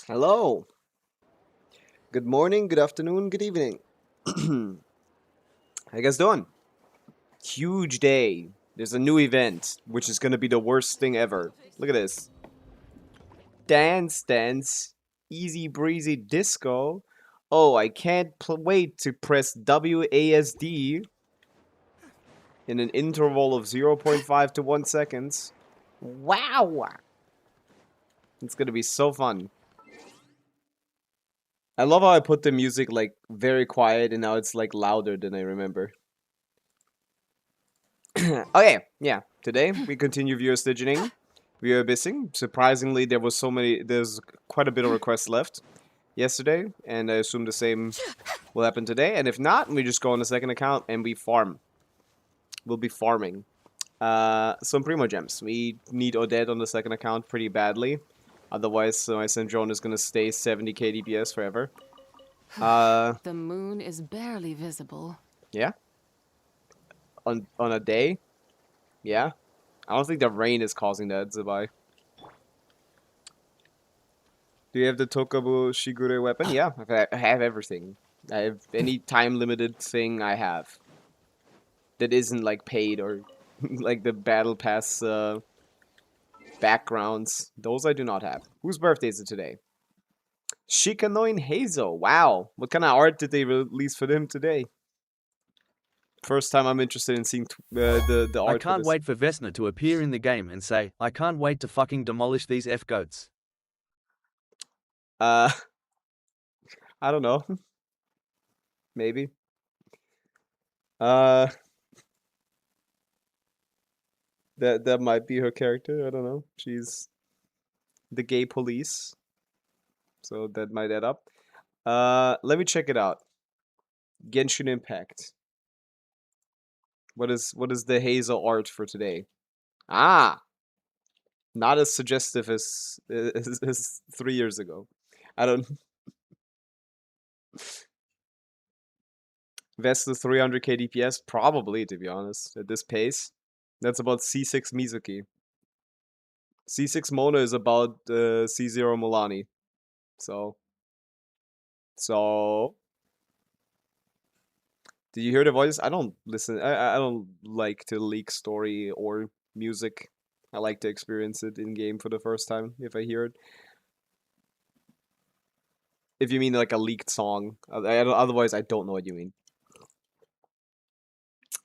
Hello. Good morning, good afternoon, good evening. How you guys doing? Huge day. There's a new event, which is gonna be the worst thing ever. Look at this. Dance, dance. Easy breezy disco. Oh, I can't wait to press WASD in an interval of 0.5 to 1 seconds. Wow! It's gonna be so fun. I love how I put the music like very quiet and now it's like louder than I remember. Okay, yeah. Today we continue viewer staging. We are abyssing. Surprisingly, there's quite a bit of requests left yesterday, and I assume the same will happen today. And if not, we just go on the second account and we farm. We'll be farming. Some Primo Gems. We need Odette on the second account pretty badly. Otherwise, my Syndrome is gonna stay 70k DPS forever. The moon is barely visible. Yeah. On a day. Yeah. I don't think the rain is causing that, Zubai. Do you have the Tokabu Shigure weapon? Yeah, I have everything. I have any time limited thing I have. That isn't like paid or like the battle pass backgrounds. Those I do not have. Whose birthday is it today? Shikanoin Hazel. Wow. What kind of art did they release for him today? First time I'm interested in seeing the I art for can't this. wait for Vesna to appear in the game and say, I can't wait to fucking demolish these F-goats. Uh, I don't know. Maybe. Uh, that might be her character. I don't know. She's the gay police, so that might add up. Let me check it out. Genshin Impact. What is the Hazel art for today? Ah, not as suggestive as 3 years ago. I don't. Vesta 300k DPS, probably to be honest. At this pace, that's about C6 Mizuki. C6 Mona is about C0 Milani. So, so did you hear the voice? I don't listen. I don't like to leak story or music. I like to experience it in game for the first time if I hear it. If you mean like a leaked song, otherwise I don't know what you mean.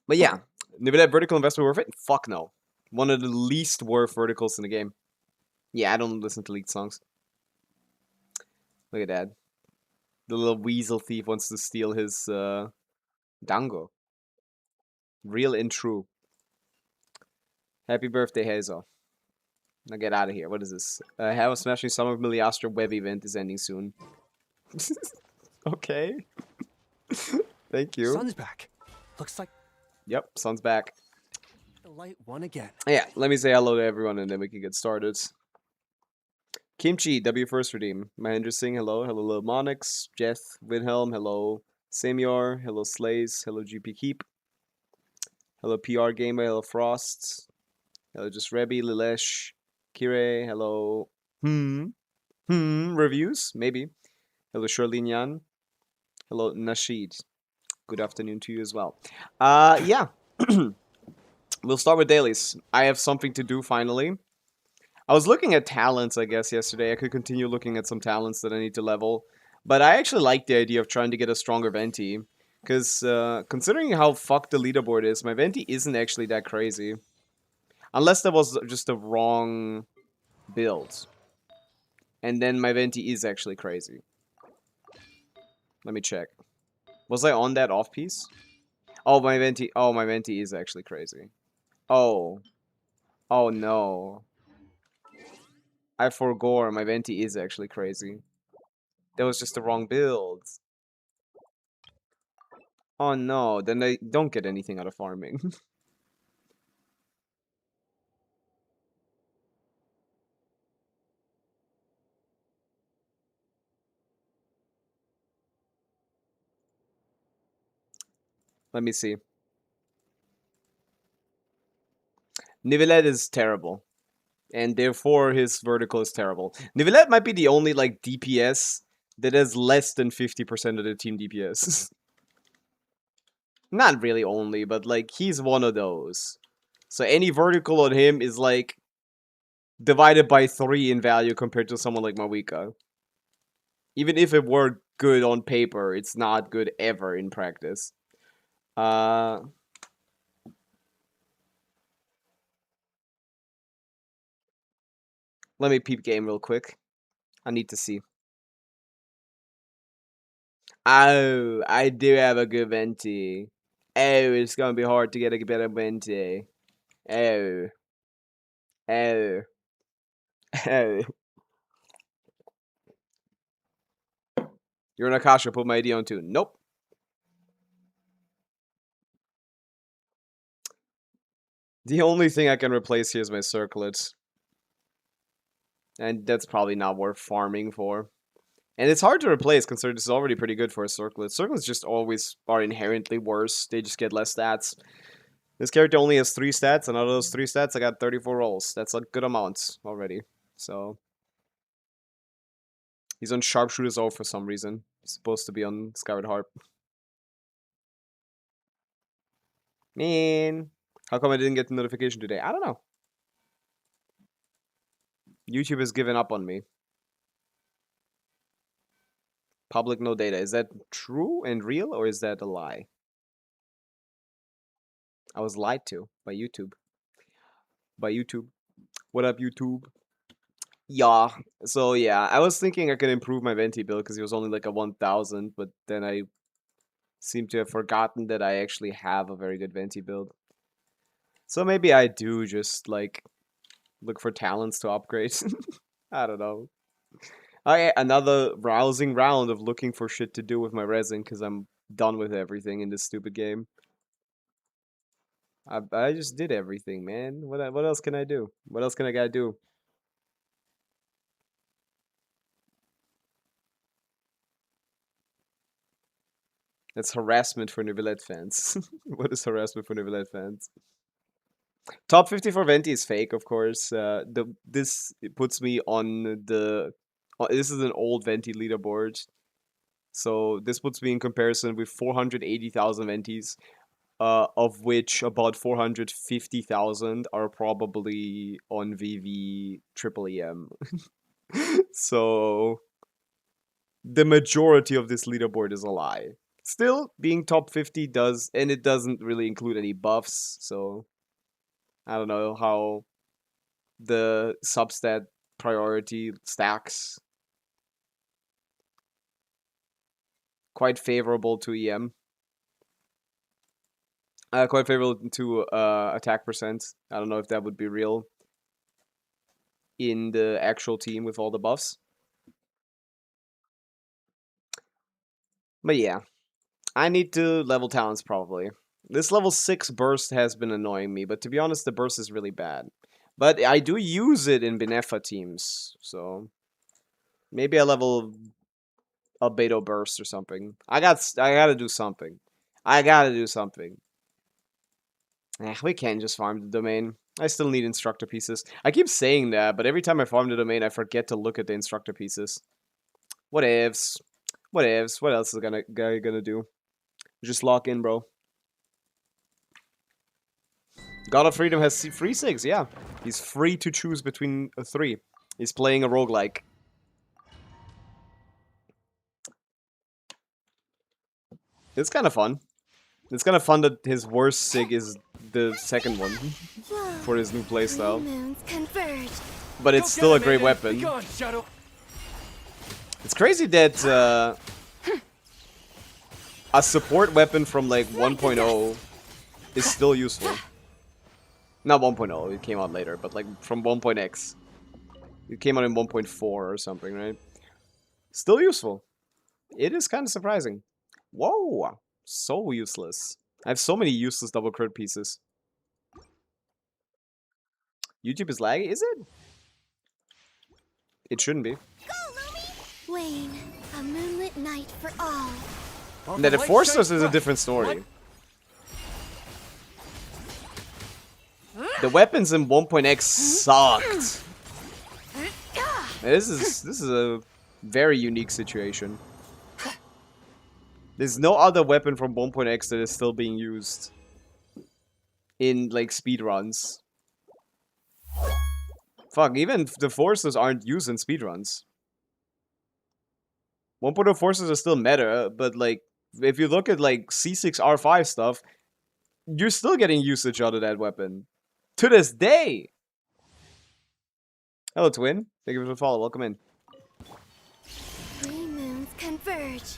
But yeah, maybe that vertical investment worth it? Fuck no. One of the least worth verticals in the game. Yeah, I don't listen to leaked songs. Look at that. The little weasel thief wants to steal his dango. Real and true. Happy birthday, Hazel. Now get out of here. What is this? Have a Smashing Summer of Miliastra web event is ending soon. Okay. Thank you. Sun's back. Looks like Yep, sun's back. the light won again. Yeah, let me say hello to everyone and then we can get started. Kimchi, W first redeem. Mahendra Singh, hello. Hello, Lil Monix. Jeth, Wilhelm, hello. Samior, hello, Slays. Hello, GP Keep. Hello, PR Gamer. Hello, Frost. Hello, Just Rebby, Lilesh. Kire, hello. Reviews? Maybe. Hello, Charlene Yan. Hello, Nasheed. Good afternoon to you as well. Yeah. We'll start with dailies. I have something to do finally. I was looking at talents, I guess, yesterday. I could continue looking at some talents that I need to level. But I actually like the idea of trying to get a stronger Venti. Because considering how fucked the leaderboard is, my Venti isn't actually that crazy. Unless that was just the wrong build. And then my Venti is actually crazy. Let me check. Was I on that off piece? Oh, my Venti is actually crazy. Oh. Oh no. I forgot. My Venti is actually crazy. That was just the wrong build. Oh no, then I don't get anything out of farming. Let me see. Nivelet is terrible. and therefore his vertical is terrible. Nivelette might be the only like DPS that has less than 50% of the team DPS. Not really only, but like he's one of those. So any vertical on him is like divided by 3 in value compared to someone like Pavica. Even if it were good on paper, it's not good ever in practice. Let me peep game real quick. I need to see. Oh, I do have a good venti. Oh, it's gonna be hard to get a better venti. Oh. Oh. Oh. You're an Akasha, put my ID on too. Nope. The only thing I can replace here is my circlets. And that's probably not worth farming for. And it's hard to replace considering this is already pretty good for a circlet. Circlets just always are inherently worse. They just get less stats. This character only has 3 stats, and out of those 3 stats, I got 34 rolls. That's a good amount already. So he's on Sharpshooter's O for some reason. He's supposed to be on Skyward Harp. Man. How come I didn't get the notification today? I don't know. YouTube has given up on me. Public no data. Is that true and real, or is that a lie? I was lied to by YouTube. By YouTube. What up, YouTube? Yeah. So yeah, I was thinking I could improve my Venti build because it was only like a 1000, but then I seem to have forgotten that I actually have a very good Venti build. So maybe I do just like look for talents to upgrade. I don't know. Okay, another rousing round of looking for shit to do with my resin because I'm done with everything in this stupid game. I just did everything, man. What else can I do? What else can I gotta do? That's harassment for Nivelette fans. What is harassment for Nivelette fans? Top 50 for Venti is fake, of course. This puts me on the... this is an old Venti leaderboard. So this puts me in comparison with 480,000 Ventis, of which about 450,000 are probably on VV Triple EM. So the majority of this leaderboard is a lie. Still, being top 50 does, and it doesn't really include any buffs, so I don't know how the substat priority stacks. Quite favorable to EM. Quite favorable to attack percent. I don't know if that would be real in the actual team with all the buffs. But yeah, I need to level talents probably. This level 6 burst has been annoying me, but to be honest, the burst is really bad. But I do use it in Benefa teams, so maybe I level a Beto burst or something. I gotta do something. I gotta do something. We can't just farm the domain. I still need instructor pieces. I keep saying that, but every time I farm the domain, I forget to look at the instructor pieces. What ifs? What ifs? What else is guy gonna do? Just lock in, bro. God of Freedom has free 6, yeah. He's free to choose between 3. He's playing a roguelike. It's kind of fun. It's kind of fun that his worst sig is the second one for his new playstyle. But it's still a great weapon. It's crazy that a support weapon from like 1.0 is still useful. Not 1.0, it came out later, but like from 1.x. It came out in 1.4 or something, right? Still useful. It is kind of surprising. Whoa! So useless. I have so many useless double crit pieces. YouTube is laggy, is it? It shouldn't be. Go, Wayne, a moonlit night for all. That it forced us is a different story. The weapons in 1.x sucked. This is a very unique situation. There's no other weapon from 1.x that is still being used in like speedruns. Fuck, even the forces aren't used in speedruns. 1.0 forces are still meta, but like if you look at like C6R5 stuff, you're still getting usage out of that weapon. To this day! Hello, Twin. Thank you for the follow. Welcome in. Three moons converge.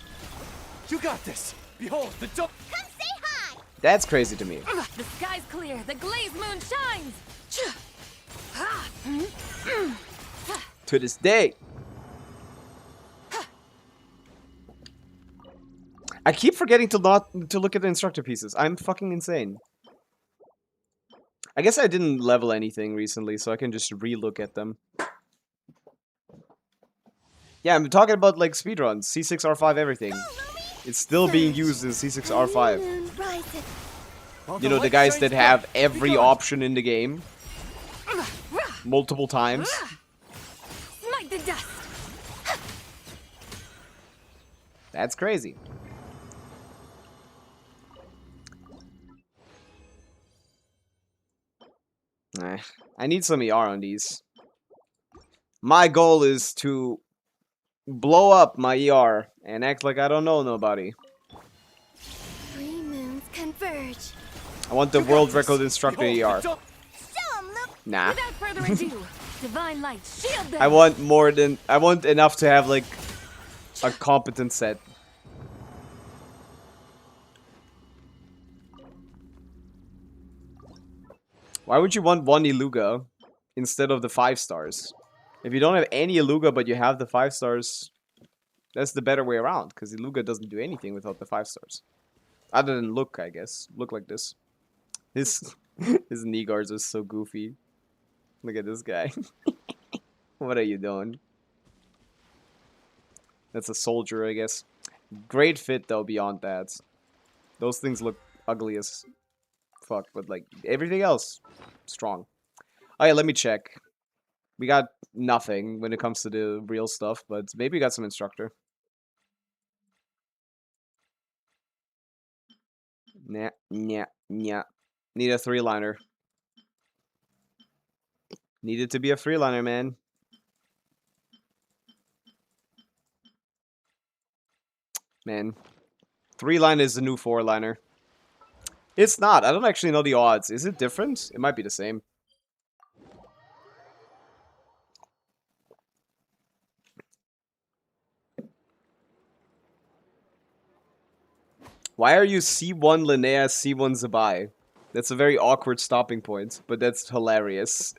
You got this. Behold, the Come say hi! That's crazy to me. The sky's clear. The glazed moon shines. To this day. I keep forgetting to look at the instructor pieces. I'm fucking insane. I guess I didn't level anything recently, so I can just re-look at them. Yeah, I'm talking about like speedruns, C6R5 everything. It's still being used in C6R5. Moon riseth. You know, the guys that have every option in the game. Multiple times. Smite the dust. That's crazy. I need some ER on these. My goal is to blow up my ER and act like I don't know nobody. Three moons converge. I want the world record instructor ER. Show 'em, look. Nah. Without further ado, divine light, shield them. I want enough to have like a competent set. Why would you want one Iluga instead of the 5 stars? If you don't have any Iluga but you have the 5 stars, that's the better way around, because Iluga doesn't do anything without the 5 stars. Other than look, I guess. Look like this. His knee guards are so goofy. Look at this guy. What are you doing? That's a soldier, I guess. Great fit, though, beyond that. Those things look ugly as fuck, but, like, everything else, strong. Oh, yeah, let me check. We got nothing when it comes to the real stuff, but maybe we got some instructor. Nah. Need a 3-liner. Needed to be a 3-liner, man. Man. 3-liner is the new 4-liner. It's not. I don't actually know the odds. Is it different? It might be the same. Why are you C1 Linnea, C1 Zabai? That's a very awkward stopping point, but that's hilarious.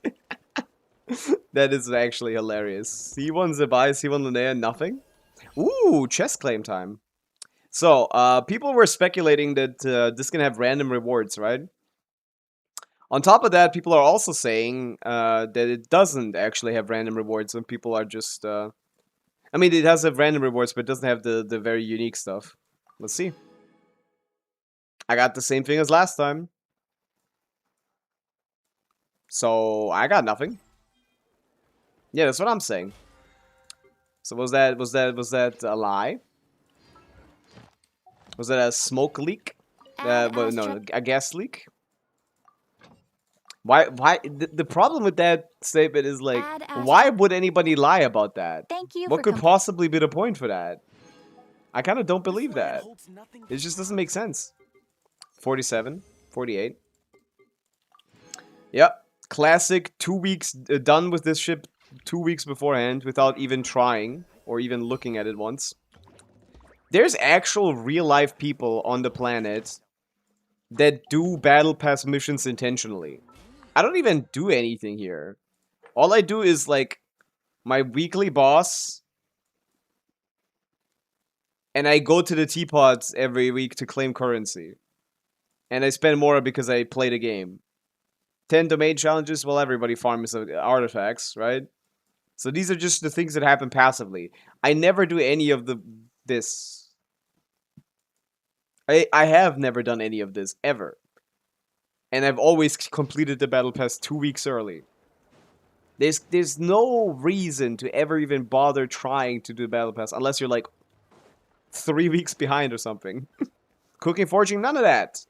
That is actually hilarious. C1 Zabai, C1 Linnea, nothing? Ooh, chess claim time. So, people were speculating that this can have random rewards, right? On top of that, people are also saying that it doesn't actually have random rewards when people are just... I mean, it does have random rewards, but it doesn't have the very unique stuff. Let's see. I got the same thing as last time. So, I got nothing. Yeah, that's what I'm saying. So was that a lie? Was that a smoke leak? Well, no, a gas leak? Why the problem with that statement is like, why would anybody lie about that? Thank you What for could possibly be the point for that? I kind of don't believe that. It just doesn't make sense. 47, 48. Yep. Classic 2 weeks done with this ship 2 weeks beforehand without even trying or even looking at it once. There's actual real life people on the planet that do battle pass missions intentionally. I don't even do anything here. All I do is like my weekly boss, and I go to the teapots every week to claim currency. And I spend more because I play the game. 10 domain challenges, well, everybody farms artifacts, right? So these are just the things that happen passively. I never do any of this. I have never done any of this, ever. and I've always completed the battle pass 2 weeks early. There's no reason to ever even bother trying to do the battle pass unless you're like 3 weeks behind or something. Cooking, forging, none of that.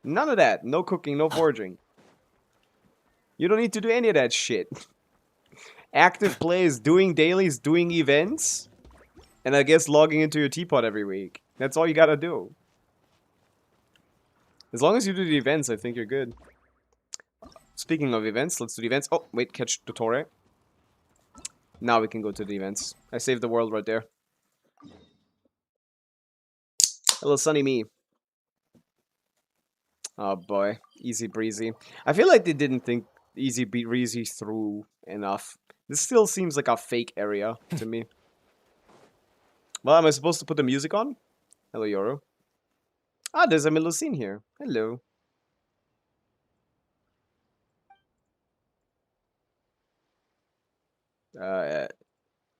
None of that. No cooking, no forging. You don't need to do any of that shit. Active play is doing dailies, doing events, and I guess logging into your teapot every week. That's all you gotta do. As long as you do the events, I think you're good. Speaking of events, let's do the events. Oh, wait, catch Dottore. Now we can go to the events. I saved the world right there. Hello, sunny me. Oh boy, easy breezy. I feel like they didn't think easy breezy through enough. This still seems like a fake area to me. Well, am I supposed to put the music on? Hello, Yoru. Ah, there's a Melusine here. Hello.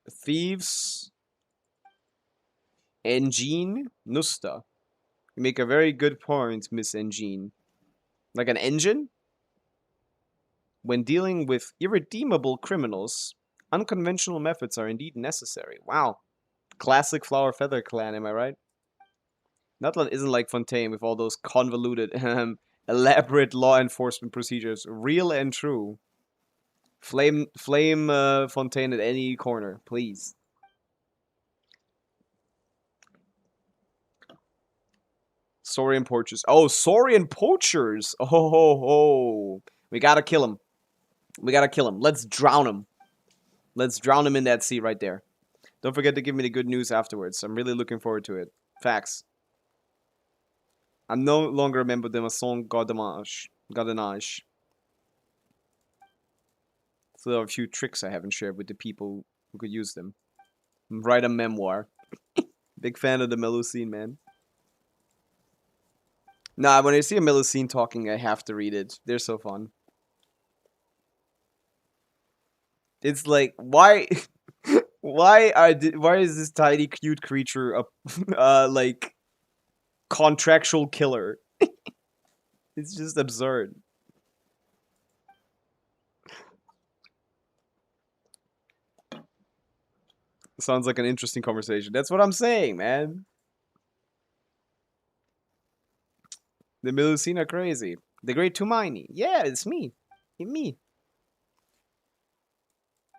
Thieves. Engine. Nusta. You make a very good point, Miss Engine. Like an engine? When dealing with irredeemable criminals, unconventional methods are indeed necessary. Wow. Classic Flower Feather Clan, am I right? Nutland isn't like Fontaine with all those convoluted, elaborate law enforcement procedures. Real and true. Flame Fontaine at any corner, please. Saurian poachers. Oh, Saurian poachers! Oh, ho, ho. We gotta kill him. We gotta kill him. Let's drown him. Let's drown him in that sea right there. Don't forget to give me the good news afterwards. I'm really looking forward to it. Facts. I'm no longer a member of the Maison Gardenage. So there are a few tricks I haven't shared with the people who could use them. Write a memoir. Big fan of the Melusine, man. Nah, when I see a Melusine talking, I have to read it. They're so fun. It's like, why... why is this tiny, cute creature a, like, contractual killer? It's just absurd. Sounds like an interesting conversation. That's what I'm saying, man. The Melusine are crazy. The Great Tumaini. Yeah, it's me. Me.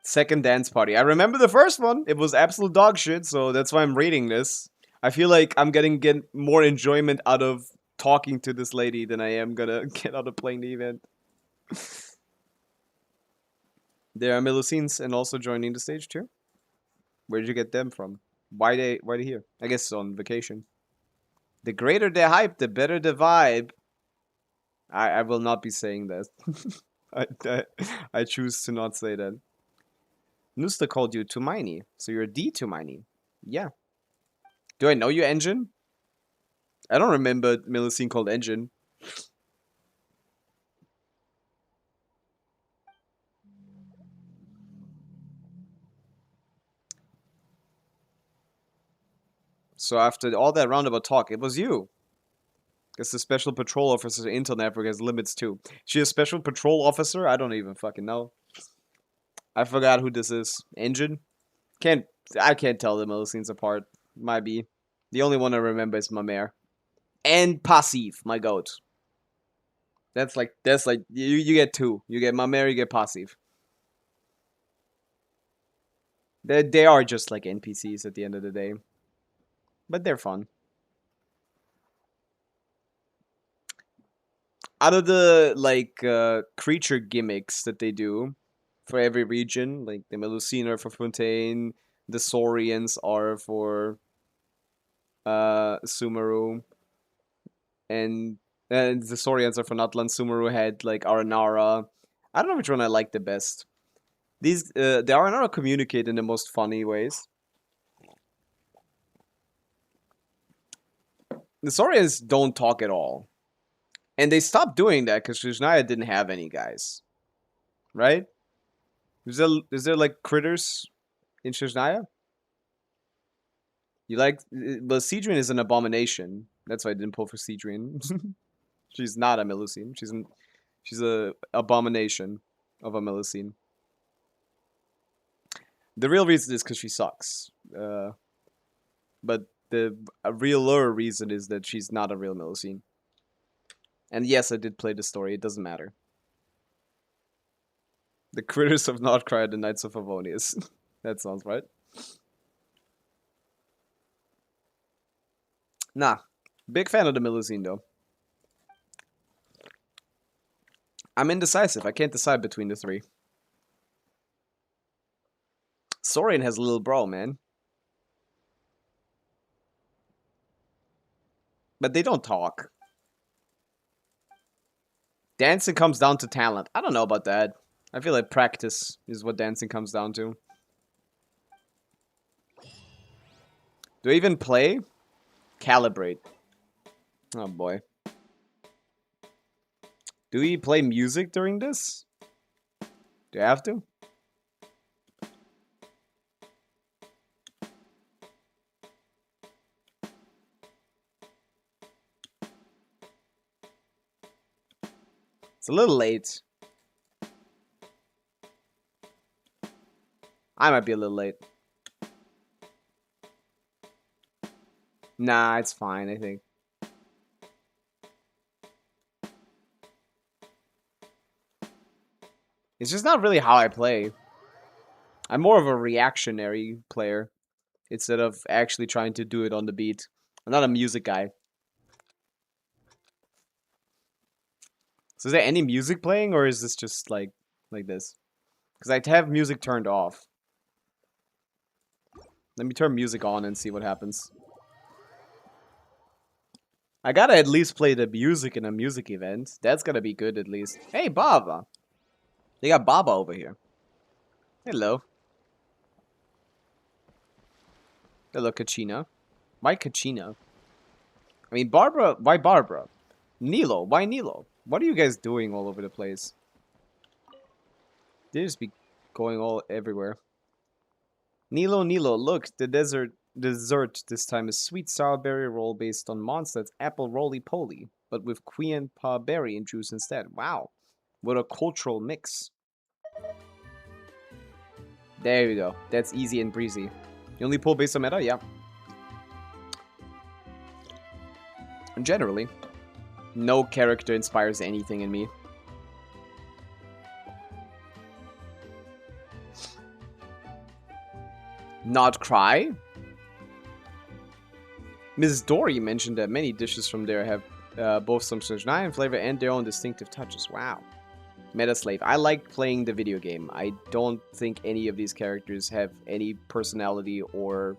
Second dance party. I remember the first one. It was absolute dog shit, so that's why I'm rating this. I feel like I'm getting more enjoyment out of talking to this lady than I am gonna get out of playing the event. There are Melusines and also joining the stage too. Where did you get them from? Why they here? I guess on vacation. The greater the hype, the better the vibe. I will not be saying that. I choose to not say that. Nusta called you Tumaini, so you're D Tumaini. Yeah. Do I know you, Engine? I don't remember Melusine called Engine. So after all that roundabout talk, it was you. Guess the special patrol officer in Intel Network has limits too. She a special patrol officer? I don't even fucking know. I forgot who this is. Engine? I can't tell the Melusines apart. Might be. The only one I remember is Mamere. And Passive, my goat. That's like you get two. You get Mamere, you get Passive. They are just like NPCs at the end of the day. But they're fun. Out of the like creature gimmicks that they do for every region, like the Melusine are for Fontaine, the Saurians are for Sumeru, and the Saurians are for Nutland. Sumeru had like Aranara. I don't know which one I like the best. These the Aranara communicate in the most funny ways. The Saurians don't talk at all. And they stopped doing that because Shizhnaya didn't have any guys. Right? Is there like critters in Shizhnaya? You like... Well, Sidrian is an abomination. That's why I didn't pull for Sidrian. She's not a Melusine. She's a abomination of a Melusine. The real reason is because she sucks. But the realer reason is that she's not a real Melusine. And yes, I did play the story. It doesn't matter. The critters of Notcry, the Knights of Favonius. That sounds right. Nah. Big fan of the Melusine, though. I'm indecisive. I can't decide between the three. Saurian has a little bro, man. But they don't talk. Dancing comes down to talent. I don't know about that. I feel like practice is what dancing comes down to. Do I even play? Calibrate. Oh boy. Do we play music during this? Do I have to? It's a little late. I might be a little late. Nah, it's fine, I think. It's just not really how I play. I'm more of a reactionary player instead of actually trying to do it on the beat. I'm not a music guy. So is there any music playing, or is this just like this? Because I have music turned off. Let me turn music on and see what happens. I gotta at least play the music in a music event. That's gotta be good at least. Hey, Baba! They got Baba over here. Hello. Hello, Kachina. Why Kachina? I mean, Barbara. Why Barbara? Nilo. Why Nilo? What are you guys doing all over the place? They just be going all everywhere. Nilo, look, the dessert this time is sweet strawberry roll based on Mondstadt's apple roly-poly, but with Queen Pa berry and juice instead. Wow, what a cultural mix. There we go. That's easy and breezy. You only pull based on meta? Yeah. And generally, no character inspires anything in me. Not cry? Ms. Dory mentioned that many dishes from there have both some Sojnai flavor and their own distinctive touches. Wow. Metaslave. I like playing the video game. I don't think any of these characters have any personality or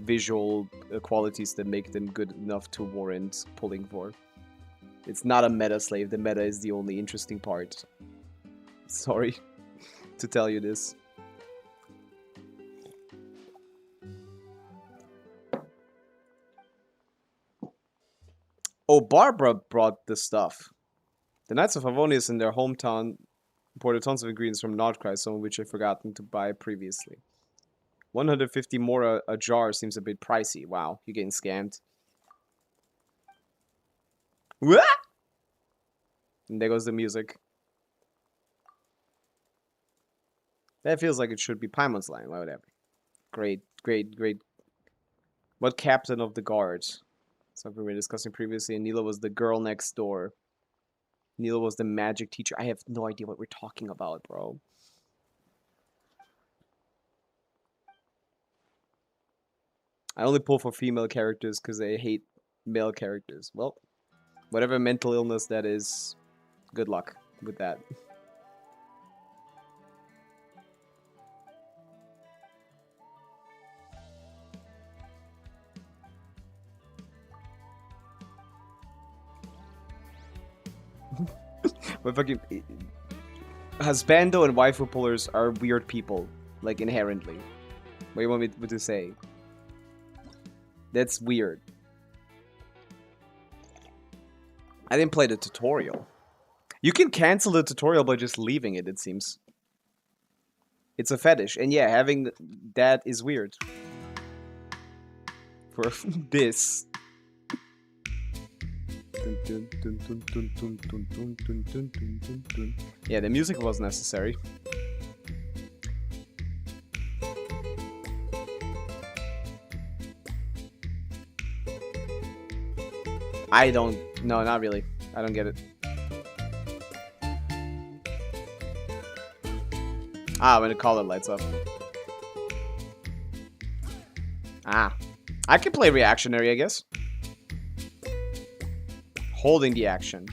visual qualities that make them good enough to warrant pulling for. It's not a Metaslave. The meta is the only interesting part. Sorry to tell you this. Oh, Barbara brought the stuff. The Knights of Favonius in their hometown imported tons of ingredients from Notcry, some of which I've forgotten to buy previously. 150 more a jar seems a bit pricey. Wow, you're getting scammed. What? And there goes the music. That feels like it should be Paimon's line, whatever. Great. What captain of the guards? Something we were discussing previously, and Nilo was the girl next door. Nilo was the magic teacher. I have no idea what we're talking about, bro. I only pull for female characters because I hate male characters. Well, whatever mental illness that is, good luck with that. But fucking husbando and waifu pullers are weird people, like inherently. What do you want me to say? That's weird. I didn't play the tutorial. You can cancel the tutorial by just leaving it, it seems. It's a fetish, and yeah, having that is weird. For this. Yeah, the music was necessary. I don't... No, not really. I don't get it. Ah, when the color lights up. Ah. I can play reactionary, I guess. Holding the action.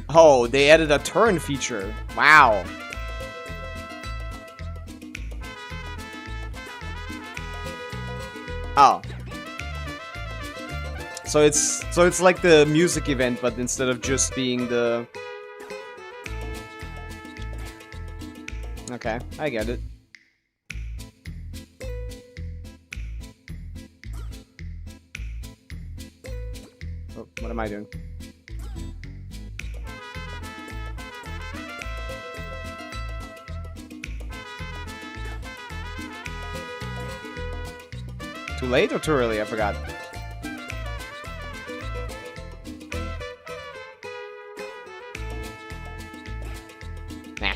Oh, they added a turn feature. Wow. Oh. So it's like the music event, but instead of just being the... Okay, I get it. Oh, what am I doing? Too late or too early? I forgot. Nah.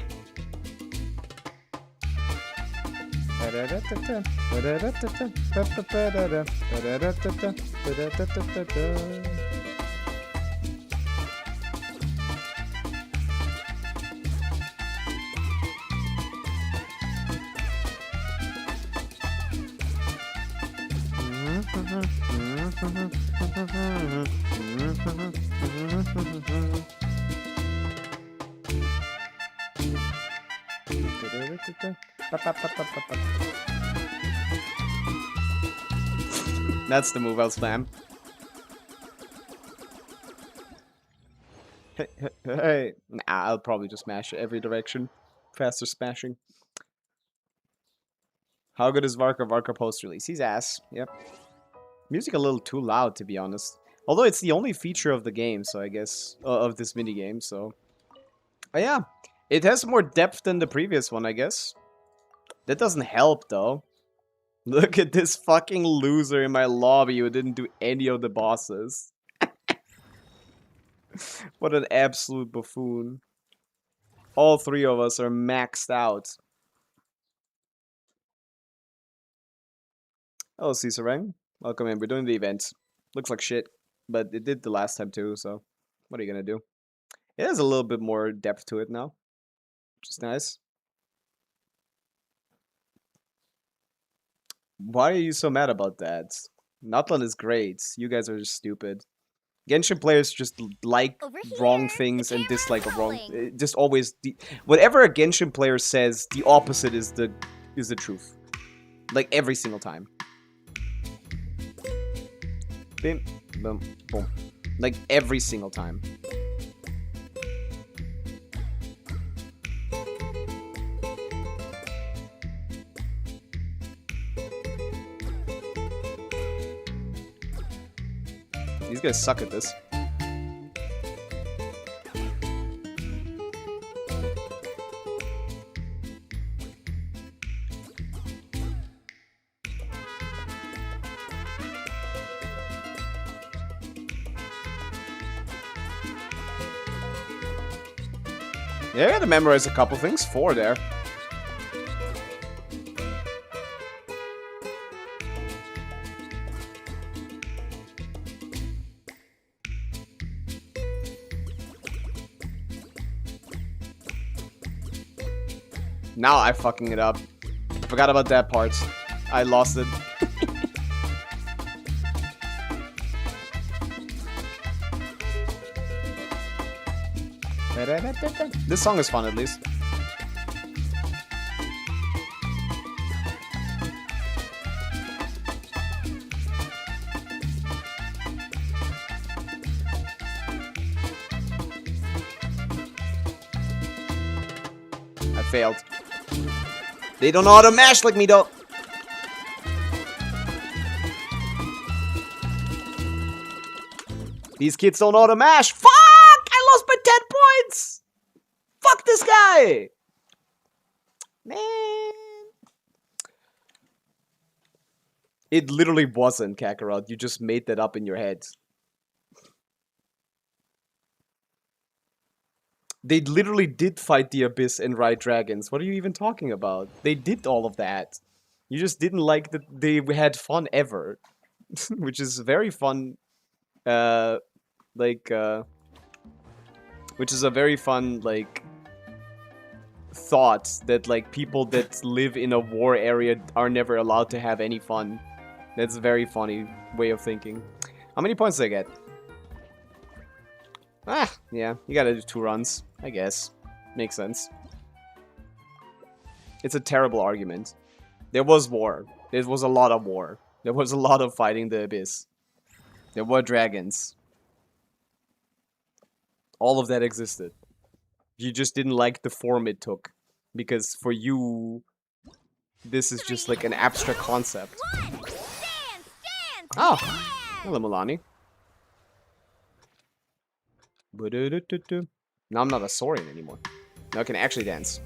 That's the move I'll spam. Hey. Nah, I'll probably just smash every direction. Faster smashing. How good is Varka? Varka post-release. He's ass. Yep. Music a little too loud, to be honest. Although it's the only feature of the game, so I guess... of this minigame, so... But yeah. It has more depth than the previous one, I guess. That doesn't help, though. Look at this fucking loser in my lobby who didn't do any of the bosses. What an absolute buffoon. All three of us are maxed out. Hello, Caesarang. Welcome in. We're doing the event. Looks like shit, but it did the last time too, so what are you gonna do? It has a little bit more depth to it now, which is nice. Why are you so mad about that? Nutland is great. You guys are just stupid. Genshin players just like Over wrong here, things the and dislike camera's wrong. rolling. Just always whatever a Genshin player says, the opposite is the truth. Like every single time. Bim, boom, boom. Like every single time. These guys suck at this. Yeah, I gotta memorize a couple things. 4 there. Now I'm fucking it up. Forgot about that part. I lost it. This song is fun, at least. I failed. They don't know how to mash like me, though. These kids don't know how to mash. Fuck! I lost by 10 points! Fuck this guy! Man. It literally wasn't, Kakarot. You just made that up in your head. They literally did fight the Abyss and ride dragons. What are you even talking about? They did all of that. You just didn't like that they had fun ever. Which is very fun. Like, which is a very fun, like, thought that, like, people that live in a war area are never allowed to have any fun. That's a very funny way of thinking. How many points did I get? Ah, yeah, you gotta do 2 runs, I guess. Makes sense. It's a terrible argument. There was war. There was a lot of war. There was a lot of fighting the Abyss. There were dragons. All of that existed. You just didn't like the form it took. Because for you, this is just like an abstract concept. Oh, hello Milani. Now I'm not a Saurian anymore. Now I can actually dance.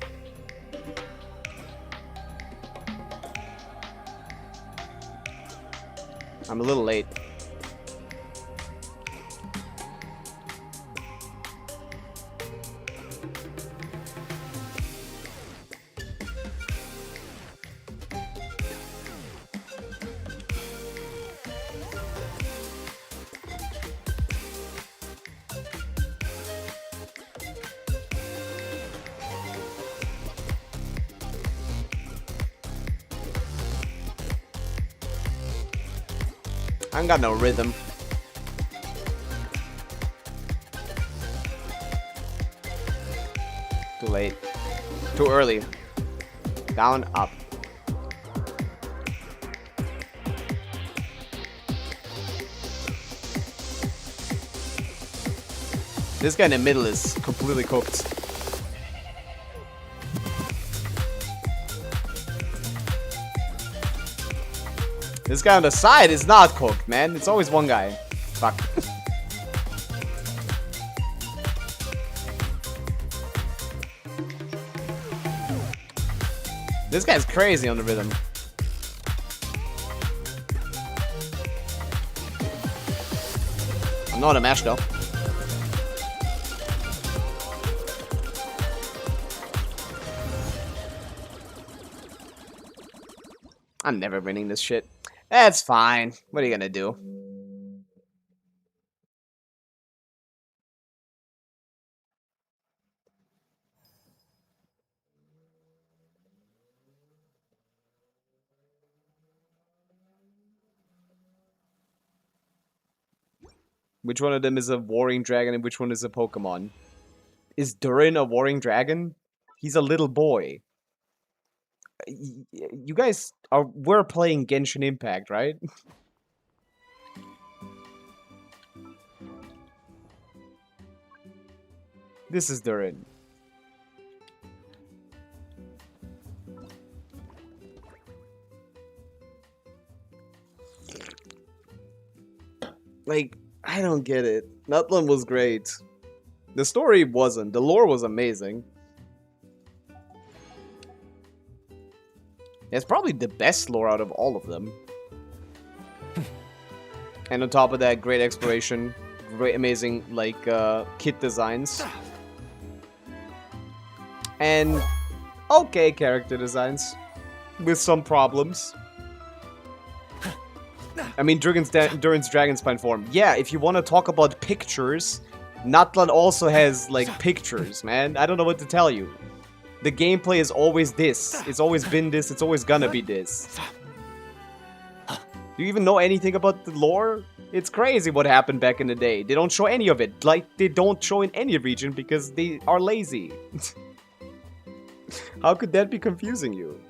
I'm a little late. I ain't got no rhythm. Too late. Too early. Down, up. This guy in the middle is completely cooked. This guy on the side is not cooked, man. It's always one guy. Fuck. This guy's crazy on the rhythm. I'm not a mash though. I'm never winning this shit. That's fine. What are you gonna do? Which one of them is a warring dragon and which one is a Pokemon? Is Durin a warring dragon? He's a little boy. You guys are... We're playing Genshin Impact, right? This is Durin. Like, I don't get it. Nutland was great. The story wasn't. The lore was amazing. It's probably the best lore out of all of them. And on top of that, great exploration. Great, amazing, like, kit designs. And okay character designs. With some problems. I mean, Durin's Dragonspine form. Yeah, if you want to talk about pictures, Natlan also has, like, pictures, man. I don't know what to tell you. The gameplay is always this. It's always been this. It's always gonna be this. Do you even know anything about the lore? It's crazy what happened back in the day. They don't show any of it. Like, they don't show in any region because they are lazy. How could that be confusing you?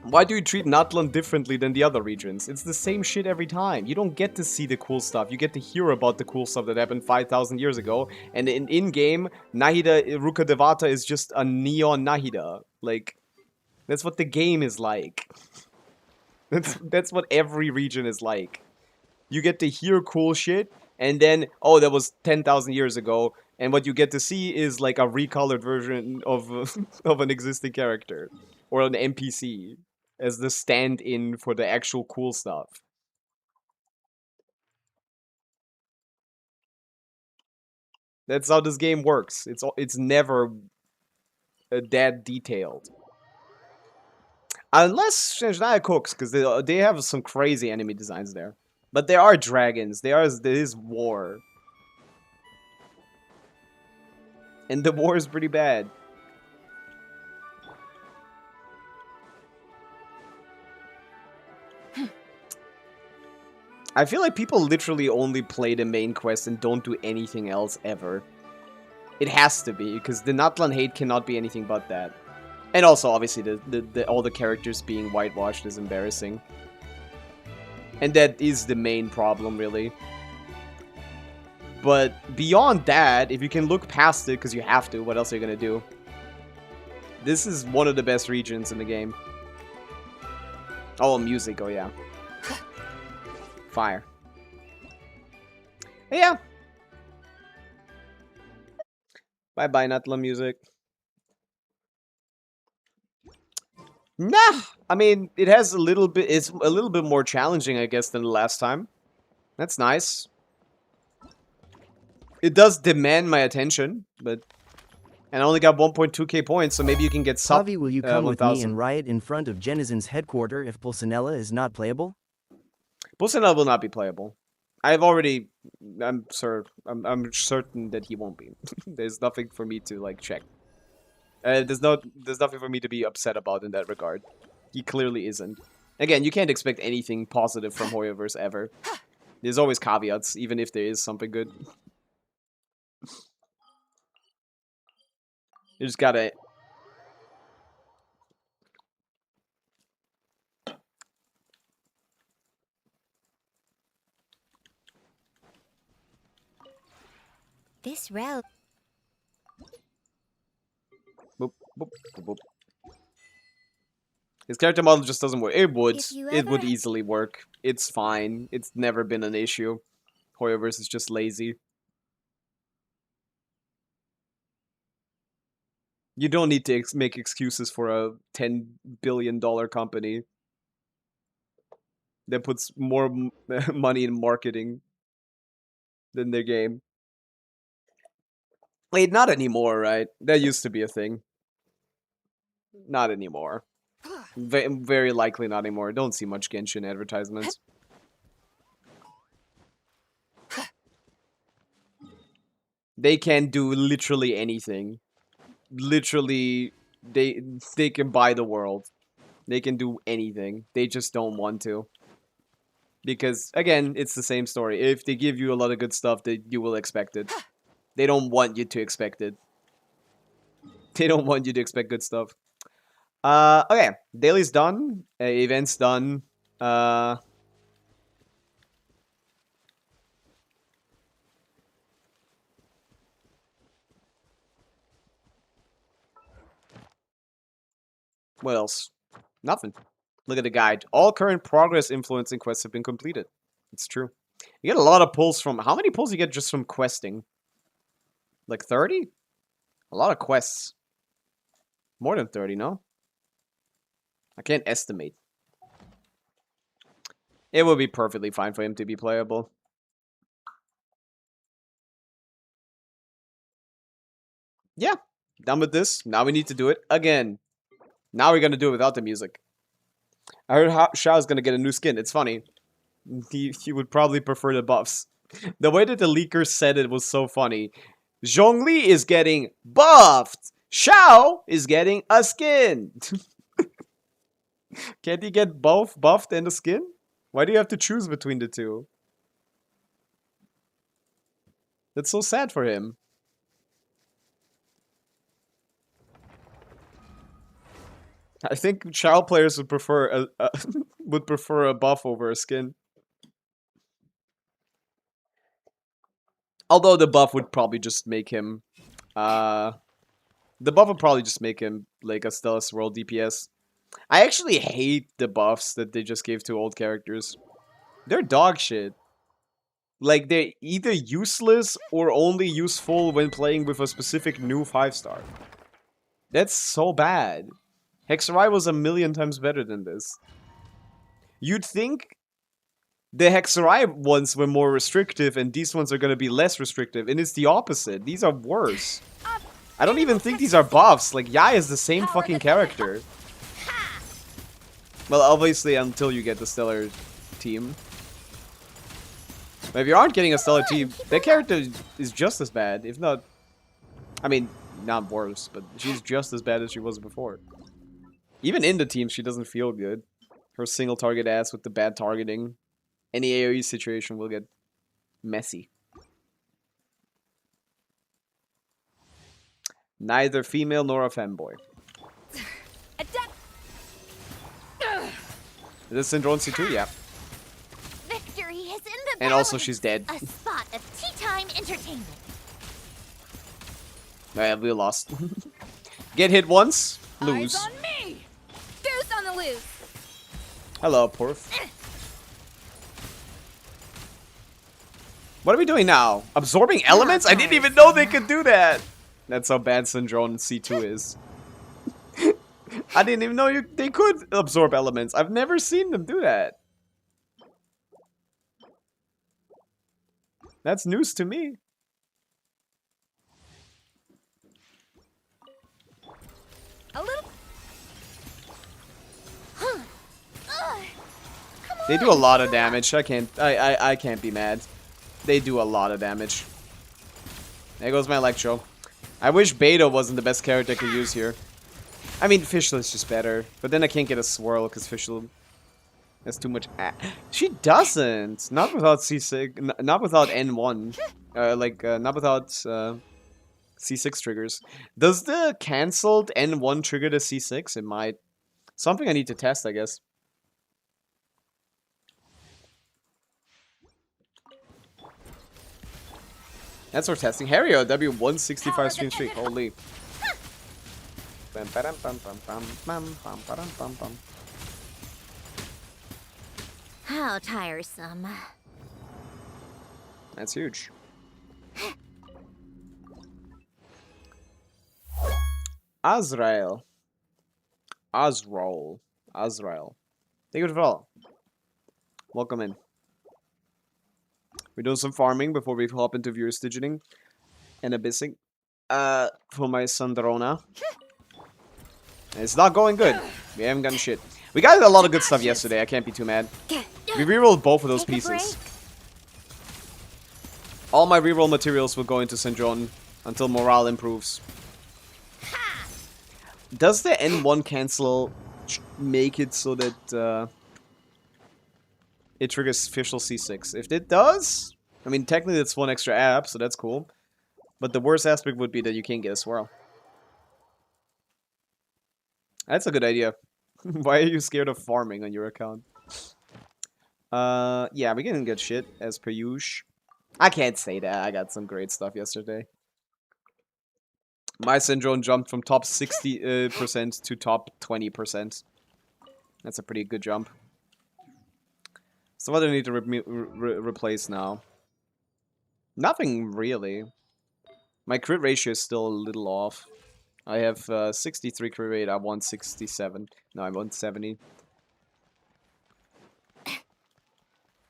Why do you treat Natlan differently than the other regions? It's the same shit every time. You don't get to see the cool stuff. You get to hear about the cool stuff that happened 5,000 years ago. And in-game, Nahida Ruka Devata is just a neon Nahida. Like, that's what the game is like. That's what every region is like. You get to hear cool shit, and then, oh, that was 10,000 years ago. And what you get to see is like a recolored version of, of an existing character. Or an NPC. as the stand-in for the actual cool stuff. That's how this game works. It's never that detailed. Unless Shenjaya cooks, because they have some crazy enemy designs there. But there are dragons. There is war. And the war is pretty bad. I feel like people literally only play the main quest and don't do anything else ever. It has to be, because the Natlan hate cannot be anything but that. And also, obviously, all the characters being whitewashed is embarrassing. And that is the main problem, really. But beyond that, if you can look past it, because you have to, what else are you going to do? This is one of the best regions in the game. Oh, music, oh yeah. Fire. Yeah. Bye-bye, Natla music. Nah, I mean, it has a little bit, it's a little bit more challenging, I guess, than the last time. That's nice. It does demand my attention, but... And I only got 1.2k points, so maybe you can get sub Pavi, will you come with 1,000. me and riot in front of Genezin's headquarters if Pulcinella is not playable? Pulcinella will not be playable. I've already... I'm certain that he won't be. There's nothing for me to, like, check. There's nothing for me to be upset about in that regard. He clearly isn't. Again, you can't expect anything positive from Hoyoverse ever. There's always caveats, even if there is something good. You just gotta... This route. Boop, boop, boop, boop. His character model just doesn't work. It would. If you It would ever- easily work. It's fine. It's never been an issue. Hoyoverse is just lazy. You don't need to make excuses for a $10 billion company that puts more money in marketing than their game. Wait, not anymore, right? That used to be a thing. Not anymore. Very likely not anymore. Don't see much Genshin advertisements. They can do literally anything. Literally, they can buy the world. They can do anything. They just don't want to. Because, again, it's the same story. If they give you a lot of good stuff, you will expect it. They don't want you to expect it. They don't want you to expect good stuff. Okay. Daily's done. Event's done. What else? Nothing. Look at the guide. All current progress influencing quests have been completed. It's true. You get a lot of pulls from... How many pulls you get just from questing? Like 30? A lot of quests. More than 30, no? I can't estimate. It would be perfectly fine for him to be playable. Yeah. Done with this. Now we need to do it again. Now we're gonna do it without the music. I heard Shao's gonna get a new skin. It's funny. He would probably prefer the buffs. The way that the leakers said it was so funny. Zhongli is getting buffed. Shao is getting a skin. Can't he get both buffed and a skin? Why do you have to choose between the two? That's so sad for him. I think Shao players would prefer a buff over a skin. Although the buff would probably just make him like a Stella's World DPS. I actually hate the buffs that they just gave to old characters. They're dog shit. Like, they're either useless or only useful when playing with a specific new 5-star. That's so bad. Hexarai was a million times better than this. You'd think the Hexarai ones were more restrictive and these ones are gonna be less restrictive, and it's the opposite. These are worse. I don't even think these are buffs. Like, Yai is the same fucking character. Well, obviously until you get the Stellar team. But if you aren't getting a Stellar team, that character is just as bad, if not... I mean, not worse, but she's just as bad as she was before. Even in the team, she doesn't feel good. Her single target ass with the bad targeting. Any AoE situation will get messy. Neither female nor a femboy. Is this Syndrome C2? Yeah. Victory is in the And also balance. she's dead. A spot of tea time entertainment. Yeah, we lost. Get hit once, lose. Eyes on me! Goose on the loose! Hello, Porf. What are we doing now? Absorbing elements? I didn't even know they could do that. That's how bad Syndrome C2 is. I didn't even know they could absorb elements. I've never seen them do that. That's news to me. A little. They do a lot of damage. I can't be mad. They do a lot of damage. There goes my Electro. I wish Beta wasn't the best character I could use here. I mean, Fischl is just better. But then I can't get a swirl because Fischl has too much. She doesn't. Not without C6. Not without N1. Not without C6 triggers. Does the cancelled N1 trigger the C6? It might. Something I need to test, I guess. That's our testing. Harry W 165 stream streak. Holy. How tiresome. That's huge. Azrael. Azrael. Thank you for all. Welcome in. We're doing some farming before we hop into viewers digiting and abyssing. For my Sandrona. It's not going good. We haven't gotten shit. We got a lot of good stuff yesterday. I can't be too mad. We rerolled both of those Take a break. pieces. All my reroll materials will go into Sandron until morale improves. Does the N1 cancel make it so that it triggers official C6? If it does, I mean, technically it's one extra app, so that's cool. But the worst aspect would be that you can't get a swirl. That's a good idea. Why are you scared of farming on your account? Yeah, we're getting good shit, as per usual. I can't say that. I got some great stuff yesterday. My Syndrome jumped from top 60% to top 20%. That's a pretty good jump. So what do I need to replace now? Nothing really. My crit ratio is still a little off. I have 63 crit rate, I want 67. No, I want 70.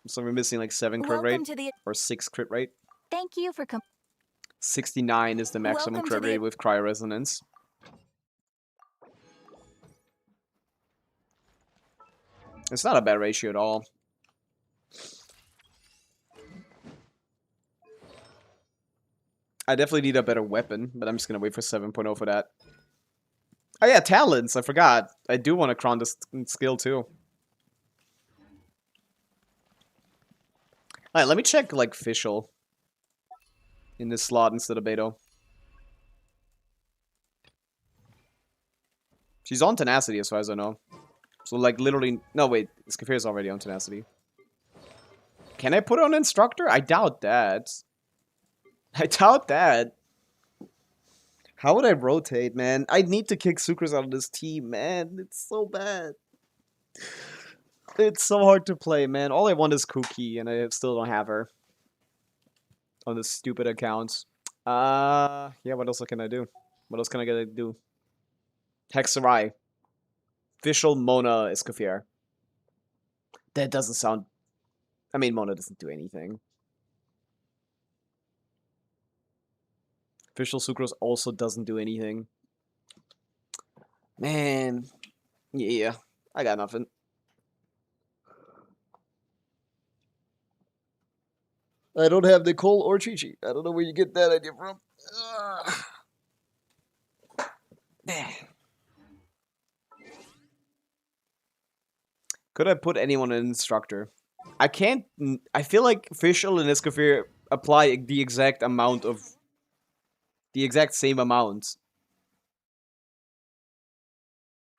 So we're missing like 7 crit rate. Or 6 crit rate. Thank you for 69 is the maximum Welcome crit to the- rate with cryoresonance. It's not a bad ratio at all. I definitely need a better weapon, but I'm just gonna wait for 7.0 for that. Oh yeah, talents, I forgot. I do want to crown this skill too. Alright, let me check like Fischl in this slot instead of Beto. She's on Tenacity as far as I know. So like literally... No, wait. Skafir's already on Tenacity. Can I put on Instructor? I doubt that. I doubt that. How would I rotate, man? I need to kick Sucrose out of this team, man. It's so bad. It's so hard to play, man. All I want is Cookie, and I still don't have her. On this stupid account. Yeah, what else can I do? What else can I do? Hexarai. Official Mona Escoffier. That doesn't sound... I mean, Mona doesn't do anything. Official Sucrose also doesn't do anything. Man. Yeah, I got nothing. I don't have Nicole or Chi-Chi. I don't know where you get that idea from. Could I put anyone in instructor? I can't... I feel like Official and Escoffier apply the exact amount of... The exact same amount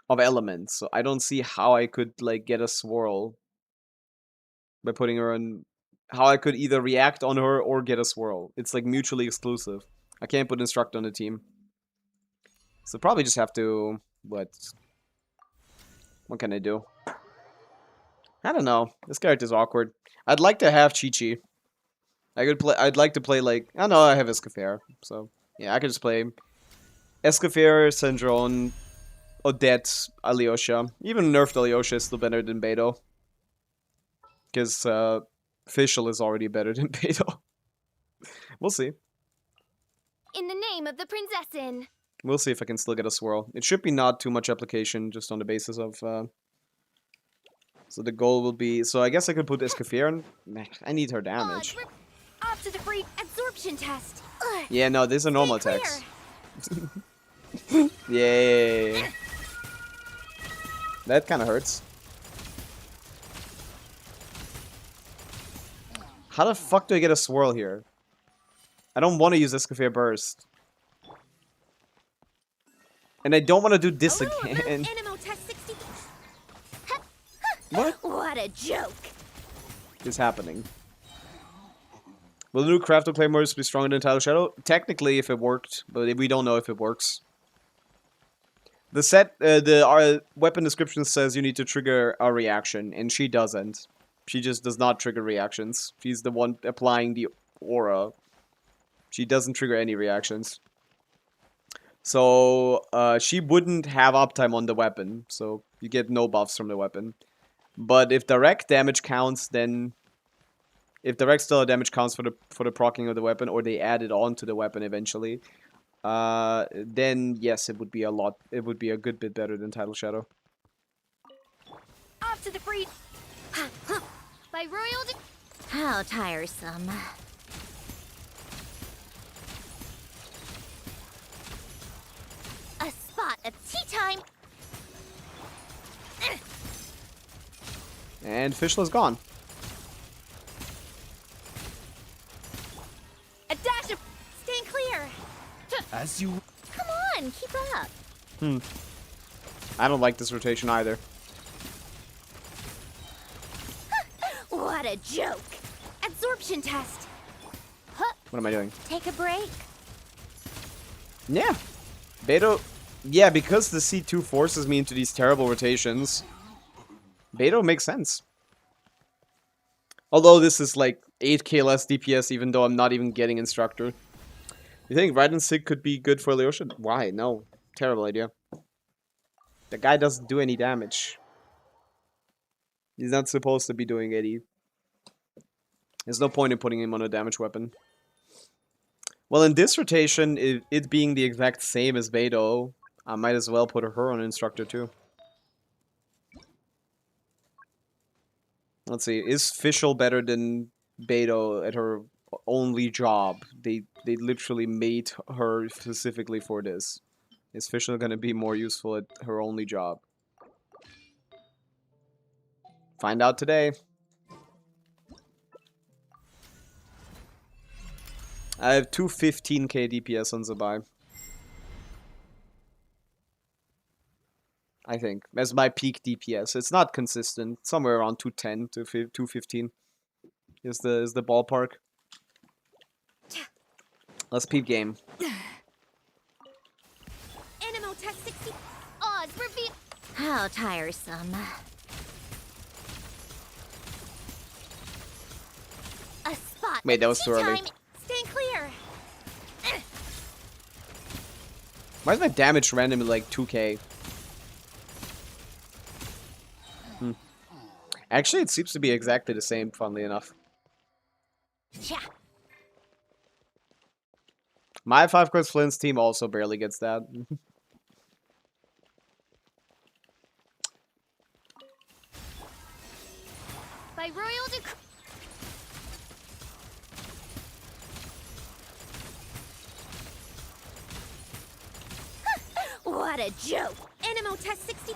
of elements. So I don't see how I could, like, get a swirl by putting her on... How I could either react on her or get a swirl. It's, like, mutually exclusive. I can't put instructor on the team. So probably just have to... What can I do? I don't know. This character's awkward. I'd like to have Chi-Chi. I'd like to play, like... I know I have Escoffier, so... Yeah, I could just play Escoffier, Sandrone, Odette, Alyosha. Even nerfed Alyosha is still better than Beto. Because Official is already better than Beto. We'll see. In the name of the Prinzessin. We'll see if I can still get a swirl. It should be not too much application, just on the basis of... So the goal will be... So I guess I could put Escoffier on... I need her damage. Off to the free absorption test. Ugh. Yeah, no, these are normal Stay attacks. clear. Yay. That kind of hurts. How the fuck do I get a swirl here? I don't want to use Escoffier Burst. And I don't want to do this again. Animo test 60. What What a joke. is happening? Will the new Crafter Claymores be stronger than Tidal Shadow? Technically, if it worked, but we don't know if it works. The set, our weapon description says you need to trigger a reaction, and she doesn't. She just does not trigger reactions. She's the one applying the aura. She doesn't trigger any reactions. So, she wouldn't have uptime on the weapon, so you get no buffs from the weapon. But if direct damage counts, then... If direct stellar damage counts for the proccing of the weapon, or they add it on to the weapon eventually, then yes, it would be a lot. It would be a good bit better than Tidal Shadow. Off to the free. By royal. How tiresome. A spot at tea time. And Fischl is gone. A dash of. Staying clear. As you... Come on, keep up. I don't like this rotation either. What a joke. Absorption test. What am I doing? Take a break. Yeah. Beto... Yeah, because the C2 forces me into these terrible rotations, Beto makes sense. Although this is like 8k less DPS, even though I'm not even getting Instructor. You think Ride and Sig could be good for Alyosha? Why? No. Terrible idea. The guy doesn't do any damage. He's not supposed to be doing any. There's no point in putting him on a damage weapon. Well, in this rotation, it being the exact same as Beto, I might as well put her on Instructor too. Let's see, is Fischl better than Beto at her only job? They literally made her specifically for this. Is Fischl gonna be more useful at her only job? Find out today. I have 215k DPS on Zabai. I think. As my peak DPS. It's not consistent. Somewhere around 210 to 215 is the ballpark. Let's peep game. Animo test 60. Odds reveal. How tiresome. A spot. Wait, that was too early. Staying clear. Why is my damage randomly like 2k? Actually, it seems to be exactly the same, funnily enough. Yeah. My 5 course Flint's team also barely gets that. By royal decree. What a joke! Animo test 60.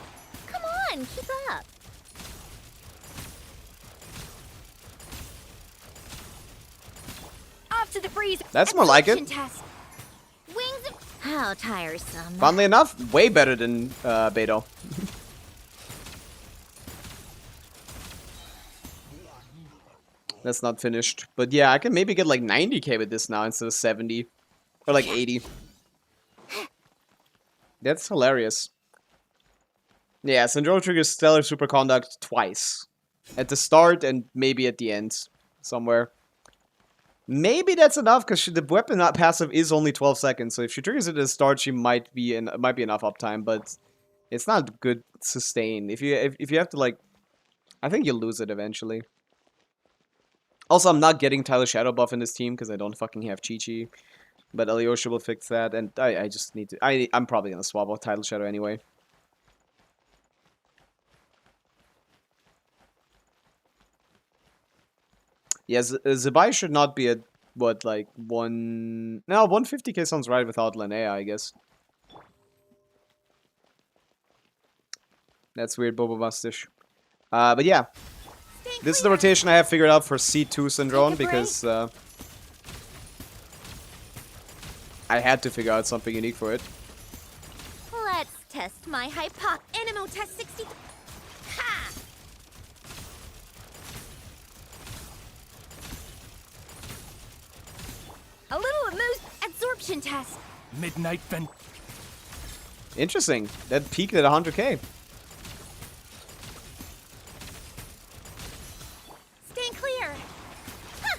Come on, keep up. Off to the breeze. That's more like it. Absorption test. Wings of... How tiresome. Funnily enough, way better than Beto. That's not finished. But yeah, I can maybe get like 90k with this now instead of 70. Or like 80. That's hilarious. Yeah, Sandro triggers Stellar Superconduct twice. At the start and maybe at the end. Somewhere. Maybe that's enough because the weapon not passive is only 12 seconds. So if she triggers it at the start, she might be enough uptime, but it's not good sustain. If you have to like, I think you'll lose it eventually. Also, I'm not getting Tyler Shadow buff in this team because I don't fucking have Chi-Chi. But Alyosha will fix that, and I just need to... I'm probably gonna swap out Title Shadow anyway. Yeah, Zabai should not be at, what, like, 150k sounds right without Linnea, I guess. That's weird, Boba Mustish. But yeah. This is the rotation I have figured out for C2 Syndrome, because, I had to figure out something unique for it. Let's test my Animo test 60. Ha! A little absorption test. Midnight vent. Interesting. That peaked at 100k. Stand clear. Ha!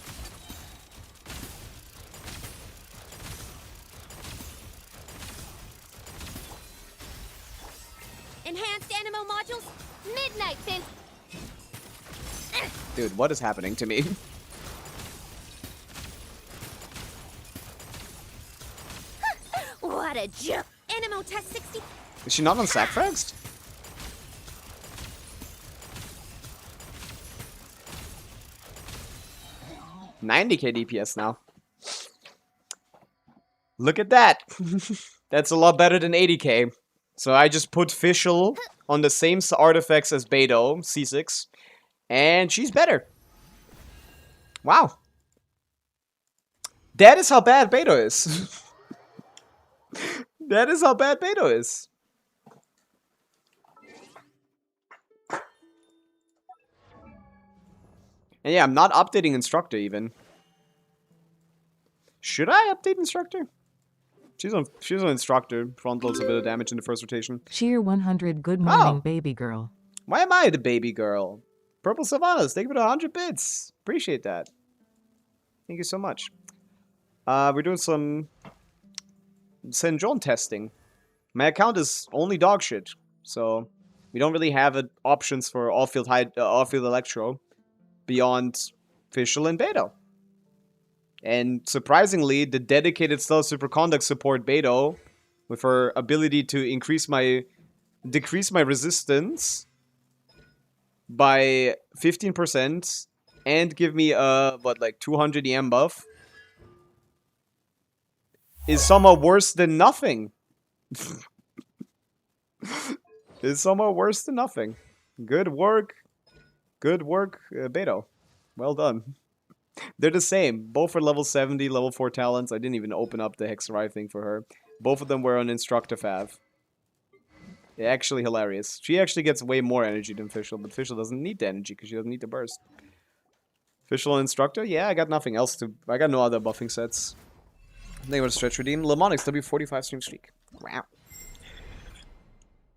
Enhanced Animo modules. Midnight vent. Dude, what is happening to me? What a joke! Animo test 60. Is she not on Sackfrags? $90k DPS now. Look at that! That's a lot better than 80k. So I just put Fischl on the same artifacts as Beto, C6, and she's better. Wow. That is how bad Beto is. That is how bad Beto is. And yeah, I'm not updating Instructor even. Should I update Instructor? She's on Instructor. Front loads a bit of damage in the first rotation. Cheer 100 good morning, baby girl. Why am I the baby girl? Purple Savannas, thank you for the 100 bits. Appreciate that. Thank you so much. We're doing some St. John testing. My account is only dog shit, so we don't really have options for off-field Electro beyond Fischl and Beto. And surprisingly, the dedicated Stellar Superconduct support Beto, with her ability to decrease my resistance by 15% and give me a, like 200 EM buff, is somehow worse than nothing. Is somehow worse than nothing. Good work. Good work, Beto. Well done. They're the same. Both are level 70, level 4 talents. I didn't even open up the Hex Arrive thing for her. Both of them were on Instructor Fav. Yeah, actually hilarious. She actually gets way more energy than Fischl, but Fischl doesn't need the energy because she doesn't need the burst. Fischl and Instructor? Yeah, I got nothing else to... I got no other buffing sets. They were stretch redeem. Lemonix W45 stream streak. Wow.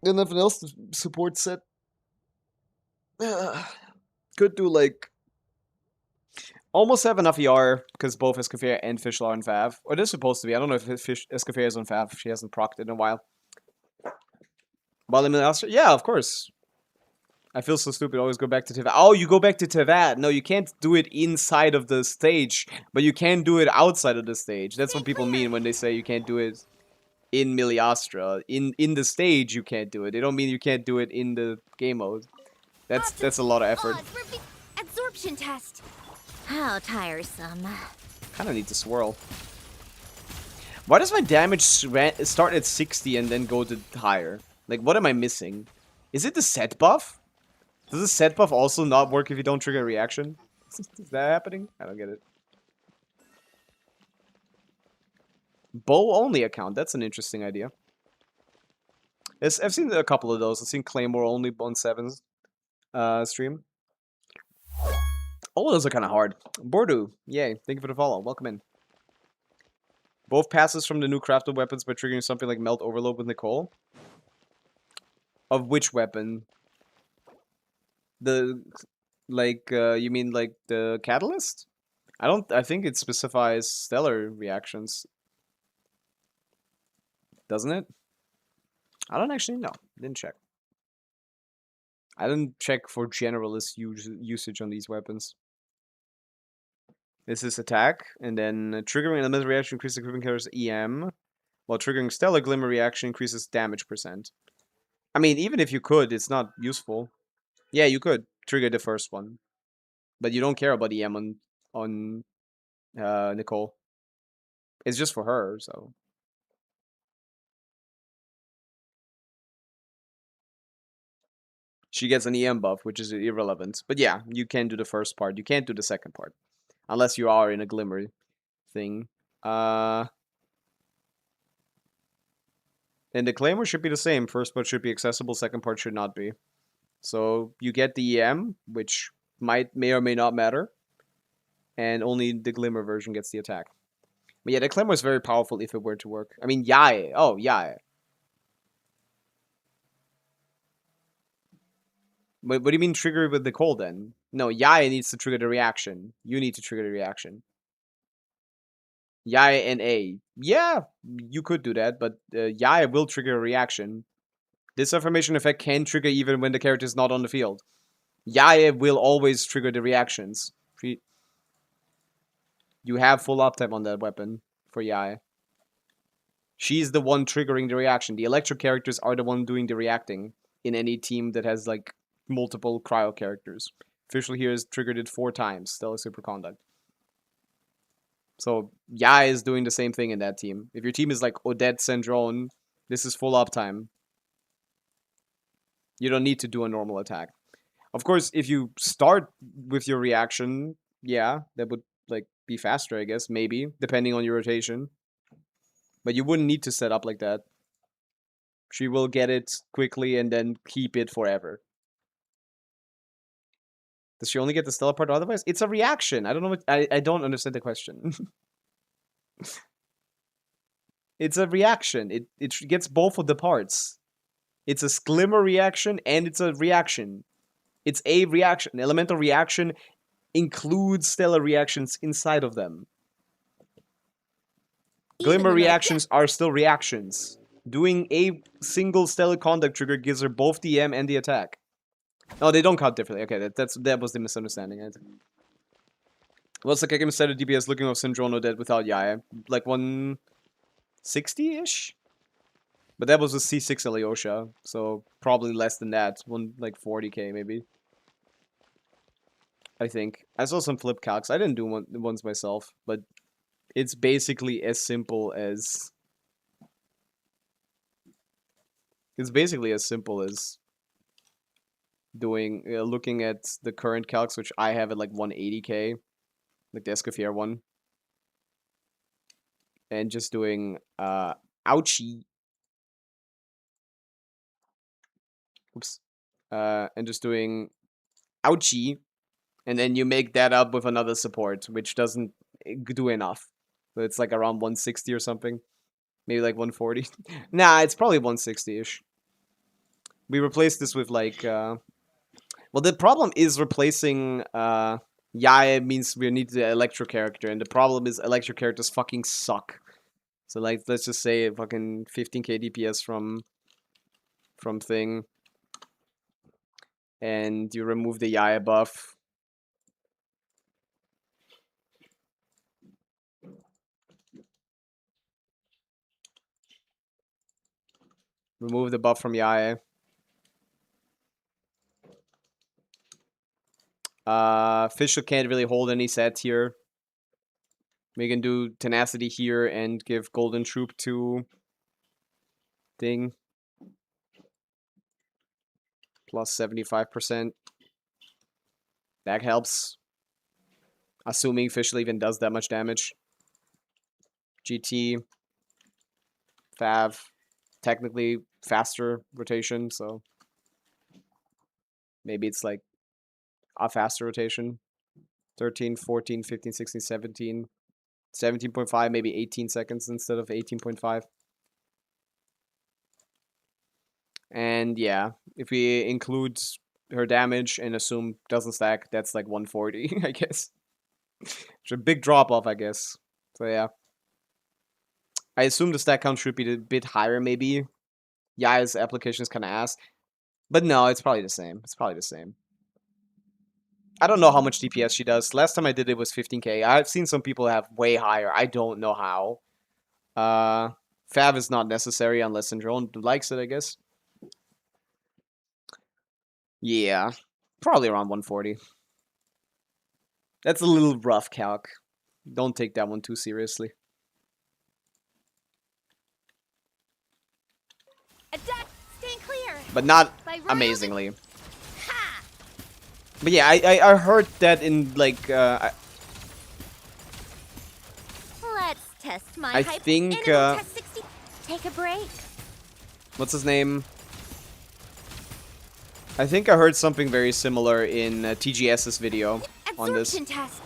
Got nothing else to support set. Could do like... Almost have enough ER, because both Escoffier and Fischl are on Fav. Or they're supposed to be. I don't know if Escoffier is on Fav. She hasn't procced in a while. While yeah, of course. I feel so stupid. Always go back to Tevat. Oh, you go back to Tevat. No, you can't do it inside of the stage, but you can do it outside of the stage. That's what people mean when they say you can't do it in Miliastra. In the stage, you can't do it. They don't mean you can't do it in the game mode. That's a lot of effort. Absorption test. How tiresome. Kind of need to swirl. Why does my damage start at 60 and then go to higher? Like, what am I missing? Is it the set buff? Does the set buff also not work if you don't trigger a reaction? Is that happening? I don't get it. Bow only account. That's an interesting idea. I've seen a couple of those. I've seen Claymore only on 7's stream. All of those are kind of hard. Bordu, yay. Thank you for the follow. Welcome in. Both passes from the new crafted weapons by triggering something like Melt Overload with Nicole. Of which weapon? The, like, you mean like the catalyst? I think it specifies stellar reactions. Doesn't it? I don't actually know. Didn't check. I didn't check for generalist usage on these weapons. This is attack, and then triggering an elemental reaction increases equipping character's EM, while triggering stellar glimmer reaction increases damage %. I mean, even if you could, it's not useful. Yeah, you could trigger the first one, but you don't care about EM on Nicole. It's just for her, so. She gets an EM buff, which is irrelevant. But yeah, you can do the first part. You can't do the second part. Unless you are in a glimmer thing. And the Claymore should be the same. First part should be accessible, second part should not be. So you get the EM, which may or may not matter. And only the Glimmer version gets the attack. But yeah, the Claymore is very powerful if it were to work. I mean, Yae. Oh, Yae. What do you mean trigger with Nicole then? No, Yae needs to trigger the reaction. You need to trigger the reaction. Yae and A. Yeah, you could do that, but Yae will trigger a reaction. This affirmation effect can trigger even when the character is not on the field. Yae will always trigger the reactions. You have full uptime on that weapon for Yae. She's the one triggering the reaction. The electro characters are the one doing the reacting in any team that has like multiple cryo characters. Official here has triggered it 4 times. Stellar Superconduct. So Yae is doing the same thing in that team. If your team is like Odette Sandrone, this is full uptime. You don't need to do a normal attack. Of course, if you start with your reaction, yeah, that would like be faster, I guess, maybe, depending on your rotation. But you wouldn't need to set up like that. She will get it quickly and then keep it forever. Does she only get the stellar part otherwise? It's a reaction. I don't know what I don't understand the question. It's a reaction. It gets both of the parts. It's a glimmer reaction and it's a reaction. It's a reaction. Elemental reaction includes stellar reactions inside of them. Glimmer reactions are still reactions. Doing a single stellar conduct trigger gives her both the EM and the attack. Oh, they don't count differently. Okay, that was the misunderstanding. What's the Kekim set of DPS looking of Syndrome Dead without Yae? Like 160-ish? But that was a C6 Alyosha, so probably less than that. Like 40k maybe. I think. I saw some flip calcs. I didn't do ones myself, but it's basically as simple as... It's basically as simple as doing looking at the current calcs, which I have at like 180k, like the Escoffier one, and just doing ouchie, oops, and just doing ouchie, and then you make that up with another support, which doesn't do enough. So it's like around 160 or something, maybe like 140. Nah, it's probably 160-ish. We replaced this with like well, the problem is replacing Yae means we need the electro character, and the problem is electro characters fucking suck. So like, let's just say fucking 15k DPS from thing, and you remove the Yaya buff. Remove the buff from Yaya. Fischl can't really hold any sets here. We can do Tenacity here and give Golden Troop to Ding. Plus 75%. That helps. Assuming Fischl even does that much damage. GT. Fav. Technically faster rotation, so maybe it's like a faster rotation. 13, 14, 15, 16, 17. 17.5, maybe 18 seconds instead of 18.5. And yeah, if we include her damage and assume doesn't stack, that's like 140, I guess. It's a big drop off, I guess. So yeah. I assume the stack count should be a bit higher, maybe. Yaya's application is kind of ass. But no, it's probably the same. It's probably the same. I don't know how much DPS she does. Last time I did it was 15k. I've seen some people have way higher. I don't know how. Fav is not necessary unless Syndrome likes it, I guess. Yeah, probably around 140. That's a little rough calc. Don't take that one too seriously. Adapt. Stand clear. But not By royal amazingly. Ha! But yeah, I heard that in like Let's test my I hype. think, Animal test 60. Take a break. what's his name? I think I heard something very similar in TGS's video on this. Absorption test.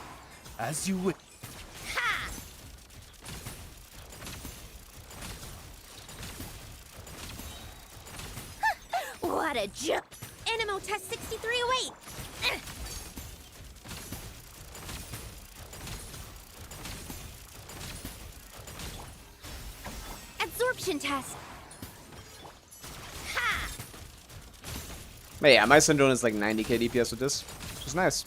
As you wish. Ha! What a joke. Animal test 6308. Absorption test. Ha! But yeah, my Syndrome is like 90k DPS with this, which is nice.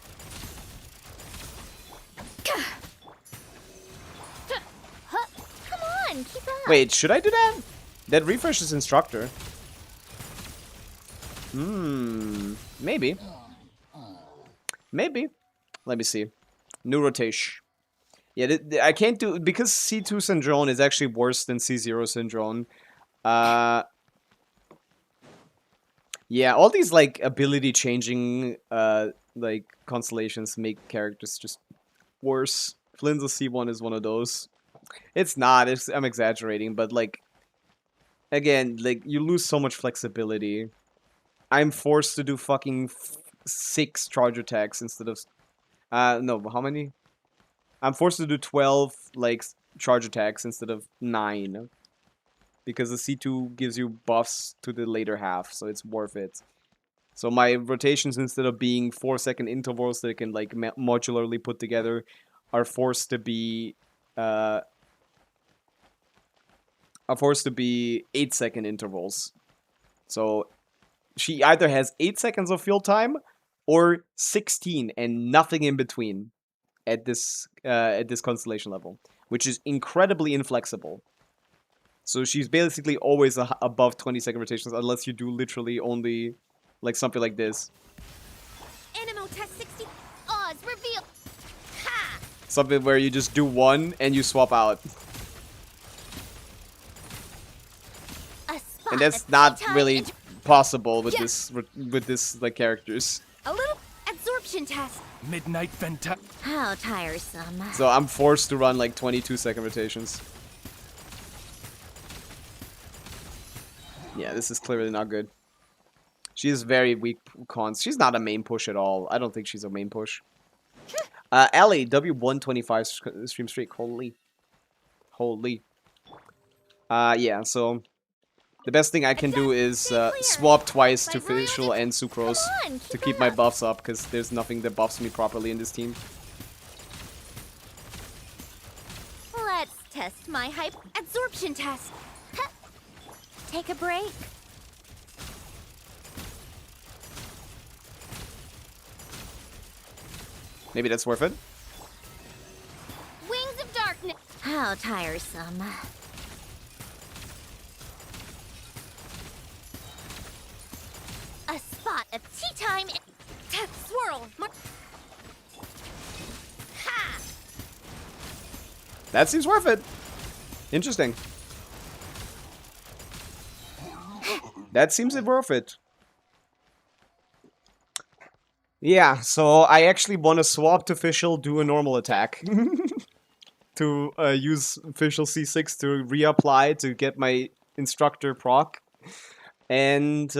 Huh, come on, keep up. Wait, should I do that? That refreshes Instructor. Maybe. Maybe. Let me see. New rotation. Yeah, I can't do because C2 Syndrome is actually worse than C0 Syndrome. Yeah, all these like ability changing like constellations make characters just worse. Flynn's C1 is one of those. It's not. I'm exaggerating, but like again, like you lose so much flexibility. I'm forced to do fucking 6 charge attacks instead of no, how many? I'm forced to do 12 like charge attacks instead of 9. Because the C2 gives you buffs to the later half, so it's worth it. So my rotations, instead of being 4-second intervals that I can like modularly put together, are forced to be 8-second intervals. So she either has 8 seconds of field time or 16 and nothing in between at this constellation level, which is incredibly inflexible. So she's basically always above 20-second rotations unless you do literally only like something like this. Animal test 60. Oz reveal. Ha! Something where you just do one and you swap out. A spot And that's of not playtime really and possible with this like characters. a little absorption test. Midnight Venta. How tiresome. So I'm forced to run like 22-second rotations. Yeah, this is clearly not good. She is very weak cons. She's not a main push at all. I don't think she's a main push. Ellie, W125 stream streak. Holy. Yeah, so the best thing I can do is swap twice to Fischl and Sucrose to keep my buffs up, because there's nothing that buffs me properly in this team. Let's test my hype absorption test. Huh. Take a break. Maybe that's worth it. Wings of darkness. How tiresome. A spot of tea time. Swirl. Ha! That seems worth it. Interesting. That seems worth it. Yeah, so I actually want to swap to official, do a normal attack. To use official C6 to reapply to get my instructor proc. And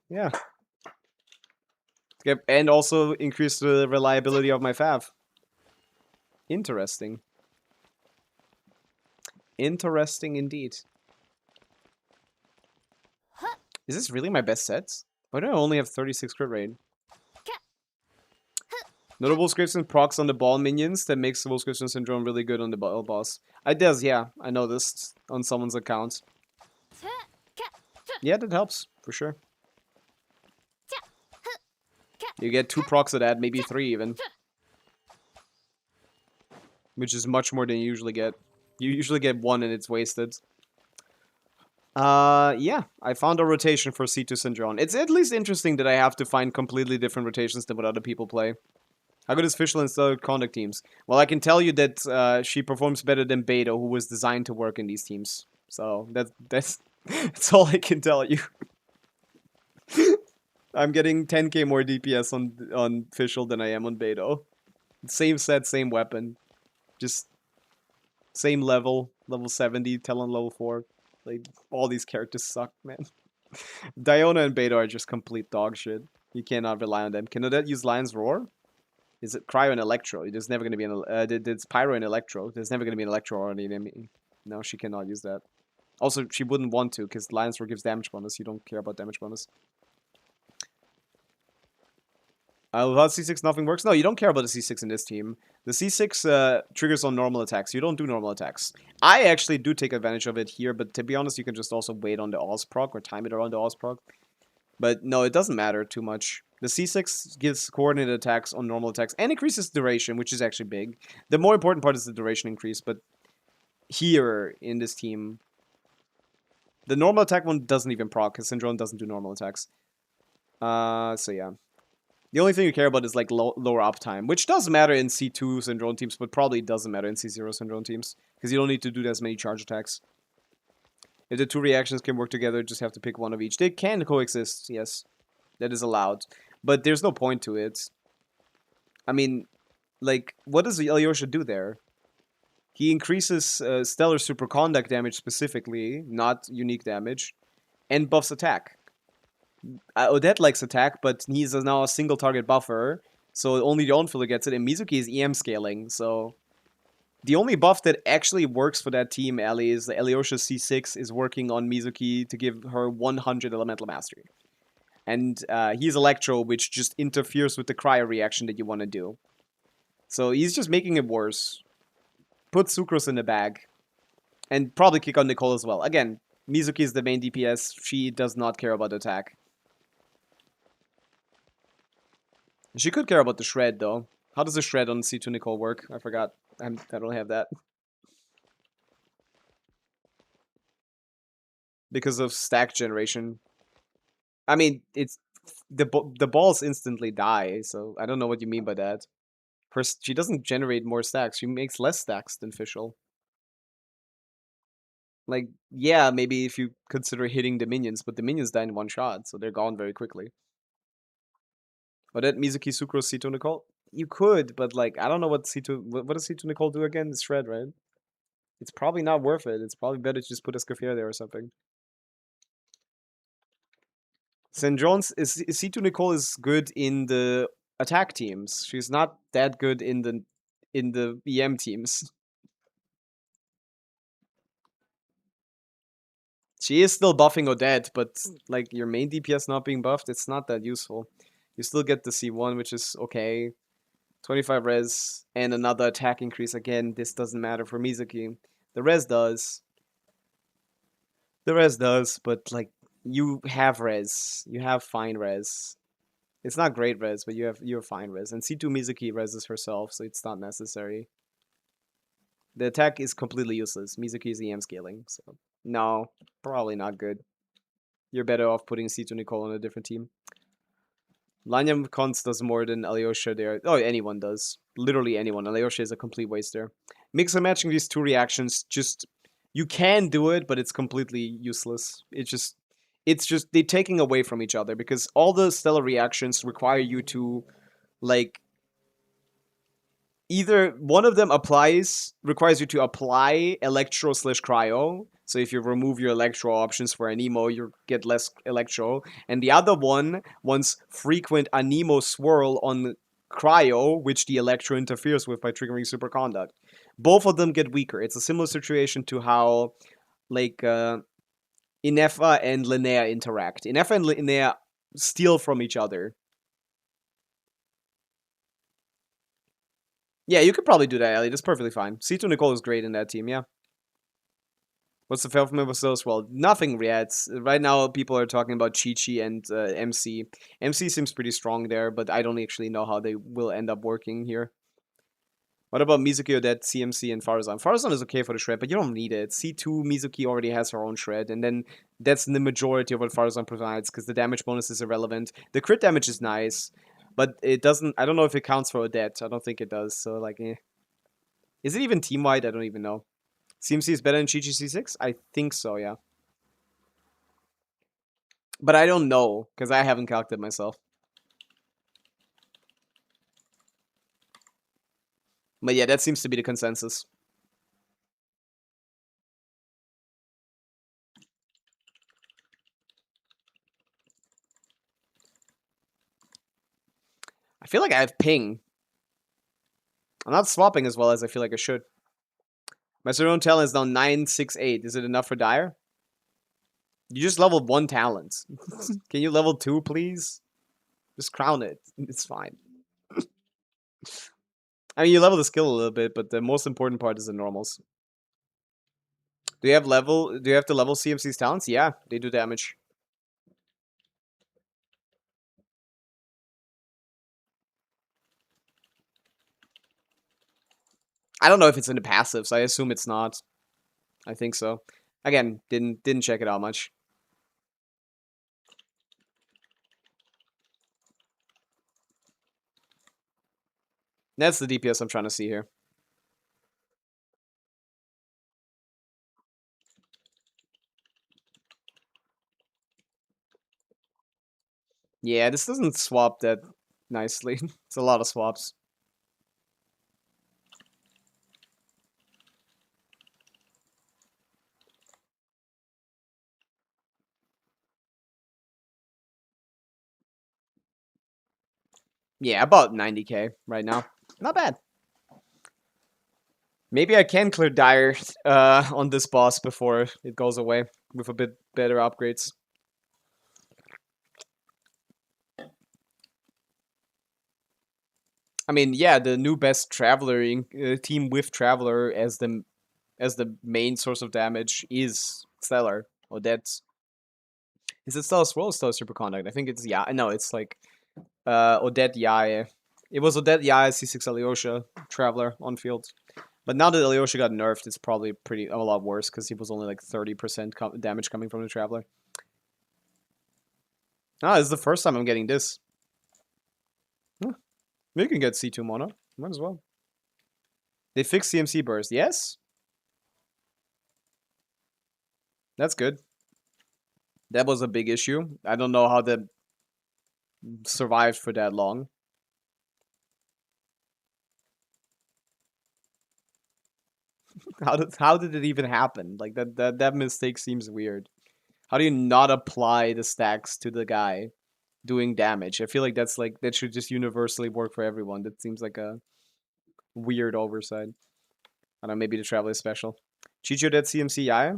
yeah. And also increase the reliability of my Fav. Interesting. Interesting indeed. Is this really my best set? Why do I only have 36 crit rate? Notable scripts and procs on the ball minions that makes the Wolfscription Syndrome really good on the ball boss. It does, yeah. I know this on someone's account. Yeah, that helps, for sure. You get 2 procs of that, maybe 3 even. Which is much more than you usually get. You usually get 1 and it's wasted. Yeah, I found a rotation for C2 Syndrome. It's at least interesting that I have to find completely different rotations than what other people play. How good is Fischl in stellar conduct teams? Well, I can tell you that she performs better than Beto, who was designed to work in these teams. So that's all I can tell you. I'm getting 10k more DPS on Fischl than I am on Beto. Same set, same weapon, just same level 70, Talon level 4. Like all these characters suck, man. Diona and Beto are just complete dog shit. You cannot rely on them. Can Odette use Lion's Roar? Is it Cryo and Electro? There's never going to be an... it's Pyro and Electro. There's never going to be an Electro or an enemy. No, she cannot use that. Also, she wouldn't want to, because Lion's Roar gives damage bonus. You don't care about damage bonus. Without C6, nothing works? No, you don't care about the C6 in this team. The C6 triggers on normal attacks. You don't do normal attacks. I actually do take advantage of it here, but to be honest, you can just also wait on the Oz proc or time it around the Oz proc. But no, it doesn't matter too much. The C6 gives coordinated attacks on normal attacks and increases duration, which is actually big. The more important part is the duration increase, but here in this team, the normal attack one doesn't even proc, because Syndrome doesn't do normal attacks. So yeah. The only thing you care about is like lower uptime, which does matter in C2 Syndrome teams, but probably doesn't matter in C0 Syndrome teams, because you don't need to do as many charge attacks. If the 2 reactions can work together, just have to pick one of each. They can coexist, yes. That is allowed. But there's no point to it. I mean, like, what does Alyosha do there? He increases Stellar Superconduct damage specifically, not unique damage, and buffs attack. Odette likes attack, but he's now a single target buffer, so only the on-filler gets it, and Mizuki is EM scaling, so... The only buff that actually works for that team, Ali, is the Alyosha C6 is working on Mizuki to give her 100 Elemental Mastery. And he's Electro, which just interferes with the cryo reaction that you want to do. So he's just making it worse. Put Sucrose in the bag. And probably kick on Nicole as well. Again, Mizuki is the main DPS. She does not care about attack. She could care about the Shred, though. How does the Shred on C2 Nicole work? I forgot. I don't have that. Because of stack generation. I mean, it's... The balls instantly die, so I don't know what you mean by that. She doesn't generate more stacks. She makes less stacks than Fischl. Like, yeah, maybe if you consider hitting the minions, but the minions die in one shot, so they're gone very quickly. But that Mizuki, Sucrose, C2 Nicole? You could, but like, I don't know what C2... What does C2 Nicole do again? It's Shred, right? It's probably not worth it. It's probably better to just put a Escaffier there or something. St. John's... C2 Nicole is good in the attack teams. She's not that good in the EM teams. She is still buffing Odette, but like your main DPS not being buffed, it's not that useful. You still get the C1, which is okay. 25 res and another attack increase. Again, this doesn't matter for Mizuki. The res does. The res does, but like you have res. You have fine res. It's not great res, but you have fine res. And C2 Mizuki reses herself, so it's not necessary. The attack is completely useless. Mizuki is EM scaling, so no, probably not good. You're better off putting C2 Nicole on a different team. Lanyam Cons does more than Alyosha there. Oh, anyone does. Literally anyone. Alyosha is a complete waster. Mix and matching these two reactions, just you can do it, but it's completely useless. It's just they're taking away from each other because all the stellar reactions require you to like either one of them requires you to apply electro slash cryo. So if you remove your electro options for anemo, you get less electro. And the other one wants frequent anemo swirl on cryo, which the electro interferes with by triggering superconduct. Both of them get weaker. It's a similar situation to how like Inefa and Linnea interact. Inefa and Linnea steal from each other. Yeah, you could probably do that, Ellie. That's perfectly fine. C2 Nicole is great in that team, yeah. What's the fail from those? Well, nothing yet. Right now, people are talking about Chi-Chi and MC. MC seems pretty strong there, but I don't actually know how they will end up working here. What about Mizuki, Odette, CMC, and Farazan? Farazan is okay for the shred, but you don't need it. C2 Mizuki already has her own shred, and then that's the majority of what Farazan provides, because the damage bonus is irrelevant. The crit damage is nice, but it doesn't... I don't know if it counts for Odette. I don't think it does, so like, eh. Is it even team-wide? I don't even know. CMC is better than Chi-Chi C6? I think so, yeah. But I don't know, because I haven't calculated myself. But yeah, that seems to be the consensus. I feel like I have ping. I'm not swapping as well as I feel like I should. My Zerone talent is now 968. Is it enough for Dire? You just leveled 1 talent. Can you level 2, please? Just crown it. It's fine. I mean, you level the skill a little bit, but the most important part is the normals. Do you have to level CMC's talents? Yeah, they do damage. I don't know if it's in the passives. I assume it's not. I think so. Again, didn't check it out much. That's the DPS I'm trying to see here. Yeah, this doesn't swap that nicely. It's a lot of swaps. Yeah, about 90k right now. Not bad. Maybe I can clear Dire on this boss before it goes away with a bit better upgrades. I mean, yeah, the new best Traveler team with Traveler as the main source of damage is Stellar. Or that's... Is it Stellar Swirl or Stellar Superconduct? I think it's... Yeah, no, it's like... Odette Yae. It was Odette Yae, C6 Alyosha, Traveler on field. But now that Alyosha got nerfed, it's probably a lot worse because he was only like 30% damage coming from the Traveler. Ah, this is the first time I'm getting this. Huh. We can get C2 Mono. Might as well. They fixed CMC burst. Yes? That's good. That was a big issue. I don't know how that survived for that long. How did it even happen? Like that mistake seems weird. How do you not apply the stacks to the guy doing damage? I feel like that should just universally work for everyone. That seems like a weird oversight. I don't know, maybe the Traveler is special. Chicho that CMC Yaya?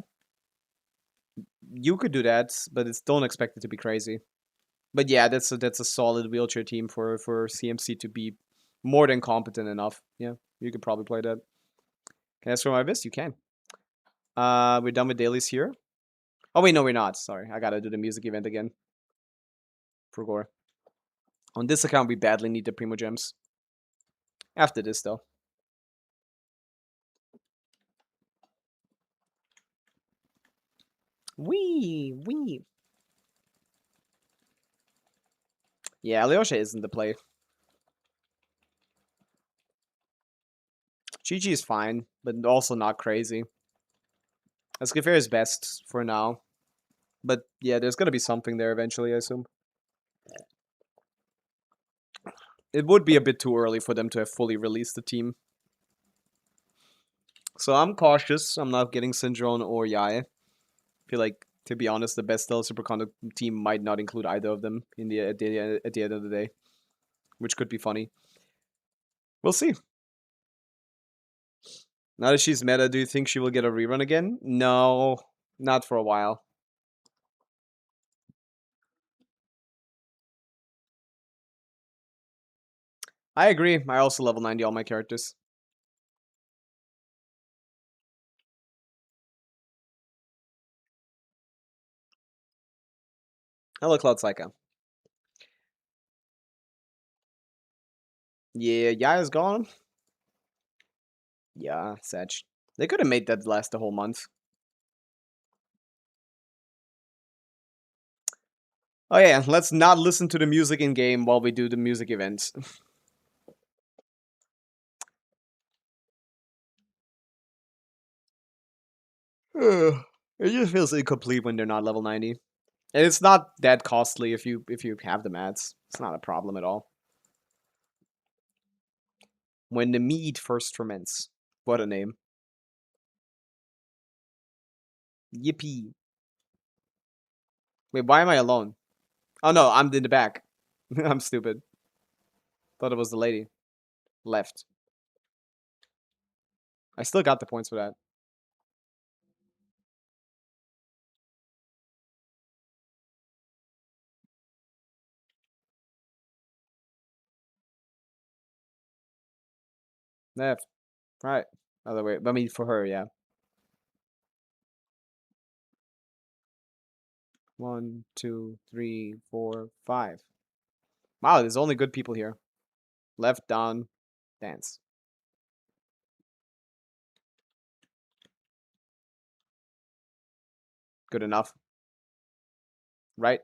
You could do that, but don't expect it to be crazy. But yeah, that's a solid wheelchair team for CMC to be more than competent enough. Yeah, you could probably play that. Can I ask for my best? You can. We're done with dailies here. Oh wait, no, we're not. Sorry, I gotta do the music event again. For Gore. On this account, we badly need the Primo Gems. After this, though. Wee. Yeah, Alyosha isn't the play. Chi-Chi is fine, but also not crazy. Escaffair is best for now. But yeah, there's gonna be something there eventually, I assume. It would be a bit too early for them to have fully released the team. So I'm cautious. I'm not getting Syndrome or Yae. I feel like, to be honest, the best Stellar Superconduct team might not include either of them at the end of the day. Which could be funny. We'll see. Now that she's meta, do you think she will get a rerun again? No, not for a while. I agree. I also level 90 all my characters. Hello, Cloud Psycho. Yeah, Yaya's gone. Yeah, Sedge. They could have made that last the whole month. Oh yeah, let's not listen to the music in game while we do the music events. It just feels incomplete when they're not level 90. And it's not that costly if you have the mats. It's not a problem at all. When the mead first ferments. What a name. Yippee. Wait, why am I alone? Oh no, I'm in the back. I'm stupid. Thought it was the lady. Left. I still got the points for that. Left. Right. Other way. I mean, for her, yeah. 1, 2, 3, 4, 5. Wow, there's only good people here. Left, down, dance. Good enough. Right?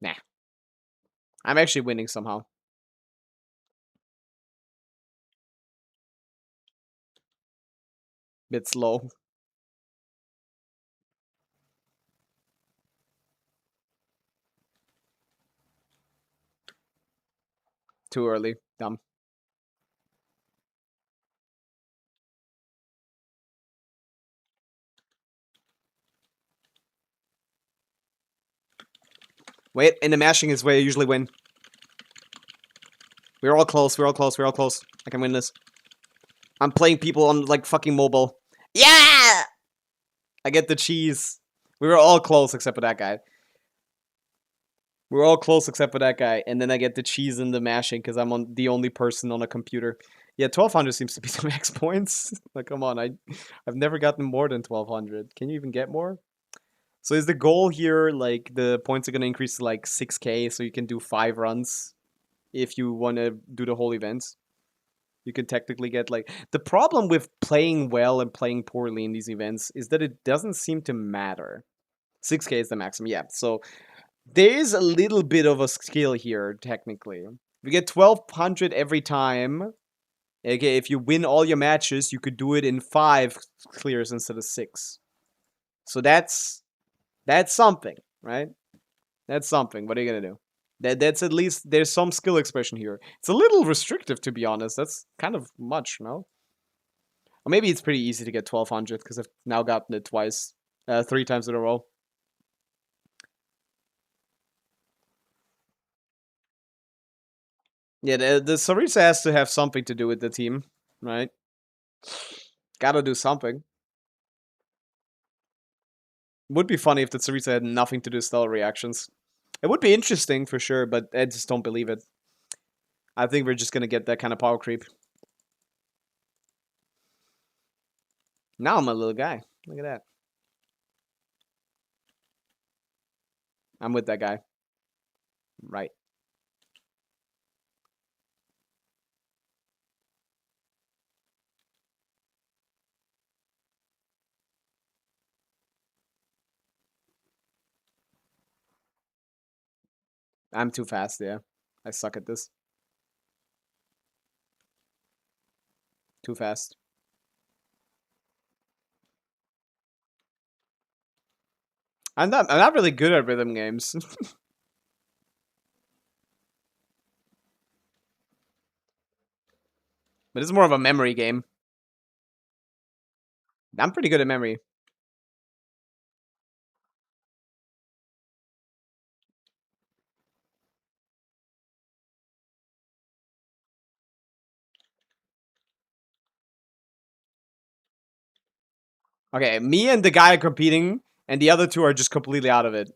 Nah. I'm actually winning somehow. Bit slow. Too early. Dumb. Wait, in the mashing is where I usually win. We're all close, we're all close, we're all close. I can win this. I'm playing people on, like, fucking mobile. Yeah! I get the cheese. We were all close except for that guy. We were all close except for that guy. And then I get the cheese and the mashing because I'm the only person on a computer. Yeah, 1200 seems to be the max points. Like, come on, I've never gotten more than 1200. Can you even get more? So is the goal here, like, the points are going to increase to, like, 6k, so you can do 5 runs if you want to do the whole event? You can technically get, like... The problem with playing well and playing poorly in these events is that it doesn't seem to matter. 6k is the maximum, yeah. So there is a little bit of a skill here, technically. If you get 1200 every time, okay, if you win all your matches, you could do it in 5 clears instead of 6. So that's something, right? That's something. What are you gonna do? That's at least, there's some skill expression here. It's a little restrictive, to be honest. That's kind of much, no? Or maybe it's pretty easy to get 1200 because I've now gotten it twice, 3 times in a row. Yeah, the Sarisa has to have something to do with the team, right? Gotta do something. Would be funny if the Sarisa had nothing to do with stellar reactions. It would be interesting for sure, but I just don't believe it. I think we're just gonna get that kind of power creep. Now I'm a little guy. Look at that. I'm with that guy. Right. I'm too fast, yeah. I suck at this. Too fast. I'm not really good at rhythm games. But it's more of a memory game. I'm pretty good at memory. Okay, me and the guy are competing, and the other two are just completely out of it.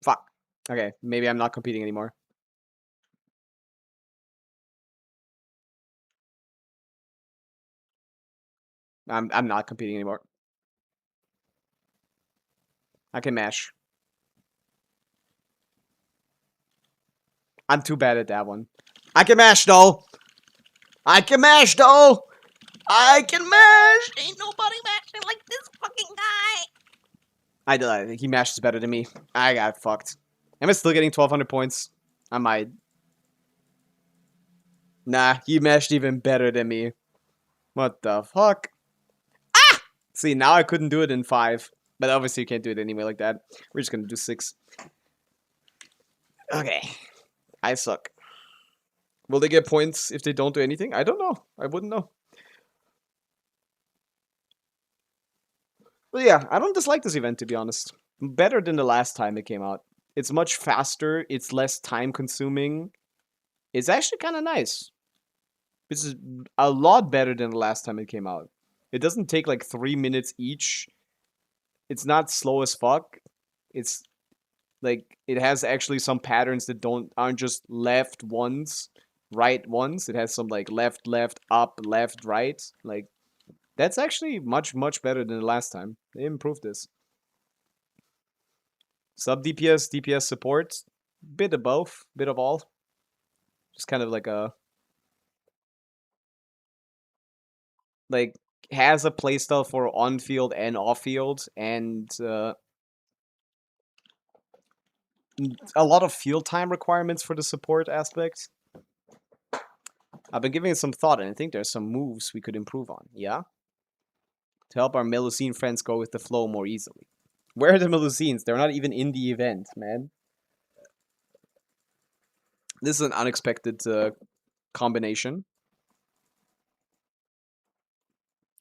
Fuck. Okay, maybe I'm not competing anymore. I'm not competing anymore. I can mash. I'm too bad at that one. I can mash though. I can mash though. I can mash. Ain't nobody mashing like this fucking guy. I did. He mashes better than me. I got fucked. Am I still getting 1,200 points? I might. Nah, he mashed even better than me. What the fuck? Ah! See, now I couldn't do it in 5. But obviously you can't do it anyway like that. We're just gonna do 6. Okay. I suck. Will they get points if they don't do anything? I don't know. I wouldn't know. But yeah, I don't dislike this event, to be honest. Better than the last time it came out. It's much faster. It's less time consuming. It's actually kind of nice. This is a lot better than the last time it came out. It doesn't take like 3 minutes each. It's not slow as fuck. It's like it has actually some patterns that aren't just left ones, right ones. It has some like left, left, up, left, right. Like that's actually much, much better than the last time. They improved this. Sub DPS, DPS support, bit of both, bit of all. Just kind of like a like has a playstyle for on field and off field, and a lot of field time requirements for the support aspect. I've been giving it some thought, and I think there's some moves we could improve on. Yeah, to help our Melusine friends go with the flow more easily. Where are the Melusines? They're not even in the event, man. This is an unexpected combination.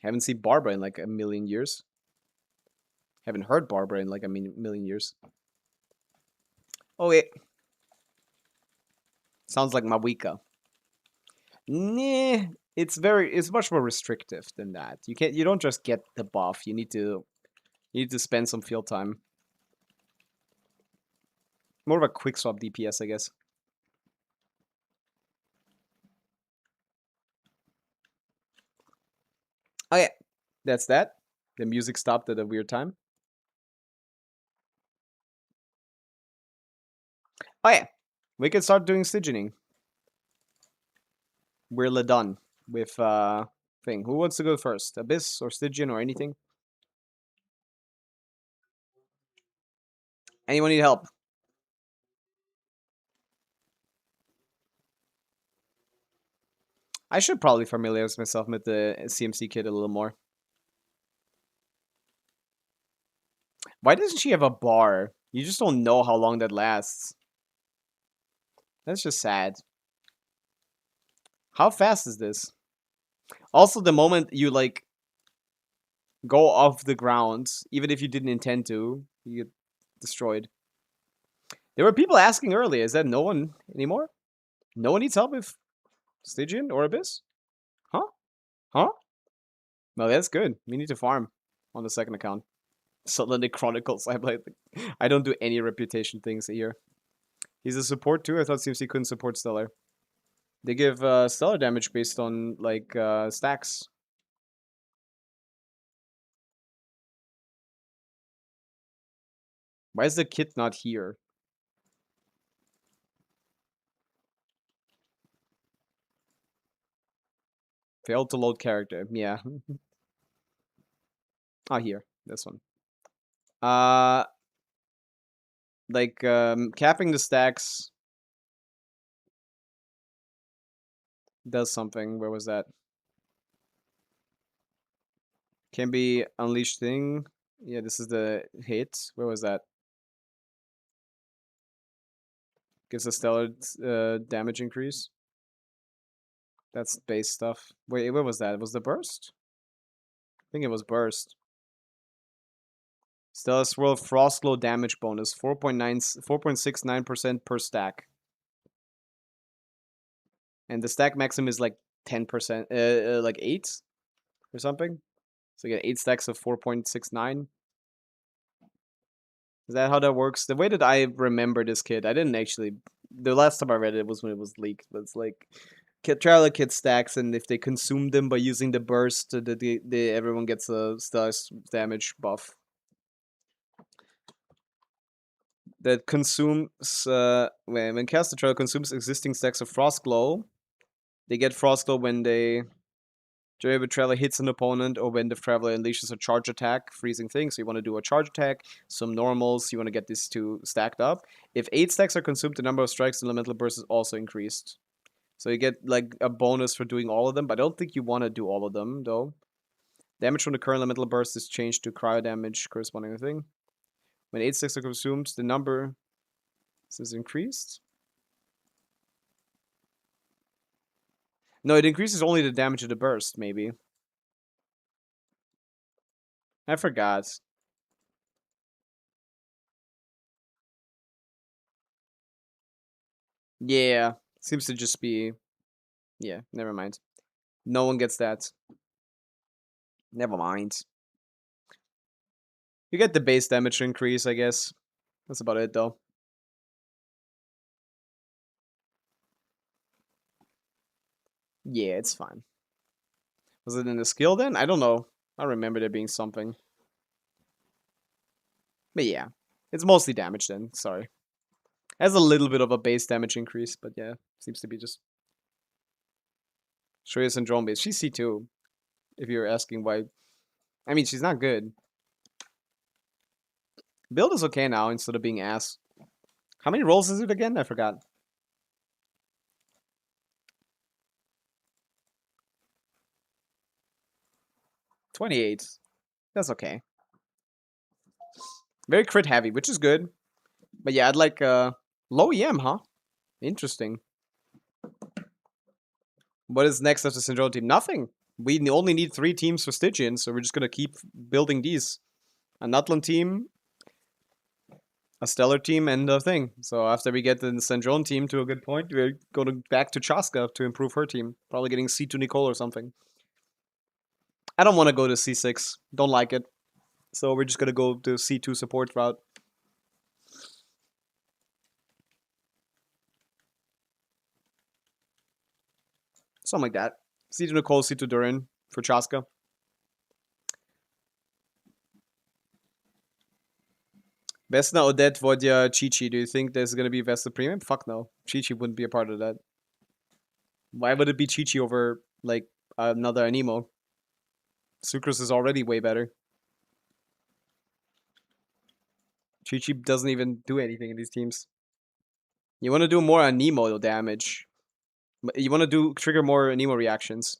Haven't seen Barbara in like a million years. Haven't heard Barbara in like a million years. Oh wait. Sounds like Mawika. Nah, it's much more restrictive than that. You don't just get the buff. You need to spend some field time. More of a quick swap DPS, I guess. Oh yeah, that's that. The music stopped at a weird time. Oh yeah, we can start doing Stygianing. We're done with thing. Who wants to go first? Abyss or Stygian or anything? Anyone need help? I should probably familiarize myself with the CMC kit a little more. Why doesn't she have a bar? You just don't know how long that lasts. That's just sad. How fast is this? Also, the moment you like go off the ground, even if you didn't intend to, you get destroyed. There were people asking earlier, is that no one anymore? No one needs help with Stygian or Abyss? Huh? Huh? No, that's good. We need to farm on the second account. Suddenly Chronicles. I don't do any reputation things here. He's a support too? I thought CMC couldn't support Stellar. They give Stellar damage based on like stacks. Why is the kid not here? Failed to load character. Yeah. Ah, here. This one. Like, capping the stacks does something. Where was that? Can be unleashed thing. Yeah, this is the hit. Where was that? Gives a stellar damage increase. That's base stuff. Wait, where was that? Was the burst? I think it was burst. Stellar Swirl Frostglow damage bonus 4.69% per stack. And the stack maximum is like 10%, like 8 or something. So you get 8 stacks of 4.69. Is that how that works? The way that I remember this kid, I didn't actually. The last time I read it was when it was leaked, but it's like Traveler Kit stacks, and if they consume them by using the burst, everyone gets a status damage buff. That consumes when Caster Traveler consumes existing stacks of Frostglow, they get Frostglow when the Traveler hits an opponent or when the Traveler unleashes a charge attack, freezing thing. So you want to do a charge attack, some normals, you want to get these two stacked up. If 8 stacks are consumed, the number of strikes in Elemental Burst is also increased. So you get like a bonus for doing all of them, but I don't think you want to do all of them though. Damage from the current Elemental Burst is changed to cryo damage corresponding to thing. When 8 stacks are consumed, the number is increased. No, it increases only the damage of the burst, maybe. I forgot. Yeah, seems to just be... Yeah, never mind. No one gets that. Never mind. You get the base damage increase, I guess. That's about it, though. Yeah, it's fine. Was it in the skill then? I don't know. I remember there being something. But yeah, it's mostly damage then. Sorry. Has a little bit of a base damage increase, but yeah, seems to be just... Shoya Syndrome base. She's C2. If you're asking why. I mean, she's not good. Build is okay now instead of being ass. How many rolls is it again? I forgot. $28. That's okay. Very crit heavy, which is good. But yeah, I'd like low EM, huh? Interesting. What is next after Syndrome team? Nothing. We only need 3 teams for Stygian, so we're just gonna keep building these. A Nutland team, a Stellar team, and a thing. So after we get the Syndrome team to a good point, we're going back to Chaska to improve her team. Probably getting C2 Nicole or something. I don't want to go to C6. Don't like it. So we're just gonna go the C2 support route. Something like that. C2 Nicole, C2 Durin for Chaska. Vesna, Odette, Vodya, Chi-Chi. Do you think there's gonna be Vesna Premium? Fuck no. Chi-Chi wouldn't be a part of that. Why would it be Chi-Chi over, like, another Anemo? Sucrose is already way better. Chi-Chi doesn't even do anything in these teams. You want to do more Anemo damage. You want to trigger more Anemo reactions.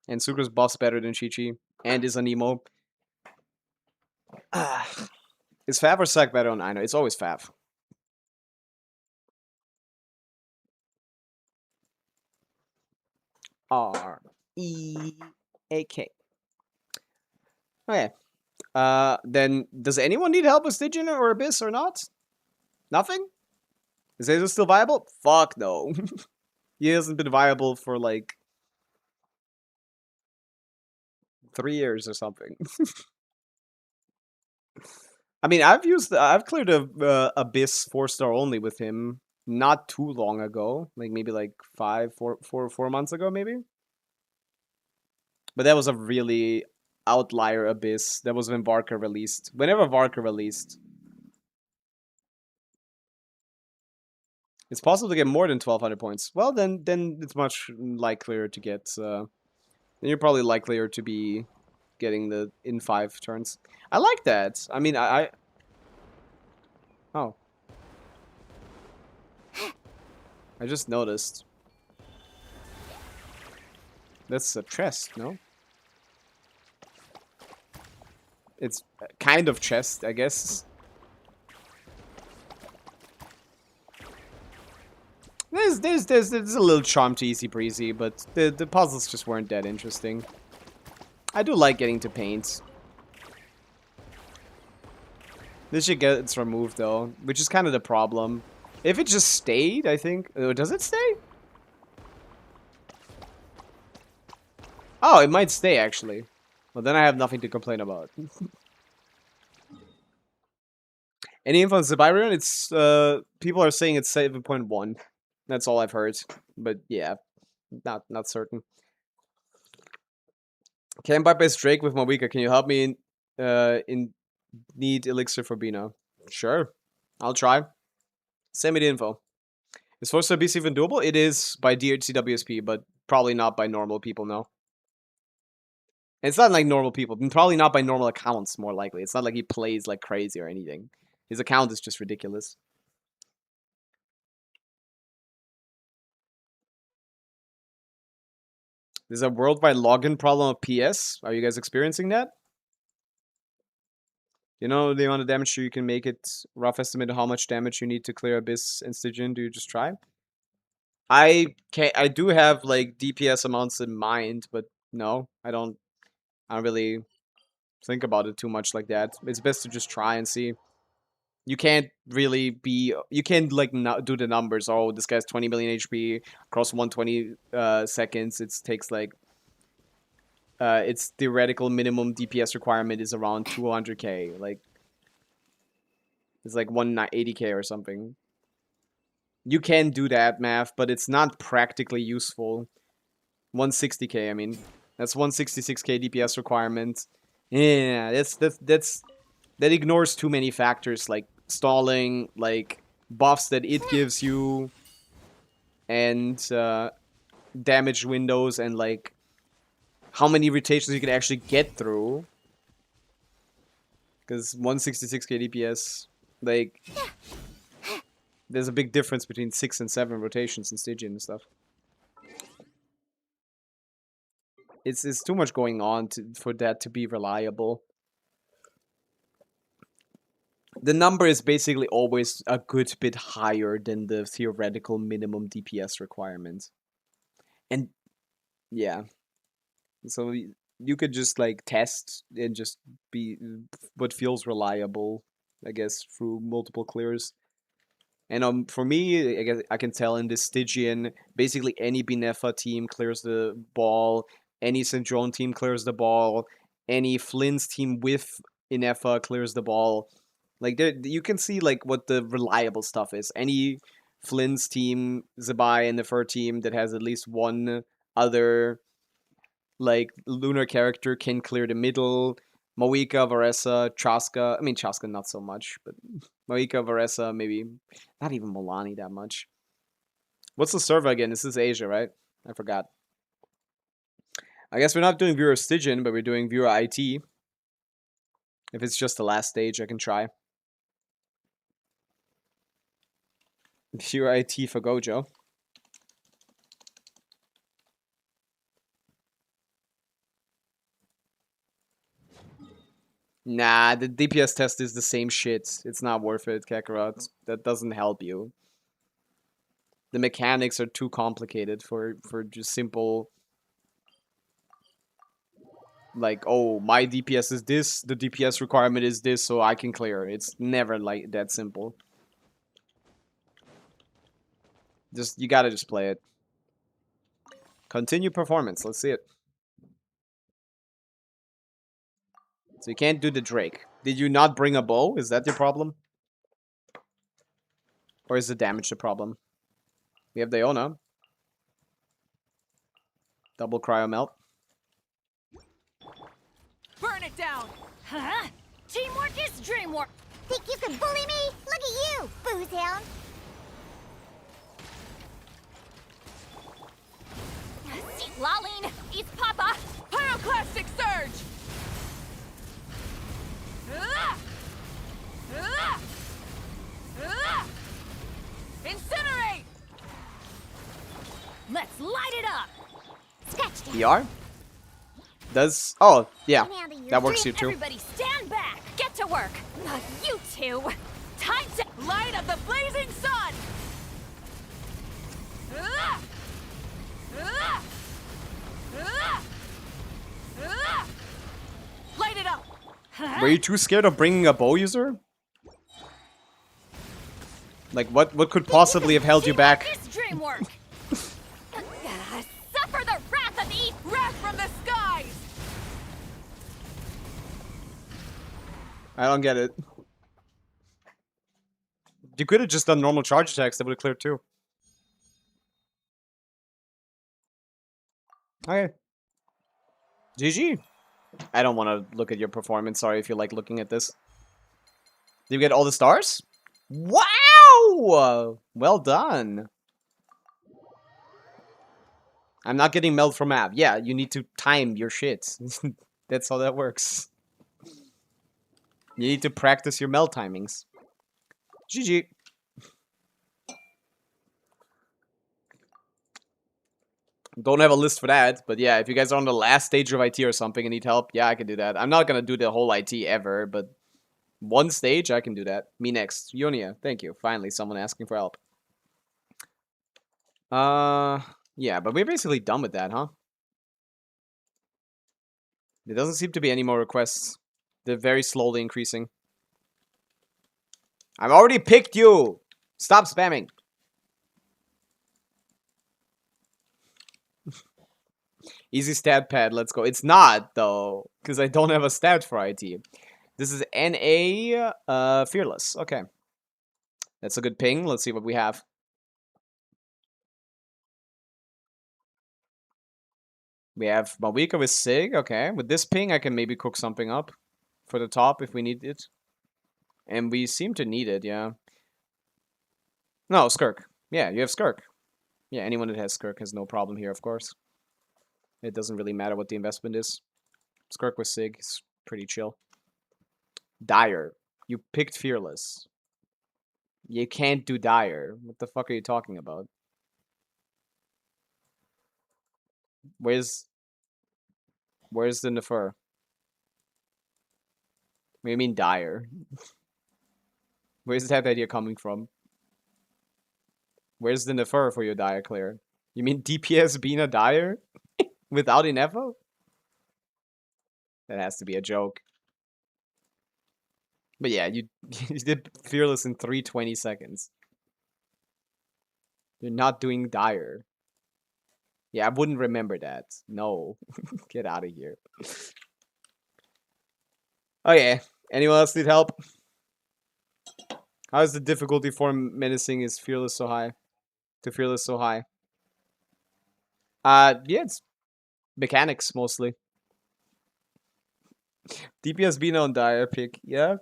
And Sucrose buffs better than Chi-Chi. And is Anemo. Is Fav or Sack better on Ino? It's always Fav. R-E-A-K. Okay. Then does anyone need help with Stygian or Abyss or not? Nothing? Is Hazel still viable? Fuck no. He hasn't been viable for like 3 years or something. I mean, I've cleared a Abyss 4-star only with him not too long ago, like maybe like 4 months ago, maybe. But that was a really outlier Abyss. That was when Varka released. Whenever Varka released, It's possible to get more than 1200 points. Well, then it's much likelier to get. Then you're probably likelier to be getting the in 5 turns. I like that. I mean, oh, I just noticed. That's a chest, no? It's kind of chest, I guess. There's a little charm to easy breezy, but the puzzles just weren't that interesting. I do like getting to paint. This shit gets removed though, which is kind of the problem. If it just stayed, I think. Does it stay? Oh, it might stay actually. Well, then I have nothing to complain about. Any info on Zybarion? It's people are saying it's 7.1. That's all I've heard. But yeah, not certain. Can bypass Drake with Mawika. Can you help me in need elixir for Bina? Sure. I'll try. Send me the info. Is Force Abyss even doable? It is by DHCWSP, but probably not by normal people, no. And it's not like normal people. Probably not by normal accounts, more likely. It's not like he plays like crazy or anything. His account is just ridiculous. There's a worldwide login problem of PS. Are you guys experiencing that? You know the amount of damage you can make it. Rough estimate of how much damage you need to clear Abyss and Stygian. Do you just try? I do have like DPS amounts in mind, but no, I don't really think about it too much like that. It's best to just try and see. You can't really be. You can't like do the numbers. Oh, this guy's 20 million HP across 120 seconds. It takes like. Its theoretical minimum DPS requirement is around 200k. Like, it's like 180k or something. You can do that math, but it's not practically useful. 160k, I mean, that's 166k DPS requirement. Yeah, that ignores too many factors like stalling, like buffs that it gives you, and damage windows, and like how many rotations you can actually get through. Because 166k DPS, like, there's a big difference between 6 and 7 rotations in Stygian and stuff. It's too much going on for that to be reliable. The number is basically always a good bit higher than the theoretical minimum DPS requirement. And, yeah. So you could just like test and just be what feels reliable, I guess, through multiple clears. And for me, I guess I can tell in this Stygian, basically any Binefa team clears the ball, any St. John team clears the ball, any Flynn's team with Inefa clears the ball. Like there, you can see like what the reliable stuff is. Any Flynn's team, Zabai, and the Fur team that has at least one other like lunar character can clear the middle. Mawika, Varesa, Chaska. I mean Chaska not so much, but Mawika, Varesa, maybe not even Molani that much. What's the server again? This is Asia, right? I forgot. I guess we're not doing Viewer Stygian, but we're doing Viewer IT. If it's just the last stage, I can try. Viewer IT for Gojo. Nah, the DPS test is the same shit. It's not worth it, Kakarot. That doesn't help you. The mechanics are too complicated for just simple... Like, oh, my DPS is this, the DPS requirement is this, so I can clear. It's never like that simple. You gotta just play it. Continue performance, let's see it. So you can't do the Drake. Did you not bring a bow? Is that your problem? Or is the damage the problem? We have Diona. Double cryo melt. Burn it down! Huh? Teamwork is dreamwork! Think you can bully me? Look at you, booze hound. Lolene, eats Papa. Pyroclastic surge! Incinerate! Let's light it up. Scratch down. VR? Does... Oh, yeah. Now that you're That works free, here too. Everybody stand back. Get to work. Not you two. Time to... Light of the blazing sun! Light it up! Were you too scared of bringing a bow user? Like, what could possibly have held you back? This dream work. Suffer the wrath of the... Wrath from the skies! I don't get it. You could have just done normal charge attacks, that would have cleared too. Okay. GG. I don't want to look at your performance. Sorry if you like looking at this. Did you get all the stars? Wow! Well done. I'm not getting meld from Av. Yeah, you need to time your shit. That's how that works. You need to practice your meld timings. GG. Don't have a list for that, but yeah, if you guys are on the last stage of IT or something and need help, yeah, I can do that. I'm not gonna do the whole IT ever, but one stage, I can do that. Me next. Ionia, thank you. Finally, someone asking for help. Yeah, but we're basically done with that, huh? There doesn't seem to be any more requests. They're very slowly increasing. I've already picked you! Stop spamming! Easy stat pad, let's go. It's not, though, because I don't have a stat for IT. This is NA Fearless. Okay. That's a good ping. Let's see what we have. We have Pavica with Sig. Okay. With this ping, I can maybe cook something up for the top if we need it. And we seem to need it, yeah. No, Skirk. Yeah, you have Skirk. Yeah, anyone that has Skirk has no problem here, of course. It doesn't really matter what the investment is. Skirk with Sig is pretty chill. Dire. You picked Fearless. You can't do Dire. What the fuck are you talking about? Where's the Nefer? What do you mean Dire? Where's that idea coming from? Where's the Nefer for your Dire clear? You mean DPS being a Dire? Without an Evo? That has to be a joke. But yeah, you did Fearless in 320 seconds. You're not doing Dire. Yeah, I wouldn't remember that. No. Get out of here. Okay. Anyone else need help? How is the difficulty for menacing is Fearless so high? To Fearless so high? Yeah, it's mechanics mostly. DPS Bino on Dire pick, yeah.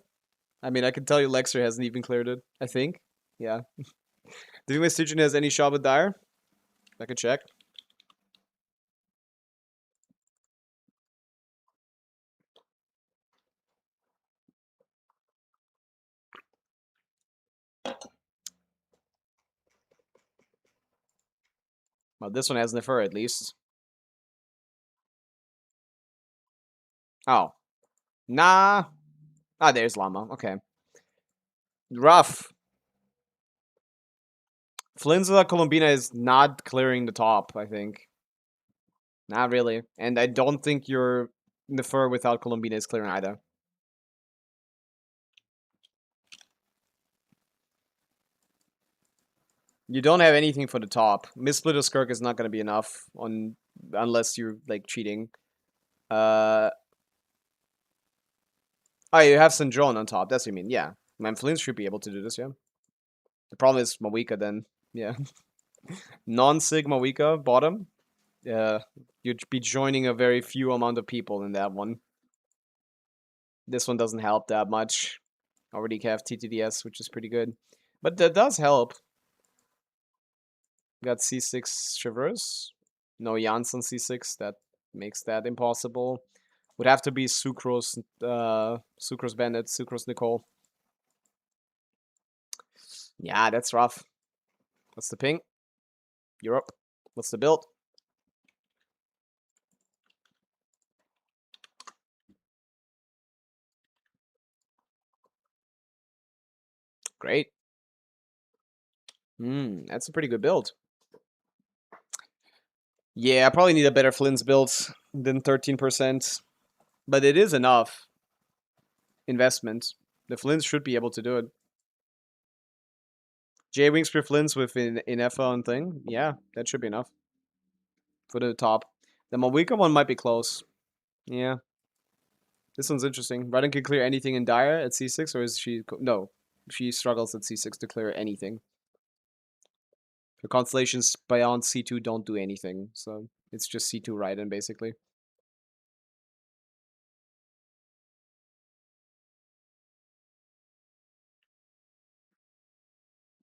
I mean, I can tell you Lexer hasn't even cleared it, I think. Yeah. Do you think Abysstygian has any shot with Dire? I can check. Well, this one has Nefer at least. Oh. Nah. Ah, there's Llama. Okay. Rough. Flinza Colombina is not clearing the top, I think. Not really. And I don't think your Nefer without Colombina is clearing either. You don't have anything for the top. Missplit or Skirk is not going to be enough on unless you're like cheating. Oh, you have Sandrone on top. That's what you mean. Yeah. Man, Flynn should be able to do this, yeah. The problem is Mawika then. Yeah. Non-Sig Mawika, bottom. You'd be joining a very few amount of people in that one. This one doesn't help that much. Already have TTDS, which is pretty good. But that does help. Got C6 Traverse. No Janssen C6. That makes that impossible. Would have to be Sucrose, Sucrose Bennett, Sucrose Nicole. Yeah, that's rough. What's the ping? Europe. What's the build? Great. That's a pretty good build. Yeah, I probably need a better Flynn's build than 13%. But it is enough investment. The Flynn's should be able to do it. J-Wings per Flynn's with in FL and thing. Yeah, that should be enough. For the top. The Mawika one might be close. Yeah. This one's interesting. Raiden can clear anything in Dire at C6, or is she... No. She struggles at C6 to clear anything. Her constellations beyond C2 don't do anything, so it's just C2 Raiden, basically.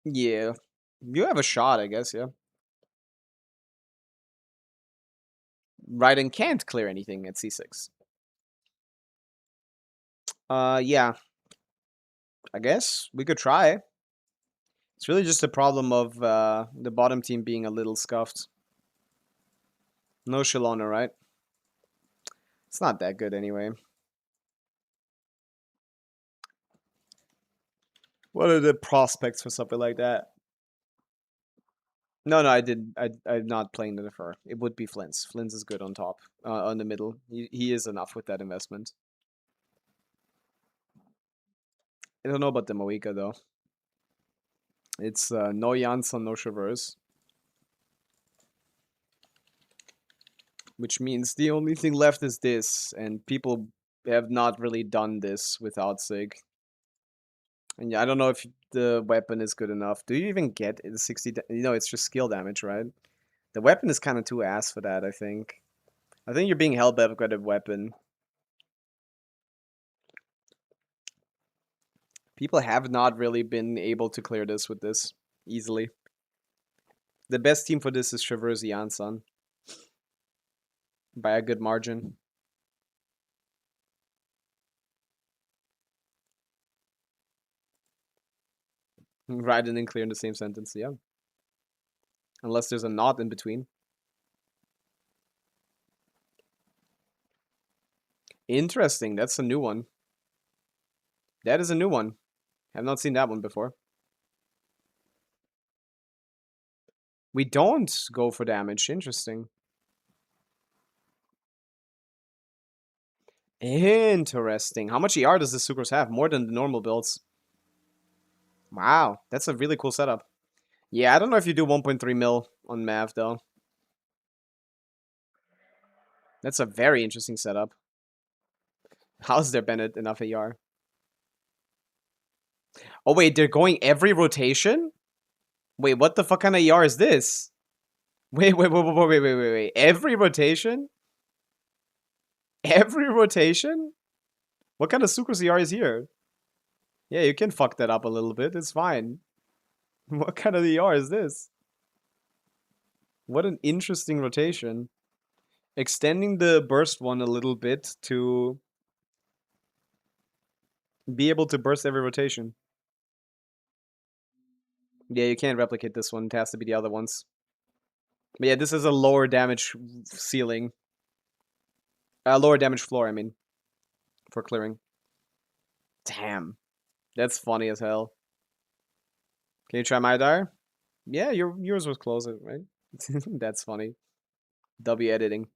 Yeah. You have a shot, I guess, yeah. Raiden can't clear anything at C6. Yeah. I guess we could try. It's really just a problem of the bottom team being a little scuffed. No Shalona, right? It's not that good anyway. What are the prospects for something like that? No, I'm not playing the defer. It would be Flynn's. Flynn's is good on top, on the middle. He is enough with that investment. I don't know about the Moika though. It's no Janssen, no Traverse. Which means the only thing left is this, and people have not really done this without Sig. And yeah, I don't know if the weapon is good enough. Do you even get the 60? You know, it's just skill damage, right? The weapon is kind of too ass for that, I think. I think you're being held back by the weapon. People have not really been able to clear this with this easily. The best team for this is Traverse Janssen. By a good margin. Raiden and clear in the same sentence, yeah. Unless there's a knot in between. Interesting, that's a new one. That is a new one. Have not seen that one before. We don't go for damage. Interesting. Interesting. How much ER does the Sucrose have? More than the normal builds. Wow, that's a really cool setup. Yeah, I don't know if you do 1.3 mil on Mav, though. That's a very interesting setup. How's there Bennett enough AR? Oh, wait, they're going every rotation? Wait, what the fuck kind of ER is this? Wait. Every rotation? Every rotation? What kind of Sucrose ER is here? Yeah, you can fuck that up a little bit. It's fine. What kind of ER is this? What an interesting rotation. Extending the burst one a little bit to be able to burst every rotation. Yeah, you can't replicate this one. It has to be the other ones. But yeah, this is a lower damage ceiling. Lower damage floor, I mean. For clearing. Damn. That's funny as hell. Can you try my dire? Yeah, yours was closer, right? That's funny. W editing.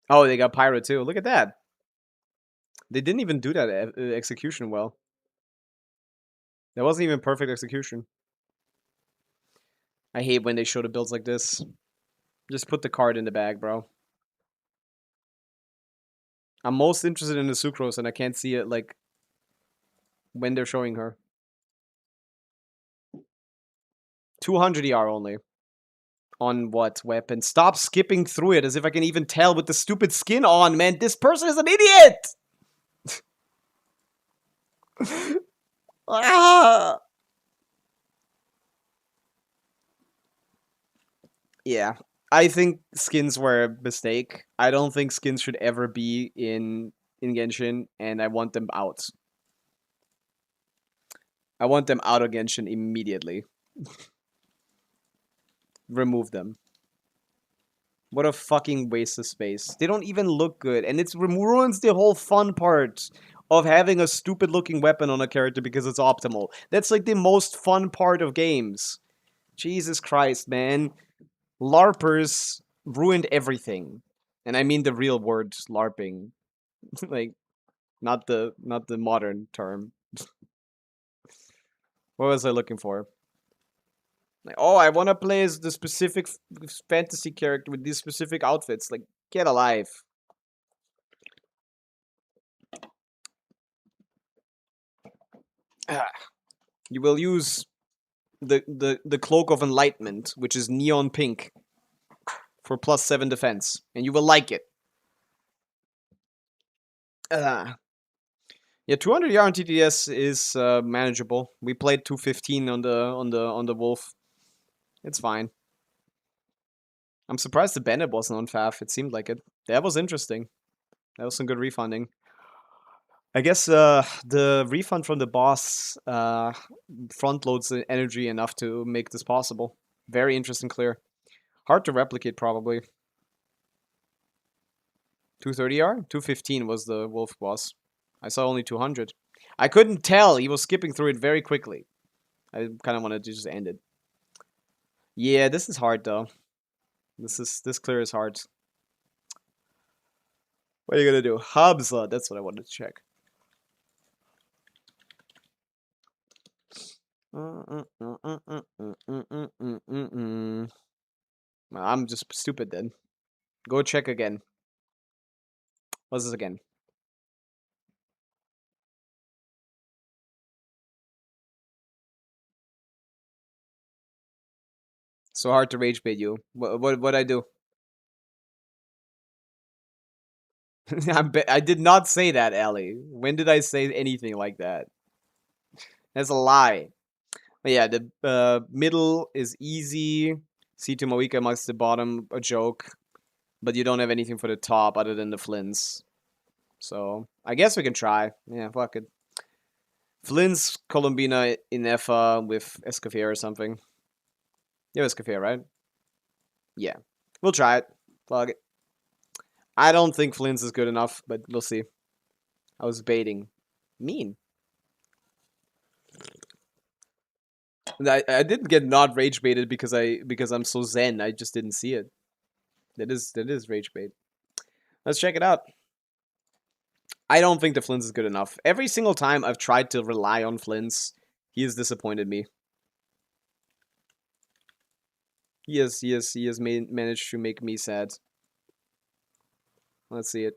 Oh, they got Pyro too. Look at that. They didn't even do that execution well. That wasn't even perfect execution. I hate when they show the builds like this. Just put the card in the bag, bro. I'm most interested in the Sucrose, and I can't see it, like, when they're showing her. 200 ER only. On what weapon? Stop skipping through it as if I can even tell with the stupid skin on, man. This person is an idiot! Ah! Yeah. I think skins were a mistake. I don't think skins should ever be in Genshin, and I want them out. I want them out of Genshin immediately. Remove them. What a fucking waste of space. They don't even look good, and it ruins the whole fun part of having a stupid looking weapon on a character because it's optimal. That's like the most fun part of games. Jesus Christ, man. LARPers ruined everything. And I mean the real word LARPing. Like not the modern term. What was I looking for? Like, oh, I want to play as the specific fantasy character with these specific outfits. Like, get alive. You will use the Cloak of Enlightenment, which is neon pink, for +7 defense, and you will like it. Yeah, 200 ER on TTS is manageable. We played 215 on the Wolf. It's fine. I'm surprised the Bennett wasn't on FAF. It seemed like it. That was interesting. That was some good refunding. I guess the refund from the boss front loads the energy enough to make this possible. Very interesting clear. Hard to replicate, probably. 230 R? 215 was the Wolf boss. I saw only 200. I couldn't tell. He was skipping through it very quickly. I kind of wanted to just end it. Yeah, this is hard, though. This clear is hard. What are you gonna do? Habsla, that's what I wanted to check. Well, I'm just stupid then. Go check again. What's this again? So hard to rage bait you. What I do? I did not say that, Ellie. When did I say anything like that? That's a lie. But yeah, the middle is easy. C2 Moika amongst the bottom, a joke. But you don't have anything for the top other than the Flints. So, I guess we can try. Yeah, fuck it. Flints, Columbina in Efa with Escoffier or something. You have Escoffier, right? Yeah. We'll try it. Fuck it. I don't think Flints is good enough, but we'll see. I was baiting. Mean. I didn't get not rage baited because I'm so zen. I just didn't see it. That is rage bait. Let's check it out. I don't think the Flints is good enough. Every single time I've tried to rely on Flints, he has disappointed me. He has managed to make me sad. Let's see it.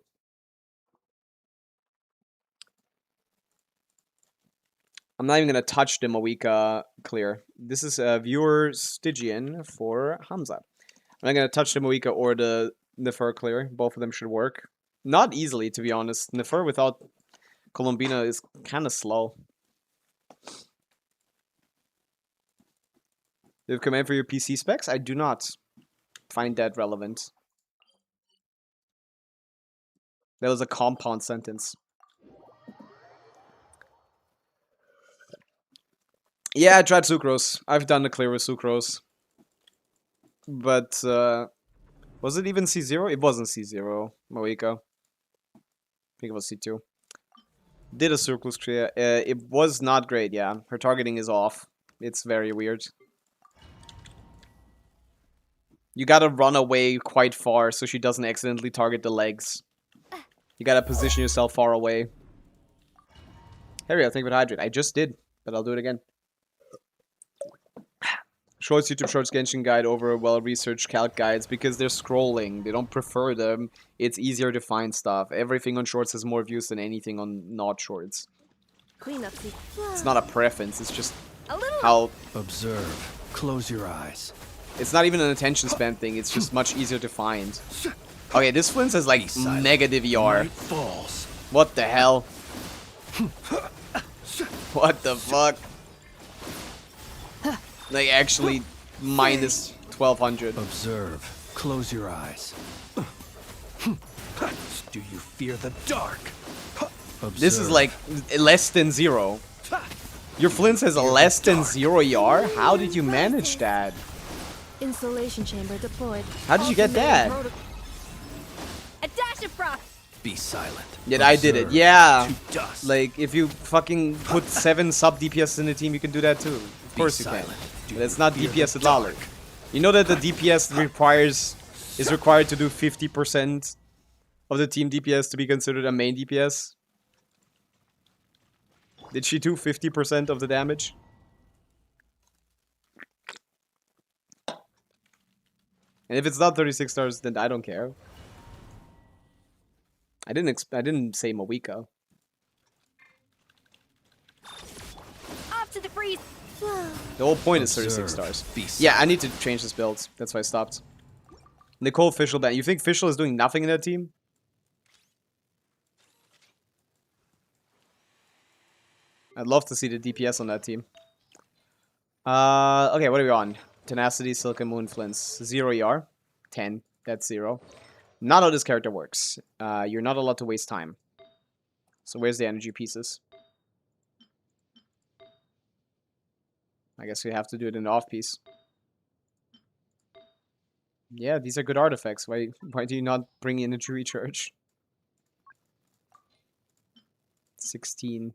I'm not even gonna touch the Moika clear. This is a viewer Stygian for Hamza. I'm not gonna touch the Moika or the Nefer clear. Both of them should work. Not easily, to be honest. Nefer without Columbina is kind of slow. Do you have command for your PC specs? I do not find that relevant. That was a compound sentence. Yeah, I tried Sucrose. I've done the clear with Sucrose. But, was it even C0? It wasn't C0, Moika. I think it was C2. Did a Sucrose clear. It was not great, yeah. Her targeting is off. It's very weird. You gotta run away quite far so she doesn't accidentally target the legs. You gotta position yourself far away. Harry, I think with Hydrate. I just did, but I'll do it again. Shorts, YouTube Shorts Genshin guide over well-researched calc guides because they're scrolling. They don't prefer them. It's easier to find stuff. Everything on Shorts has more views than anything on not Shorts. It's not a preference. It's just how... Observe. Close your eyes. It's not even an attention span thing. It's just much easier to find. Okay, this Flint has like negative ER. Falls. What the hell? What the fuck? Like actually minus 1200. Observe. Close your eyes. Do you fear the dark? Observe. This is like less than 0. Your Flints has a less than 0 ER? How did you manage that? Installation chamber deployed. How did you get that? A dash of frost. Be silent. Yet I did it. Observe. Yeah. To dust. Like, if you fucking put 7 sub DPS in the team, you can do that too. Of course you can. silent. Do But it's you not fear DPS the at all. dark? You know that the DPS is required to do 50% of the team DPS to be considered a main DPS? Did she do 50% of the damage? And if it's not 36 stars, then I don't care. I didn't say Mawika. Off to the freeze. The whole point is 36 Observe. stars. Be Yeah, I need to change this build. That's why I stopped. Nicole Fischl ban. You think Fischl is doing nothing in that team? I'd love to see the DPS on that team. Okay, what are we on? Tenacity, Silken Moon, Flints. 0 ER. 10. That's 0. Not how this character works. You're not allowed to waste time. So where's the energy pieces? I guess we have to do it in the off piece. Yeah, these are good artifacts. Why do you not bring in a true recharge? 16.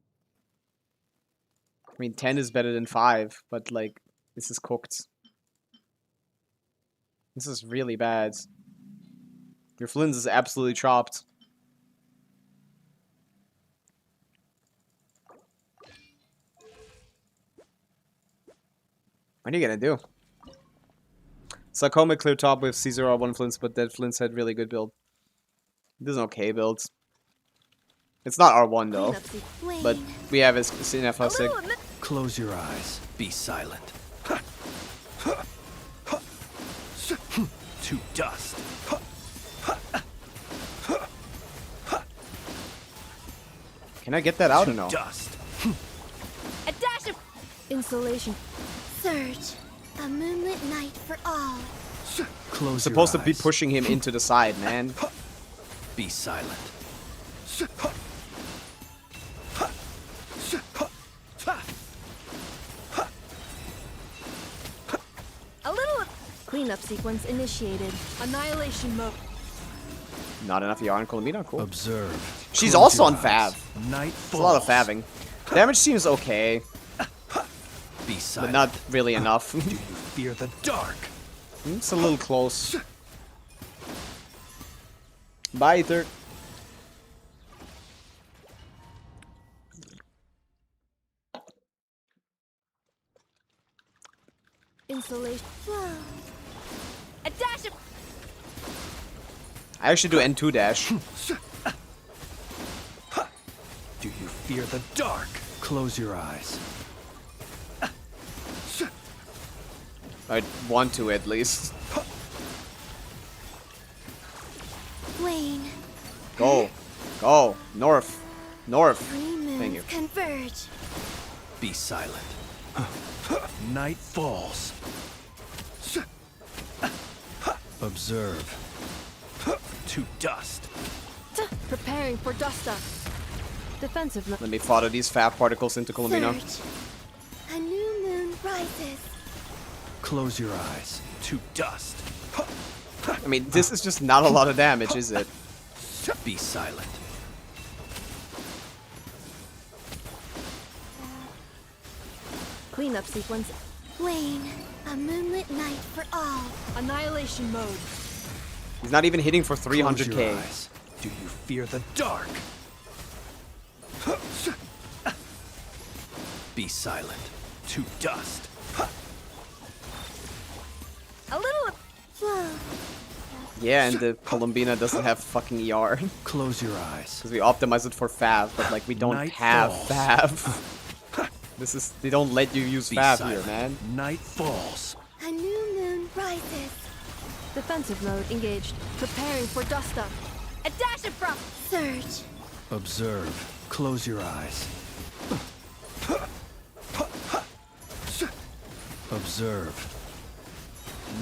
I mean, 10 is better than 5, but like, this is cooked. This is really bad. Your Flint is absolutely chopped. What are you gonna do? Sarcoma clear top with Caesar R1 Flints, but that Flints had really good build. This is an okay build. It's not R1 though, but we have his CNF sick. Close your eyes. Be silent. To dust. Can I get that out or no? Dust. A dash of Installation. Surge. A moonlit night for all. Close Supposed to your be eyes. pushing him into the side, man. Be silent. A little cleanup sequence initiated. annihilation mode. Not enough ER on Columbina, cool. Observe. She's Close also your on eyes. Fav. Night It's a lot of falls. fabbing. Damage seems okay, Be but silent. not really enough. Do you fear the dark? It's a little close. Bye, Ether. Installation. A dash of I actually do N2 dash. Do you fear the dark? Close your eyes. I'd want to at least. Wane. Go. Go. North. North. Three Thank you. moons converge. Be silent. Night falls. Observe. To dust. Preparing for dust up. Defensive. Let me fodder these fab particles into Columbina. Surge. A new moon rises. Close your eyes. To dust. I mean, this is just not a lot of damage, is it? Be silent. Cleanup sequence. Wane. A moonlit night for all. annihilation mode. He's not even hitting for Close your 300k. eyes. Do you fear the dark? Be silent. To dust. A little Flow. Yeah, and the Columbina doesn't have fucking ER. Close your eyes. Because we optimize it for Fav, but like we don't Night have falls. Fav. This is, they don't let you use Be Fav silent. here, man. Night falls. A new moon rises. Defensive mode engaged. Preparing for dust up. a dash of frost. Surge. Observe. Close your eyes. Observe.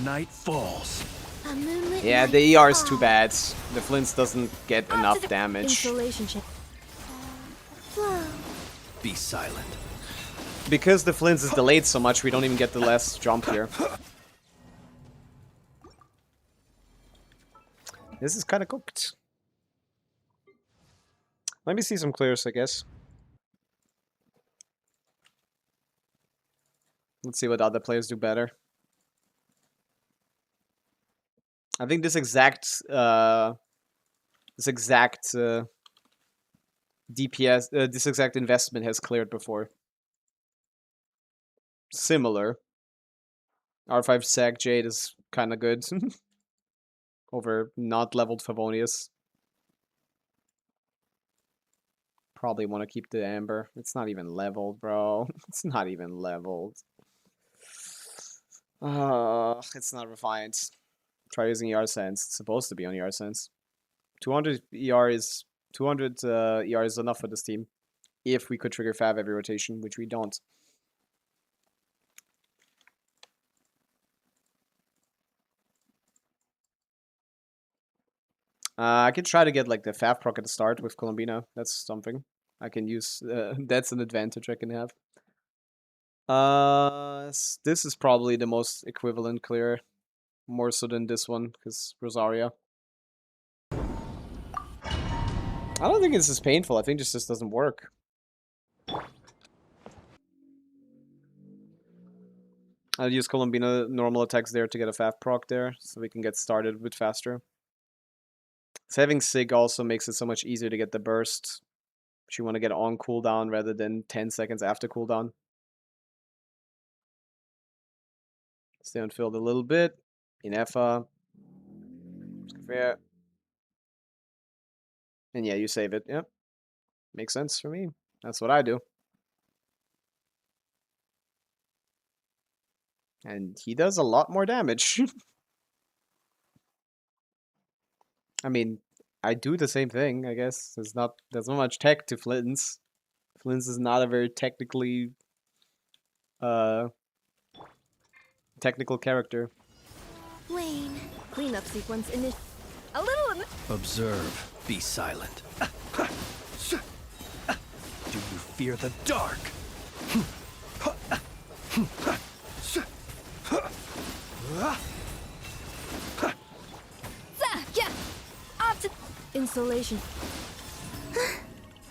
Night falls. A moonlit Yeah, night the for ER is too all. bad. The Flints doesn't get enough damage. Installation check. Flow. Be silent. Because the Flints is delayed so much, we don't even get the last jump here. This is kind of cooked. Let me see some clears, I guess. Let's see what other players do better. I think this exact DPS, this exact investment has cleared before. Similar. R5 Sag Jade is kind of good. Over not leveled Favonius. Probably want to keep the Amber. It's not even leveled, bro. It's not even leveled. It's not refined. Try using ER Sense. It's supposed to be on ER Sense. 200 ER is 200 ER is enough for this team. If we could trigger Fav every rotation, which we don't. I could try to get like the Fav proc at the start with Colombina. That's something I can use. That's an advantage I can have. This is probably the most equivalent clear, more so than this one, because Rosaria. I don't think this is painful. I think this just doesn't work. I'll use Colombina normal attacks there to get a Fav proc there, so we can get started a bit faster. So having Sig also makes it so much easier to get the burst. If you want to get on cooldown rather than 10 seconds after cooldown. Stay on field a little bit. Inefa. Fair. And yeah, you save it. Yep. Makes sense for me. That's what I do. And he does a lot more damage. I mean, I do the same thing, I guess. There's not much tech to Flints. Flints is not a very technically technical character. Wayne. Cleanup sequence in it. A little. Observe. Be silent. Do you fear the dark? Yeah. Installation.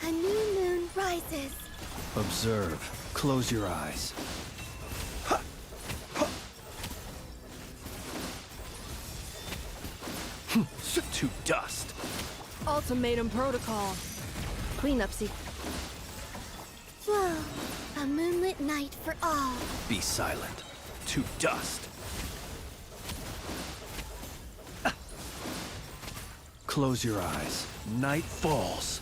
A new moon rises. Observe. Close your eyes. To dust. Ultimatum protocol. Cleanup sequence. Flow. A moonlit night for all. Be silent. To dust. Close your eyes. Night falls.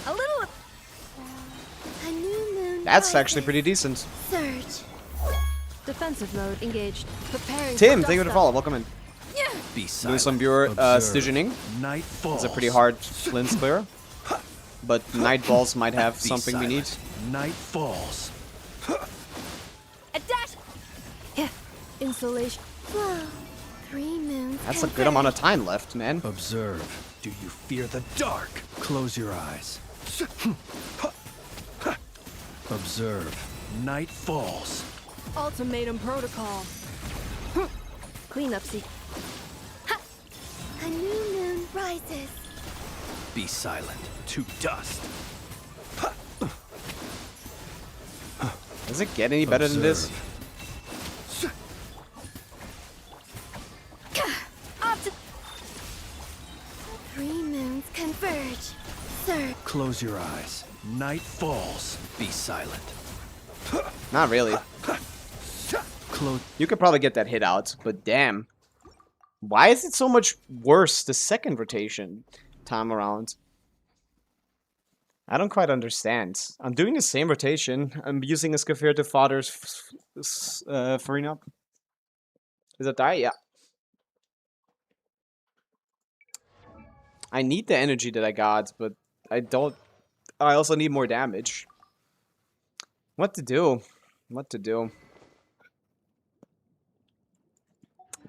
A little. A new moon That's rises. actually pretty decent. Surge. Defensive mode engaged. Preparing. Tim, for thank you for the dust follow. Welcome in. Be Doing silent. some pure Observe. Stygianing. Night falls. It's a pretty hard Flint's clear. But Night Balls might have Be something we need. silent. Night falls. A dash. Yeah. Installation. Flow. 3 moons. That's a good amount of time left, man. Observe. Do you fear the dark? Close your eyes. Observe. Night falls. Ultimatum protocol. Cleanup sequence. A new moon rises. Be silent. To dust. Does it get any better than this? Observe. 3 moons converge. Surge. Close your eyes. Night falls. Be silent. Not really. Close. You could probably get that hit out, but damn. Why is it so much worse the second rotation time around? I don't quite understand. I'm doing the same rotation. I'm using a Skafir to Father's Farina. Is that die? Yeah. I need the energy that I got, but I don't... I also need more damage. What to do? What to do?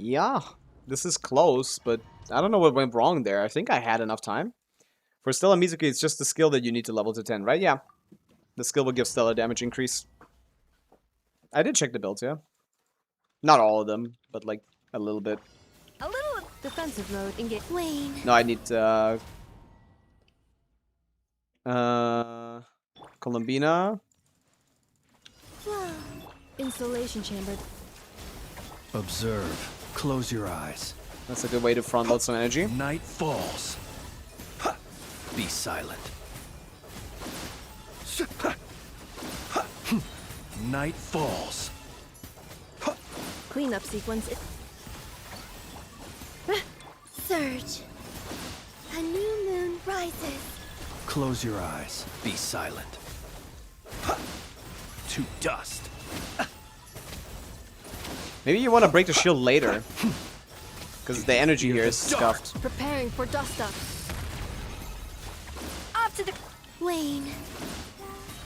Yeah, this is close, but I don't know what went wrong there. I think I had enough time. For Stella Mizuki, it's just the skill that you need to level to 10, right? Yeah. The skill will give Stella damage increase. I did check the builds, yeah. Not all of them, but like a little bit. A little defensive mode engage. Wayne. No, I need Columbina. Flow. Insulation chamber. Observe. Close your eyes. That's a good way to front load some energy. Night falls. Ha! Be silent. Ha! Ha! Night falls. Cleanup sequence. Surge. A new moon rises. Close your eyes. Be silent. Ha! To dust. Maybe you want to break the shield later. Because the energy here is scuffed. Preparing for dust up. Up to the. Wayne.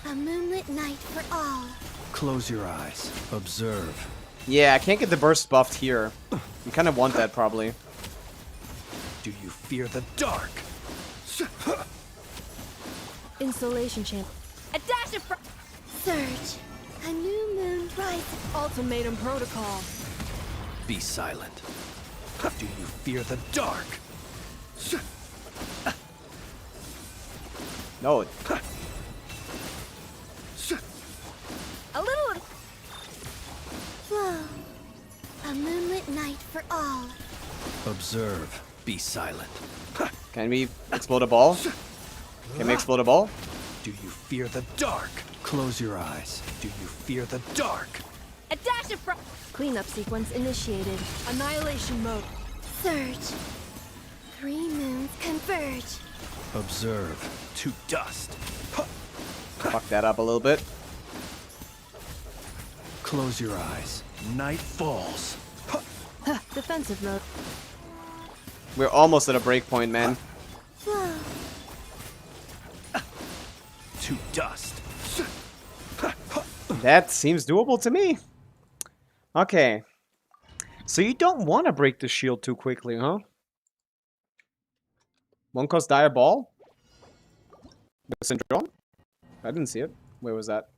A moonlit night for all. Close your eyes. Observe. Yeah, I can't get the burst buffed here. You kind of want that, probably. Do you fear the dark? Insulation chamber. A dash of. Surge. A new moon rises. Ultimatum protocol. Be silent. Do you fear the dark? No. A little. Flow. A moonlit night for all. Observe. Be silent. Can we explode a ball? Can we explode a ball? Do you fear the dark? Close your eyes. Do you fear the dark? A dash of. Cleanup sequence initiated. Annihilation mode. Surge. 3 moons converge. Observe. To dust. Fuck that up a little bit. Close your eyes. Night falls. Defensive mode. We're almost at a break point, man. Flow. To dust. That seems doable to me. Okay. So you don't want to break the shield too quickly, huh? One cost dire ball? The syndrome? I didn't see it. Where was that?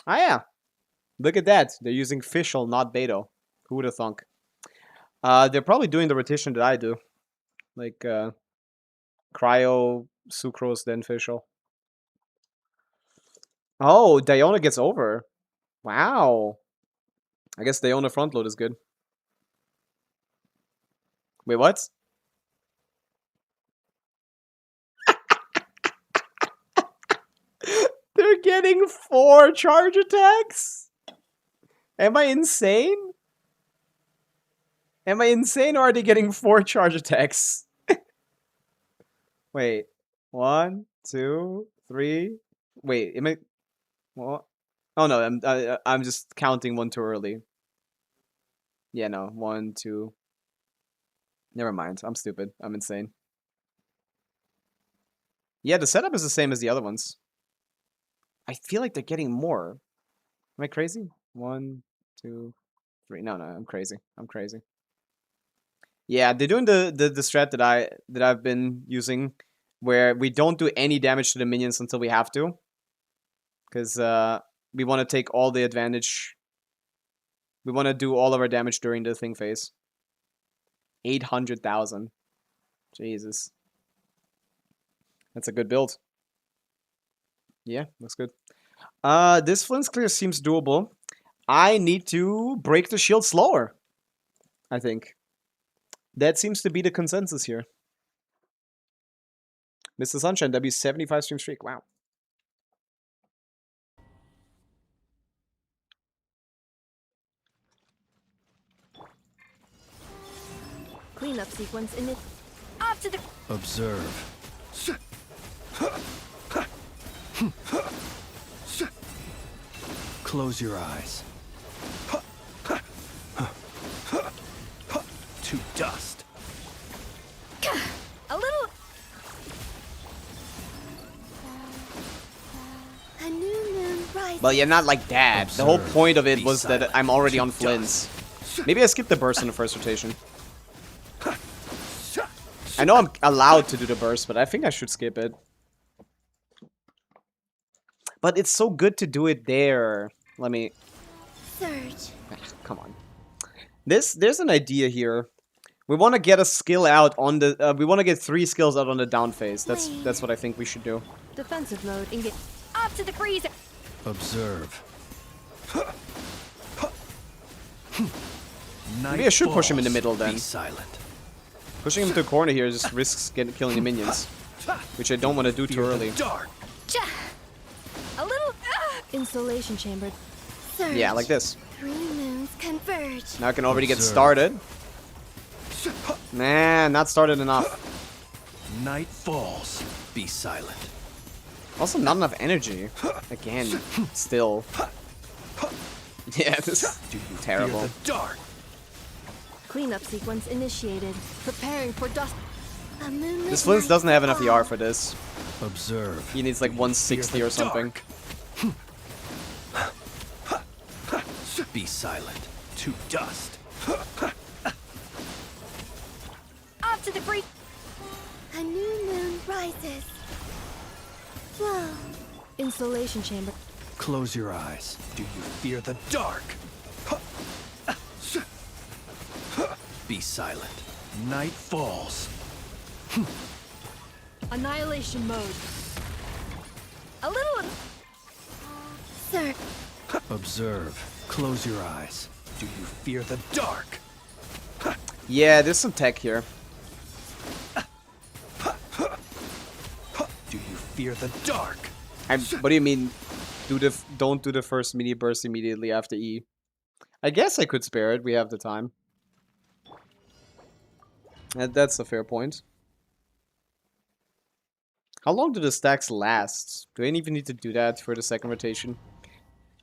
Ah, yeah. Look at that. They're using Fischl, not Beto. Who would have thunk? They're probably doing the rotation that I do. Like, Cryo, Sucrose, then Fischl. Oh, Diona gets over. Wow. I guess Diona front load is good. Wait, what? They're getting 4 charge attacks? Am I insane? Am I insane or are they getting 4 charge attacks? Wait. 1, 2, 3. Wait, am I... What? Oh no, I'm just counting 1 too early. Yeah, no. 1, 2... Never mind. I'm stupid. I'm insane. Yeah, the setup is the same as the other ones. I feel like they're getting more. Am I crazy? 1, 2, 3. No, I'm crazy. I'm crazy. Yeah, they're doing the strat that I've been using, where we don't do any damage to the minions until we have to, because we want to take all the advantage. We want to do all of our damage during the thing phase. 800,000. Jesus. That's a good build. Yeah, looks good. This Flint's Clear seems doable. I need to break the shield slower, I think. That seems to be the consensus here. Mr. Sunshine, W 75 stream streak. Wow. Cleanup sequence in it. Up to the. Observe. Close your eyes. To dust. A little. A new moon rises. rises. Well, yeah, not like that. The whole Observe. point of it Be was that silent. I'm already on Dust. flints. Maybe I skipped the burst in the first rotation. I know I'm allowed to do the burst, but I think I should skip it. But it's so good to do it there. Let me... Surge. Come on. There's an idea here. We want to get a skill out on the... we want to get 3 skills out on the down phase. That's what I think we should do. Defensive mode engage. Up to the freezer. Observe. Maybe I should push him in the middle then. Be silent. Pushing him to a corner here just risks killing the minions. Which I don't want to do too Fear the early. dark. A little. Insulation chamber. Surge. Yeah, like this. 3 moons converge. Now I can already get Observe. started. Nah, not started enough. Night falls. Be silent. Also, not enough energy. Again, still. Yeah, this is Do you terrible. fear the dark? Cleanup sequence initiated. Preparing for dust. A moonlit This Flint night doesn't have enough for all. ER for this. Observe. He needs like 160 or something. Be silent. To dust. Up to the free. A new moon rises. Flow. Insulation chamber. Close your eyes. Do you fear the dark? Be silent. Night falls. Annihilation mode. A little. Surge. Observe. Close your eyes. Do you fear the dark? Yeah, there's some tech here. Do you fear the dark? What do you mean? Don't do the first mini burst immediately after E. I guess I could spare it. We have the time. That's a fair point. How long do the stacks last? Do I even need to do that for the second rotation?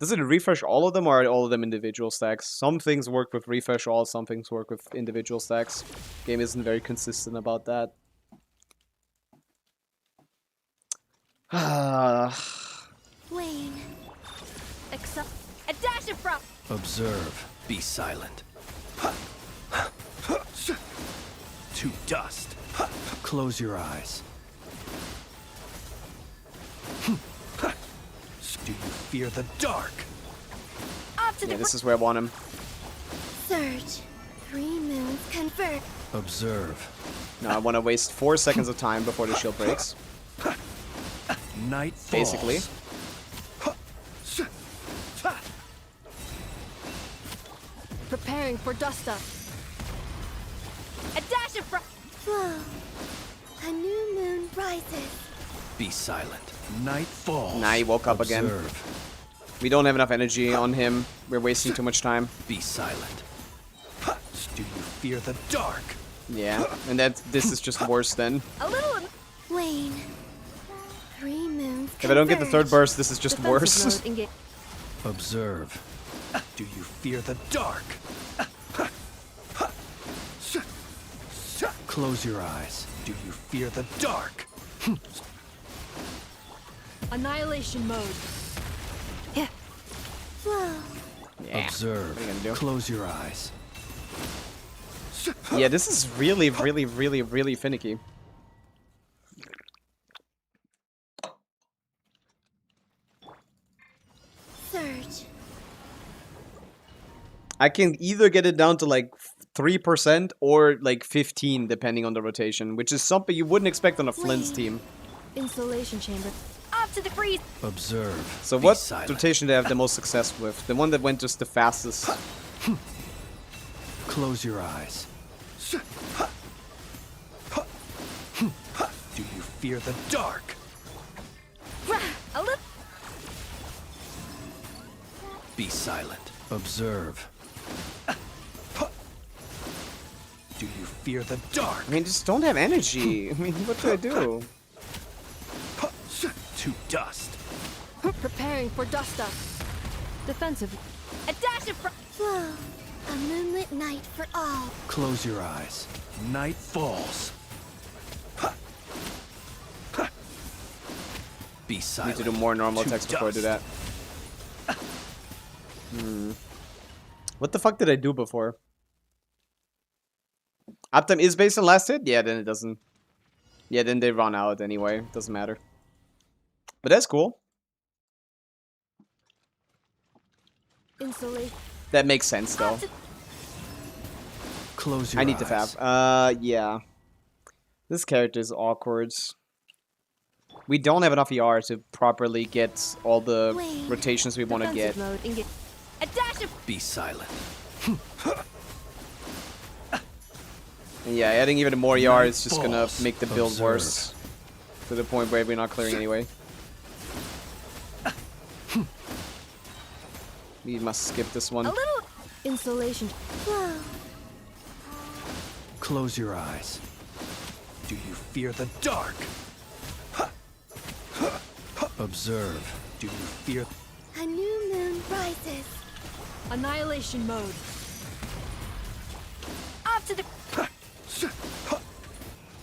Does it refresh all of them, or are all of them individual stacks? Some things work with refresh all, some things work with individual stacks. Game isn't very consistent about that. Wane. Accept. A dash of front. Observe. Be silent. To dust. Close your eyes. Do you fear the dark? Up to Yeah, the this is where I want him. Surge. 3 moons converge. Observe. Now I want to waste 4 seconds of time before the shield breaks. Night falls. Basically. Preparing for dust up. A dash of front. Flow. A new moon rises. Be silent. Night falls. Nah, he woke up again. Observe. We don't have enough energy on him. We're wasting too much time. Be silent. Do you fear the dark? Yeah, and this is just worse then. A little. Wane. 3 moons If I don't get the third converge. burst, this is just Defensive worse. mode engage. Observe. Do you fear the dark? Close your eyes. Do you fear the dark? Annihilation mode. Flow. Yeah. Observe. What are you gonna do? Close your eyes. Yeah, this is really, really, really, really finicky. Surge. I can either get it down to like 3% or like 15 depending on the rotation, which is something you wouldn't expect on a Flint's team. Insulation chamber. Up to the freeze. Observe. So Be what silent. rotation do they have the most success with? The one that went just the fastest. Close your eyes. Do you fear the dark? A little. Be silent. Observe. Do you fear the dark? I mean, just don't have energy. I mean, what do I do? To dust. Preparing for dust up. Defensive. A dash of front. Flow. A moonlit night for all. Close your eyes. Night falls. Be Need silent. to do more normal To attacks before I do dust. that. What the fuck did I do before? Uptime is based on last hit? Yeah, then it doesn't. Yeah, then they run out anyway. Doesn't matter. But that's cool. Insulate. That makes sense though. Close your I eyes. need to fab. Yeah. This character is awkward. We don't have enough ER to properly get all the rotations we want to get. Defensive mode. A dash of Be silent. And yeah, adding even more ER is just gonna False. make the build Observe. worse. To the point where we're not clearing anyway. We must skip this one. a little insulation. Whoa. Close your eyes. Do you fear the dark? Observe. Do you fear... A new moon rises. Annihilation mode. Off to the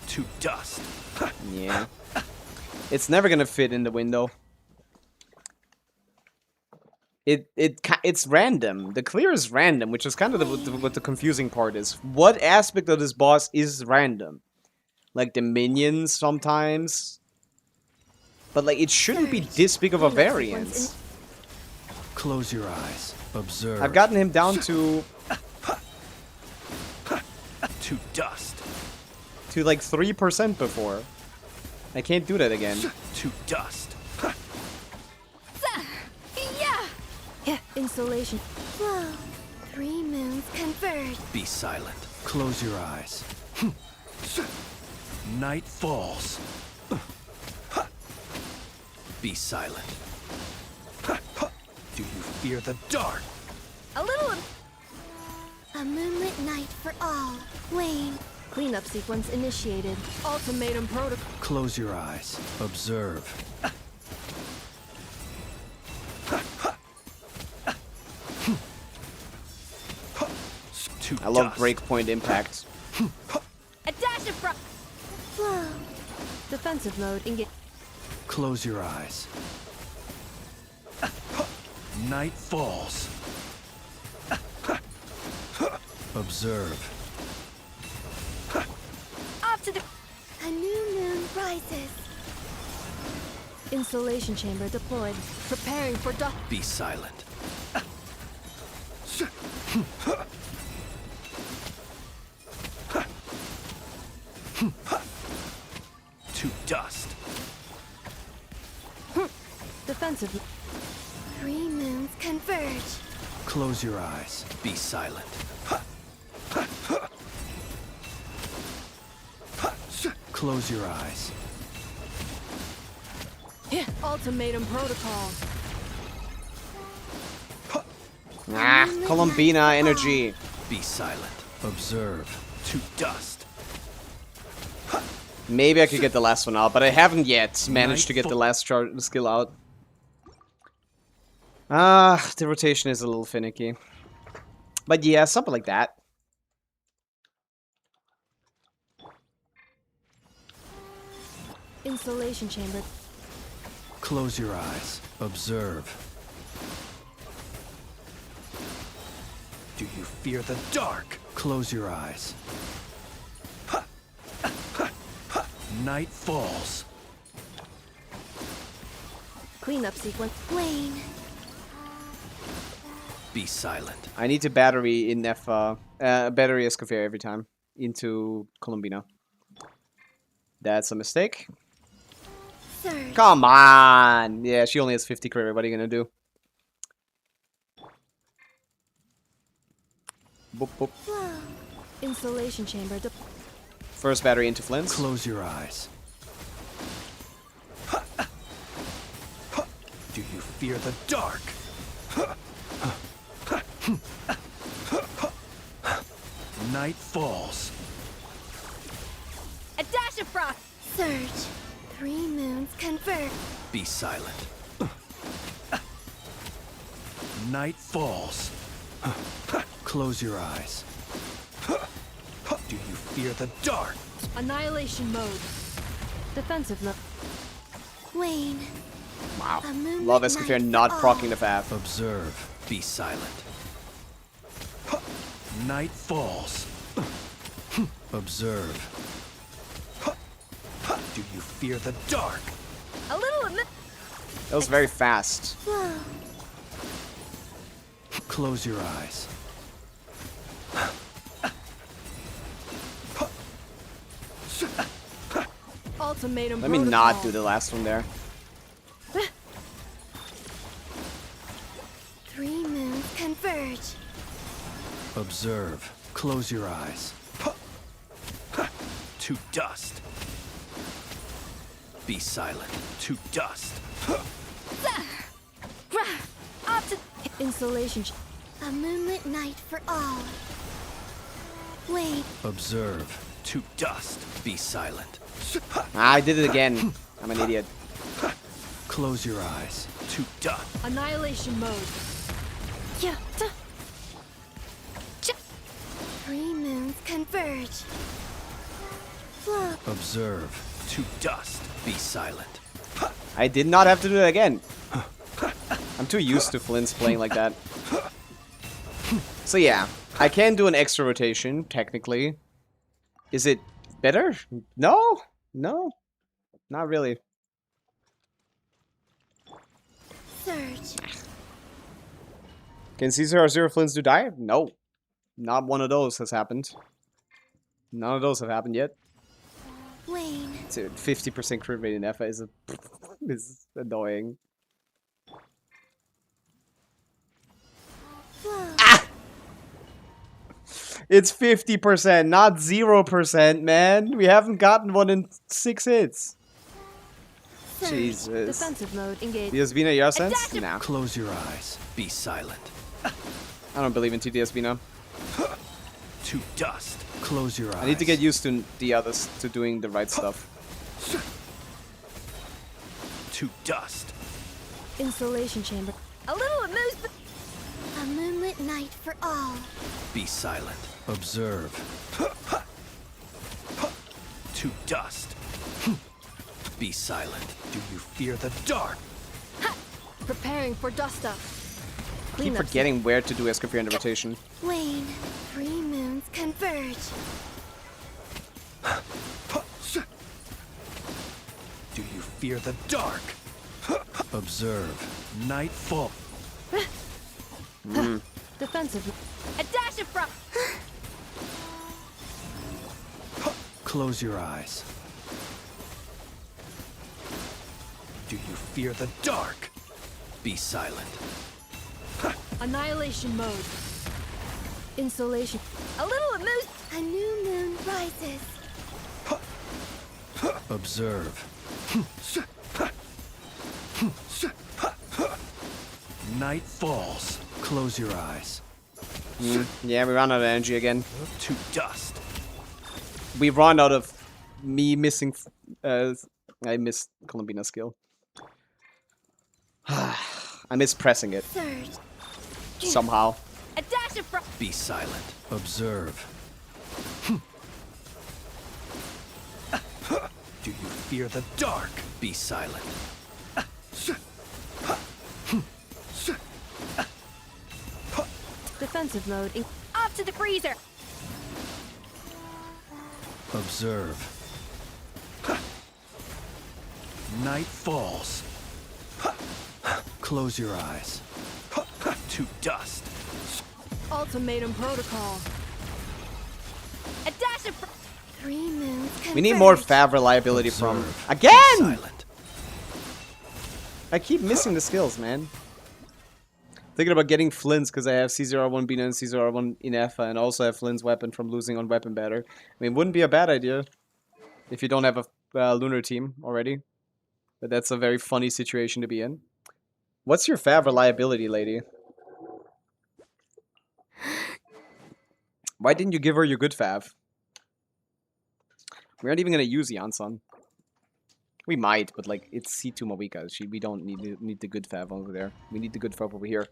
to dust. Yeah. It's never gonna fit in the window. It's random. The clear is random, which is kind of what the confusing part is. What aspect of this boss is random? Like the minions sometimes. But like it shouldn't be this big of a variance. Close your eyes. Observe. I've gotten him down to dust. like 3% before. I can't do that again. To dust. yeah. Insulation. Whoa. 3 moons converge. Be silent. Close your eyes. Night falls. Be silent. Do you fear the dark? A little A moonlit night for all. Wayne. cleanup sequence initiated. Ultimatum protocol. Close your eyes. Observe. To I love dust. breakpoint impact. A dash of frost. Whoa. Defensive mode. Engage. Close your eyes. Night falls. Observe. Off to the A new moon rises. insulation chamber deployed. Preparing for dust. Be silent. To dust. Defensive. 3 moons converge. Close your eyes. Be silent. Close your eyes. Ultimatum protocol. Ah, Columbina energy. Be silent. Observe. To dust. Maybe I could get the last one out, but I haven't yet managed to get the last skill out. Ah, the rotation is a little finicky. But yeah, something like that. Insulation chamber. Close your eyes. Observe. Do you fear the dark? Close your eyes. Night falls. Cleanup sequence. Wayne. Be silent. I need to battery in battery Escoffier every time into Columbina. That's a mistake. Surge. Come on! Yeah, she only has 50 crit. What are you gonna do? Boop, boop. Whoa. Insulation chamber. First battery into Flint's. Close your eyes. Do you fear the dark? Night falls. A dash of frost. Surge. 3 moons converge. Be silent. Night falls. Close your eyes. Do you fear the dark? Annihilation mode. Defensive mode. Wayne. Wow. A moonlit Love night Escoffier for not all. proccing the FAF. Observe. Be silent. Night falls. Observe. Do you fear the dark? A little. That was very fast. Whoa. Close your eyes. Ultimatum. Let me not do the last one there. 3 moons converge. Observe. Close your eyes. To dust. Be silent. To dust. Insulation. A moonlit night for all. Wait. Observe. To dust. Be silent. I did it again. I'm an idiot. Close your eyes. To dust. Annihilation mode. Yeah. 3 moons converge. Whoa. Observe. To dust. Be silent. I did not have to do it again. I'm too used to Flynn's playing like that. So yeah, I can do an extra rotation, technically. Is it better? No? No? Not really. Surge. Can Caesar or Zero Flynn's do die? No. Not one of those has happened. None of those have happened yet. Wane. Dude, 50% crit rate in F is, is annoying. Whoa. It's 50%, not 0%, man. We haven't gotten one in 6 hits. Surge. Jesus. Defensive mode engaged. Diasvina, your sense? Nah. Close your eyes. Be silent. I don't believe in TDSvina. To dust. Close your eyes. I need to get used to the others, to doing the right stuff. To dust. Insulation chamber. A little amuse. A moonlit night for all. Be silent. Observe. To dust. Be silent. Do you fear the dark? Preparing for dust up. I keep forgetting where to do Escafear in the rotation. Wane. 3 moons converge. Do you fear the dark? Observe. Nightfall. Defensive. A dash of front. Close your eyes. Do you fear the dark? Be silent. Annihilation mode. Insulation. A little amuse. A new moon rises. Observe. Night falls. Close your eyes. Yeah, we ran out of energy again. To dust. We run out of me missing... I missed Columbina's skill. I miss pressing it. Surge. Somehow. A dash of front. Be silent. Observe. Do you fear the dark? Be silent. Defensive mode. Off to the freezer. Observe. Night falls. Close your eyes. To dust. Ultimatum protocol. A dash of... 3 moons converge. We need more Fav reliability from... Observe. Again! Silent. I keep missing the skills, man. Thinking about getting Flynn's because I have C0R1 Bina and C0R1 in F and also have Flynn's weapon from losing on weapon batter. I mean, wouldn't be a bad idea if you don't have a lunar team already. But that's a very funny situation to be in. What's your Fav reliability, lady? Why didn't you give her your good Fav? We aren't even gonna use Yansan. We might, but like it's C2 Mawika. We don't need the good Fav over there. We need the good Fav over here.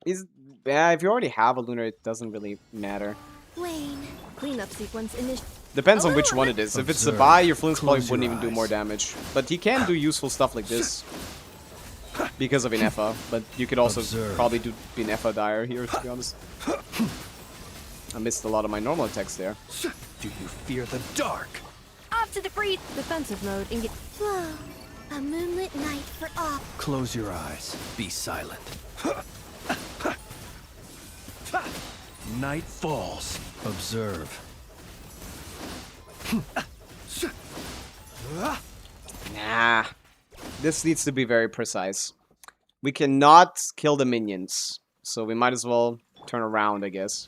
If you already have a lunar, it doesn't really matter. Wane. Cleanup sequence initiated. Depends on which one it is. If it's the Observe. buy, your Flynn's probably Close wouldn't your even do eyes. more damage. But he can do useful stuff like this. because of Inefa, but you could also Observe. probably do Inefa Dire here, to be honest. I missed a lot of my normal attacks there. Do you fear the dark? Off to the breed. Defensive mode engage. Flow, a moonlit night for all. Close your eyes. Be silent. Night falls. Observe. Nah. This needs to be very precise. We cannot kill the minions, so we might as well turn around, I guess.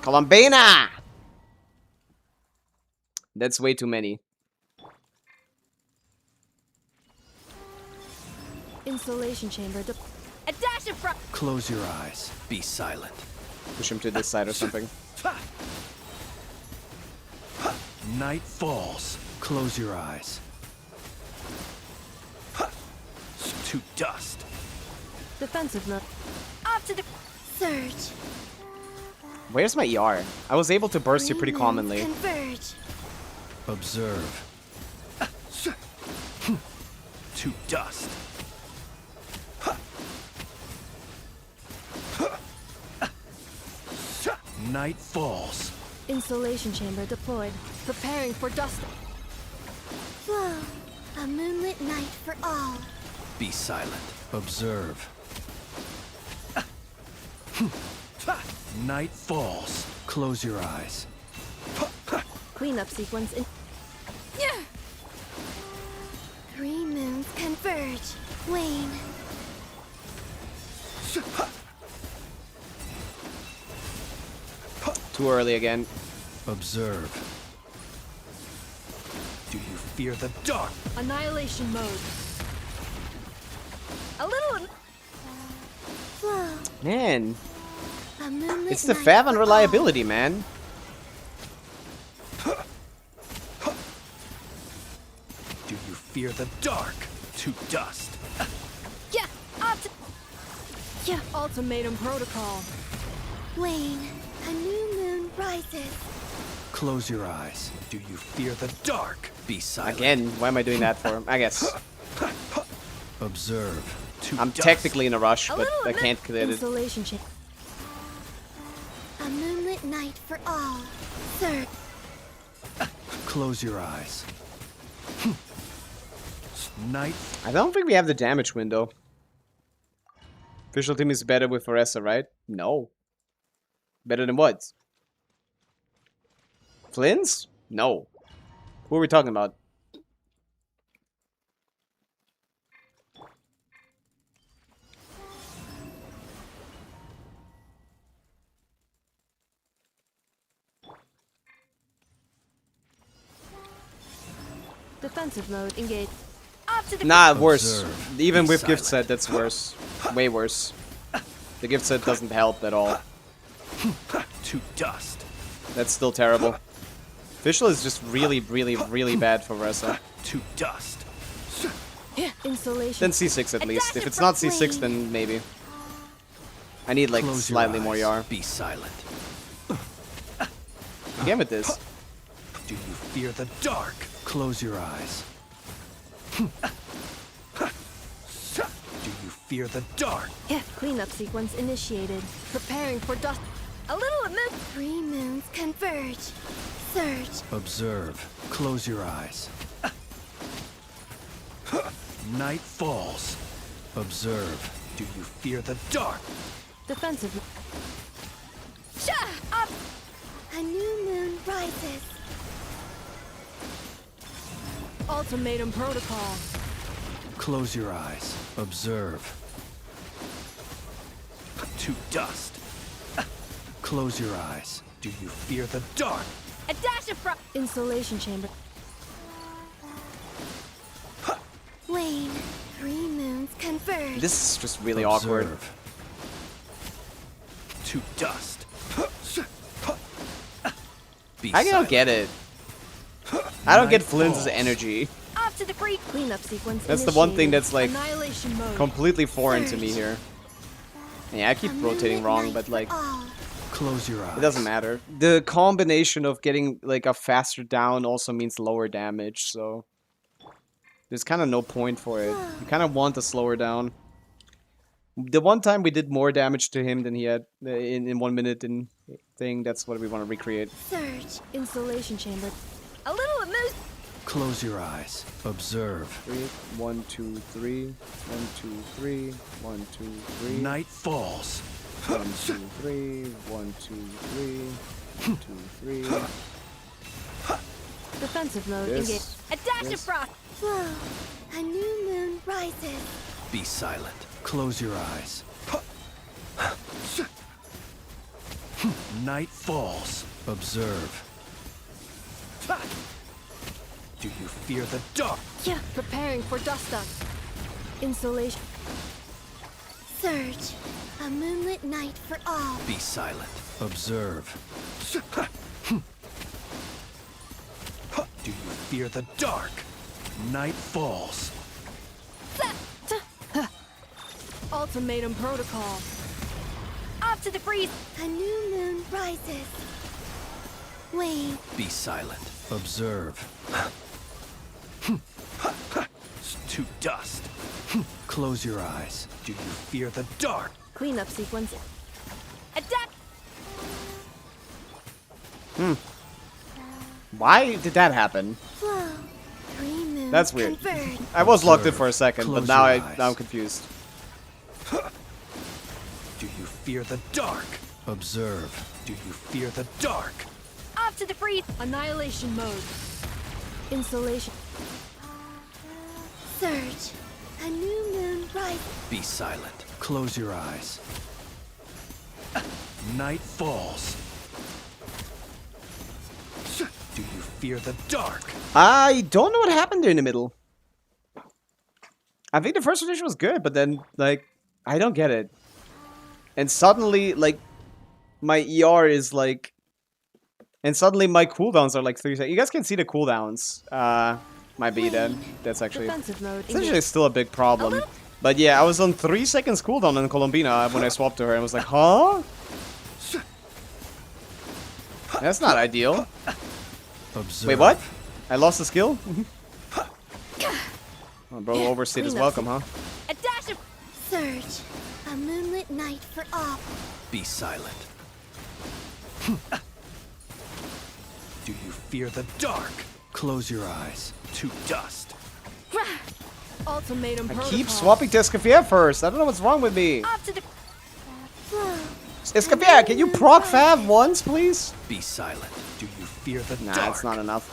Columbina! That's way too many. Insulation chamber. A dash of frost. Close your eyes. Be silent. Push him to this side or something. Night falls. Close your eyes. To dust. Defensive mode. Off to the Surge. Where's my ER? I was able to burst you Three pretty moons commonly. Converge. Observe. To dust. Night falls. Insulation chamber deployed. Preparing for dust. Flow, a moonlit night for all. Be silent. Observe. Night falls. Close your eyes. Cleanup sequence in. Three moons converge. Wane. Too early again. Observe. Do you fear the dark? Annihilation mode. a little. Flow, Man, a moonlit it's the night Fav for unreliability, man. Do you fear the dark? To dust. Yeah. Off to. Yeah. Ultimatum protocol. all. Wane, a new moon rises. Close your eyes. Do you fear the dark? Be silent. Again, why am I doing that for? I guess. Observe. To I'm dust. technically in a rush, but little I bit. can't clear it. Insulation chamber. A moonlit night for all. Surge. Close your eyes. Night. I don't think we have the damage window. Official team is better with Oresa, right? No. Better than what? Flynn's? No. Who are we talking about? Defensive mode engaged. Off to the. Nah, worse. Observe. Even Be with gift silent. set, that's worse. Way worse. The gift set doesn't help at all. To dust. That's still terrible. Official is just really, really, really bad for Oresa. To dust. Insulation. Then C6 at least. If it's not C6, then maybe. I need like Close your slightly more eyes. YAR. Be silent. Again with this. Do you fear the dark? Close your eyes. Do you fear the dark? Yeah. Cleanup sequence initiated. Preparing for dust. A little amid. Three moons converge. Surge. Observe. Close your eyes. Night falls. Observe. Do you fear the dark? Defensive. A new moon rises. Ultimatum protocol. Close your eyes. Observe. To dust. Close your eyes. Do you fear the dark? A dash of frost. Insulation chamber. Wane, three moons converge. This is just really awkward. Observe. To dust. Be I don't silent. get it. I don't get Night Flynn's falls. energy. Off to the breed. Cleanup sequence. That's the one thing initiated. that's like Annihilation mode. completely foreign to me here. Yeah, I keep A rotating moonlit wrong, night but for like, all. Close your eyes. it doesn't matter. The combination of getting like a faster down also means lower damage, so there's kind of no point for it. You kind of want to slow her down. The one time we did more damage to him than he had in 1 minute in thing, that's what we want to recreate. Surge. Installation chamber. A little amuse. Close your eyes. Observe. 3, 1, 2, 3, 1, 2, 3, 1, 2, 3. Night falls. 1, 2, 3, 1, 2, 3, 1, 2, 3. Defensive mode Yes. engaged. A dash of Yes. frost. Flow. A new moon rises. Be silent. Close your eyes. Night falls. Observe. Do you fear the dark? Yeah. Preparing for dust up. Installation. Surge. A moonlit night for all. Be silent. Observe. Do you fear the dark? Night falls. Ultimatum protocol. Off to the freeze. A new moon rises. Wane. Be silent. Observe. To dust. Close your eyes. Do you fear the dark? Cleanup sequence. Adapt. Why did that happen? Flow. 3 moons That's weird. converge. I was locked in for a second, but Close now your eyes. I'm confused. Do you fear the dark? Observe. Do you fear the dark? Off to the freeze. Annihilation mode. Installation. Surge. A new moon rises. Be silent. Close your eyes. Night falls. Do you fear the dark? I don't know what happened there in the middle. I think the first edition was good, but then, like, I don't get it. And suddenly, like, my ER is, like... And suddenly my cooldowns are, like, 3 seconds. You guys can see the cooldowns. Might be then. That's actually... Defensive mode It's actually engaged. still a big problem. But yeah, I was on 3 seconds cooldown in Colombina when I swapped to her. And was like, huh? That's not ideal. Observe. Wait, what? I lost the skill? Oh, bro, overstayed his welcome, huh? A dash of. Surge. A moonlit night for all. Be silent. Do you fear the dark? Close your eyes. To dust. Ultimatum I protocol. keep swapping to Escafia first. I don't know what's wrong with me. Off to the. Flow. Escafia, can you proc Fav once, please? Be silent. Do you fear the Nah, dark? it's not enough.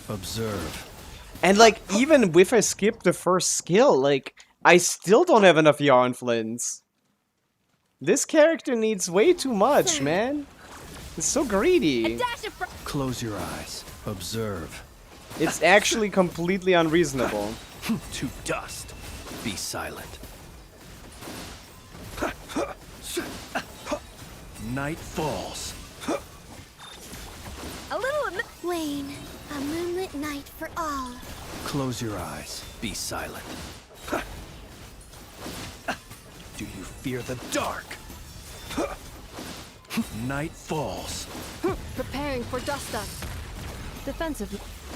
Observe. And, like, even if I skip the first skill, like, I still don't have enough ER on Flynn's. This character needs way too much, man. It's so A greedy. dash of. Close your eyes. Observe. It's actually completely unreasonable. To dust. Be silent. Night falls. A little. Wane. A moonlit night for all. Close your eyes. Be silent. Do you fear the dark? Night falls. Preparing for dust up. Defensive.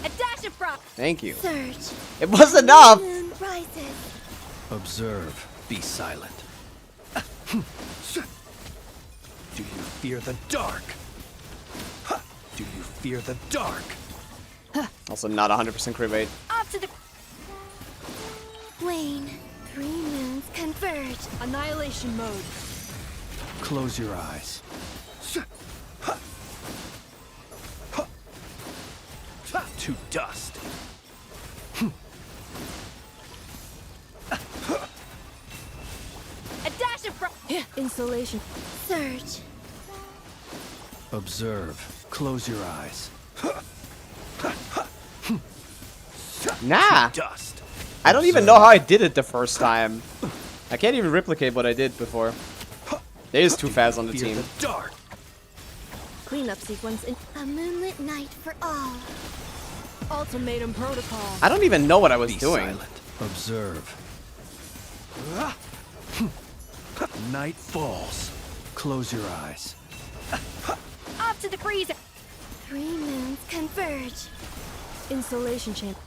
A dash of frost. Thank you. Surge. It was enough! Moon rises. Observe. Be silent. Do you fear the dark? Do you fear the dark? Also not 100% crit rate. Off to the. Wane. 3 moons converge. Annihilation mode. Close your eyes. To dust. A dash of frost. Installation. Surge. Observe. Close your eyes. Nah! Dust. I don't even know how I did it the first time. I can't even replicate what I did before. There's too fast on the Fear team. the dark. Cleanup sequence in A moonlit night for all. ultimatum protocol. I don't even know what I was Be doing. silent. Observe. Night falls. Close your eyes. Off to the freezer. 3 moons converge. Insulation chamber.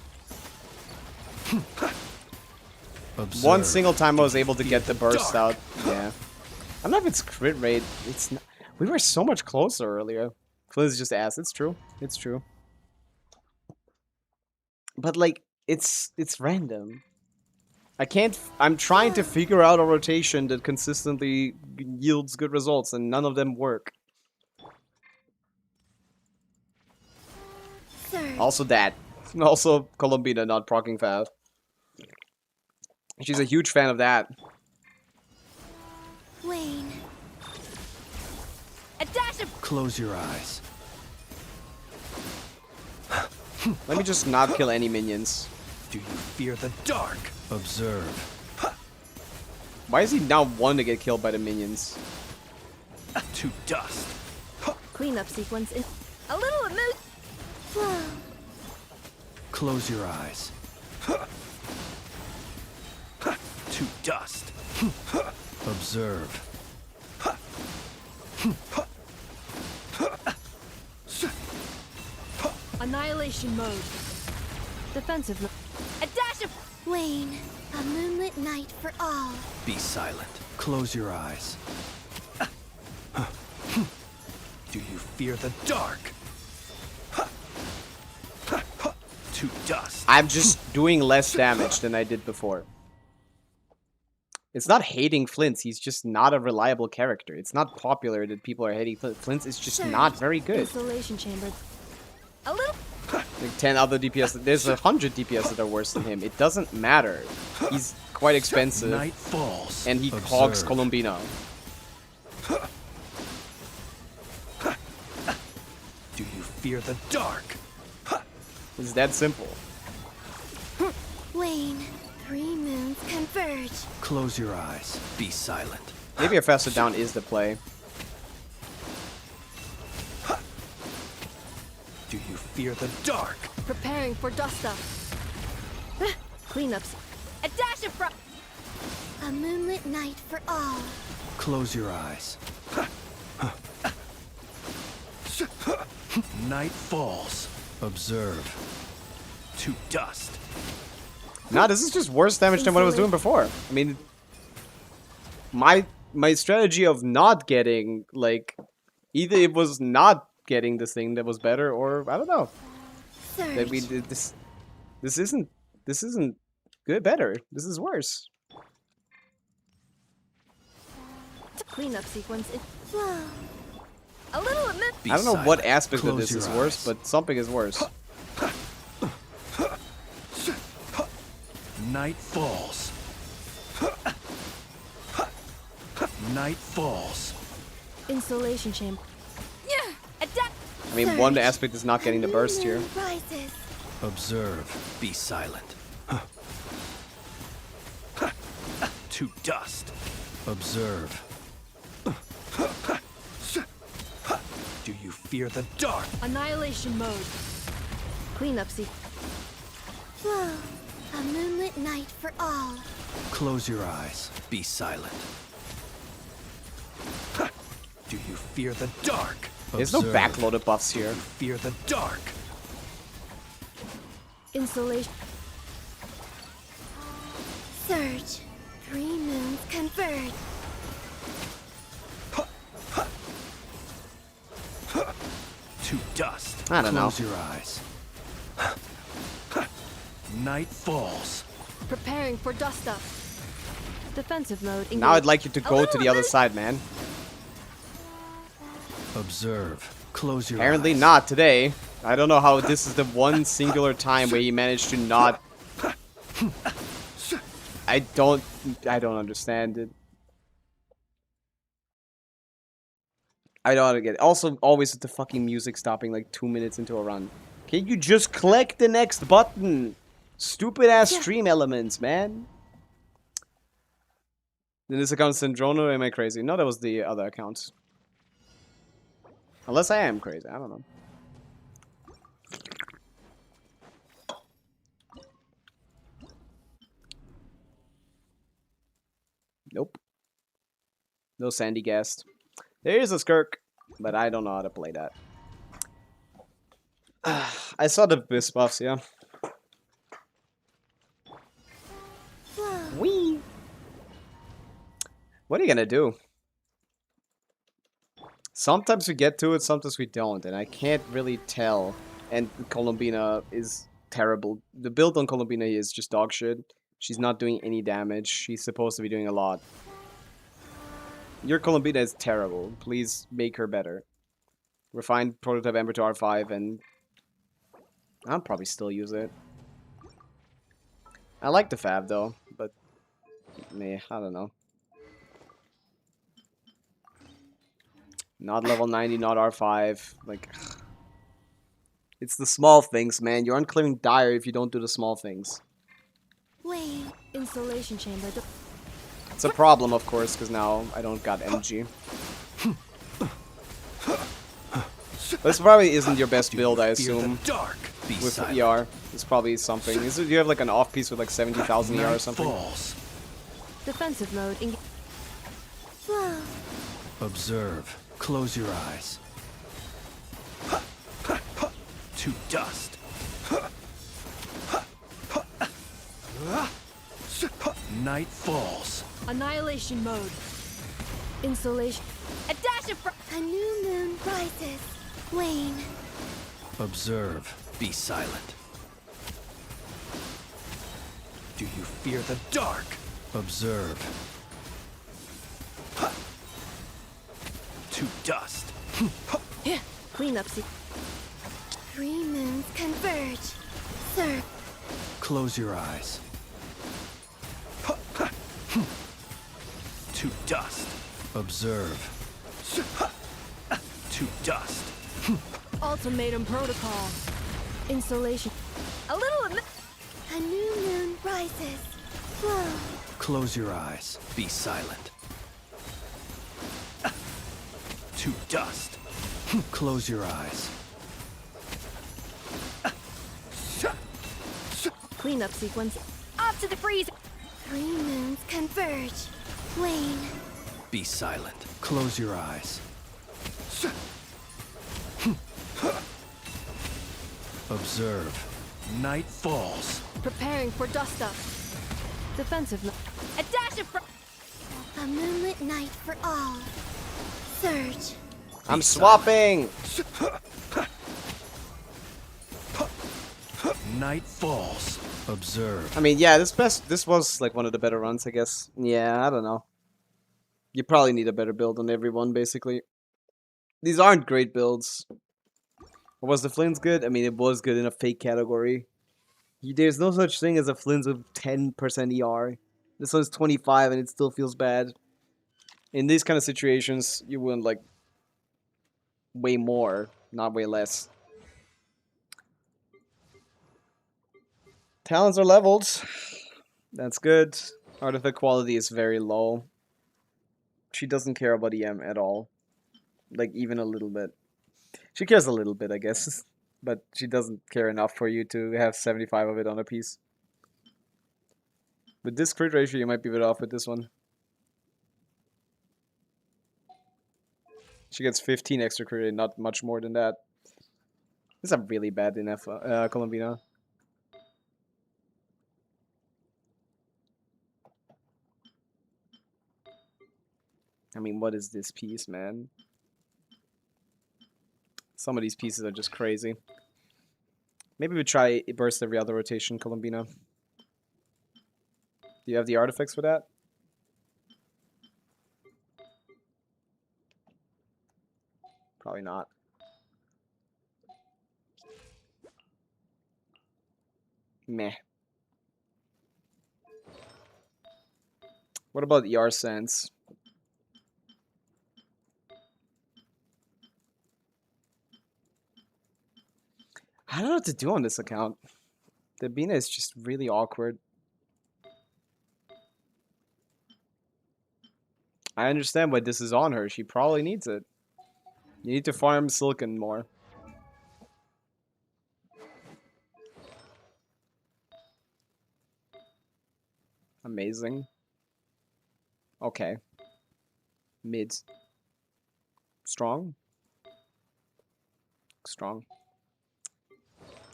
One single time I was able to get the burst out. Yeah. I don't know if it's crit rate. It's not. We were so much closer earlier. Fliz just asked. It's true. It's true. But like, it's random. I can't. I'm trying to figure out a rotation that consistently yields good results, and none of them work. Surge. Also that. Also Columbina not proccing Fav. She's a huge fan of that. Wane. A dash of Close your eyes. Let me just not kill any minions. Do you fear the dark? Observe. Why is he now one to get killed by the minions? To dust. Cleanup sequence in. a little amuse. Flow. Close your eyes. To dust. Observe. Annihilation mode. Defensive mode. A dash of Wane. A moonlit night for all. Be silent. Close your eyes. Do you fear the dark? To dust. I'm just doing less damage than I did before. It's not hating Flint's, he's just not a reliable character. It's not popular that people are hating Flint's. Flint's is just not very good. Insulation chamber. a little. Like 10 other DPS, there's 100 DPS that are worse than him. It doesn't matter. He's quite expensive. Night falls. And he Observe. cogs Columbina. Do you fear the dark? It's that simple. Wane. 3 moons converge. Close your eyes. Be silent. Maybe a faster down is the play. Do you fear the dark? Preparing for dust up. Cleanups. A dash of frost. A moonlit night for all. Close your eyes. Night falls. Observe. To dust. Nah, this is just worse damage than what I was doing before. I mean, my strategy of not getting, like, either it was not getting this thing that was better, or I don't know. Surge. That we did this. This isn't good. Better. This is worse. Cleanup sequence in. Flow. A little amuse. Be I don't know what silent. aspect of Close this is your worse, eyes. but something is worse. Night falls. Night falls. Insulation chamber. Yeah. A dash. I mean, one aspect is not getting the A burst new here. moon rises. Observe. Be silent. To dust. Observe. Do you fear the dark? Annihilation mode. Cleanup sequence. Flow. A moonlit night for all. Close your eyes. Be silent. Do you fear the dark? There's no Observe. backloaded buffs here. Fear the dark. Insulation. Surge. 3 moons converge. To dust. I don't know. Close your eyes. Night falls. Preparing for dust up. Defensive mode. Engage. Now I'd like you to go to the other side, man. Observe. Close your Apparently eyes. not today. I don't know how this is the one singular time where you managed to not. I don't understand it. I don't get it. Also, always with the fucking music stopping like 2 minutes into a run. Can you just click the next button? Stupid ass stream elements, man. Then this account Syndrono, or am I crazy? No, that was the other account. Unless I am crazy, I don't know. Nope. No Sandy Guest. There is a Skirk, but I don't know how to play that. I saw the Abyss buffs, yeah. Wee. What are you gonna do? Sometimes we get to it, sometimes we don't, and I can't really tell. And Columbina is terrible. The build on Columbina is just dog shit. She's not doing any damage. She's supposed to be doing a lot. Your Columbina is terrible. Please make her better. Refine prototype Ember to R5, and I'll probably still use it. I like the Fab though, but meh, I don't know. Not level 90, not R5. Like, it's the small things, man. You aren't clearing Dire if you don't do the small things. Wait. Installation chamber. It's a problem, of course, because now I don't got MG. This probably isn't your best build, I assume. Dark. With ER. It's probably something. Do you have like an off piece with like 70,000 ER or something? Falls. Defensive mode. Whoa. Observe. Close your eyes. To dust. Night falls. Annihilation mode. Insulation. A dash of A new moon rises. Wane. Observe. Be silent. Do you fear the dark? Observe. To dust. Cleanup sequence. 3 moons converge. Sir. Close your eyes. To dust. Observe. To dust. Ultimatum protocol. Insulation. a little. A new moon rises. Whoa. Close your eyes. Be silent. To dust. Close your eyes. Cleanup sequence. Off to the freeze. 3 moons converge. Wane. Be silent. Close your eyes. Observe. Night falls. Preparing for dust up. Defensive mode. A dash of. A moonlit night for all. Surge. I'm swapping! Night falls. Observe. I mean, yeah, this was like one of the better runs, I guess. Yeah, I don't know. You probably need a better build on everyone, basically. These aren't great builds. Was the Flynn's good? I mean, it was good in a fake category. There's no such thing as a Flynn's with 10% ER. This one's 25 and it still feels bad. In these kind of situations, you wouldn't like way more, not way less. Talents are leveled. That's good. Artifact quality is very low. She doesn't care about EM at all. Like, even a little bit. She cares a little bit, I guess. But she doesn't care enough for you to have 75 of it on a piece. With this crit ratio, you might be a bit off with this one. She gets 15 extra crit rate, not much more than that. This is a really bad NF, Columbina. I mean, what is this piece, man? Some of these pieces are just crazy. Maybe we try burst every other rotation, Columbina. Do you have the artifacts for that? Probably not. Meh. What about ER Sense? I don't know what to do on this account. The Bina is just really awkward. I understand why this is on her. She probably needs it. You need to farm Silken more. Amazing. Okay. Mid. Strong? Strong.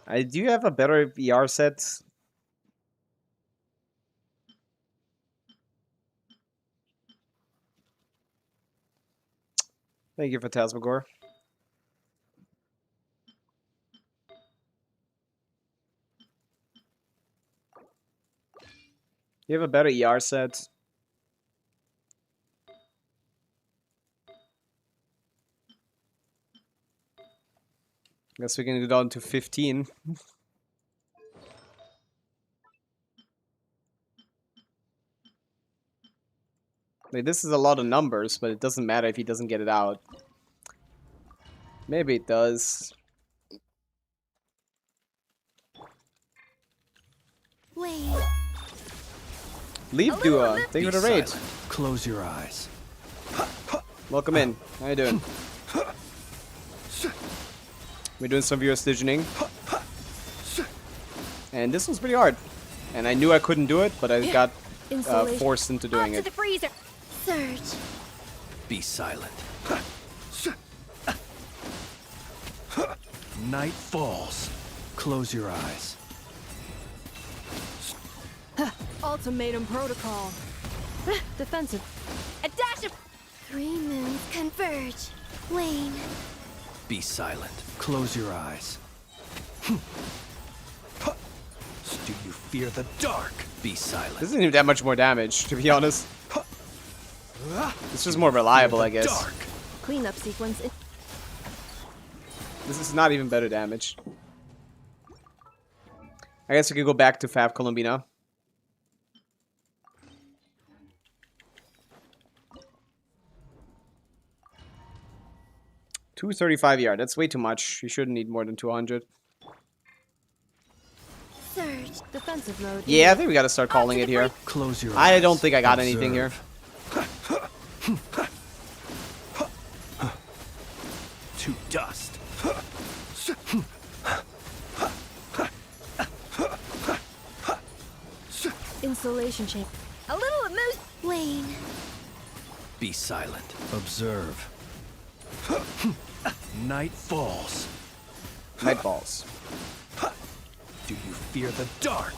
Do you have a better ER set? Thank you, Phantasmagore. You have a better ER set? Guess we can go down to 15. Like, this is a lot of numbers, but it doesn't matter if he doesn't get it out. Maybe it does. Wait. Leave Dua. Thank you for the raid. silent. Close your eyes. Welcome in. How you doing? We're doing some viewer stationing. And this was pretty hard. And I knew I couldn't do it, but I got forced into doing Off to it. the freezer. Surge. Be silent. Night falls. Close your eyes. Ultimatum protocol. Defensive. A dash of 3 moons converge. Wane. Be silent. Close your eyes. Do you fear the dark? Be silent. This isn't even that much more damage, to be honest. It's just more reliable, I guess. Dark. Cleanup sequence. This is not even better damage. I guess we could go back to Fab Columbina. $235 yard. That's way too much. You shouldn't need more than 200. Surge. Defensive mode. Yeah, I think we gotta start calling it here. Close your eyes. I don't think I got anything here. To dust. Insulation chamber. a little amuse. Wane. Be silent. Observe. Night falls. Night balls. Do you fear the dark?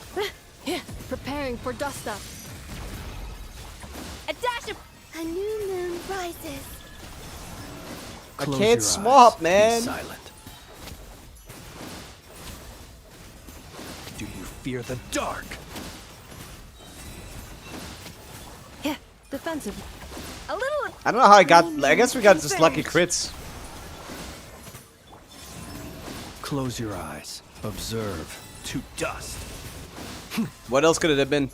Preparing for dust up. A dash of A new moon rises. I Close can't your swap, eyes. man. Be silent. Do you fear the dark? Defensive. a little. I don't know how I got. I guess we got just lucky crits. Close your eyes. Observe. To dust. What else could it have been?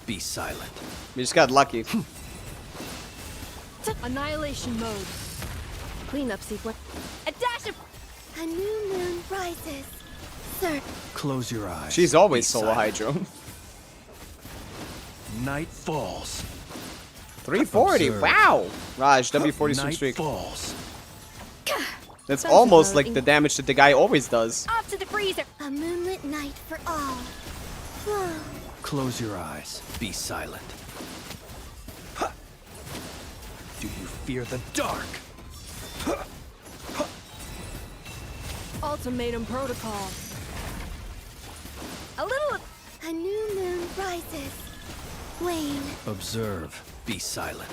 Be silent. We just got lucky. Annihilation mode. Cleanup sequence. A dash of A new moon rises. Surge. Close your eyes. She's always Be solo silent. Hydro. Night falls. 340. Observe. Wow. Raj, W40 swing Night streak. falls. That's Defensive almost mode like the damage that the guy always does. off to the freezer. A moonlit night for all. Flow. Close your eyes. Be silent. Do you fear the dark? Ultimatum protocol. A little. A new moon rises. Wane. Observe. Be silent.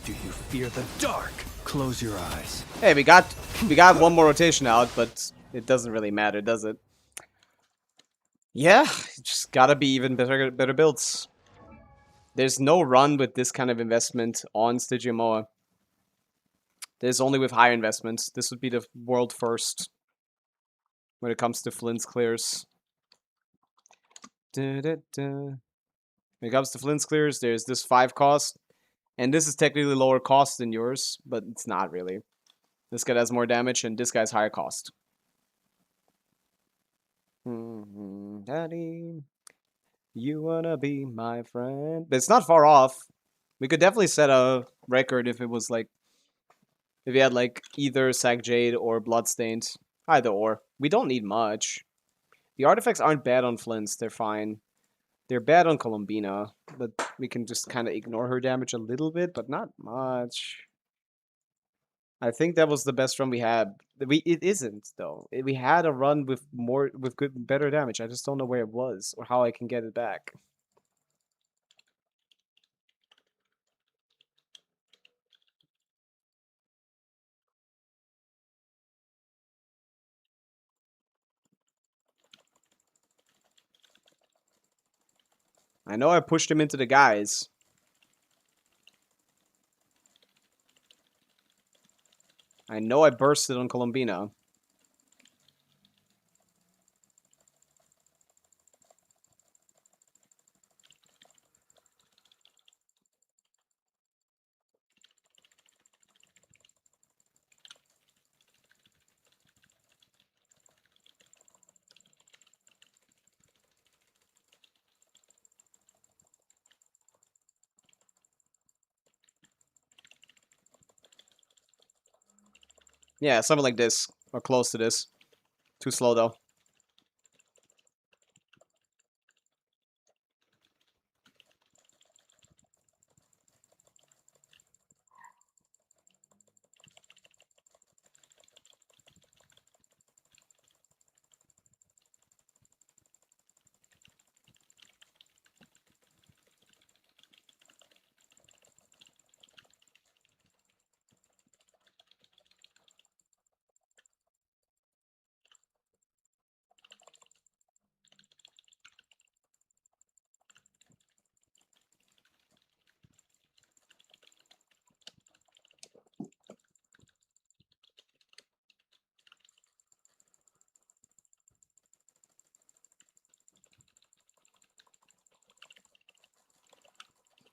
Do you fear the dark? Close your eyes. Hey, we got one more rotation out, but it doesn't really matter, does it? Yeah, just gotta be even better builds. There's no run with this kind of investment on Stygian Moa. There's only with higher investments. This would be the world first when it comes to Flint's clears. When it comes to Flint's clears, there's this 5 cost. And this is technically lower cost than yours, but it's not really. This guy has more damage, and this guy's higher cost. Daddy, you wanna be my friend? But it's not far off. We could definitely set a record if it was like... If you had like either Sack Jade or Bloodstained. Either or. We don't need much. The artifacts aren't bad on Flint's, they're fine. They're bad on Columbina, but we can just kind of ignore her damage a little bit, but not much. I think that was the best run we had. It isn't though. We had a run with better damage. I just don't know where it was or how I can get it back. I know I pushed him into the guys. I know I bursted on Colombina. Yeah, something like this. Or close to this. Too slow though.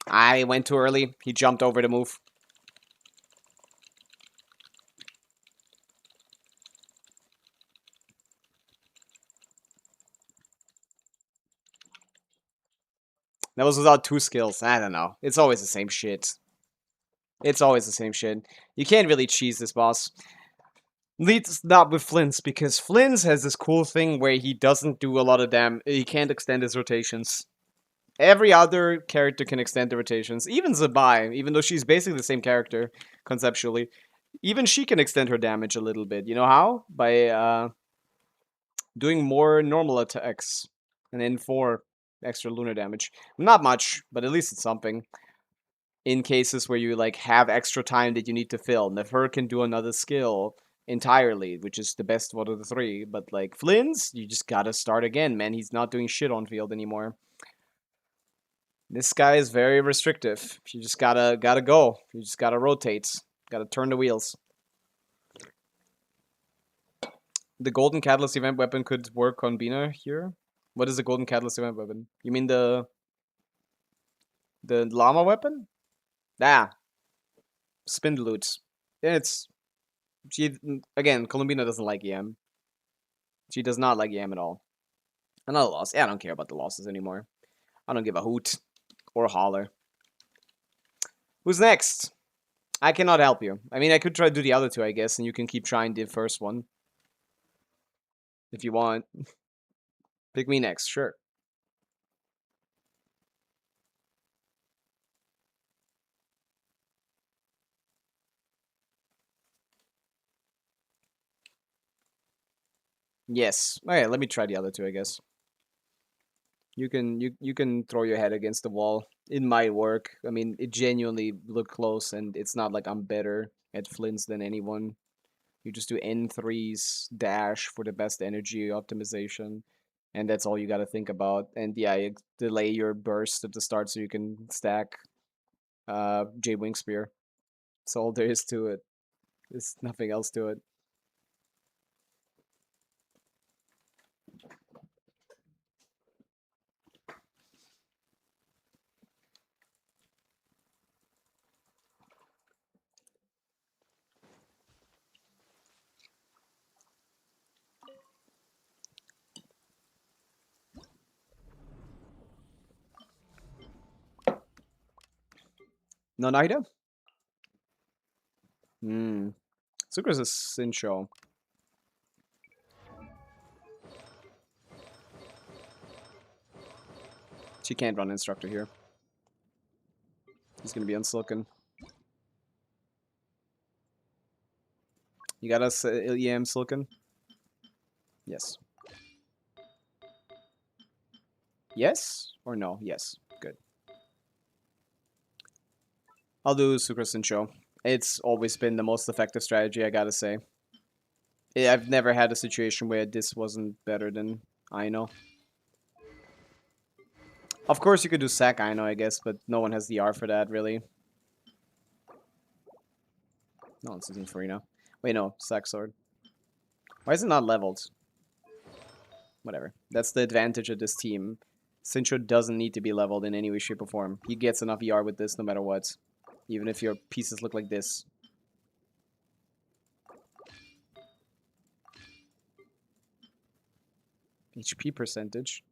I went too early. He jumped over the move. That was without 2 skills. I don't know. It's always the same shit. It's always the same shit. You can't really cheese this boss. At least not with Flynn's, because Flynn's has this cool thing where he doesn't do a lot of damage. He can't extend his rotations. Every other character can extend the rotations. Even Zabai, even though she's basically the same character, conceptually. Even she can extend her damage a little bit. You know how? By doing more normal attacks. And then 4 extra lunar damage. Not much, but at least it's something. In cases where you like have extra time that you need to fill. Nefer can do another skill entirely, which is the best one of the 3. But like Flynn's, you just gotta start again, man. He's not doing shit on field anymore. This guy is very restrictive. You just gotta go. You just gotta rotate. Gotta turn the wheels. The Golden Catalyst event weapon could work on Bina here. What is the Golden Catalyst event weapon? You mean the llama weapon? Ah, Spindloots. It's she again. Colombina doesn't like Yam. She does not like Yam at all. Another loss. Yeah, I don't care about the losses anymore. I don't give a hoot or a holler. Who's next? I cannot help you. I mean, I could try to do the other 2, I guess, and you can keep trying the first one. If you want. Pick me next, sure. Yes. Okay, let me try the other 2, I guess. You can throw your head against the wall. It might work. I mean, it genuinely looked close, and it's not like I'm better at Flynn's than anyone. You just do N3's dash for the best energy optimization, and that's all you got to think about. And yeah, you delay your burst at the start so you can stack J Wing Spear. That's all there is to it. There's nothing else to it. No Naida? Hmm. Sucre's a Sincho. She can't run Instructor here. He's gonna be unsilken. You got us, EM Silken? Yes. Yes? Or no? Yes. Good. I'll do Sucre Sincho. It's always been the most effective strategy, I gotta say. I've never had a situation where this wasn't better than Aino. Of course you could do Sack Aino, I guess, but no one has the R for that, really. No one's using Farina. Wait, no. Sack Sword. Why is it not leveled? Whatever. That's the advantage of this team. Sincho doesn't need to be leveled in any way, shape, or form. He gets enough ER with this no matter what. Even if your pieces look like this. HP percentage.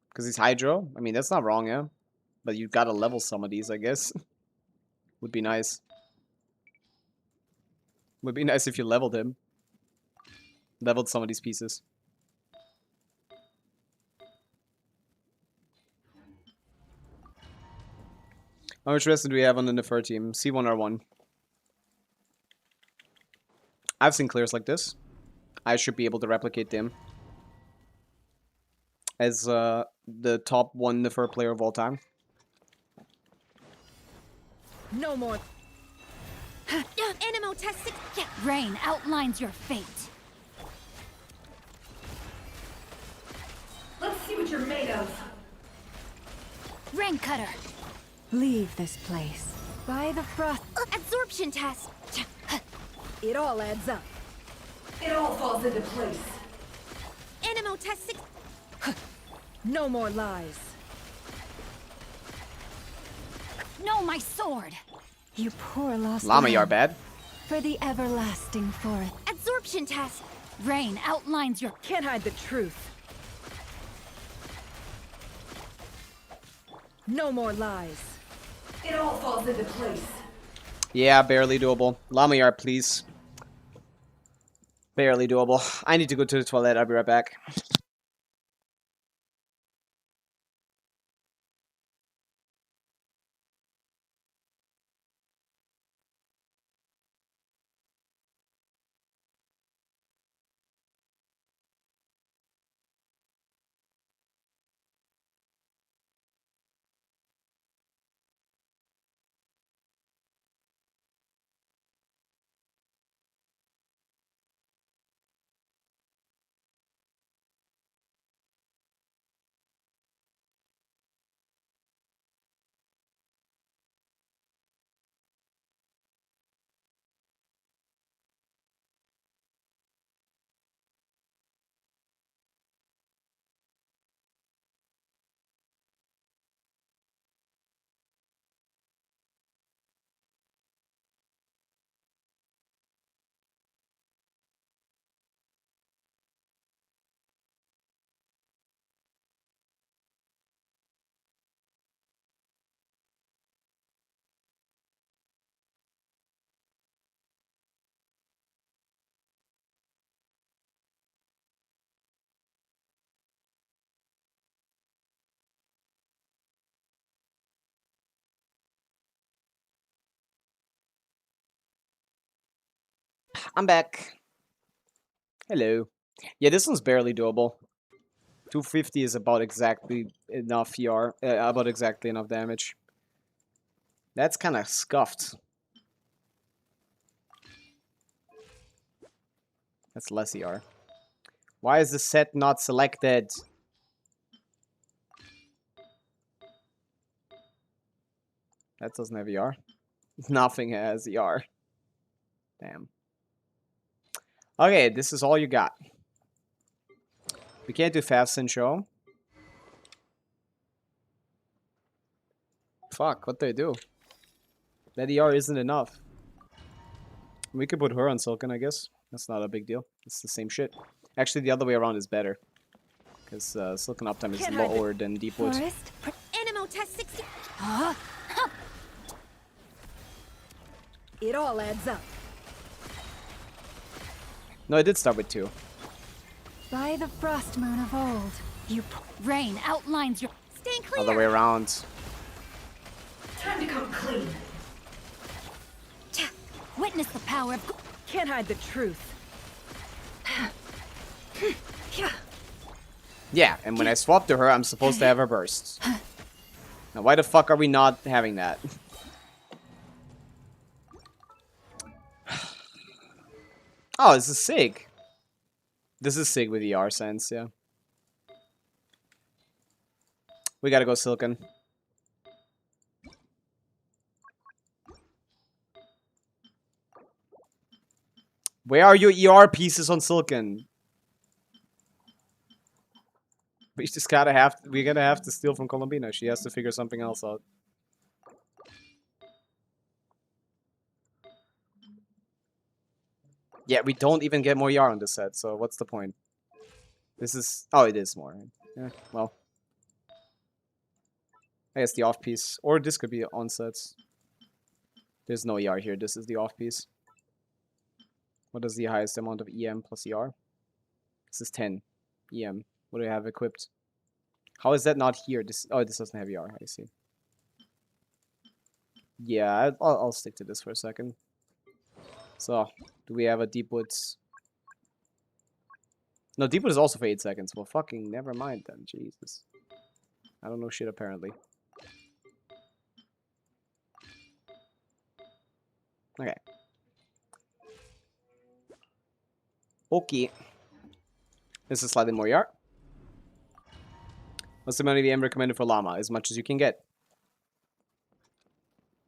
Because he's Hydro? I mean, that's not wrong, yeah? But you gotta level some of these, I guess. Would be nice. Would be nice if you leveled him. Leveled some of these pieces. How much rest do we have on the Nefer team? C1R1. I've seen clears like this. I should be able to replicate them. As the top 1 Nefer player of all time. No more. Animo test 6. Rain outlines your fate. Let's see what you're made of. Rain cutter. Leave this place. By the frost. Absorption test. It all adds up. It all falls into place. Animo test 6. No more lies. No, my sword. You poor lost Llama, lamb. you're bad. For the everlasting forest. Absorption test. Rain outlines your... Can't hide the truth. No more lies. It all falls into place. Yeah, barely doable. Llama yard, please. Barely doable. I need to go to the toilet. I'll be right back. I'm back. Hello. Yeah, this one's barely doable. 250 is about exactly enough ER, about exactly enough damage. That's kind of scuffed. That's less ER. Why is the set not selected? That doesn't have ER. Nothing has ER. Damn. Okay, this is all you got. We can't do fast and show. Fuck, what do I do? That ER isn't enough. We could put her on Silken, I guess. That's not a big deal. It's the same shit. Actually, the other way around is better. Because Silken uptime is lower than Deepwood. Forest. Animo test 60. It all adds up. No, I did start with 2. By the frost moon of old, you... Rain outlines your... Stand clear. Other way around. Time to come clean. Witness the power of... Can't hide the truth. Yeah, and when I swap to her, I'm supposed to have her burst. Now, why the fuck are we not having that? Oh, this is Sig. This is Sig with ER sense, yeah. We gotta go Silken. Where are your ER pieces on Silken? We just gotta have to, we're gonna have to steal from Columbina. She has to figure something else out. Yeah, we don't even get more ER on this set, so what's the point? This is... Oh, it is more. Yeah, well. I guess the off piece. Or this could be on sets. There's no ER here. This is the off piece. What is the highest amount of EM plus ER? This is 10 EM. What do I have equipped? How is that not here? This this doesn't have ER. I see. Yeah, I'll stick to this for a second. So, do we have a Deep Woods? No, Deep Woods is also for 8 seconds. Well, fucking never mind then. Jesus. I don't know shit apparently. Okay. Okay. This is slightly more ER. What's the amount of EM recommended for Llama? As much as you can get.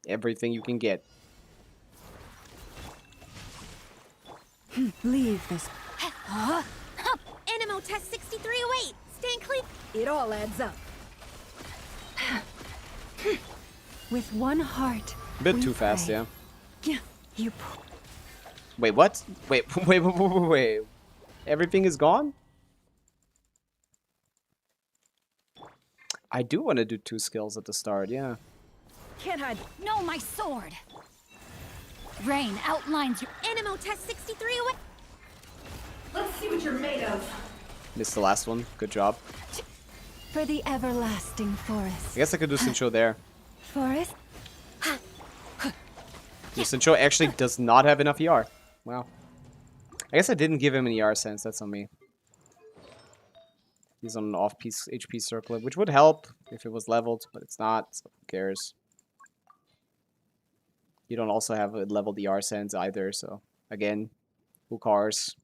Everything you can get. Leave this. Animo test 6308. Stand clear. It all adds up. With one heart. A bit we too fast, pray. yeah. Yeah. You. Wait, what? Wait. Everything is gone? I do want to do 2 skills at the start, yeah. Can't hide. No, my sword. Rain outlines your Animo test 6308. Let's see what you're made of. Missed the last one. Good job. For the everlasting forest. I guess I could do Sincho there. Forest? Yeah, Sincho actually does not have enough ER. Wow. I guess I didn't give him an ER sense. That's on me. He's on an off-piece HP circlet, which would help if it was leveled, but it's not, so who cares? You don't also have a leveled ER sense either, so again, who cares?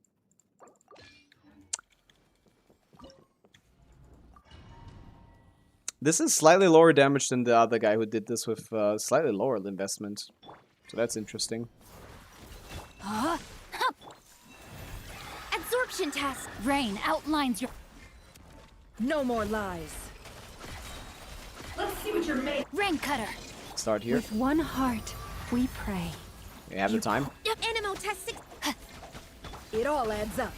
This is slightly lower damage than the other guy who did this with slightly lower investment. So that's interesting. Absorption test. Rain outlines your No more lies. Let's see what you're made. Rain cutter. Start here. With one heart, we pray. We have the time. Animo test 6. It all adds up.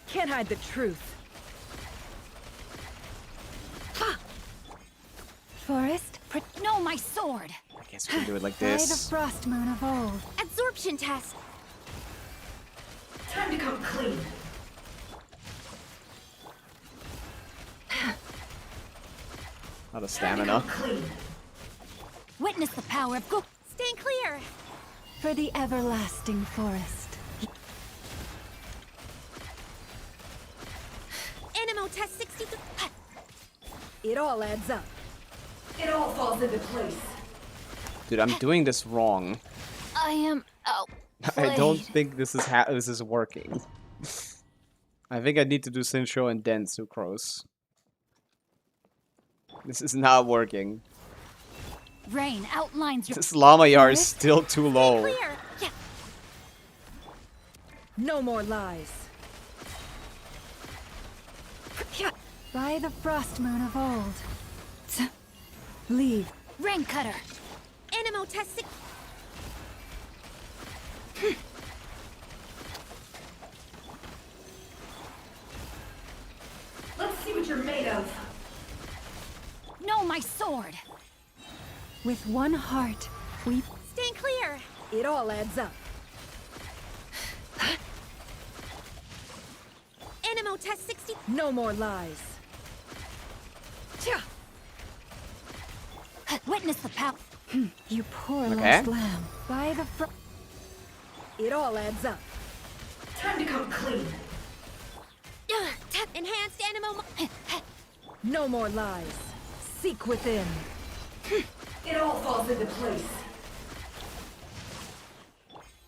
Can't hide the truth. Forest? No, my sword. I guess we can do it like By the this. frost moon of old. Absorption test. Time to come clean. Not a stamina. Clean. Witness the power of go. Stand clear. For the everlasting forest. Animo test 63. It all adds up. It all falls into place. Dude, I'm doing this wrong. I am out. I don't think this is working. I think I need to do Sincho and then Sucrose. This is not working. Rain outlines your This Llama ER is still too low. clear. Yeah. No more lies. By the frost moon of old. Leave. Rain cutter. Animo test 6. Let's see what you're made of. No, my sword. With one heart, we Stand clear. It all adds up. Animo test 60. No more lies. Witness the power. You poor Okay. lost lamb. By the It all adds up. Time to come clean. Enhanced animal. No more lies. Seek within. It all falls into place.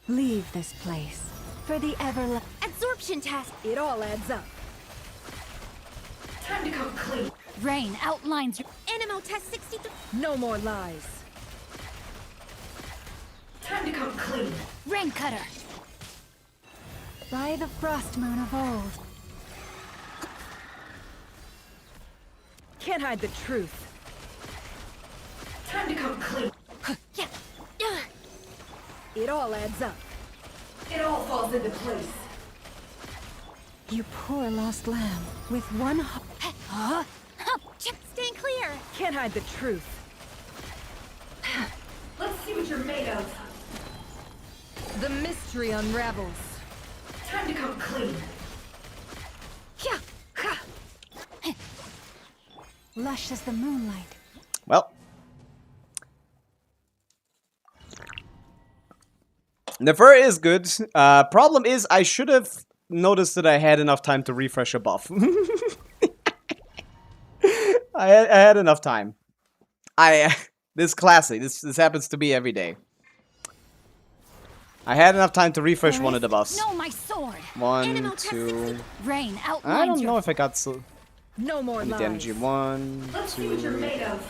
Leave this place. For the Absorption test. It all adds up. Time to come clean. Rain outlines your Animal test 63. No more lies. Time to come clean. rain cutter. by the frost moon of old. Can't hide the truth. Time to come clean. Yeah. It all adds up. It all falls into place. You poor lost lamb, with one heart. Stay clear. Can't hide the truth. Let's see what you're made of. The mystery unravels. Time to come clean. Lush as the moonlight. Well. The fur is good. Problem is, I should have noticed that I had enough time to refresh a buff. I had enough time. This is classic. This happens to me every day. I had enough time to refresh one of the buffs. No, my sword. One, two. Rain outlines I don't your know if I got No more any lies. energy. One, Let's see what you're two, made of.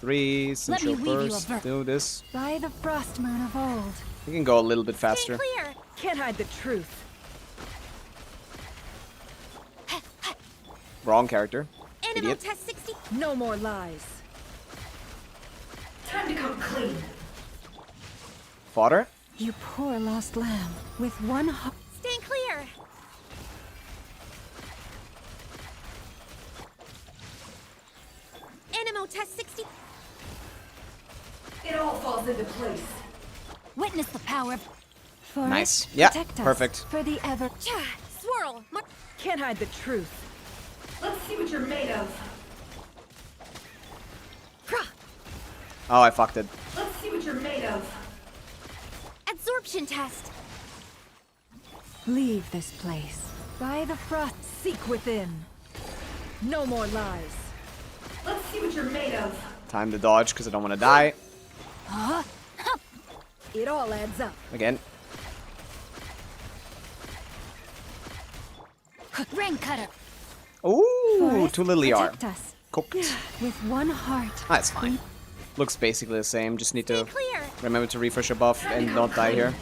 three. Let Central me weave you a burst. ver- Do this. By the frost moon of old. We can go a little bit Stay faster. clear. Can't hide the truth. Wrong character. Animal Idiot. test 60. No more lies. Time to come clean. Fodder. You poor lost lamb, with one heart. Stay clear. Animal test 60. It all falls into place. Witness the power of Forest, Nice. Yeah, protect us perfect. For the ever. swirl. Can't hide the truth. Let's see what you're made of. Oh, I fucked it. Let's see what you're made of. Absorption test. Leave this place. By the frost. Seek within. No more lies. Let's see what you're made of. Time to dodge because I don't want to die. It all adds up. Again. Rain cutter. Ooh, Forest, too little ER. protect us. Cooked. With one heart. That's fine. Looks basically the same. Just need to Clear. remember to refresh a buff and not die here.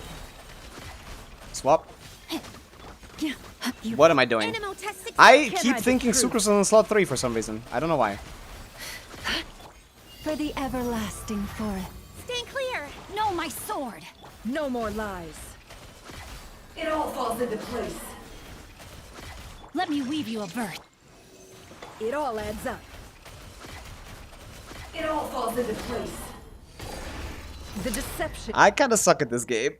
Swap. You What am I doing? Animal test 60. I Can't keep hide the thinking truth. Sucre's on slot 3 for some reason. I don't know why. for the everlasting forest. Stay clear. No, my sword. No more lies. It all falls into place. Let me weave you a verse. It all adds up. It all falls into place. The deception. I kind of suck at this game.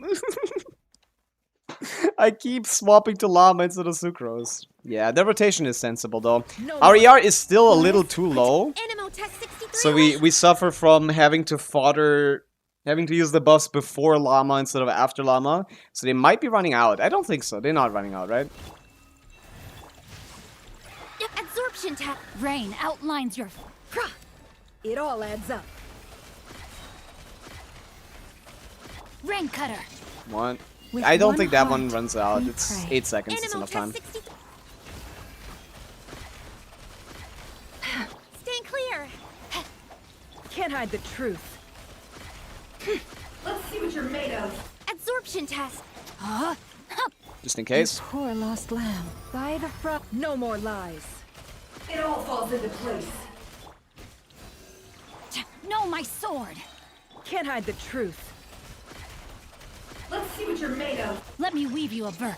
I keep swapping to Llama instead of Sucrose. Yeah, the rotation is sensible though. No Our more- ER is still a little too low. Animal test 63. So we suffer from having to use the buffs before Llama instead of after Llama. So they might be running out. I don't think so. They're not running out, right? Absorption test. Rain outlines your. It all adds up. Rain cutter. One. With I don't one think that heart, one runs out. we It's pray. 8 seconds. It's Animal enough time. test 60. Stay clear. Can't hide the truth. Let's see what you're made of. Absorption test. Just in case. Poor lost lamb. By the frost. No more lies. It all falls into place. No, my sword. Can't hide the truth. Let's see what you're made of. Let me weave you a verse.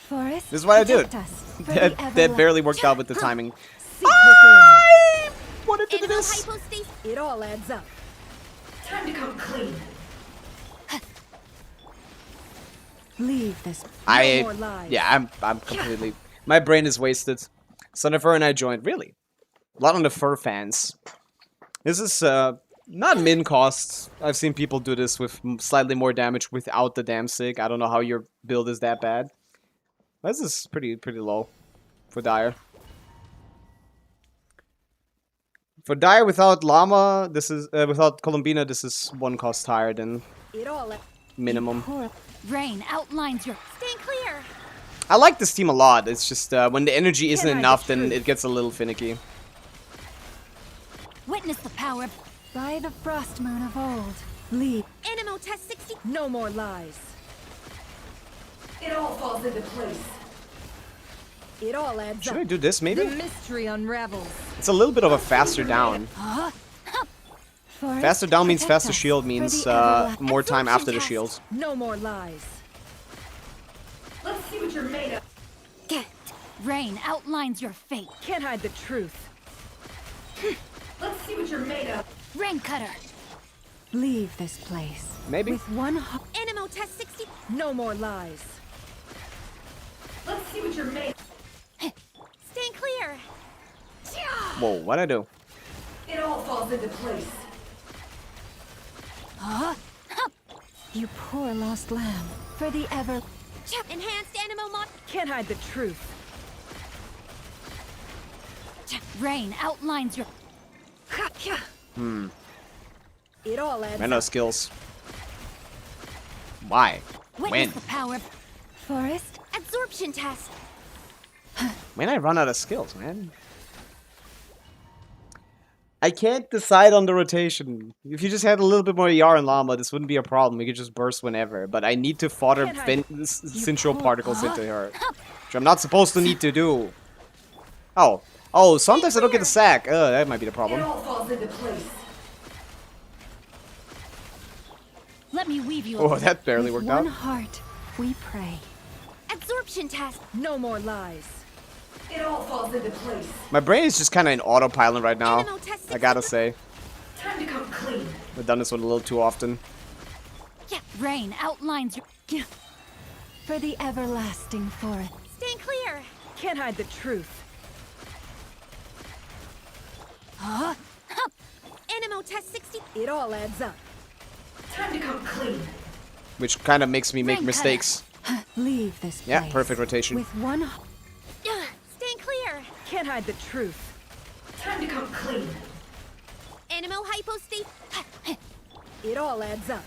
Forest. This is what I did. protect us for the That barely worked out with the timing. Seek within. Wanted to do Animal this. hypostasis. It all adds up. Time to come clean. Leave this. No more lies. Yeah, I'm completely. My brain is wasted. Son of Fur and I joined. Really, a lot on the fur fans. This is Not min cost. I've seen people do this with slightly more damage without the damn sig. I don't know how your build is that bad. This is pretty low for Dire. For Dire without Llama, this is without Columbina, this is 1 cost higher than minimum. Rain outlines your. Stand clear. I like this team a lot. It's just when the energy isn't Can I enough, the then truth? it gets a little finicky. Witness the power of. By the frost moon of old. Lead. Animo test 60. No more lies. It all falls into place. It all adds Should up. I do this maybe? The mystery unravels. It's a little bit of a faster down. Forest, Faster down means protect faster us shield for means the everlasting. more time Absorption after the test. shield. No more lies. Let's see what you're made of. Rain outlines your fate. Can't hide the truth. Let's see what you're made of. Rain cutter. Leave this place. Maybe. With one heart. Animo test 60. No more lies. Let's see what you're made of. Stand clear. Whoa, what'd I do? It all falls into place. You poor lost lamb. For the ever. Enhanced animo mod. Can't hide the truth. Rain outlines your. It all adds Mana up. skills. Why? Witness When? the power of. Forest. Absorption test. When I run out of skills, man. I can't decide on the rotation. If you just had a little bit more Yar and Llama, this wouldn't be a problem. We could just burst whenever. But I need to fodder Can't hide. sensual particles into her. Which I'm not supposed to need to do. Oh. Oh, sometimes I don't get the sack. That might be the It problem. all falls into place. Let me weave you. Oh, that barely With worked one out. heart, we pray. Absorption test. No more lies. It all falls into place. My brain is just kind of in autopilot right now. Animo test I gotta say. Time to come clean. I've done this one a little too often. Rain outlines your. For the everlasting forest. Stand clear. Can't hide the truth. Animo test 60. It all adds up. Time to come clean. Which kind of makes me make Rain mistakes. Leave this place. Yeah, perfect rotation. With one. Stand clear. Can't hide the truth. Time to come clean. Animo hypostate. It all adds up.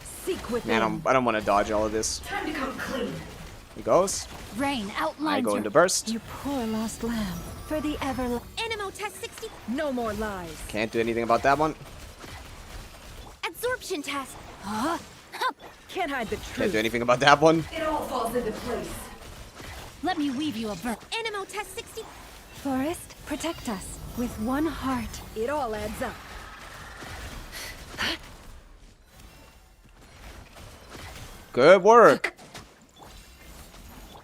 Seek within. Man, I don't want to dodge all of this. Time to come clean. He goes. Rain I outlines go your. into burst. You poor lost lamb. For the ever. Animo test 60. No more lies. Can't do anything about that one. Absorption test. Can't hide the Can't truth. do anything about that one. It all falls into place. Let me weave you a verse. Animo test 60. Forest, protect us. With one heart. It all adds up. Good work.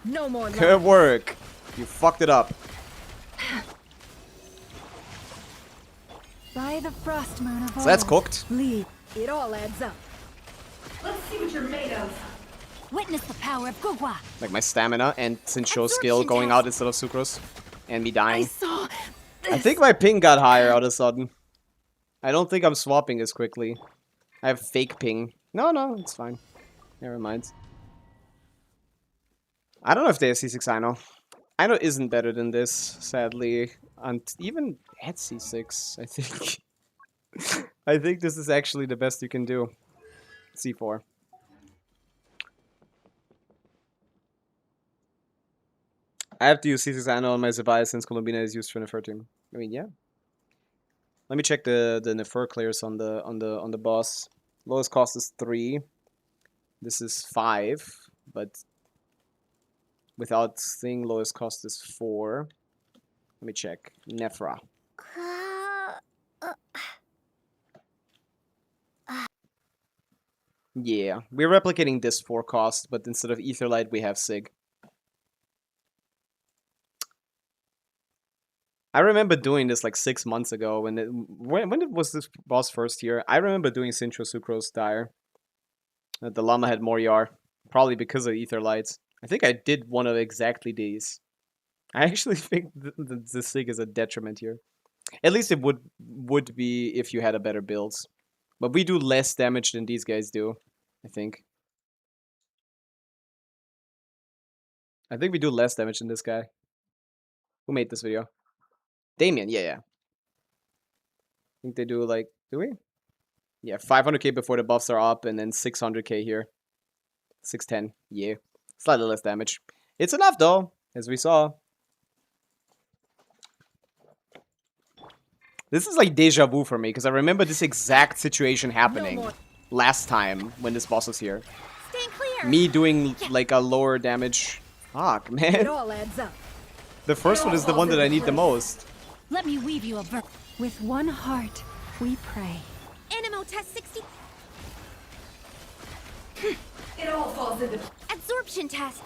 No more lies. Good work. You fucked it up. By the frost moon of So that's old. cooked. Leave. It all adds up. Let's see what you're made of. Witness the power of Gugwa. Like my stamina and Sincho skill Absorption going test. out instead of Sucrose. And me dying. saw. I think my ping got higher all of a sudden. I don't think I'm swapping as quickly. I have fake ping. No, it's fine. Never mind. I don't know if they have C6 Ino. Ino isn't better than this, sadly. And even at C6, I think. I think this is actually the best you can do. C4. I have to use C6 Ino on my Zabai since Columbina is used for Nefer team. I mean, yeah. Let me check the Nefer clears on the boss. Lowest cost is 3. This is 5, but without thing, lowest cost is 4. Let me check. Nephra. Yeah, we're replicating this 4 cost, but instead of Etherlight, we have Sig. I remember doing this like 6 months ago when it was this boss first here. I remember doing Sincho Sucrose Dire. The llama had more Yar, probably because of Etherlights. I think I did one of exactly these. I actually think the Sig is a detriment here. At least it would be if you had a better build. But we do less damage than these guys do, I think. I think we do less damage than this guy. Who made this video? Damien, yeah. I think they do like, do we? Yeah, 500k before the buffs are up, and then 600k here. 610, yeah. Slightly less damage. It's enough though, as we saw. This is like deja vu for me, because I remember this exact situation happening last time when this boss was here. Stand clear. Me doing like a lower damage. Fuck, It man. all adds up. The first one is the one that I need the most. Let me weave you a ver. With one heart, we pray. Animo test 60. It all falls into Absorption test.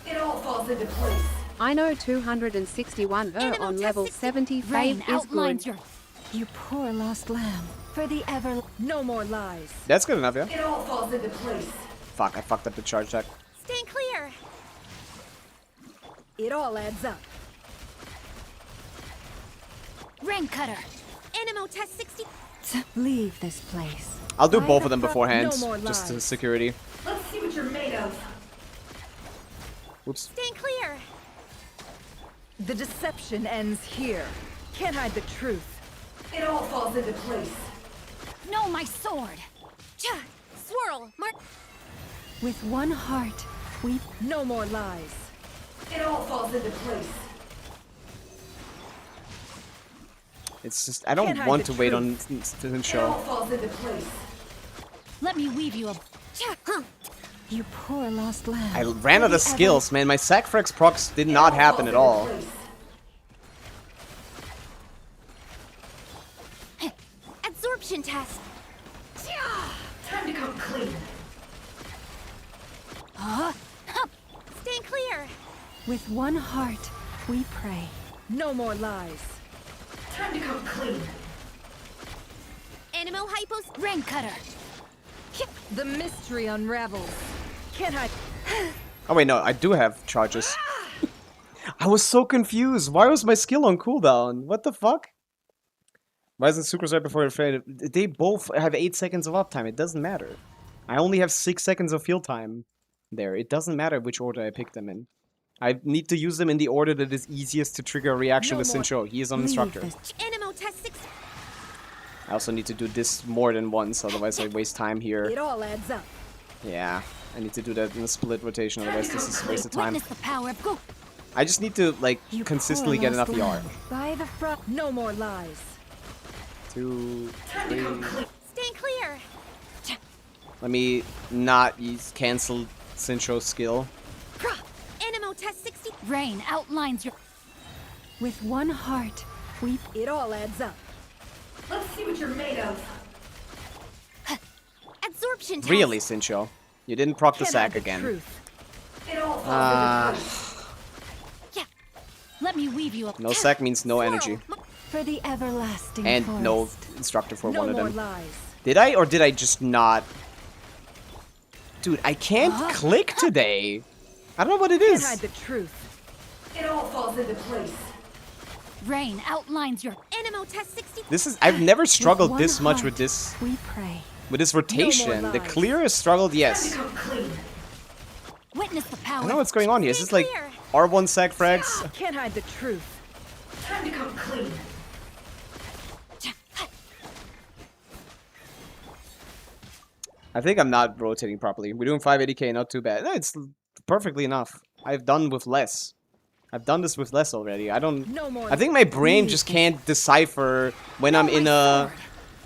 it all falls into place. I know 261 Animal on test level 60. 70 Rain faith is outlines good. your. You poor lost lamb. For the ever. No more lies. That's good enough, yeah? It all falls into place. Fuck, I fucked up the charge tech. Stand clear. It all adds up. Rain cutter. Animo test 60. Leave this place. I'll do By both the of them fro- beforehand, no more just to lies. security. Let's see what you're made of. Oops. Stand clear. The deception ends here. Can't hide the truth. It all falls into place. No, my sword. Cha. Swirl. Mark. With one heart, we. No more lies. It all falls into place. It's just, I don't Can't hide want the to wait on truth. the It all show. falls into place. Let me weave you a. Cha. Huh. You poor lost lamb. I ran out of skills, man. My Sacrifice procs did not happen at all. Absorption test. Time to come clean. Stand clear. With one heart, we pray. No more lies. Time to come clean. Animo hypos. Rain cutter. The mystery unravels. Can't hide. Oh wait, no, I do have charges. I was so confused. Why was my skill on cooldown? What the fuck? Why isn't Sucrose right before you're They both have 8 seconds of uptime. It doesn't matter. I only have 6 seconds of field time there. It doesn't matter which order I pick them in. I need to use them in the order that is easiest to trigger a reaction No with more. Sincho. He is on Leave instructor. this. Animo test 60. I also need to do this more than once, otherwise I waste time here. It all adds up. Yeah, I need to do that in a split rotation, otherwise this is a waste of time. Witness the power of go. I just need to, like, You consistently poor get enough lost ER. lamb. By the fro. No more lies. 2, Time to 3... come clean. Stand clear. Let me not use cancel Sincho's skill. Animo test 60. Rain outlines your. With one heart, we. It all adds up. Let's see what you're made of. Absorption test. Really, Sincho? You didn't proc the Can't sack hide the again. truth. It all falls into place. Yeah. Let me weave you a. No sack means no energy. For the everlasting And forest. no instructor for No one of more them. lies. Did I, or did I just not? Dude, I can't click today. I don't know what it Can't hide is. the truth. It all falls into place. Rain outlines your. Animo test 60. This is, I've never struggled one this much heart. with this We pray. rotation. The lies. clearest struggled, Time yes. to come clean. Witness the power. I don't know what's going on here. Is Stand this like clear. R1 sack frags? Can't hide the truth. Time to come clean. I think I'm not rotating properly. We're doing 580k, not too bad. No, it's perfectly enough. I've done with less. I've done this with less already. I don't... No more. I think my brain just can't decipher when I'm in a...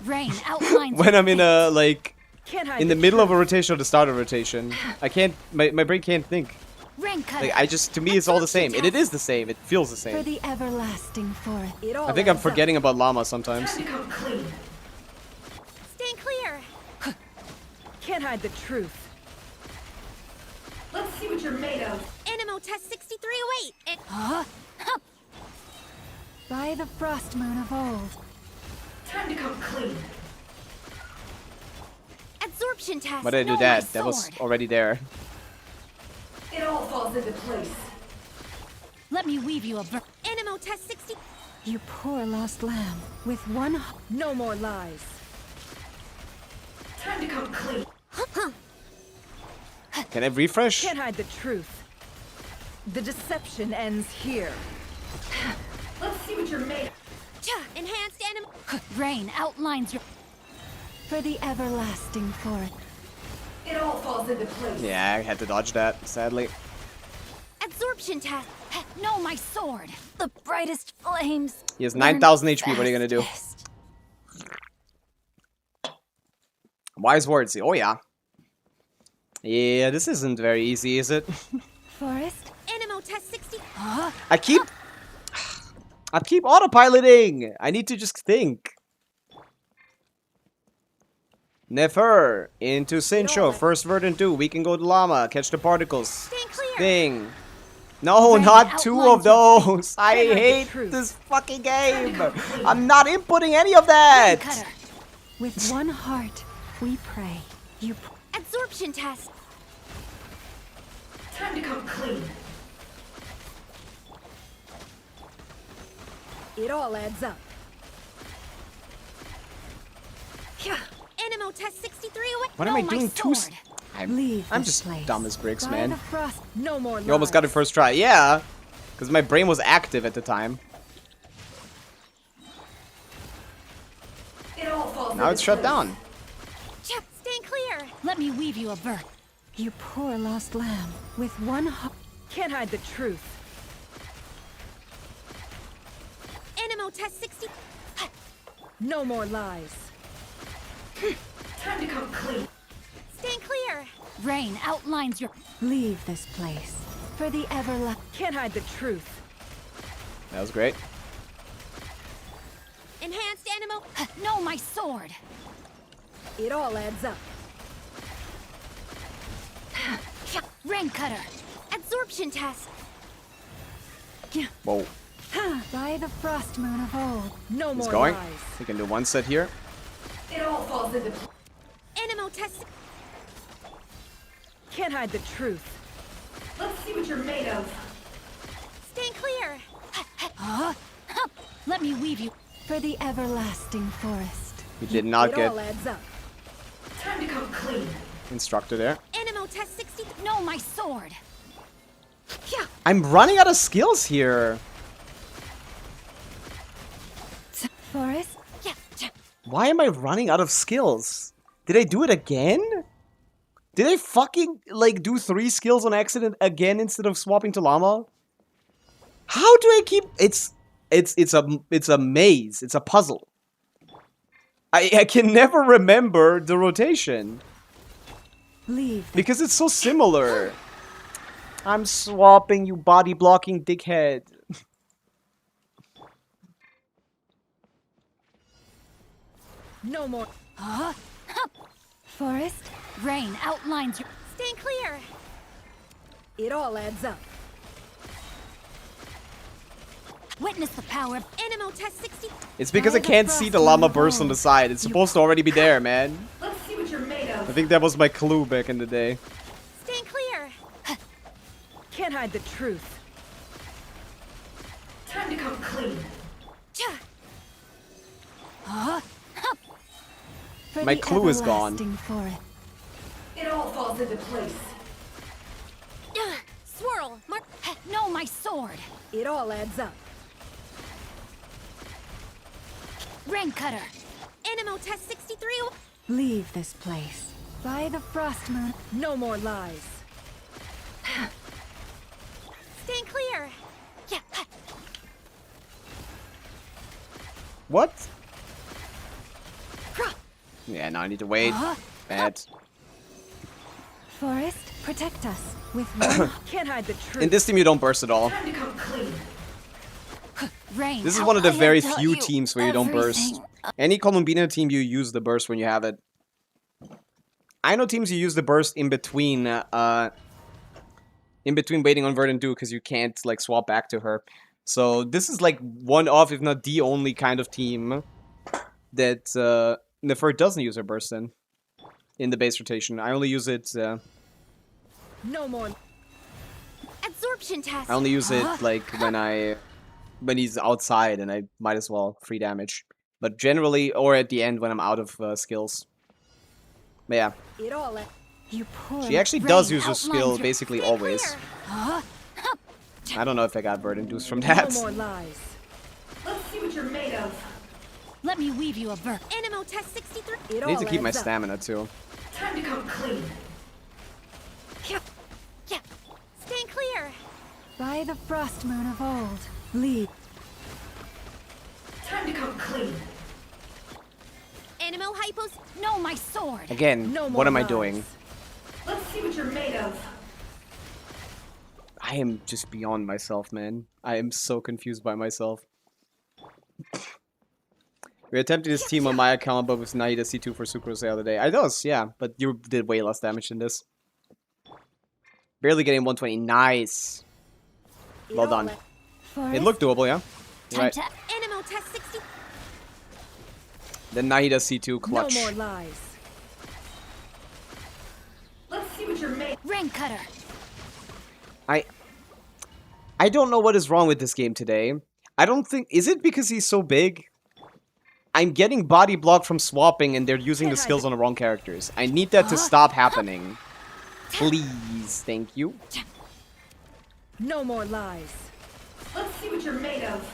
Rain outlines. When I'm in a, like... Can't hide In the middle of a rotation or the start of a rotation. I can't... My brain can't think. Rain cutter. Like, I just... To me, it's all the same. And it is the same. It feels the For same. the everlasting forest. It all I think I'm adds up. forgetting about llama sometimes. Time to come clean. Stand clear. Can't hide the truth. Let's see what you're made of. Animo test 6308. And. By the frost moon of old. Time to come clean. Absorption test. Why did I do No, that? my That was sword. already there. It all falls into place. Let me weave you a. Animo test 60. You poor lost lamb. With one No more lies. Time to come clean. Can I refresh? Can't hide the truth. The deception ends here. Let's see what you're made of. Enhanced animal. Rain outlines your... for the everlasting forest. It all falls into place. Yeah, I had to dodge that, sadly. Absorption test. No, my sword. The brightest flames. He has 9,000 HP, what are you gonna do? fastest. Wise words, oh yeah. Yeah, this isn't very easy, is it? Forest. Animal test 60. I keep autopiloting! I need to just think. Nefer, into Sincho, first verdant 2, we can go to Llama, catch the particles. Stand clear. Thing. No, Rain not two of those! I Cannot be hate true. this fucking game! I'm not inputting any of that! cutter. With one heart, we pray. You Absorption test. Time to come clean. It all adds up. Animal test 63 away. What am No, I my doing? sword. leave I'm this just place. dumb as bricks, By man. the frost. No more lies. You almost got it first try. Yeah, because my brain was active at the time. It all falls Now into it's shut place. down. Stand clear. Let me weave you a vert. You poor lost lamb. With one heart. Can't hide the truth. Animal test 60. No more lies. Time to come clean. Stand clear. Rain outlines your... Leave this place. For the everlasting. Can't hide the truth. That was great. Enhanced animal. No, my sword. It all adds up. Rain cutter. Absorption test. Whoa. By the frost moon of old. No He's more going. lies. We can do one set here. It all falls into place. Animal test. Can't hide the truth. Let's see what you're made of. Stand clear. Let me weave you... For the everlasting forest. We did not It get all adds up. Time to come clean. instructor there. Animal test 60. No, my sword. I'm running out of skills here. Forest. Why am I running out of skills? Did I do it again? Did I fucking, like, do 3 skills on accident again instead of swapping to Llama? How do I keep... It's a maze. It's a puzzle. I can never remember the rotation. Leave. Because it's so similar. I'm swapping, you body-blocking dickhead. No more. Forest. Rain outlines your... Stand clear. It all adds up. Witness the power of... Animal test 60. It's because I can't see the llama burst on the side. It's supposed to already be there, man. Let's see what you're made I of. think that was my clue back in the day. Stand clear. Can't hide the truth. Time to come clean. For My the clue is gone. everlasting forest. It all falls into place. Swirl. Mark. No, my sword. It all adds up. Rain cutter. Animal test 63. Leave this place. By the frost moon. No more lies. Stand clear. What? Yeah, now I need to wait. Bad. Forest, protect us with one. Can't hide the truth. In this team, you don't burst at all. Time to come clean. Rain. This is one of the I very tell few you teams where you don't burst. everything. Any Columbina team, you use the burst when you have it. I know teams you use the burst in between waiting on Verdant 2 because you can't like swap back to her. So this is like one of, if not the only kind of team that Nefer doesn't use her burst in the base rotation. I only use it. No more. Absorption test. I only use it like when I when he's outside, and I might as well free damage. But generally, or at the end when I'm out of skills. But yeah, It all You poor. she actually Rain does use her outlines skill your- basically Stay always. clear. Huh? I don't know if I got burden induced from no that. more lies. Let's see what you're made of. Let me weave you a verse. Animal test 63. It I need all to keep my adds up. stamina too. Time to come clean. Yeah. Stay clear. By the frost moon of old. Lead. Time to come clean. Animal hypos. No, my sword. Again, No more what am I lies. doing? Let's see what you're made of. I am just beyond myself, man. I am so confused by myself. We attempted this team on my account, but with Naida C2 for Sucrose the other day. I does, yeah, but you did way less damage than this. Barely getting 120. Nice. It Well all done. Forest. It looked doable, yeah. You're Time right. to Animal test 60. The Naida C2 clutch. No more lies. Let's see what you're made. rain cutter. I don't know what is wrong with this game today. I don't think... Is it because he's so big? I'm getting body blocked from swapping and they're using the skills on the wrong characters. I need that to stop happening. Please, thank you. No more lies. Let's see what you're made of.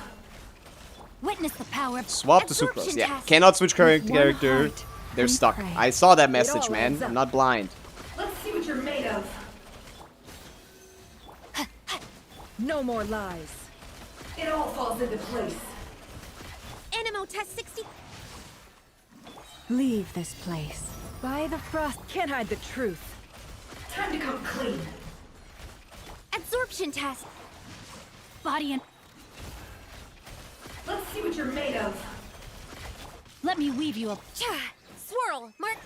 Witness the power of Swap to Absorption Sucrose. Yeah, test. cannot switch One character. heart, They're we stuck. pray. I saw that message, all man. adds up. I'm not blind. Let's see what you're made of. No more lies. It all falls into place. Animal test 60. Leave this place. By the frost. Can't hide the truth. Time to come clean. Absorption test. body and Let's see what you're made of. let me weave you a Cha. Swirl. Mark.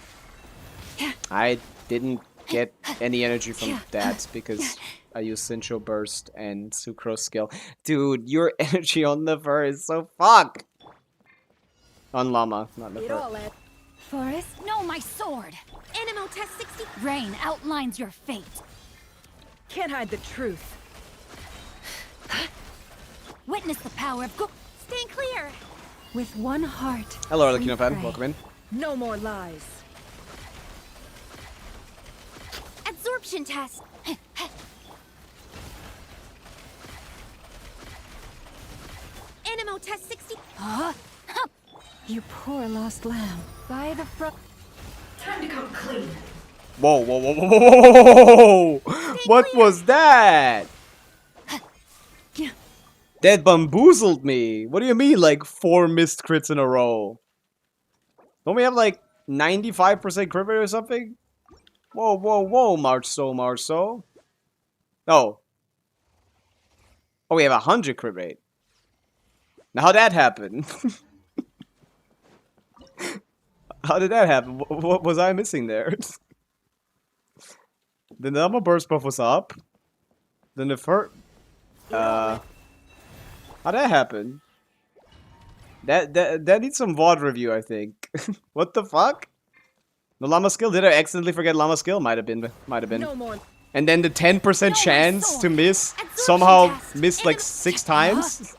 I didn't get any energy from that because I used Sincho Burst and Sucrose skill. Dude, your energy on the fur is so fuck. On Llama, not the It fur. all adds. Forest. no, my sword. Animal test 60. Rain outlines your fate. Can't hide the truth. Witness the power of Stay clear. With one heart. Hello, we Arlecchino fan. pray. Welcome in. No more lies. Absorption test. Animal test 60. Huh? You poor lost lamb. By the frost. Time to come clean. Whoa, whoa, whoa, whoa, whoa, whoa, whoa! What was that? That bamboozled me. What do you mean, like 4 missed crits in a row? Don't we have like 95% crit rate or something? Whoa, whoa, whoa, Marso. Oh. Oh, we have 100 crit rate. Now, how'd that happen? How did that happen? What was I missing there? The number burst buff was up. Then the first... how'd that happen? That needs some VOD review, I think. What the fuck? The llama skill? Did I accidentally forget llama skill? Might have been. No more. And then the 10% No, chance my to miss Absorption somehow test. missed like 6 times?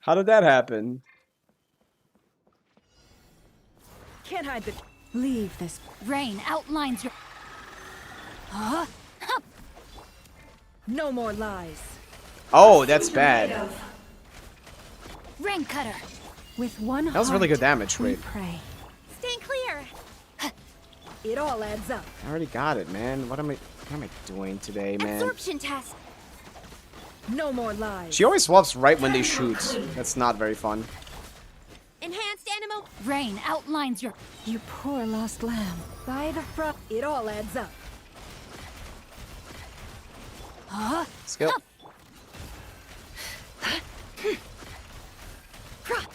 How did that happen? Can't hide the. Leave this. Rain outlines your Huh? No more lies. Oh, that's See what you're made bad. of. rain cutter. With one heart. That was really good damage, we wait. pray. Stay clear. It all adds up. I already got it, man. What am I doing today, man? Absorption test. No more lies. She always swaps right when they shoot. That's not very fun. Enhanced animal. Rain outlines your You poor lost lamb. By the frost. It all adds up. Huh? Skill.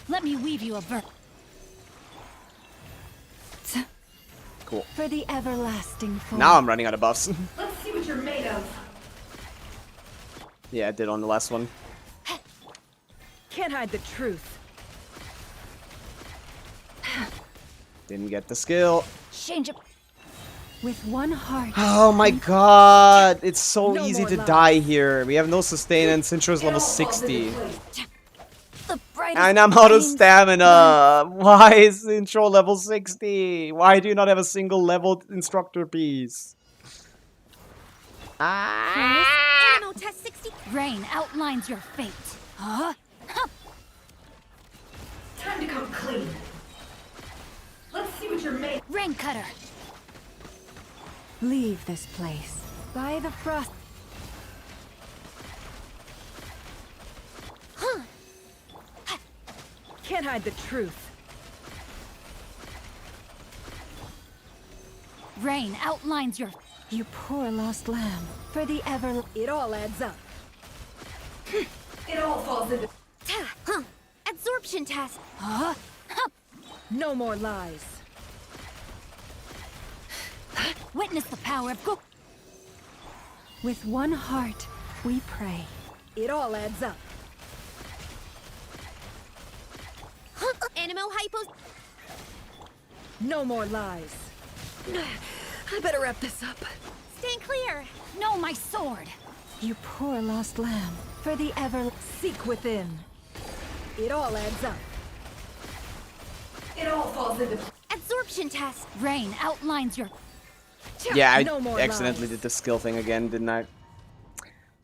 Let me weave you a verse. Cool. For the everlasting fall. Now I'm running out of buffs. Let's see what you're made of. Yeah, I did on the last one. Can't hide the truth. Didn't get the skill. Change up. With one heart. Oh my god, it's so No easy more to lies. die here. We have no sustain and Sintro's level 60. The brightest And I'm out of flames. stamina. Why is Sintro level 60? Why do you not have a single leveled instructor piece? Animal test 60. Rain outlines your fate. Huh? Time to come clean. Let's see what you're made. Rain cutter. Leave this place. By the frost. Can't hide the truth. Rain outlines your. You poor lost lamb. For the ever. It all adds up. It all falls into. Absorption test. No more lies. Witness the power of go. With one heart, we pray. It all adds up. Animo hypos. No more lies. I better wrap this up. Stand clear. No, my sword. You poor lost lamb. For the ever. Seek within. It all adds up. It all falls into. Absorption test. Rain outlines your. Yeah, I No more accidentally lies. did the skill thing again, didn't I?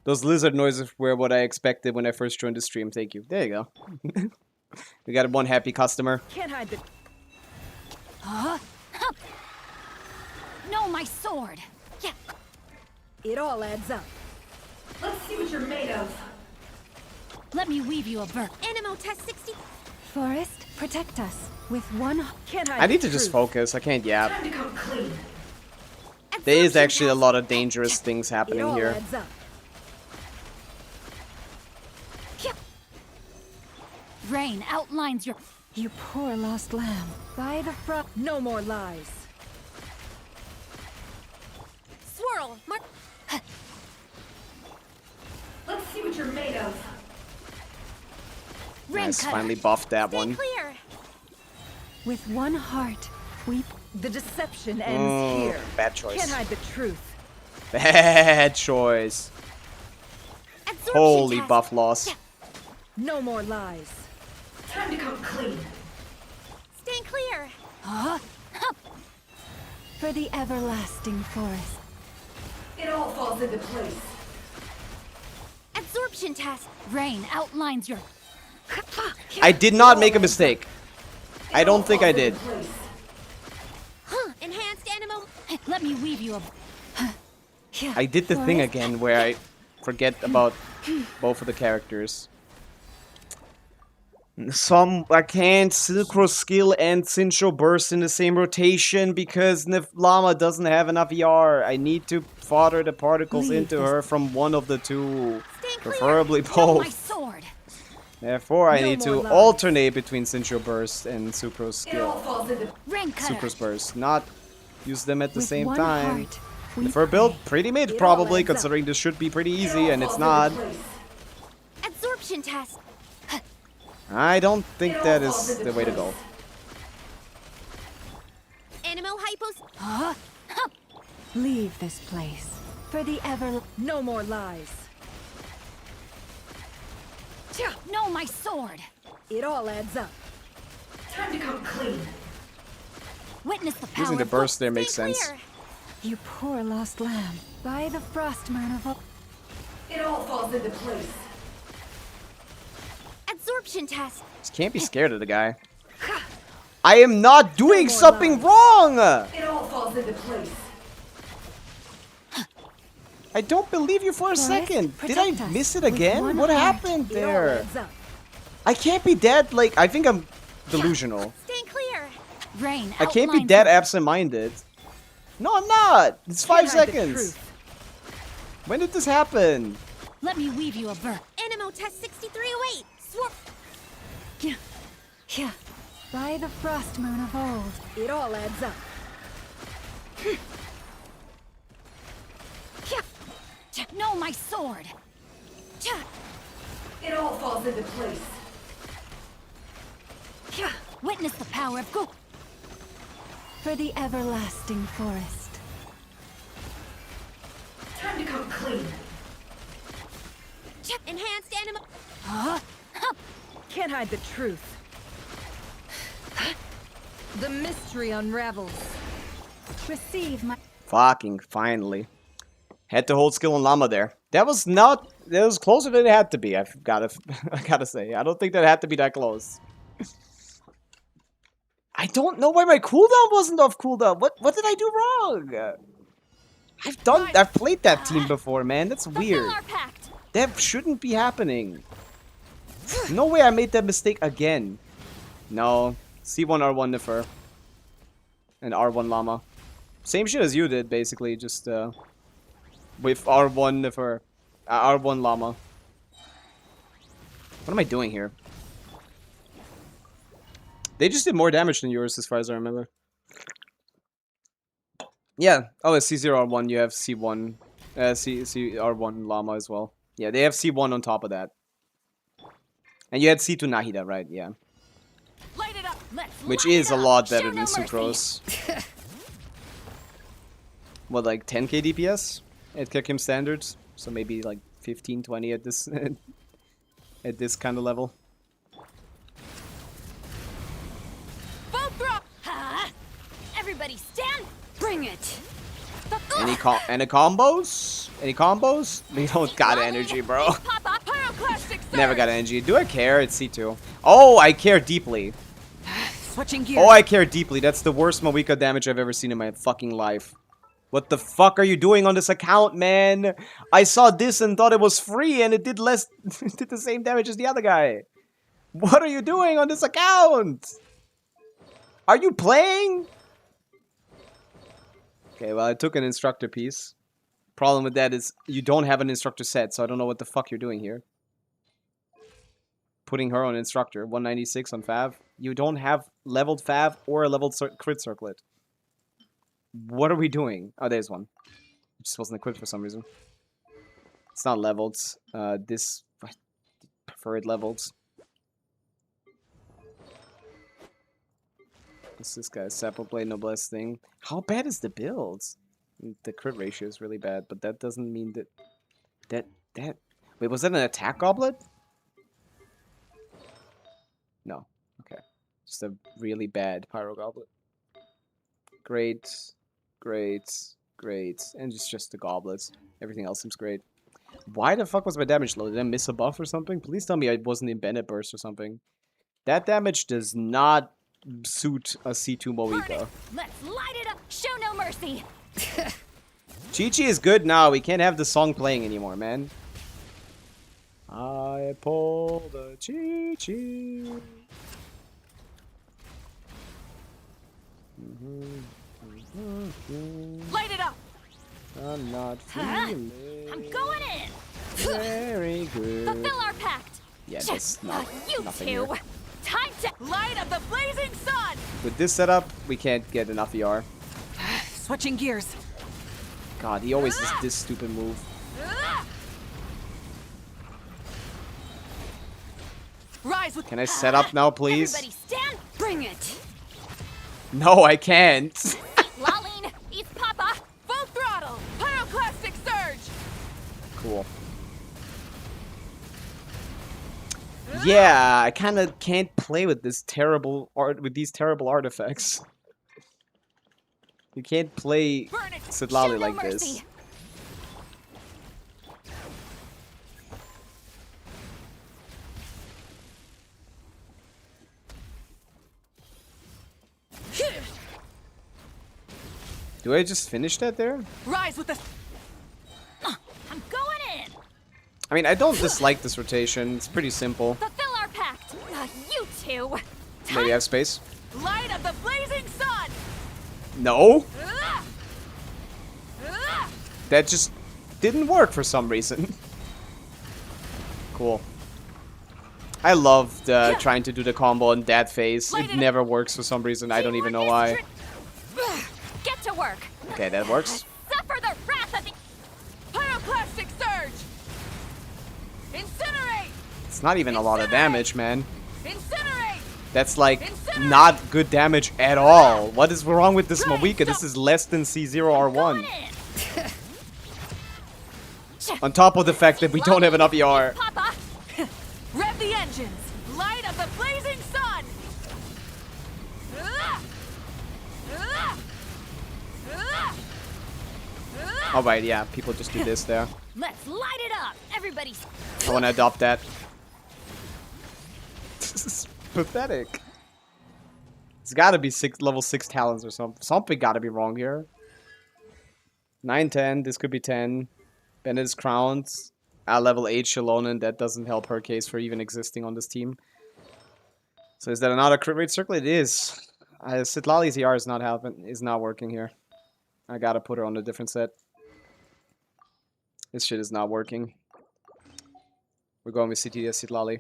Those lizard noises were what I expected when I first joined the stream. Thank you. There you go. We got one happy customer. Can't hide the. No, my sword. Yeah. It all adds up. Let's see what you're made of. Let me weave you a bird. Animo test 60. Forest, protect us. With one. Can't hide I need the to just truth. focus. I can't yap. Time to come clean. There is Absorption actually a test. lot of dangerous things It happening all here. adds up. Rain outlines your. You poor lost lamb. By the frost. No more lies. Swirl. Let's see what you're made of. Rain Nice, cutter. finally buffed that Stay one. clear. With one heart, we. The deception ends here. Bad choice. Can't hide the truth. Bad choice. Absorption Holy test. buff loss. No more lies. Time to come clean. Stand clear. For the everlasting forest. It all falls into place. Absorption test. Rain outlines your. I did not make a mistake. I don't think I did. Enhanced animo. Let me weave you a. I did the thing Forest. again where I forget about both of the characters. I can't Synchro Skill and Sincho Burst in the same rotation because Llama doesn't have enough ER. I need to fodder the particles Leave into this- her from one of the two. Stand clear. Preferably No, my both. sword. Therefore, I No need more to lies. alternate between Sincho Burst and Supro It all Skill. falls into. Rain cutter. Supro's Burst. Not use them at the With same one time. heart, we The fur build, pray. pretty mid It all probably, adds up. considering this should be pretty It easy, all and it's falls not. into place. Absorption test. I don't think It all that falls is into the way to go. place. Animo hypos. Leave this place. For the ever. No more lies. No, my sword. It all adds up. Time to come clean. Witness the power Using the of burst there Stay makes sense. clear. You poor lost lamb. By the frost moon of. It all falls into place. Absorption test. Just can't be scared of the guy. I am not doing more something lies. wrong! It all falls into place. I don't believe you for a Forest, second. Did I protect us miss it with again? one What heart. happened It all there? adds up. I can't be dead, like, I think I'm delusional. Stand clear. rain. I can't be outlines dead your- absent-minded. No, I'm not! It's 5 Can't hide the seconds! truth. When did this happen? Let me weave you a bird. Animo test 6308. Swirl. Yeah. By the frost moon of old. It all adds up. No, my sword. It all falls into place. Witness the power of go. For the everlasting forest. slain. Enhanced animal. Can't hide the truth. The mystery unravels. Receive my. Fucking finally. Had to hold skill on Llama there. That was not... That was closer than it had to be, I gotta say. I don't think that had to be that close. I don't know why my cooldown wasn't off cooldown. What did I do wrong? I've played that team before, man. That's weird. Fulfill our pact. That shouldn't be happening. No way I made that mistake again. No. C1 R1 Nefer. And R1 Llama. Same shit as you did, basically, just with R1 Nefer. R1 Llama. What am I doing here? They just did more damage than yours, as far as I remember. Yeah. Oh, it's C0 R1. You have C1. C R1 Llama as well. Yeah, they have C1 on top of that. And you had C2 Nahida, right? Yeah. Light it up. Let's Which light is it a up. lot Show better no than mercy. Sucrose. What, like 10k DPS at Kekim standards? So maybe like 15, 20 at this at this kind of level. Full throttle. Everybody stand. Bring it. Any combos? Any combos? We don't got energy, bro. Papa, pyroclastic Never got energy. Do I care? It's C2. Oh, I care deeply. Switching gears. Oh, I care deeply. That's the worst Mawika damage I've ever seen in my fucking life. What the fuck are you doing on this account, man? I saw this and thought it was free and it did less... it did the same damage as the other guy. What are you doing on this account? Are you playing? Okay, well, I took an instructor piece. Problem with that is you don't have an instructor set, so I don't know what the fuck you're doing here. Putting her on instructor, 196 on Fav. You don't have leveled Fav or a leveled crit circlet. What are we doing? Oh, there's one. It just wasn't equipped for some reason. It's not leveled. This... I prefer it leveled. What's this guy's Sapple Blade Noblesse thing? How bad is the build? The crit ratio is really bad, but that doesn't mean that... Wait, was that an attack goblet? No. Okay. Just a really bad pyro goblet. Great. Great. Great. And it's just the goblets. Everything else seems great. Why the fuck was my damage low? Did I miss a buff or something? Please tell me I wasn't in Bennett Burst or something. That damage does not suit a C2 Moika. Let's light it up. Show no mercy. Chi-Chi is good now. We can't have the song playing anymore, man. I pull the Chi-Chi. Light it up. I'm not feeling I'm going in. very good. Fulfill our pact. Yeah, that's not You nothing two. here. Time to light up the blazing sun. With this setup, we can't get enough ER. Switching gears. God, he always does this stupid move. Rise with. Can I set up now, please? Everybody stand. Bring it. No, I can't. Laline, eats Papa. Full throttle. Pyroclastic surge. Cool. Yeah, I kind of can't play with this terrible these terrible artifacts. You can't play Burn it. Sidlali Show no like mercy. this. Do I just finish that there? Rise with the. I'm going in. I mean, I don't dislike this rotation. It's pretty simple. Fulfill our pact. You two. Maybe I have space. Light of the blazing sun. No? That just didn't work for some reason. Cool. I loved trying to do the combo in that phase. It never works for some reason. I don't even know why. Get to work. Okay, that works. Suffer the wrath of the. Pyroclastic surge. Incinerate. It's not even a lot of damage, man. Incinerate. That's like not good damage at all. What is wrong with this Mawika? This is less than C0 Going R1. in. On top of the fact that we don't have enough ER. Papa! Rev the engines! Light of the blazing sun! Alright, yeah, people just do this there. Let's light it up! Everybody. I want to adopt that. This is pathetic. It's gotta be level 6 talents or something. Something gotta be wrong here. 9, 10, this could be 10. Bennett's crowns. Level 8 Shallonen, that doesn't help her case for even existing on this team. So is that another crit rate circle? It is. Citlali's ER is not working here. I gotta put her on a different set. This shit is not working. We're going with CTS Citlali.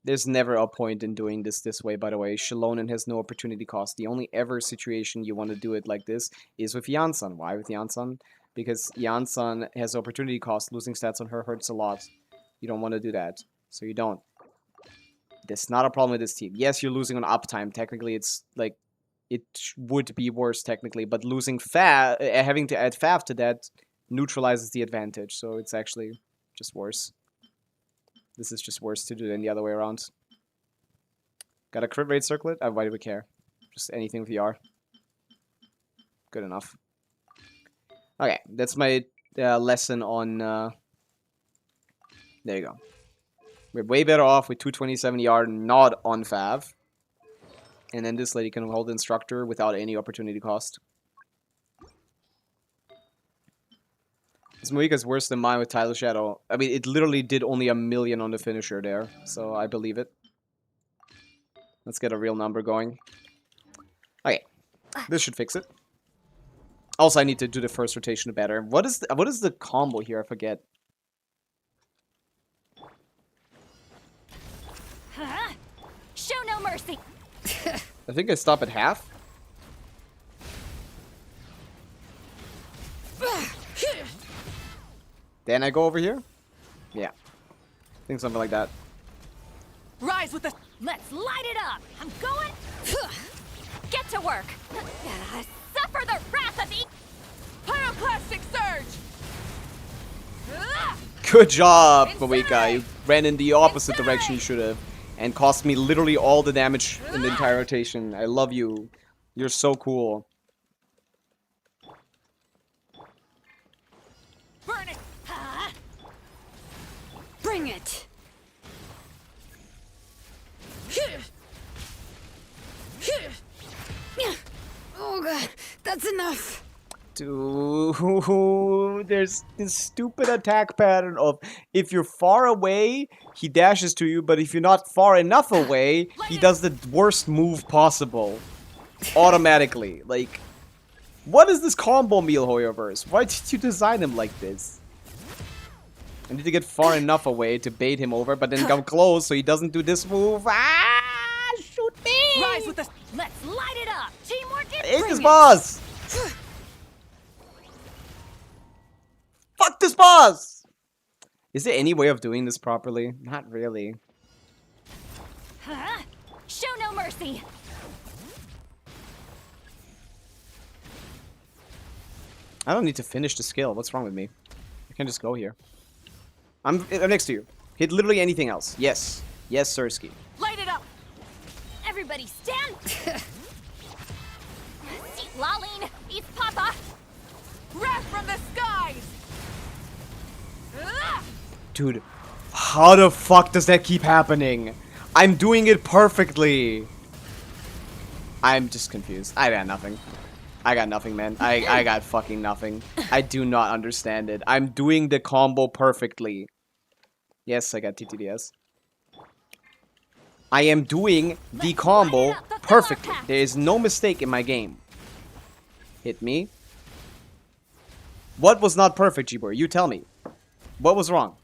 There's never a point in doing this way, by the way. Shallonen has no opportunity cost. The only ever situation you want to do it like this is with Janssen. Why with Janssen? Because Janssen has opportunity cost. Losing stats on her hurts a lot. You don't want to do that. So you don't. That's not a problem with this team. Yes, you're losing on uptime. Technically, it's like... It would be worse, technically. But losing having to add Fav to that neutralizes the advantage. So it's actually just worse. This is just worse to do than the other way around. Got a crit rate circlet? Why do we care? Just anything VR. Good enough. Okay, that's my lesson on... There you go. We're way better off with 227 ER, not on Fav. And then this lady can hold Instructor without any opportunity cost. This Moika's worse than mine with Tidal Shadow. I mean, it literally did only 1 million on the finisher there, so I believe it. Let's get a real number going. Okay, this should fix it. Also, I need to do the first rotation better. What is the combo here? I forget. Show no mercy. I think I stop at half. Then I go over here? Yeah. I think something like that. Rise with the... Let's light it up. I'm going. Get to work. Suffer the wrath of the Pyroclastic surge! Good job, Pavica. You ran in the opposite direction you should have. And cost me literally all the damage in the entire rotation. I love you. You're so cool. Burn it! Bring it! Oh god, that's enough. Dude, there's this stupid attack pattern of if you're far away, he dashes to you, but if you're not far enough away, he does the worst move possible. Automatically. Like, what is this combo meal, Hoyoverse? Why did you design him like this? I need to get far enough away to bait him over, but then come close so he doesn't do this move. Ah! Shoot me! Rise with the... Let's light it up. Teamwork is... Hate this boss! Fuck this boss! Is there any way of doing this properly? Not really. Show no mercy. I don't need to finish the skill. What's wrong with me? I can just go here. I'm next to you. Hit literally anything else. Yes. Yes, Sirski. Light it up! Everybody stand. Laline, eat Papa. Wrath from the skies! Dude, how the fuck does that keep happening? I'm doing it perfectly. I'm just confused. I got nothing. I got nothing, man. I got fucking nothing. I do not understand it. I'm doing the combo perfectly. Yes, I got TTDS. I am doing the combo perfectly. There is no mistake in my game. Hit me. What was not perfect, Gibor? You tell me. What was wrong?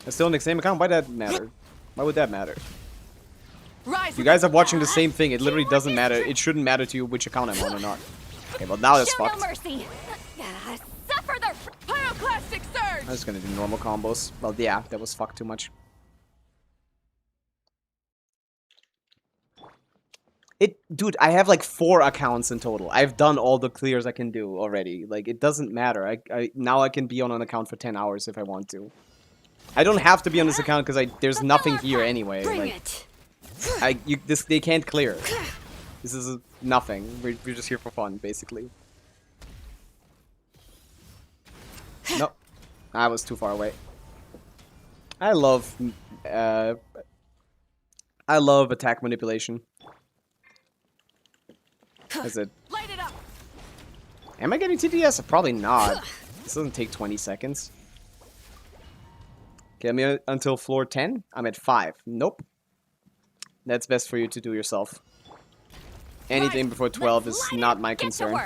I'm still in the same account? Why that matter? Why would that matter? You guys are watching the same thing. It literally doesn't matter. It shouldn't matter to you which account I'm on or not. Okay, well now that's fucked. No mercy. Suffer the Pyroclastic surge! I'm just gonna do normal combos. Well, yeah, that was fucked too much. Dude, I have like 4 accounts in total. I've done all the clears I can do already. Like, it doesn't matter. Now I can be on an account for 10 hours if I want to. I don't have to be on this account because there's nothing here anyway. Bring Like, it. they can't clear. This is nothing. We're just here for fun, basically. No, I was too far away. I love attack manipulation. Is it? Light it up. Am I getting TDS? Probably not. This doesn't take 20 seconds. Get me until floor 10. I'm at 5. Nope. That's best for you to do yourself. Anything before 12 is not my concern.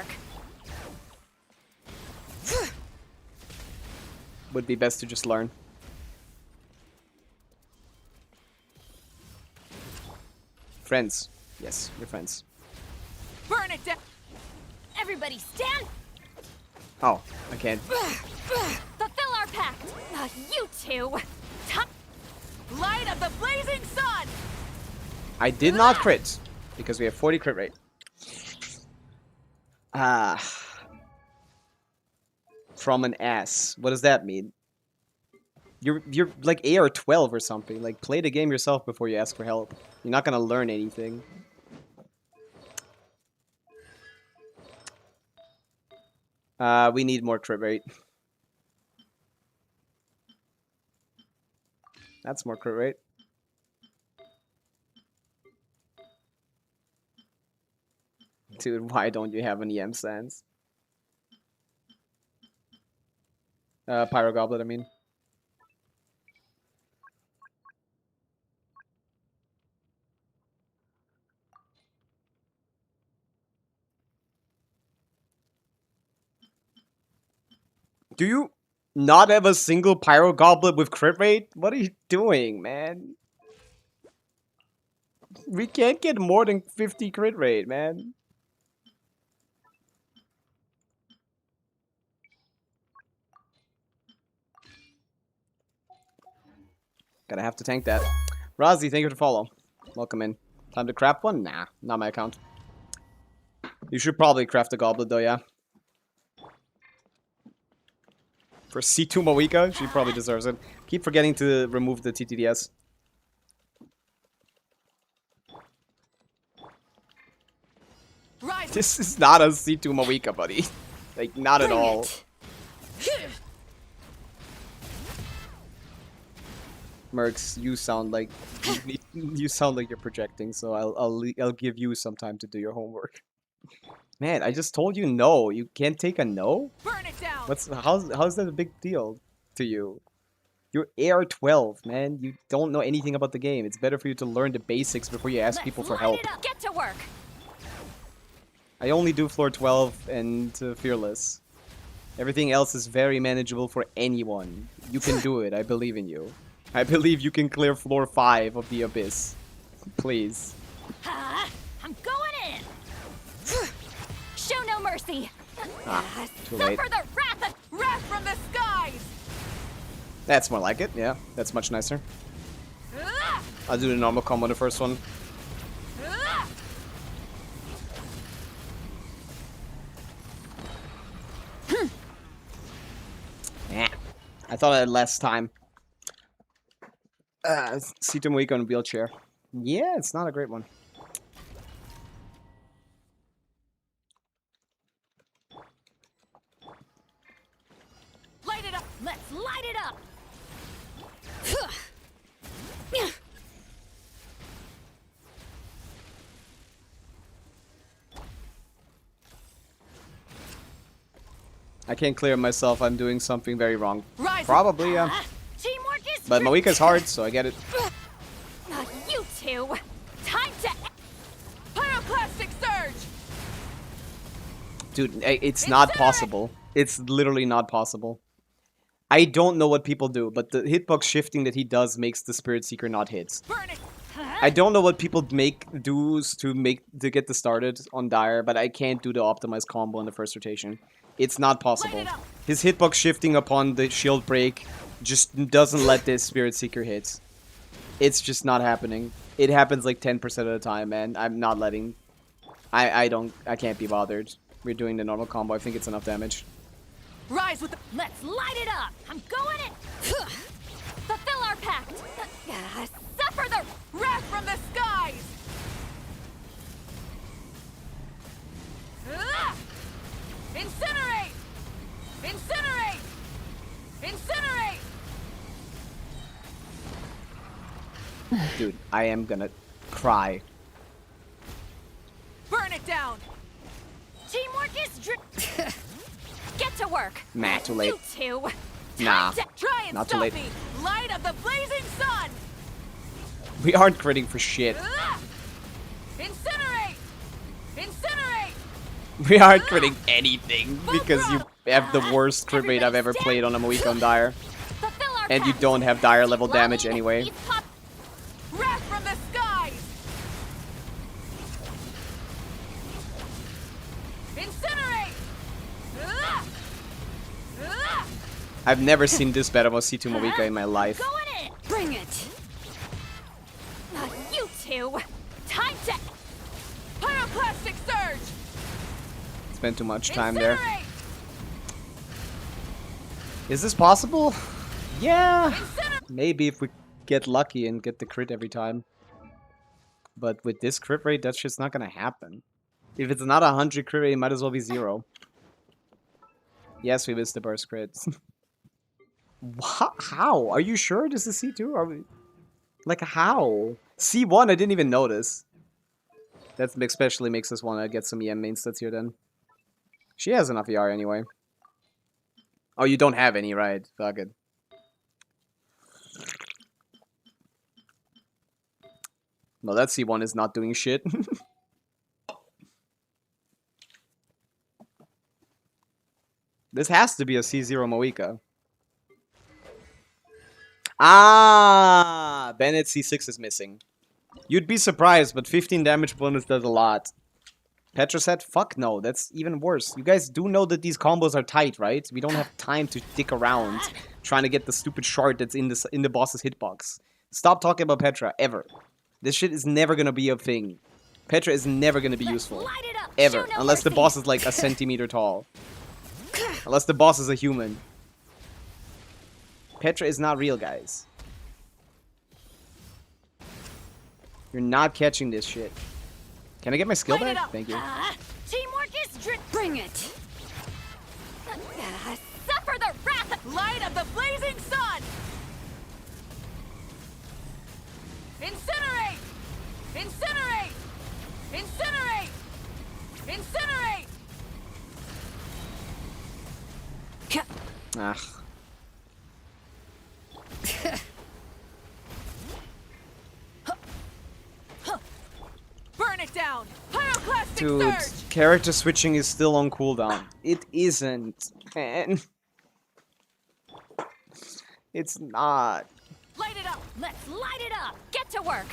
Would be best to just learn. Friends. Yes, we're friends. Burn it down. Everybody stand. Oh, I can't. Fulfill our pact. You two. Light of the blazing sun. I did not crit because we have 40 crit rate. From an ass. What does that mean? You're like AR 12 or something. Like, play the game yourself before you ask for help. You're not gonna learn anything. We need more crit rate. That's more crit rate. Dude, why don't you have an EM stance? Pyro Goblet, I mean. Do you not have a single Pyro Goblet with crit rate? What are you doing, man? We can't get more than 50 crit rate, man. Gonna have to tank that. Razi, thank you for the follow. Welcome in. Time to craft one? Nah, not my account. You should probably craft a goblet though, yeah. For C2 Mawika, she probably deserves it. Keep forgetting to remove the TTDS. This is not a C2 Mawika, buddy. Like, not at all. Mercs, you sound like you sound like you're projecting, so I'll give you some time to do your homework. Man, I just told you no. You can't take a no? Burn it down. How's that a big deal to you? You're AR 12, man. You don't know anything about the game. It's better for you to learn the basics before you ask people for help. Get to work. I only do floor 12 and Fearless. Everything else is very manageable for anyone. You can do it. I believe in you. I believe you can clear floor 5 of the Abyss. Please. I'm going in. Show no mercy. Too late. Suffer the wrath from the skies. That's more like it. Yeah, that's much nicer. I'll do the normal combo on the first one. I thought I had less time. C2 Mawika on a wheelchair. Yeah, it's not a great one. Light it up. Let's light it up. I can't clear myself. I'm doing something very wrong. Rise Probably, yeah. Teamwork is But Mawika's hard, so I get it. You two. Time to pyroclastic surge. Dude, it's not possible. It's literally not possible. I don't know what people do, but the hitbox shifting that he does makes the Spirit Seeker not hit. Burn it. I don't know what people do to get this started on Dire, but I can't do the optimized combo in the first rotation. It's not possible. His hitbox shifting upon the shield break just doesn't let this Spirit Seeker hit. It's just not happening. It happens like 10% of the time, man. I'm not letting I can't be bothered. We're doing the normal combo. I think it's enough damage. Rise with the... Let's light it up. I'm going in. Fulfill our pact. Suffer the wrath from the skies! Incinerate! Incinerate! Incinerate! Dude, I am gonna cry. Burn it down! teamwork is Get to work. Nah, too late. You two. Nah, Try and not too stop late. me! Light of the blazing sun! We aren't critting for shit. Incinerate! Incinerate! We aren't critting anything because you have the worst crit rate I've ever played on a Moika on Dire. Fulfill our And you pact. don't have Dire level Swallowing damage the anyway. heat pop- Wrath from the skies! Incinerate! I've never seen this bad of a C2 Moika in my life. Going in. Bring it. You two. Time to Pyroclastic surge! Spent too much time there. Incinerate! Is this possible? Yeah. Incinerate! Maybe if we get lucky and get the crit every time. But with this crit rate, that's just not gonna happen. If it's not 100 crit rate, it might as well be 0. Yes, we missed the burst crits. How? Are you sure this is C2? Are we... Like, how? C1, I didn't even notice. That especially makes us want to get some EM main stats here then. She has enough ER anyway. Oh, you don't have any, right? Fuck it. Well, that C1 is not doing shit. This has to be a C0 Moika. Ah, Bennett C6 is missing. You'd be surprised, but 15 damage bonus does a lot. Petra said, fuck no, that's even worse. You guys do know that these combos are tight, right? We don't have time to dick around trying to get the stupid shard that's in the boss's hitbox. Stop talking about Petra, ever. This shit is never gonna be a thing. Petra is never gonna be useful. light it up. Ever. Show no Unless the mercy. boss is like a centimeter tall. Unless the boss is a human. Petra is not real, guys. You're not catching this shit. Can I get my skill Light it back? up. Thank you. Teamwork is Bring it. Suffer the wrath. Light of the blazing sun! Incinerate! Incinerate! Incinerate! Incinerate! Ugh. Burn it down! Pyroclastic Dude, surge! character switching is still on cooldown. It isn't, man. It's not. Light it up! Let's light it up. Get to work.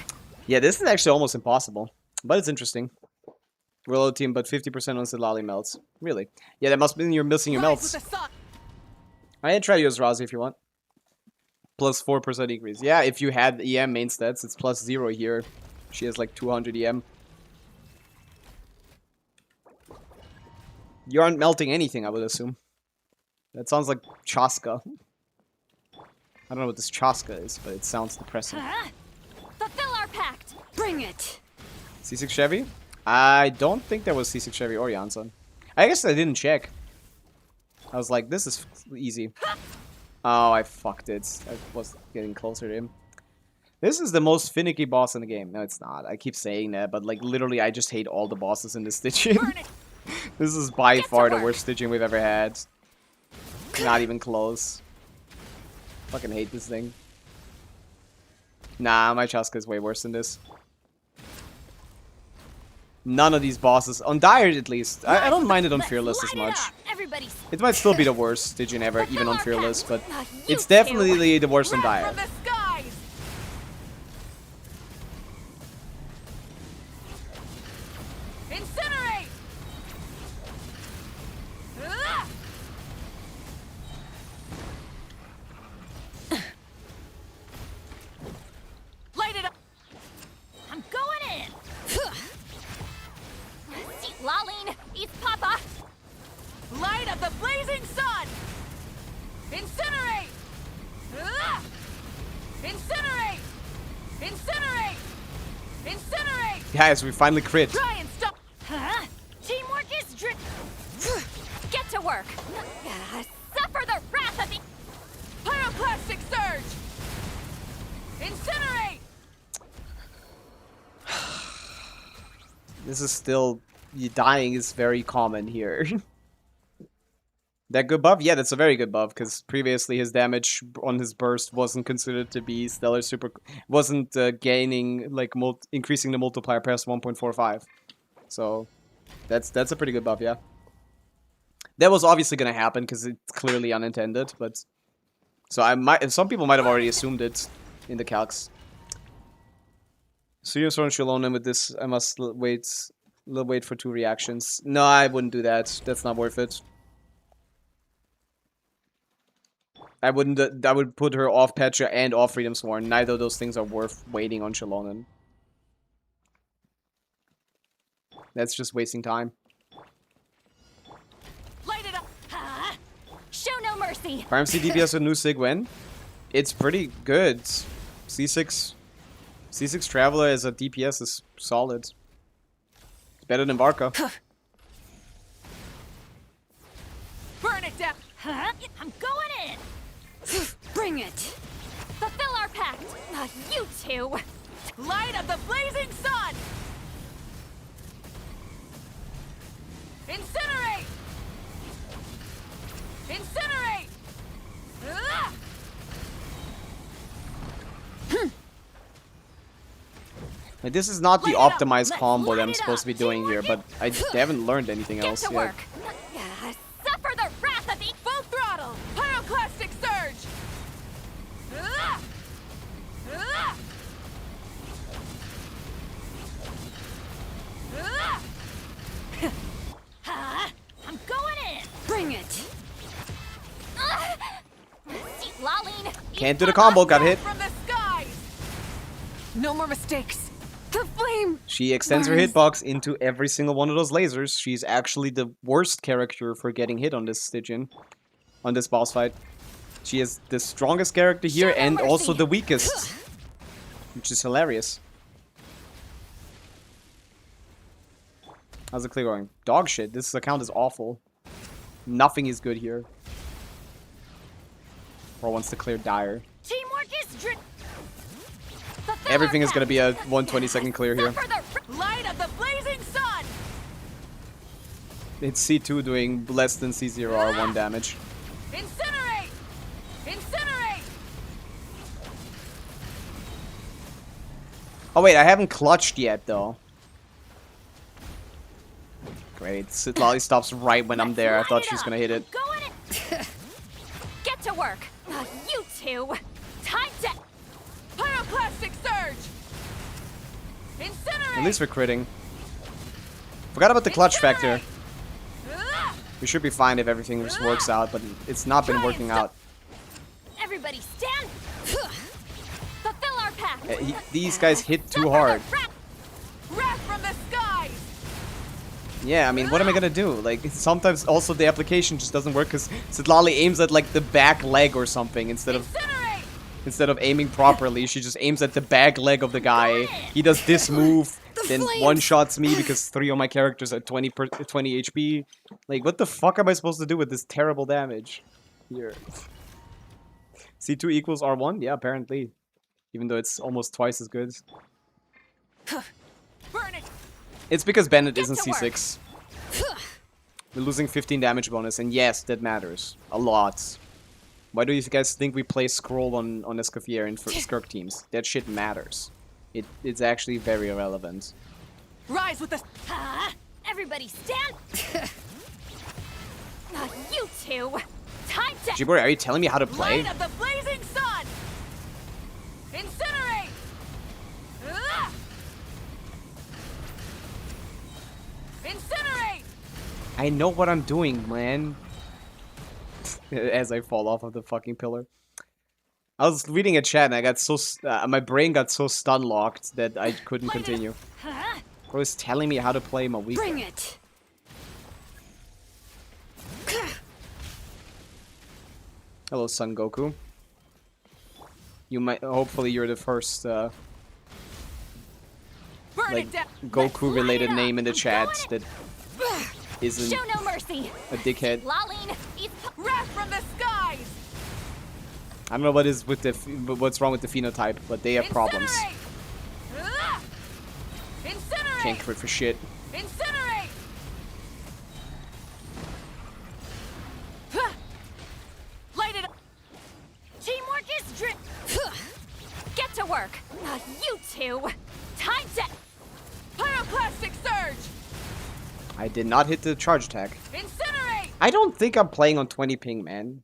Yeah, this is actually almost impossible. But it's interesting. Reload team, but 50% on Silali melts. Really? Yeah, that must mean you're missing your Rise melts. with the sun! I try to use Razi if you want. Plus 4% increase. Yeah, if you had EM main stats, it's plus 0 here. She has like 200 EM. You aren't melting anything, I would assume. That sounds like Chaska. I don't know what this Chaska is, but it sounds depressing. Fulfill our pact. Bring it. C6 Chevy? I don't think there was C6 Chevy or Janssen. I guess I didn't check. I was like, this is easy. Oh, I fucked it. I was getting closer to him. This is the most finicky boss in the game. No, it's not. I keep saying that, but like literally I just hate all the bosses in this stitching. Burn it! This is by Get to far the work. worst stitching we've ever had. Not even close. Fucking hate this thing. Nah, my Chaska is way worse than this. None of these bosses, on Dire at least, I don't mind it on Let's Fearless as light it much. up. Everybody's It might still be the worst stitching ever, even on Fulfill our Fearless, pact. but You it's two. definitely the worst on Wrath Dire. from the skies! Incinerate! Light it up! I'm going in. Guys, we finally crit. Try and stop. Huh? Teamwork is Get to work. Suffer the wrath of the Pyroclastic surge! Incinerate! This is still... Dying is very common here. That good buff? Yeah, that's a very good buff, because previously his damage on his burst wasn't considered to be stellar super... Wasn't gaining, like, increasing the multiplier past 1.45. So, that's a pretty good buff, yeah. That was obviously gonna happen, because it's clearly unintended, but... So some people might have already assumed it in the calcs. So you're throwing Shalom with this, I must wait for 2 reactions. No, I wouldn't do that. That's not worth it. I wouldn't. I would put her off Petra and off Freedom Sworn. Neither of those things are worth waiting on Shalom. That's just wasting time. Light it up. Show no mercy. Prime C DPS with new Sig when? It's pretty good. C6 Traveler as a DPS is solid. It's better than Barca. Burn it down! Huh? I'm going in. Bring it. Fulfill our pact. You two. Light of the blazing sun! Incinerate! Incinerate! Ah! Like, this is not the optimized combo that I'm supposed to be doing here, but I haven't learned anything Get else to yet. work. Suffer the wrath of the Full throttle! Pyroclastic surge! Ah! Ah! Ah! I'm going in. Bring it. See, Laline. Can't do the combo, got hit. From the skies! No more mistakes. The flame. She extends her hitbox into every single one of those lasers. She's actually the worst character for getting hit on this Stygian. On this boss fight. She is the strongest character here Show no and also mercy. the weakest. Which is hilarious. How's the clear going? Dog shit. This account is awful. Nothing is good here. Or wants to clear dire. Teamwork is Everything is going to be a 1/22 clear here. Light of the blazing sun! It's C2 doing less than C0 R1 damage. Incinerate! Incinerate! Oh wait, I haven't clutched yet though. Great. Lolly stops right when I'm there. I thought she was going to hit it. Going in. Get to work. You two. Time to. Pyroclastic surge! Incinerate! At least we're critting. Forgot about the clutch factor. Ah! We should be fine if everything just works out, but it's not been working out. Everybody stand. Fulfill our pact. These guys hit too Suffer hard. the wrath- Wrath from the skies! Yeah, I mean, what am I gonna do? Like, sometimes also the application just doesn't work because Sitlali aims at like the back leg or something instead of aiming properly. She just aims at the back leg of the guy. He does this move, then one-shots me because 3 of my characters are 20 HP. Like, what the fuck am I supposed to do with this terrible damage here? C2 equals R1? Yeah, apparently. Even though it's almost twice as good. Burn it! It's because Bennett Get isn't to work. C6. We're losing 15 damage bonus, and yes, that matters. A lot. Why do you guys think we play Scroll on Escoffier and for Skirk teams? That shit matters. It's actually very irrelevant. Rise with the... Everybody stand. You two. Time to. Jibori, are you telling me how to play? Light of the blazing sun! Incinerate! Ah! Incinerate! I know what I'm doing, man. As I fall off of the fucking pillar. I was reading a chat and I got so... my brain got so stun-locked that I couldn't continue. Bro is telling me how to play Mawika. Bring it. Hello, Son Goku. You might... Hopefully you're the first... Burn like Goku-related name in the chat that isn't Show no mercy. a dickhead. Laline, eat Wrath from the skies! I don't know what is with the what's wrong with the phenotype, but they have problems. Incinerate! Ah! Incinerate! Can't crit for shit. Incinerate! Huh! Light it up! teamwork is drip. Get to work. You two. Time to. Pyroclastic surge! I did not hit the charge attack. Incinerate! I don't think I'm playing on 20 ping, man.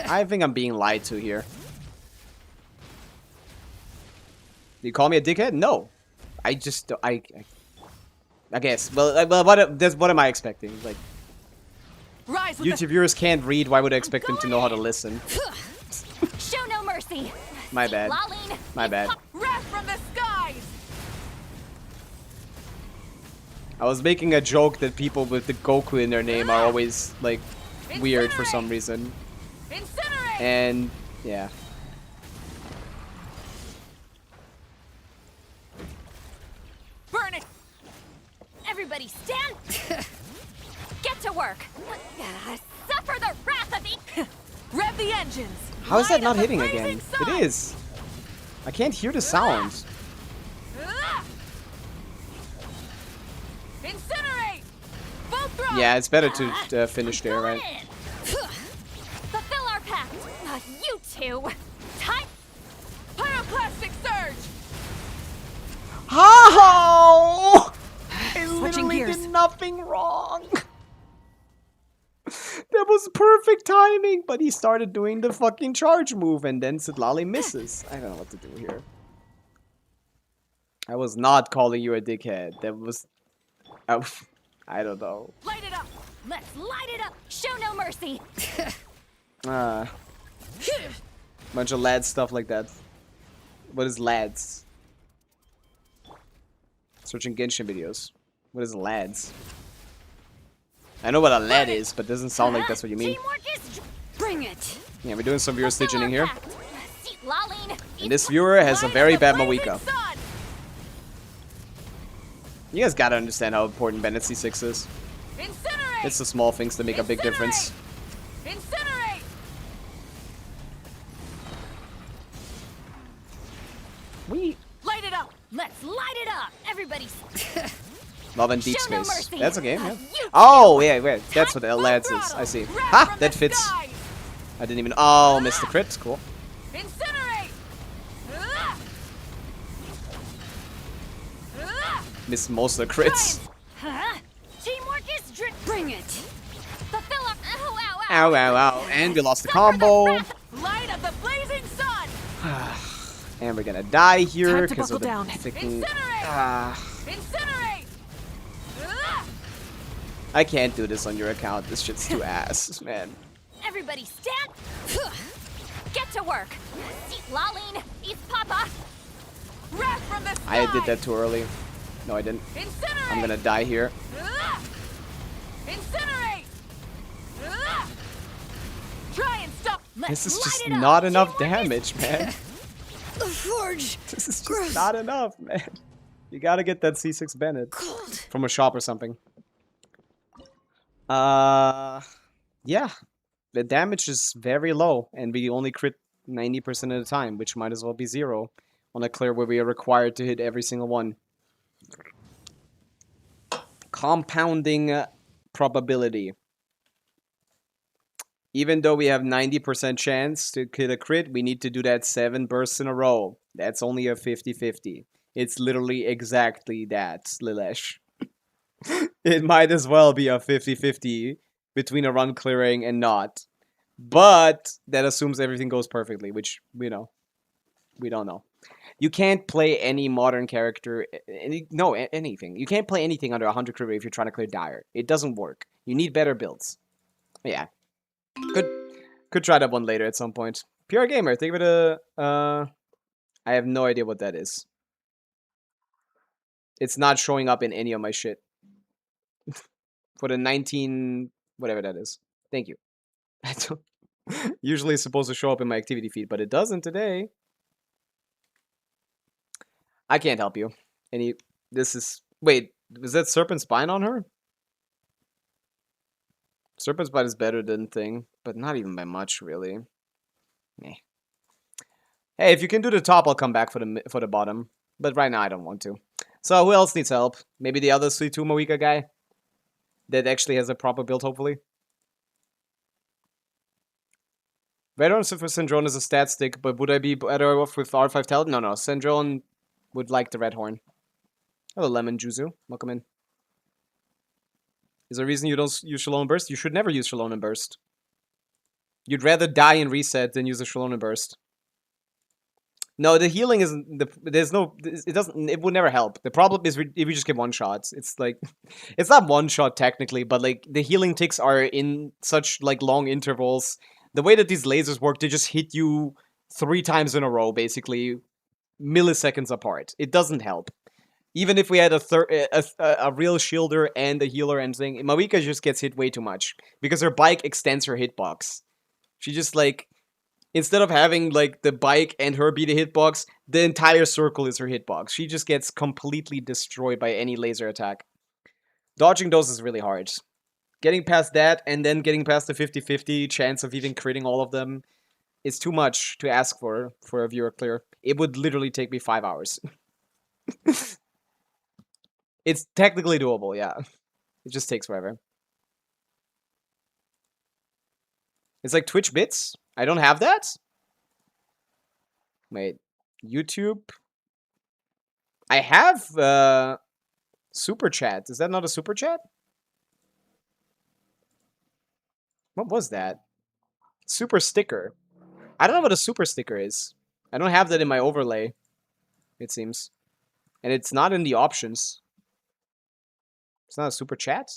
I think I'm being lied to here. You call me a dickhead? No. I just I guess. Well, what am I expecting? Like, Rise with YouTube viewers can't read. Why would I expect them to know how to listen? Show no mercy. My bad. Laline, My bad. Wrath from the skies! I was making a joke that people with the Goku in their name are always like weird for some reason. Incinerate! And yeah. Burn it! everybody stand. Get to work. Suffer the wrath of the. Rev the engines! How is that Light not up the hitting blazing again? sun! It is. I can't hear the sounds. Incinerate! Full throttle! Yeah, it's better to finish there, right? Fulfill our pact. Not you two. Time. Pyroclastic surge! How? I Switching literally gears. did nothing wrong. That was perfect timing, but he started doing the fucking charge move and then Sidlali misses. I don't know what to do here. I was not calling you a dickhead. That was... I don't know. Light it up! Let's light it up. Show no mercy. Bunch of lads stuff like that. What is lads? Searching Genshin videos. What is lads? I know what a lad is, but it doesn't sound like that's what you mean. Teamwork is. Bring it. Yeah, we're doing some viewer Fulfill stitching our here. pact. Laline, And this viewer has a Light very up bad the blazing Mawika. sun! You guys gotta understand how important Bennett C6 is. Incinerate! It's the small things that make a big difference. Incinerate! We Light it up! let's light it up. Everybody's. love and deep Show no space. mercy. That's a game, yeah. You Oh, yeah, wait. That's what the Full lads is. throttle! I see. Wrath Ha! from That the fits. skies! I didn't even. Oh, missed the crit. Cool. Incinerate! Missed most of the crits. Huh? Teamwork is drip. Bring it. Fulfill our. Ow, ow, ow. Ow, ow, ow. And we lost the combo. Light of the blazing sun! And we're gonna die here Time to because of the buckle down. freaking. Incinerate! Incinerate! I can't do this on your account. This shit's too ass, man. Everybody stand. Get to work. Laline, eat Papa. Wrath from the I did skies! that too early. No, I didn't. Incinerate! I'm gonna die here. Incinerate! Try and stop! This is light just it up. not enough Teamwork is- damage, man. The forge. This is just not enough, man. You gotta get that C6 Bennett from a shop or something. Yeah. The damage is very low, and we only crit 90% of the time, which might as well be 0 on a clear where we are required to hit every single one. Compounding probability. Even though we have 90% chance to hit a crit, we need to do that 7 bursts in a row. That's only a 50-50. It's literally exactly that, Lilesh. It might as well be a 50-50 between a run clearing and not. But that assumes everything goes perfectly, which, we don't know. You can't play any modern character, anything. You can't play anything under 100 crit rate if you're trying to clear Dire. It doesn't work. You need better builds. Yeah. Could try that one later at some point. PR Gamer, think of it I have no idea what that is. It's not showing up in any of my shit. For the 19... whatever that is. Thank you. Usually it's supposed to show up in my activity feed, but it doesn't today. I can't help you. This is... Wait, is that Serpent Spine on her? Serpent Spine is better than Thing, but not even by much, really. Meh. Hey, if you can do the top, I'll come back for the bottom. But right now, I don't want to. So, who else needs help? Maybe the other Suitu Moika guy? That actually has a proper build, hopefully. Red Horn for Syndrome is a stat stick, but would I be better off with R5 Talent? No, Syndrome would like the Red Horn. Hello, Lemon Juzu. Welcome in. Is there a reason you don't use Shalom and Burst? You should never use Shalom and Burst. You'd rather die and reset than use a Shalom and Burst. No, the healing isn't... There's no... It doesn't... It would never help. The problem is if you just get one shots. It's like... It's not one shot technically, but like the healing ticks are in such like long intervals. The way that these lasers work, they just hit you 3 times in a row, basically. Milliseconds apart. It doesn't help. Even if we had a real shielder and a healer and thing, Mawika just gets hit way too much. Because her bike extends her hitbox. She just like... Instead of having like the bike and her be the hitbox, the entire circle is her hitbox. She just gets completely destroyed by any laser attack. Dodging those is really hard. Getting past that and then getting past the 50-50 chance of even critting all of them is too much to ask for a viewer clear. It would literally take me 5 hours. It's technically doable, yeah. It just takes forever. It's like Twitch bits. I don't have that? Wait. YouTube? I have Super Chat. Is that not a Super Chat? What was that? Super Sticker. I don't know what a Super Sticker is. I don't have that in my overlay, it seems. And it's not in the options. It's not a Super Chat?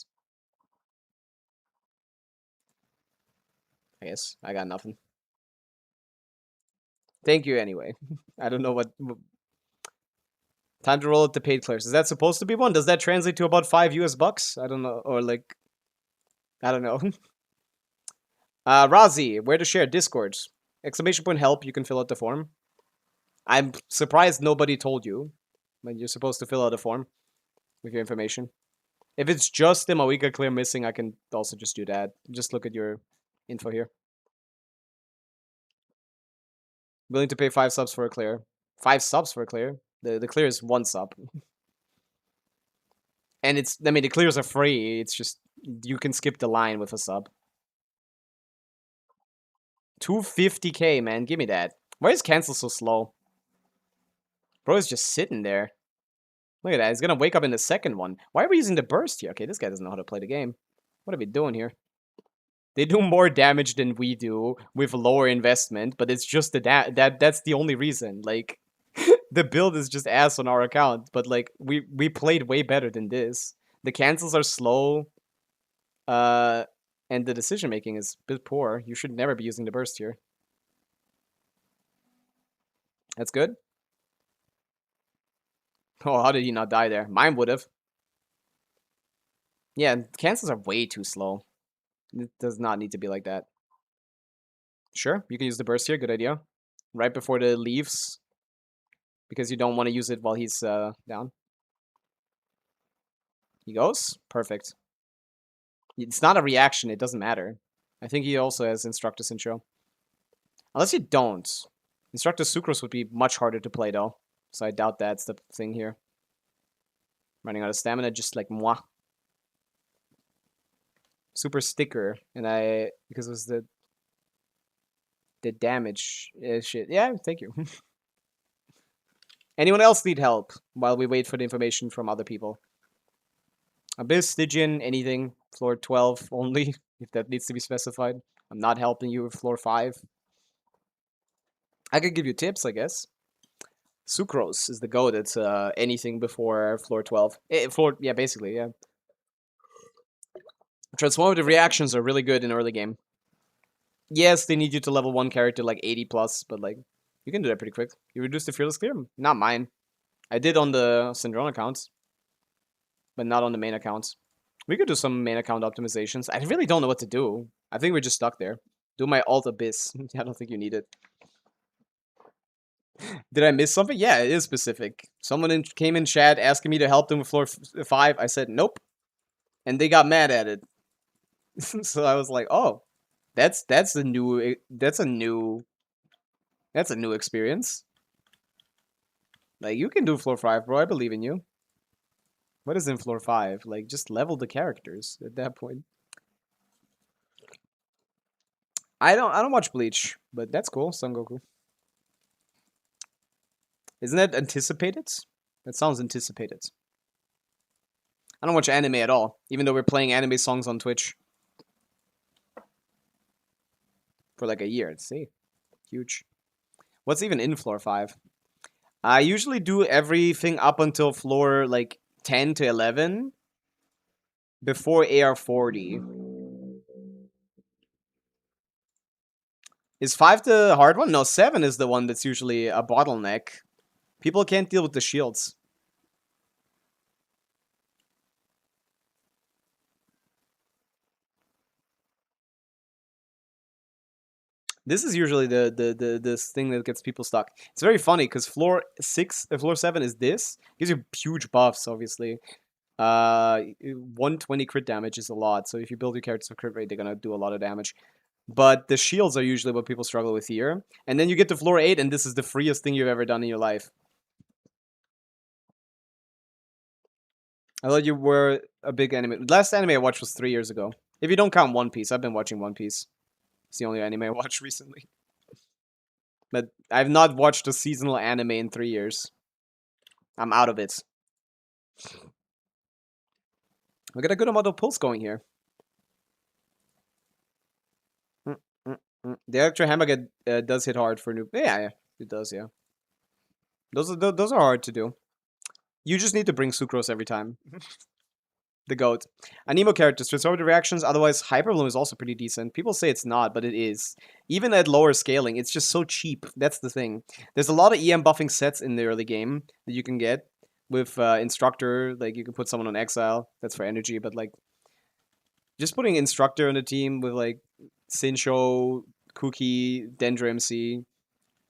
I guess. I got nothing. Thank you anyway. I don't know what... Time to roll out the paid clears. Is that supposed to be one? Does that translate to about $5 US? I don't know. Or like... I don't know. Razi, where to share? Discord. Exclamation point help, you can fill out the form. I'm surprised nobody told you when you're supposed to fill out a form with your information. If it's just the Mawika clear missing, I can also just do that. Just look at your info here. Willing to pay 5 subs for a clear. 5 subs for a clear? The clear is 1 sub. And it's, I mean, the clears are free. It's just, you can skip the line with a sub. 250k, man. Give me that. Why is cancel so slow? Bro is just sitting there. Look at that. He's gonna wake up in the second one. Why are we using the burst here? Okay, this guy doesn't know how to play the game. What are we doing here? They do more damage than we do with lower investment, but it's just that's the only reason. Like, the build is just ass on our account, but like we played way better than this. The cancels are slow, and the decision making is a bit poor. You should never be using the burst here. That's good. Oh, how did he not die there? Mine would have. Yeah, cancels are way too slow. It does not need to be like that. Sure, you can use the burst here. Good idea. Right before the leaves. Because you don't want to use it while he's down. He goes? Perfect. It's not a reaction. It doesn't matter. I think he also has Instructus in show. Unless you don't. Instructus Sucrose would be much harder to play though. So I doubt that's the thing here. Running out of stamina just like moi. Super sticker. And because it was the damage shit. Yeah, thank you. Anyone else need help while we wait for the information from other people? Abysstygian, anything. Floor 12 only, if that needs to be specified. I'm not helping you with floor 5. I could give you tips, I guess. Sucrose is the go that's anything before floor 12. Yeah, basically, yeah. Transformative reactions are really good in early game. Yes, they need you to level 1 character like 80 plus, but like, you can do that pretty quick. You reduce the fearless clear? Not mine. I did on the Syndrome accounts, but not on the main accounts. We could do some main account optimizations. I really don't know what to do. I think we're just stuck there. Do my alt Abyss. I don't think you need it. Did I miss something? Yeah, it is specific. Someone came in chat asking me to help them with floor 5. I said nope. And they got mad at it. So I was like, oh, that's a new experience. Like, you can do floor 5, bro. I believe in you. What is in floor 5? Like, just level the characters at that point. I don't watch Bleach, but that's cool, Son Goku. Isn't that anticipated? That sounds anticipated. I don't watch anime at all, even though we're playing anime songs on Twitch. For like a year, see? Huge. What's even in floor 5? I usually do everything up until floor like 10 to 11 before AR40. Is 5 the hard one? No, 7 is the one that's usually a bottleneck. People can't deal with the shields. This is usually this thing that gets people stuck. It's very funny because floor 7 is this. Gives you huge buffs, obviously. 120 crit damage is a lot, so if you build your characters for crit rate, they're gonna do a lot of damage. But the shields are usually what people struggle with here. And then you get to floor 8, and this is the freest thing you've ever done in your life. I thought you were a big anime. Last anime I watched was 3 years ago. If you don't count One Piece, I've been watching One Piece. It's the only anime I watched recently. But I've not watched a seasonal anime in 3 years. I'm out of it. We got a good amount of pulse going here. The extra hammer does hit hard for noob. Yeah, it does, yeah. Those are hard to do. You just need to bring Sucrose every time. The GOAT. Anemo characters, transformative reactions, otherwise Hyper Bloom is also pretty decent. People say it's not, but it is. Even at lower scaling, it's just so cheap. That's the thing. There's a lot of EM buffing sets in the early game that you can get with Instructor. Like, you can put someone on Exile. That's for energy, but like, just putting Instructor on the team with like Sincho, Cookie, Dendro MC.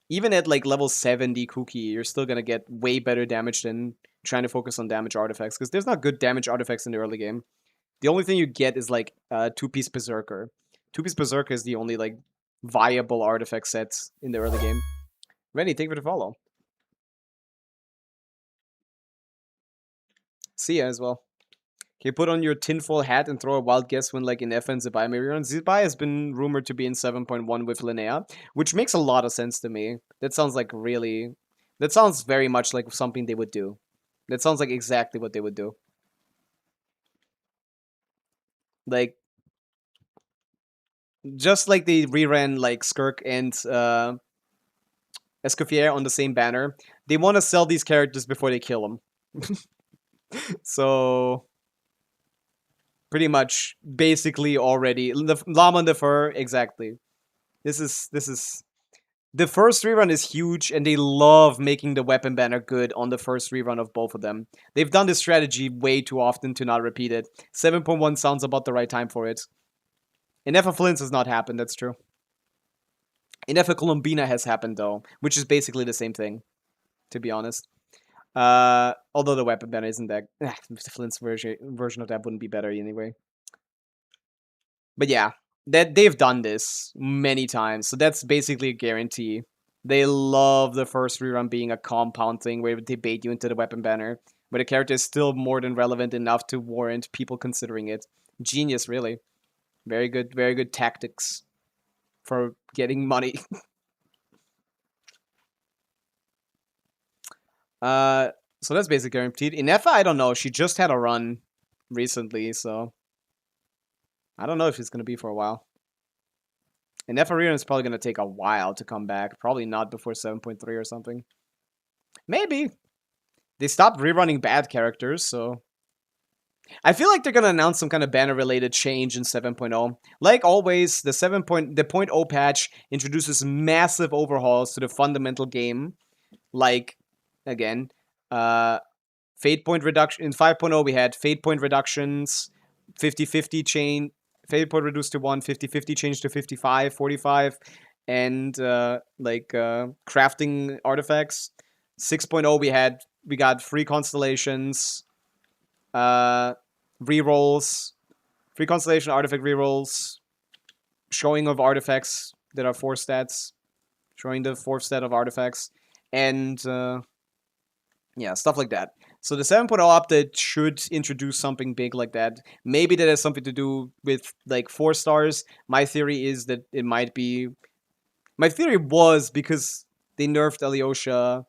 Even at like level 70 Cookie, you're still gonna get way better damage than trying to focus on damage artifacts, because there's not good damage artifacts in the early game. The only thing you get is like 2-piece Berserker. 2-piece Berserker is the only like viable artifact set in the early game. Rennie, thank you for the follow. See ya as well. Can you put on your tinfoil hat and throw a wild guess when like in F and Zibai maybe run? Zibai has been rumored to be in 7.1 with Linnea, which makes a lot of sense to me. That sounds like really... That sounds very much like something they would do. That sounds like exactly what they would do. Like, just like they reran like Skirk and Escoffier on the same banner, they want to sell these characters before they kill them. So, pretty much, basically already the Llama and the Fur, exactly. This is the first rerun is huge, and they love making the weapon banner good on the first rerun of both of them. They've done this strategy way too often to not repeat it. 7.1 sounds about the right time for it. In F Flints has not happened, that's true. In F Columbina has happened though, which is basically the same thing, to be honest. Although the weapon banner isn't that... the Flint's version of that wouldn't be better anyway. But yeah. That they've done this many times, so that's basically a guarantee. They love the first rerun being a compound thing where they bait you into the weapon banner, where the character is still more than relevant enough to warrant people considering it. Genius, really. Very good tactics for getting money. So that's basically guaranteed. Inefa, I don't know. She just had a run recently, so... I don't know if it's going to be for a while. And Neferina is probably going to take a while to come back. Probably not before 7.3 or something. Maybe. They stopped rerunning bad characters, so... I feel like they're going to announce some kind of banner-related change in 7.0. Like always, the 0.0 patch introduces massive overhauls to the fundamental game. Like, again, fate point reduction. In 5.0, we had fate point reductions, 50-50 Fate point reduced to 1, 50-50 changed to 55, 45, and crafting artifacts. 6.0 we got free constellations, rerolls, free constellation artifact rerolls, showing of artifacts that are 4 stats, showing the 4th stat of artifacts, and yeah, stuff like that. So the 7.0 update should introduce something big like that. Maybe that has something to do with like 4 stars. My theory is that it might be. My theory was because they nerfed Alyosha,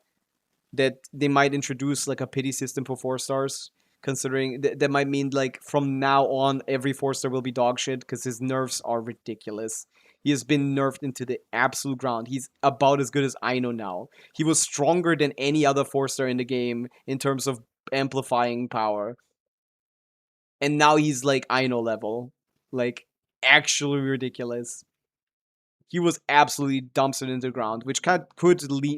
that they might introduce like a pity system for 4 stars. Considering that might mean like from now on every 4-star will be dog shit because his nerfs are ridiculous. He has been nerfed into the absolute ground. He's about as good as Aino now. He was stronger than any other 4-star in the game in terms of amplifying power. And now he's like Aino level. Like, actually ridiculous. He was absolutely dumpstered into the ground, which could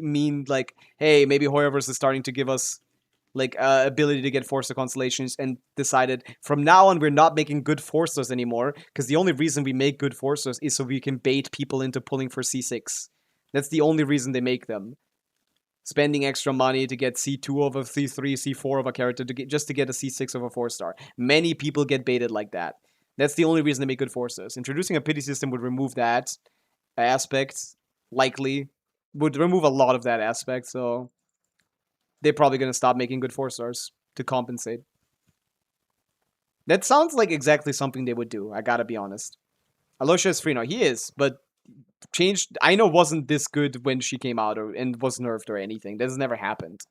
mean like, hey, maybe Hoyoverse is starting to give us like ability to get 4-star constellations, and decided from now on we're not making good 4-stars anymore because the only reason we make good 4-stars is so we can bait people into pulling for C6. That's the only reason they make them. Spending extra money to get C2 of a C3, C4 of a character just to get a C6 of a 4-star. Many people get baited like that. That's the only reason they make good 4-stars. Introducing a pity system would remove that aspect, likely. Would remove a lot of that aspect, so they're probably going to stop making good 4-stars to compensate. That sounds like exactly something they would do, I gotta be honest. Alyosha is free now. He is, but changed. Aino wasn't this good when she came out and was nerfed or anything. That's never happened.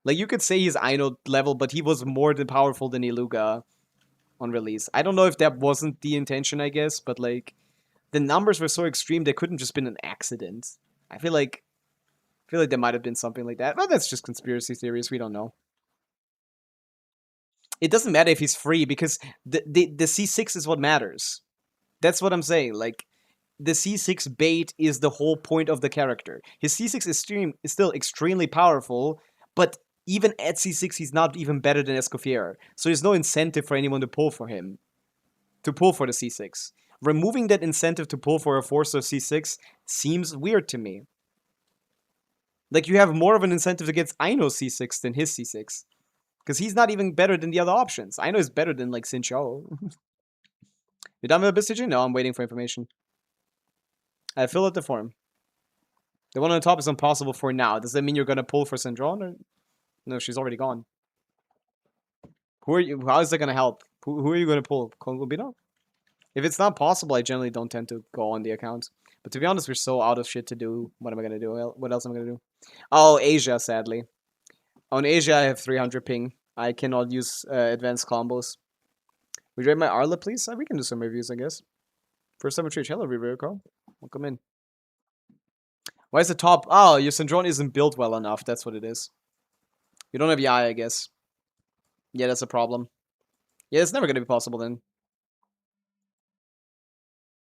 Like, you could say he's Aino level, but he was more than powerful than Iluga on release. I don't know if that wasn't the intention, I guess, but like, the numbers were so extreme, they couldn't just been an accident. I feel like there might have been something like that. But that's just conspiracy theories. We don't know. It doesn't matter if he's free because the C6 is what matters. That's what I'm saying. Like, the C6 bait is the whole point of the character. His C6 is still extremely powerful, but even at C6, he's not even better than Escoffier. So there's no incentive for anyone to pull for him. To pull for the C6. Removing that incentive to pull for a 4-star C6 seems weird to me. Like, you have more of an incentive against Aino's C6 than his C6. Because he's not even better than the other options. Aino is better than, like, Sincho. You done with Abysstygian? No, I'm waiting for information. I fill out the form. The one on the top is impossible for now. Does that mean you're gonna pull for Sandron? Or... No, she's already gone. Who are you? How is that gonna help? Who are you gonna pull? Concubino? If it's not possible, I generally don't tend to go on the account. But to be honest, we're so out of shit to do. What am I gonna do? What else am I gonna do? Oh, Asia, sadly. On Asia, I have 300 ping. I cannot use advanced combos. Would you rate my Arla, please? We can do some reviews, I guess. First time Twitch. Hello, Riverico. Welcome in. Why is the top? Oh, your Syndrome isn't built well enough. That's what it is. You don't have Yai, I guess. Yeah, that's a problem. Yeah, it's never gonna be possible then.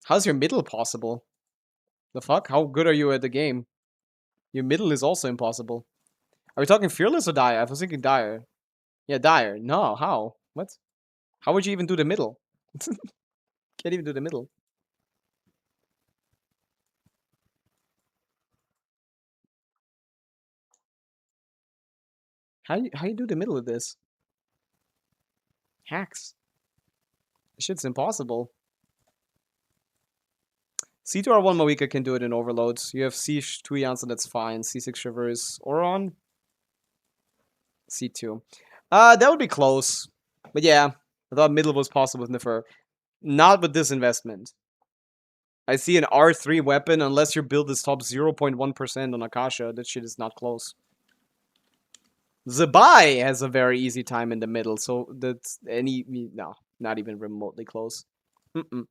How's your middle possible? The fuck? How good are you at the game? Your middle is also impossible. Are we talking Fearless or Dire? I was thinking Dire. Yeah, Dire. No, how? What? How would you even do the middle? Can't even do the middle. How you do the middle of this? Hacks. This shit's impossible. C2R1 Mawika can do it in overloads. You have C2 Janssen, that's fine. C6 Traverse Oron. C2. That would be close. But yeah, I thought middle was possible with Nefer. Not with this investment. I see an R3 weapon, unless your build is top 0.1% on Akasha, that shit is not close. Zabai has a very easy time in the middle, so that's no, not even remotely close. You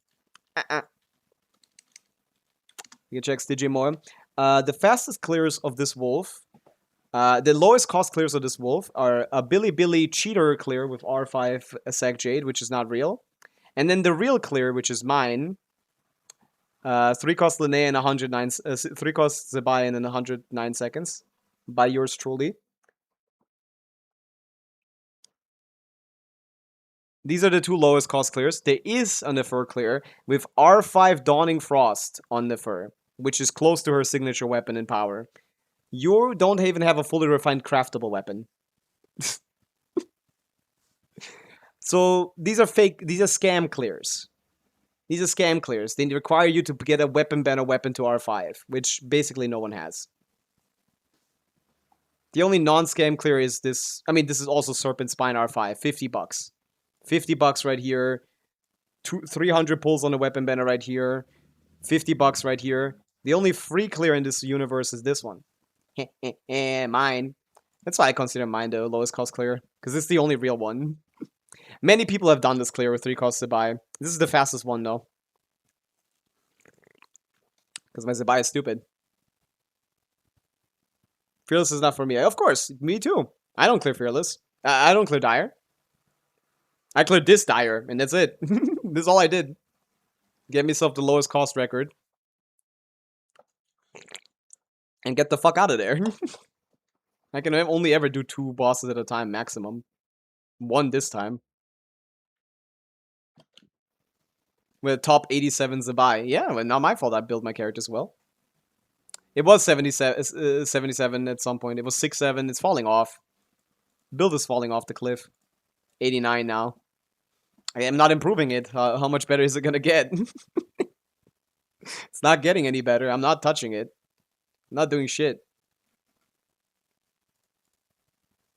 can check Digimore. The fastest clears of this wolf, the lowest cost clears of this wolf are a Billy cheater clear with R5 Sag Jade, which is not real. And then the real clear, which is mine, 3 cost Linnea and 109, 3 cost Zabai in 109 seconds, by yours truly. These are the two lowest cost clears. There is a Nefer clear with R5 Dawning Frost on Nefer, which is close to her signature weapon in power. You don't even have a fully refined craftable weapon. So these are fake, these are scam clears. These are scam clears. They require you to get a weapon banner weapon to R5, which basically no one has. The only non-scam clear is this. I mean, this is also Serpent Spine R5, 50 bucks. 50 bucks right here. 300 pulls on the weapon banner right here. 50 bucks right here. The only free clear in this universe is this one. Mine. That's why I consider mine the lowest cost clear, because it's the only real one. Many people have done this clear with 3 costs to buy. This is the fastest one though. Because my Zabai is stupid. Fearless is not for me. Of course, me too. I don't clear Fearless. I don't clear Dire. I cleared this Dire, and that's it. This is all I did. Get myself the lowest cost record. And get the fuck out of there. I can only ever do 2 bosses at a time maximum. 1 this time. With a top 87 Zabai. Yeah, well, not my fault I built my characters well. It was 77 at some point. It was 6-7. It's falling off. Build is falling off the cliff. 89 now. I am not improving it. How much better is it gonna get? It's not getting any better. I'm not touching it. I'm not doing shit.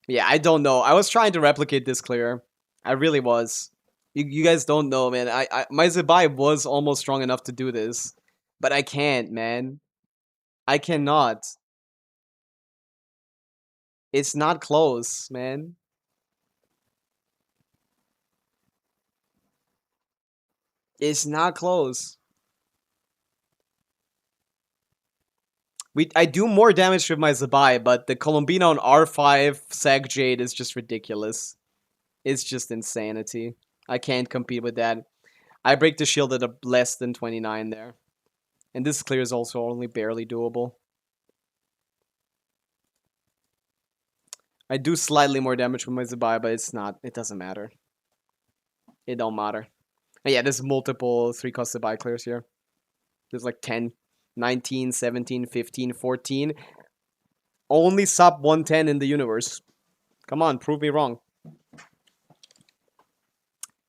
Yeah, I don't know. I was trying to replicate this clear. I really was. You guys don't know, man. My Zabai was almost strong enough to do this. But I can't, man. I cannot. It's not close, man. It's not close. I do more damage with my Zabai, but the Colombina on R5 Sag Jade is just ridiculous. It's just insanity. I can't compete with that. I break the shield at a less than 29 there. And this clear is also only barely doable. I do slightly more damage with my Zabai, but it's not. It doesn't matter. It don't matter. And yeah, there's multiple 3-cost Zabai clears here. There's like 10, 19, 17, 15, 14. Only sub 110 in the universe. Come on, prove me wrong.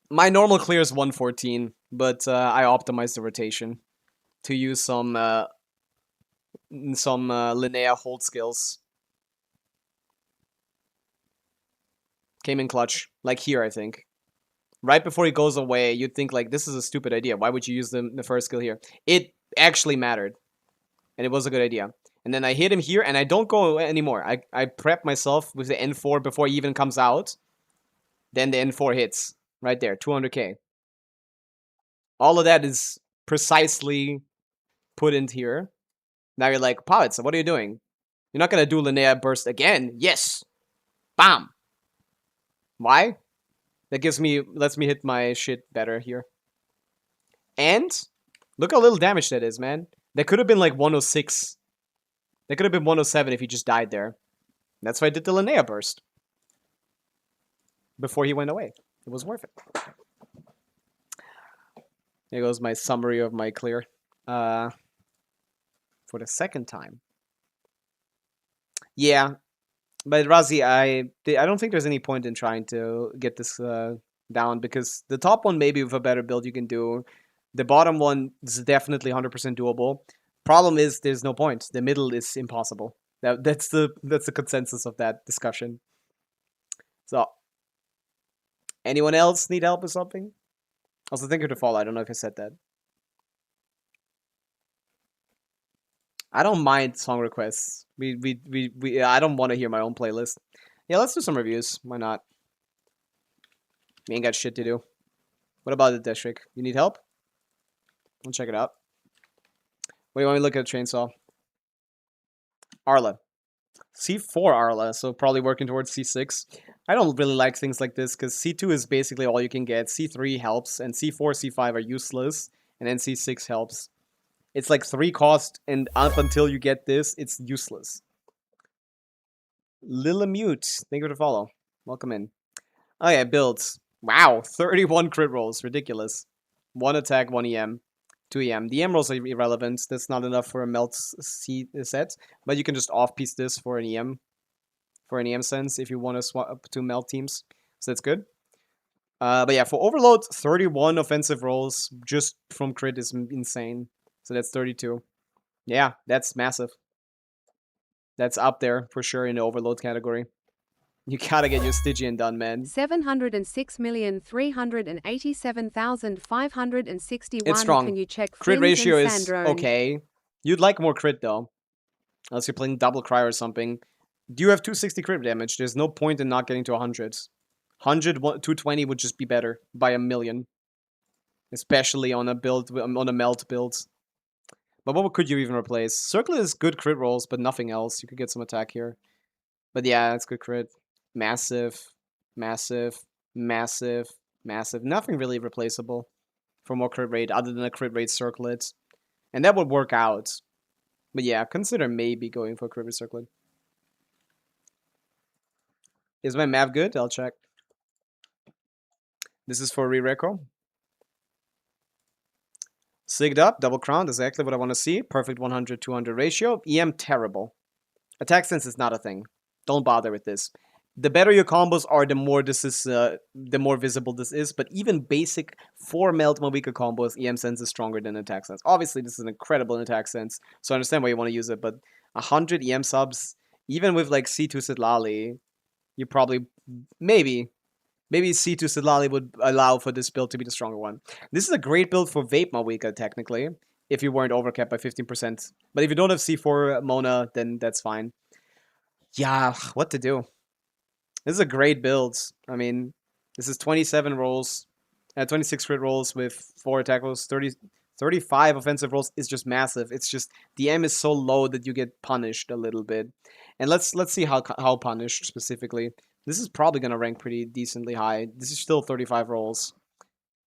My normal clear is 114, but I optimized the rotation to use some Linnea hold skills. Came in clutch, like here, I think. Right before he goes away, you'd think, like, this is a stupid idea. Why would you use the first skill here? It actually mattered. And it was a good idea. And then I hit him here, and I don't go anymore. I prep myself with the N4 before he even comes out. Then the N4 hits. Right there, 200k. All of that is precisely put in here. Now you're like, Pavica, what are you doing? You're not going to do Linnea Burst again? Yes! Bam! Why? That lets me hit my shit better here. And look how little damage that is, man. That could have been like 106. That could have been 107 if he just died there. That's why I did the Linnea Burst. Before he went away. It was worth it. Here goes my summary of my clear. For the second time. Yeah. But Razi, I don't think there's any point in trying to get this down, because the top one maybe with a better build you can do. The bottom one is definitely 100% doable. Problem is there's no point. The middle is impossible. That's the consensus of that discussion. So, anyone else need help with something? Also, thank you to follow. I don't know if I said that. I don't mind song requests. I don't want to hear my own playlist. Yeah, let's do some reviews. Why not? We ain't got shit to do. What about the district? You need help? I'll check it out. What do you want me to look at? Chainsaw. Arla. C4 Arla, so probably working towards C6. I don't really like things like this, because C2 is basically all you can get. C3 helps, and C4, C5 are useless, and then C6 helps. It's like 3 cost, and up until you get this, it's useless. Lilamute, thank you for the follow. Welcome in. Oh yeah, builds. Wow, 31 crit rolls. Ridiculous. 1 attack, 1 EM. 2 EM. The EM rolls are irrelevant. That's not enough for a melt set. But you can just off-piece this for an EM. For an EM sense if you want to swap to melt teams. So that's good. But yeah, for Overload, 31 offensive rolls just from crit is insane. So that's 32. Yeah, that's massive. That's up there for sure in the Overload category. You gotta get your Stygian done, man. 706,387,561. It's strong. Can you check Crit Friends ratio and is Sandrone? okay. You'd like more crit though. Unless you're playing double cry or something. Do you have 260 crit damage? There's no point in not getting to 100. 100, 220 would just be better by a million. Especially on a build, on a melt build. But what could you even replace? Circlet is good crit rolls, but nothing else. You could get some attack here. But yeah, it's good crit. Massive, massive, massive, massive. Nothing really replaceable for more crit rate other than a crit rate circlet. And that would work out. But yeah, consider maybe going for a crit rate circlet. Is my map good? I'll check. This is for re-reco. Sigged up, double crown, exactly what I want to see. Perfect 100-200 ratio. EM terrible. Attack sense is not a thing. Don't bother with this. The better your combos are, the more this is, the more visible this is. But even basic 4 melt Mawika combos, EM sense is stronger than attack sense. Obviously, this is incredible in attack sense, so I understand why you want to use it. But 100 EM subs, even with like C2 Sidlali, you probably maybe C2 Sidlali would allow for this build to be the stronger one. This is a great build for Vape Mawika, technically, if you weren't overcapped by 15%. But if you don't have C4 Mona, then that's fine. Yeah, what to do? This is a great build. I mean, this is 27 rolls, 26 crit rolls with 4 attack rolls, 35 offensive rolls is just massive. It's just the M is so low that you get punished a little bit. And let's see how punished specifically. This is probably gonna rank pretty decently high. This is still 35 rolls.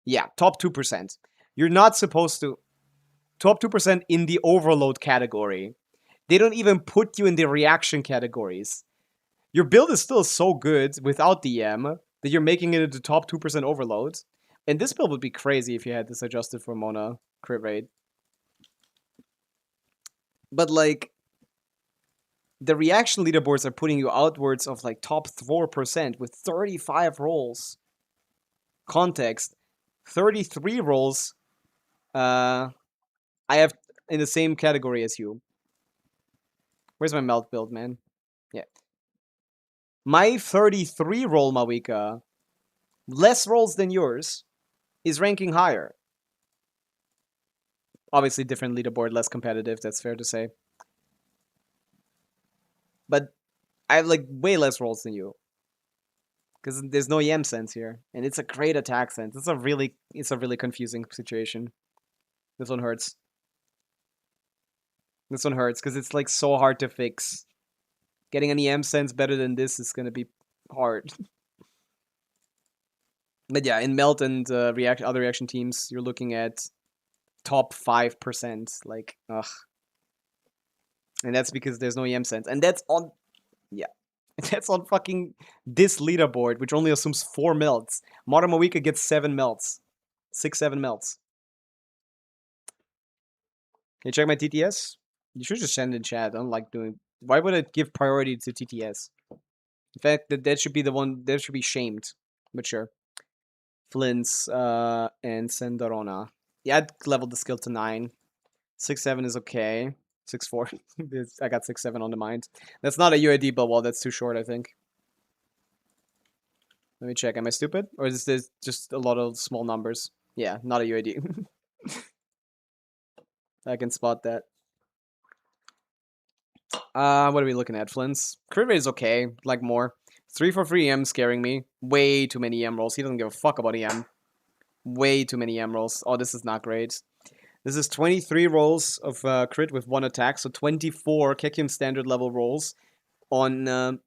Yeah, top 2%. You're not supposed to top 2% in the overload category. They don't even put you in the reaction categories. Your build is still so good without DM that you're making it into top 2% overload. And this build would be crazy if you had this adjusted for Mona crit rate. But like, the reaction leaderboards are putting you outwards of like top 4% with 35 rolls. Context, 33 rolls I have in the same category as you. Where's my melt build, man? Yeah. My 33 roll Mawika, less rolls than yours, is ranking higher. Obviously, different leaderboard, less competitive, that's fair to say. But I have like way less rolls than you. Because there's no EM sense here. And it's a great attack sense. It's a really confusing situation. This one hurts. This one hurts because it's like so hard to fix. Getting an EM sense better than this is gonna be hard. But yeah, in Melt and other reaction teams, you're looking at top 5%. Like, ugh. And that's because there's no EM sense. And that's on... Yeah. That's on fucking this leaderboard, which only assumes 4 melts. Modern Mawika gets 7 melts. 6-7 melts. Can you check my TTS? You should just send in chat. I don't like doing... Why would I give priority to TTS? In fact, that should be the one that should be shamed. But sure. Flints and Sendarona. Yeah, I'd level the skill to 9. 6-7 is okay. 6-4. I got 6-7 on the mind. That's not a UID build wall. That's too short, I think. Let me check. Am I stupid? Or is this just a lot of small numbers? Yeah, not a UID. I can spot that. What are we looking at? Flints. Crit rate is okay. Like more. 3 for free EM scaring me. Way too many EM rolls. He doesn't give a fuck about EM. Way too many EM rolls. Oh, this is not great. This is 23 rolls of crit with 1 attack. So 24 Kekim standard level rolls on the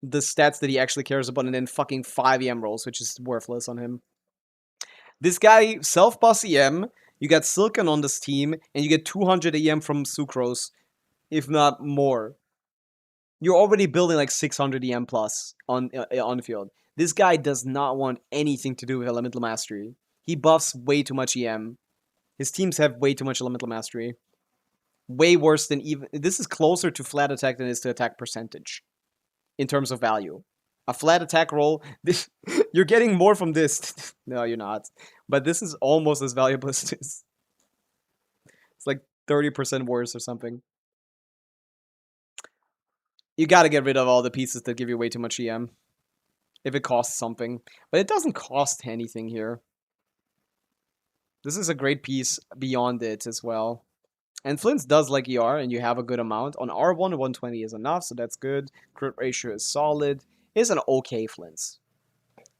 stats that he actually cares about. And then fucking 5 EM rolls, which is worthless on him. This guy, self-boss EM. You got Silken on this team. And you get 200 EM from Sucrose. If not more. You're already building like 600 EM plus on the field. This guy does not want anything to do with Elemental Mastery. He buffs way too much EM. His teams have way too much Elemental Mastery. Way worse than even... This is closer to flat attack than it is to attack percentage. In terms of value. A flat attack roll... This, you're getting more from this. No, you're not. But this is almost as valuable as this. It's like 30% worse or something. You gotta get rid of all the pieces that give you way too much EM. If it costs something. But it doesn't cost anything here. This is a great piece beyond it as well. And Flint's does like ER, and you have a good amount. On R1, 120 is enough, so that's good. Crit ratio is solid. It's an okay Flint's.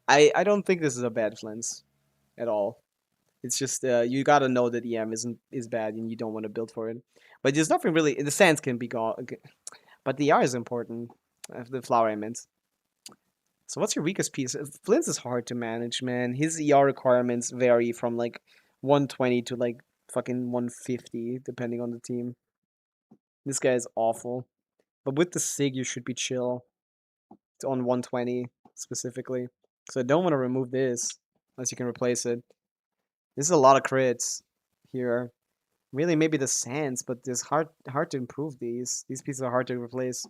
I don't think this is a bad Flint's at all. It's just, you gotta know that EM is bad, and you don't want to build for it. But there's nothing really... The sands can be gone. But the ER is important. The flower I meant. So what's your weakest piece? Flint's is hard to manage, man. His ER requirements vary from like 120 to like fucking 150, depending on the team. This guy is awful. But with the SIG, you should be chill. It's on 120, specifically. So I don't want to remove this, unless you can replace it. This is a lot of crits here. Really, maybe the sands, but it's hard to improve these. These pieces are hard to replace.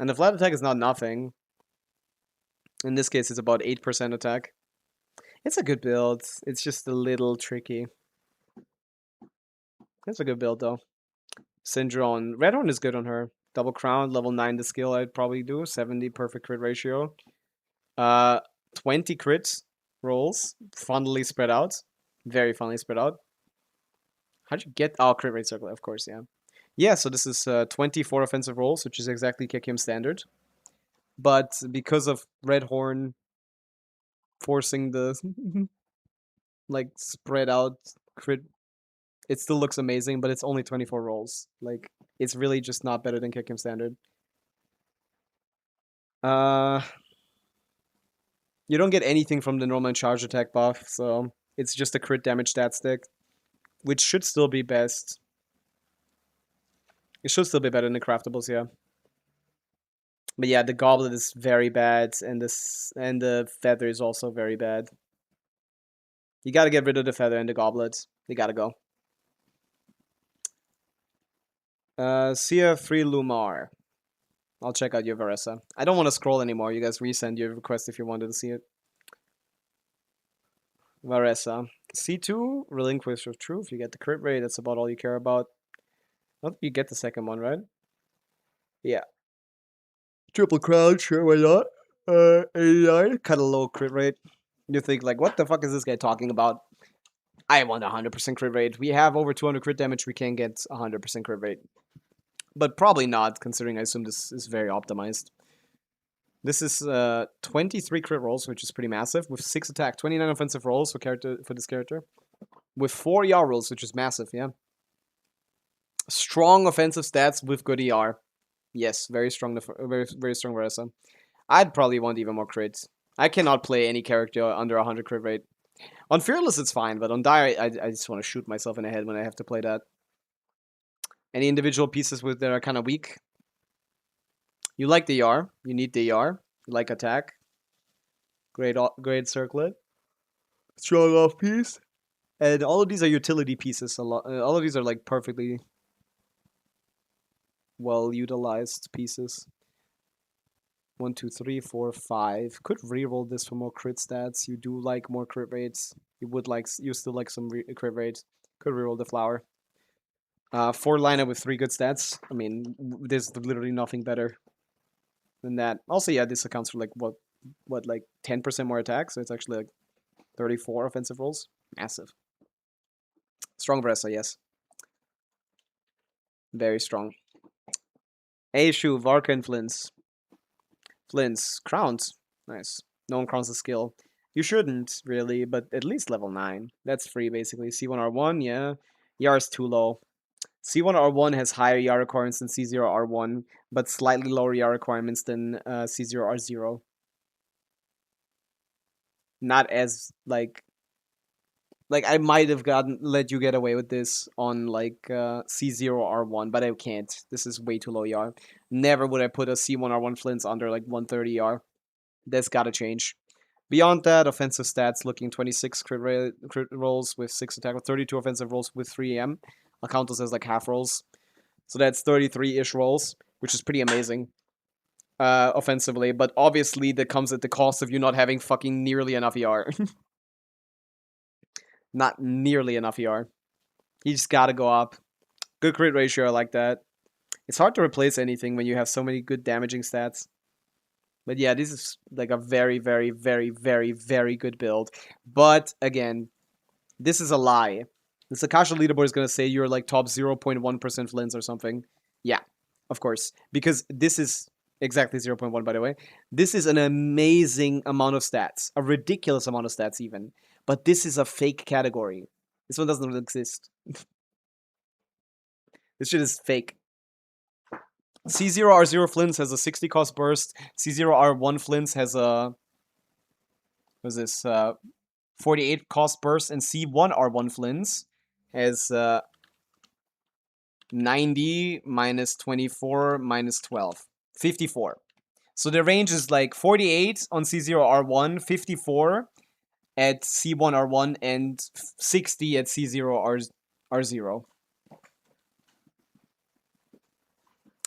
And the flat attack is not nothing. In this case, it's about 8% attack. It's a good build. It's just a little tricky. It's a good build, though. Syndrome. Redhorn is good on her. Double Crown, level 9 the skill I'd probably do. 70 perfect crit ratio. 20 crit rolls. Funnily spread out. Very funnily spread out. How'd you get... Oh, crit rate circle, of course, yeah. Yeah, so this is 24 offensive rolls, which is exactly Kekium standard. But because of Redhorn forcing the like spread out crit, it still looks amazing, but it's only 24 rolls. Like, it's really just not better than Kekium standard. You don't get anything from the normal charge attack buff, so it's just a crit damage stat stick, which should still be best. It should still be better than the craftables, yeah. But yeah, the goblet is very bad, and the feather is also very bad. You gotta get rid of the feather and the goblet. They gotta go. Sia Free Lumar. I'll check out your Varesa. I don't want to scroll anymore. You guys resend your request if you wanted to see it. Varesa. C2, Relinquish of Truth. You get the crit rate. That's about all you care about. I don't think you get the second one, right? Yeah. Triple crown, sure, why not? 89. Cut a low crit rate. You think, like, what the fuck is this guy talking about? I want 100% crit rate. We have over 200 crit damage. We can get 100% crit rate. But probably not, considering I assume this is very optimized. This is 23 crit rolls, which is pretty massive, with 6 attack, 29 offensive rolls for this character, with 4 ER rolls, which is massive, yeah. Strong offensive stats with good ER. Yes, very strong, very strong Varesa. I'd probably want even more crits. I cannot play any character under 100 crit rate. On Fearless, it's fine, but on Dire, I just want to shoot myself in the head when I have to play that. Any individual pieces that are kind of weak? You like the ER. You need the ER. You like attack. Great circlet. Strong off piece. And all of these are utility pieces. All of these are like perfectly well utilized pieces. 1, 2, 3, 4, 5. Could reroll this for more crit stats. You do like more crit rates. You still like some crit rates. Could reroll the flower. 4 lineup with 3 good stats. I mean, there's literally nothing better than that. Also, yeah, this accounts for like what like 10% more attack, so it's actually like 34 offensive rolls. Massive. Strong Vresa, yes. Very strong. Aishu, Varka, and Flint's. Flint's. Crowns. Nice. No one crowns the skill. You shouldn't, really, but at least level 9. That's free, basically. C1R1, yeah. ER is too low. C1R1 has higher ER requirements than C0R1, but slightly lower ER requirements than C0R0. Not as, like I might have let you get away with this on, like, C0R1, but I can't. This is way too low ER. Never would I put a C1R1 Flints under, like, 130 ER. That's gotta change. Beyond that, offensive stats looking 26 crit rolls with 6 attack, 32 offensive rolls with 3 AM. I'll count those as like half rolls. So that's 33-ish rolls, which is pretty amazing offensively. But obviously that comes at the cost of you not having fucking nearly enough ER. Not nearly enough ER. You just gotta go up. Good crit ratio, I like that. It's hard to replace anything when you have so many good damaging stats. But yeah, this is like a very, very, very, very, very good build. But again, this is a lie. The Sakasha leaderboard is going to say you're like top 0.1% Flins or something. Yeah, of course. Because this is exactly 0.1, by the way. This is an amazing amount of stats. A ridiculous amount of stats, even. But this is a fake category. This one doesn't exist. This shit is fake. C0R0 Flins has a 60 cost burst. C0R1 Flins has a... What's this? 48 cost burst. And C1R1 Flins has 90 minus 24 minus 12. 54. So the range is like 48 on C0R1, 54 at C1R1, and 60 at C0R0.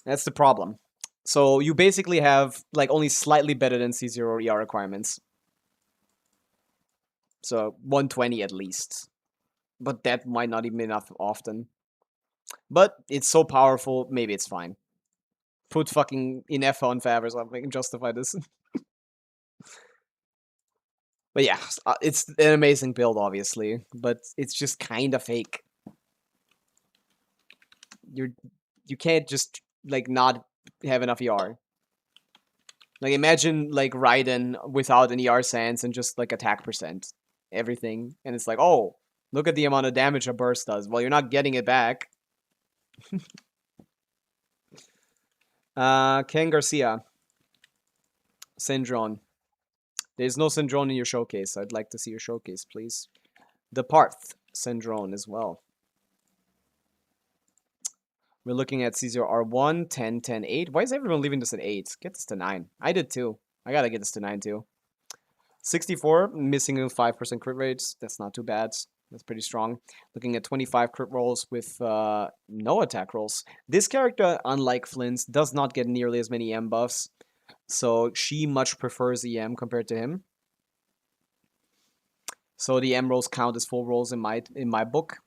That's the problem. So you basically have like only slightly better than C0 ER requirements. So 120 at least. But that might not even be enough often. But it's so powerful, maybe it's fine. Put fucking Inefa on Fav or something and justify this. But yeah, it's an amazing build, obviously. But it's just kind of fake. You can't just like not have enough ER. Like imagine like Raiden without an ER sense and just like attack percent. Everything. And it's like, oh, look at the amount of damage a burst does. Well, you're not getting it back. Ken Garcia. Syndrome. There's no Syndrome in your showcase. I'd like to see your showcase, please. The Parth Syndrome as well. We're looking at C0R1, 10, 10, 8. Why is everyone leaving this at 8? Get this to 9. I did too. I gotta get this to 9 too. 64, missing a 5% crit rates. That's not too bad. That's pretty strong. Looking at 25 crit rolls with no attack rolls. This character, unlike Flint's, does not get nearly as many EM buffs. So she much prefers EM compared to him. So the EM rolls count as full rolls in my book.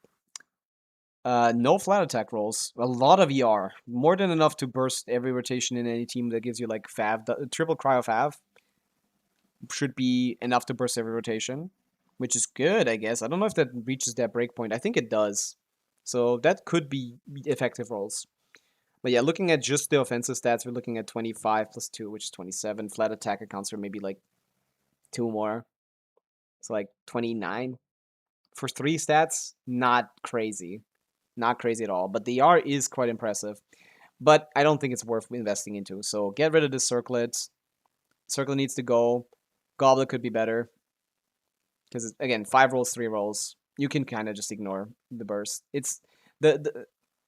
No flat attack rolls. A lot of ER. More than enough to burst every rotation in any team that gives you like Fav. The triple cryo Fav should be enough to burst every rotation. Which is good, I guess. I don't know if that reaches that breakpoint. I think it does. So that could be effective rolls. But yeah, looking at just the offensive stats, we're looking at 25 plus 2, which is 27. Flat attack accounts for maybe like 2 more. So like 29. For 3 stats, not crazy. Not crazy at all. But the ER is quite impressive. But I don't think it's worth investing into. So get rid of this Circlet. Circlet needs to go. Goblet could be better. Because, again, 5 rolls, 3 rolls. You can kind of just ignore the burst. It's the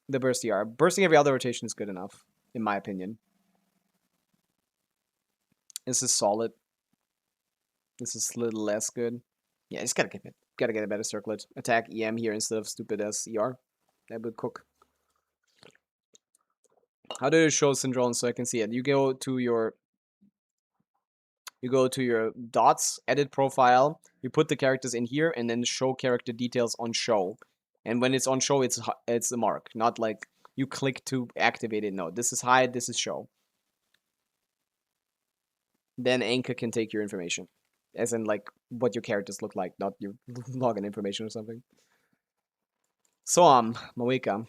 burst ER. Bursting every other rotation is good enough, in my opinion. This is solid. This is a little less good. Yeah, just gotta get a better Circlet. Attack EM here instead of stupid as ER. That would cook. How do you show Syndrome so I can see it? You go to your dots, edit profile, you put the characters in here, and then show character details on show. And when it's on show, it's a mark, not like you click to activate it. No, this is hide, this is show. Then Anchor can take your information. As in, like, what your characters look like, not your login information or something. So, Mawika.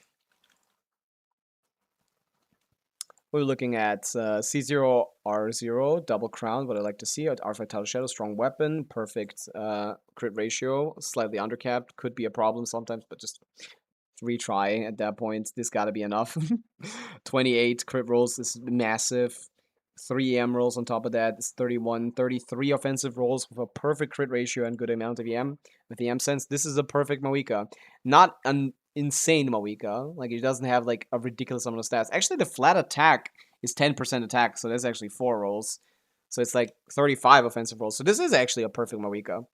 We're looking at C0R0, double crown, what I like to see. R5 Title Shadow, strong weapon, perfect crit ratio, slightly undercapped. Could be a problem sometimes, but just retry at that point. This gotta be enough. 28 crit rolls is massive. 3 EM rolls on top of that. It's 31, 33 offensive rolls with a perfect crit ratio and good amount of EM. With the EM sense, this is a perfect Mawika. Not an insane Mawika. Like, it doesn't have, like, a ridiculous amount of stats. Actually, the flat attack is 10% attack, so that's actually 4 rolls. So it's like 35 offensive rolls. So this is actually a perfect Pavica.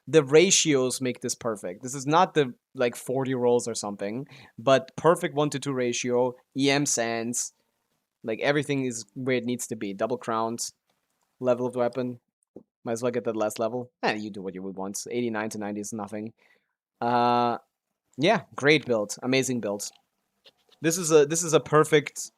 The ratios make this perfect. This is not the like 40 rolls or something, but perfect 1-to-2 ratio, EM sands, like everything is where it needs to be. Double crowns, level of weapon. Might as well get that last level. You do what you would want. 89 to 90 is nothing. Yeah, great build. Amazing build. This is a perfect.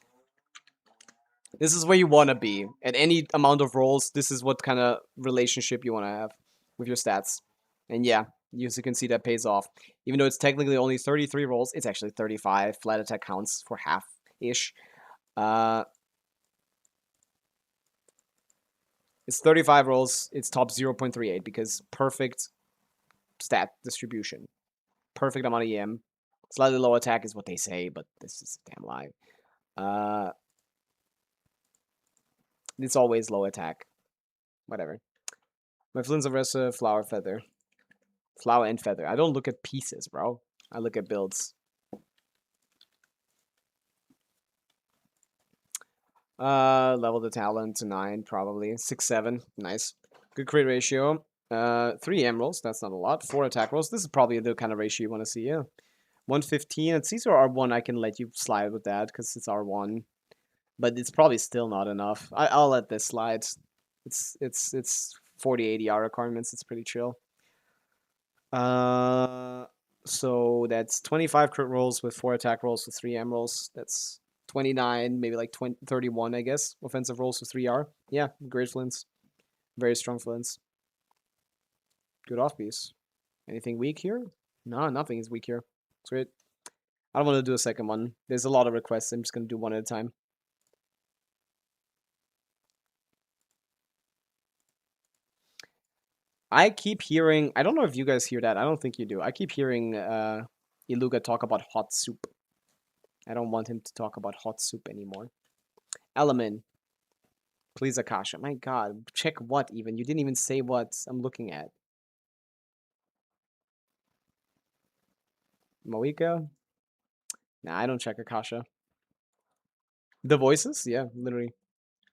This is where you want to be. At any amount of rolls, this is what kind of relationship you want to have with your stats. And yeah, as you can see, that pays off. Even though it's technically only 33 rolls, it's actually 35. Flat attack counts for half-ish. It's 35 rolls. It's top 0.38 because perfect stat distribution. Perfect amount of EM. Slightly low attack is what they say, but this is a damn lie. It's always low attack. Whatever. My Flynn's Arresa, Flower Feather. Flower and Feather. I don't look at pieces, bro. I look at builds. Level the talent to 9, probably. 6, 7. Nice. Good crit ratio. 3 EM rolls. That's not a lot. 4 attack rolls. This is probably the kind of ratio you want to see, yeah. 115. At Caesar R1, I can let you slide with that because it's R1. But it's probably still not enough. I'll let this slide. It's 40 ADR requirements. It's pretty chill. So that's 25 crit rolls with 4 attack rolls with 3 M rolls. That's 29, maybe like 31, I guess. Offensive rolls with 3R. Yeah, great flints. Very strong flints. Good off piece. Anything weak here? No, nothing is weak here. It's great. I don't want to do a second one. There's a lot of requests. I'm just going to do one at a time. I keep hearing, I don't know if you guys hear that. I don't think you do. I keep hearing Iluga talk about hot soup. I don't want him to talk about hot soup anymore. Element. Please, Akasha. My god. Check what even? You didn't even say what I'm looking at. Moika? Nah, I don't check Akasha. The voices? Yeah, literally.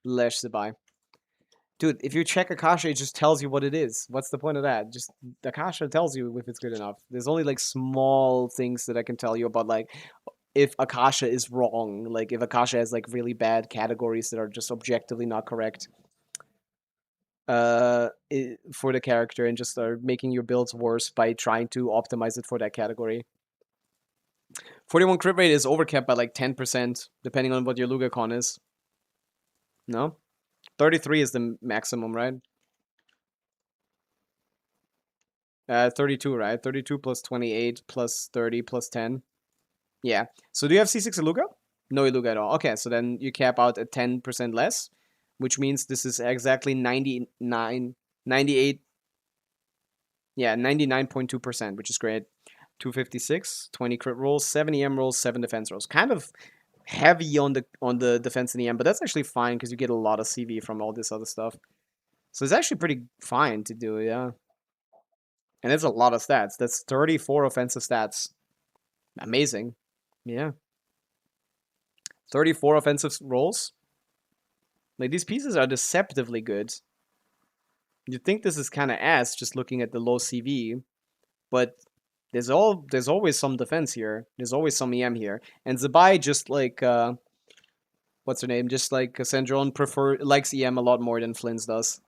Lesh Sabai. Dude, if you check Akasha, it just tells you what it is. What's the point of that? Just Akasha tells you if it's good enough. There's only like small things that I can tell you about, like if Akasha is wrong, like if Akasha has like really bad categories that are just objectively not correct for the character and just are making your builds worse by trying to optimize it for that category. 41 crit rate is overcapped by like 10%, depending on what your Luga con is. No? 33 is the maximum, right? 32, right? 32 plus 28 plus 30 plus 10. Yeah. So do you have C6 Iluga? No Iluga at all. Okay, so then you cap out at 10% less, which means this is exactly 98. Yeah, 99.2%, which is great. 256, 20 crit rolls, 7 EM rolls, 7 defense rolls. Kind of heavy on the defense in the EM, but that's actually fine because you get a lot of CV from all this other stuff. So it's actually pretty fine to do, yeah. And that's a lot of stats. That's 34 offensive stats. Amazing. Yeah. 34 offensive rolls. Like, these pieces are deceptively good. You'd think this is kind of ass just looking at the low CV, but there's always some defense here. There's always some EM here. And Zabai, just like what's her name? Just like Sandron likes EM a lot more than Flynn's does.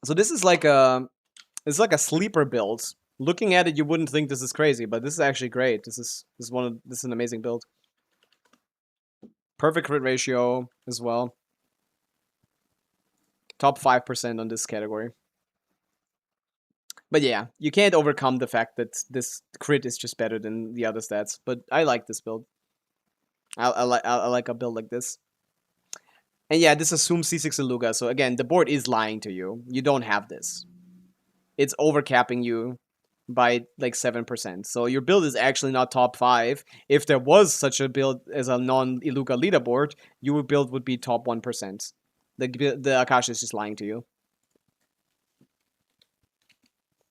So this is like it's like a sleeper build. Looking at it, you wouldn't think this is crazy, but this is actually great. This is an amazing build. Perfect crit ratio as well. Top 5% on this category. But yeah, you can't overcome the fact that this crit is just better than the other stats. But I like this build. I like a build like this. And yeah, this assumes C6 Iluga. So again, the board is lying to you. You don't have this. It's overcapping you by like 7%. So your build is actually not top 5. If there was such a build as a non-Iluga leaderboard, your build would be top 1%. The Akasha is just lying to you.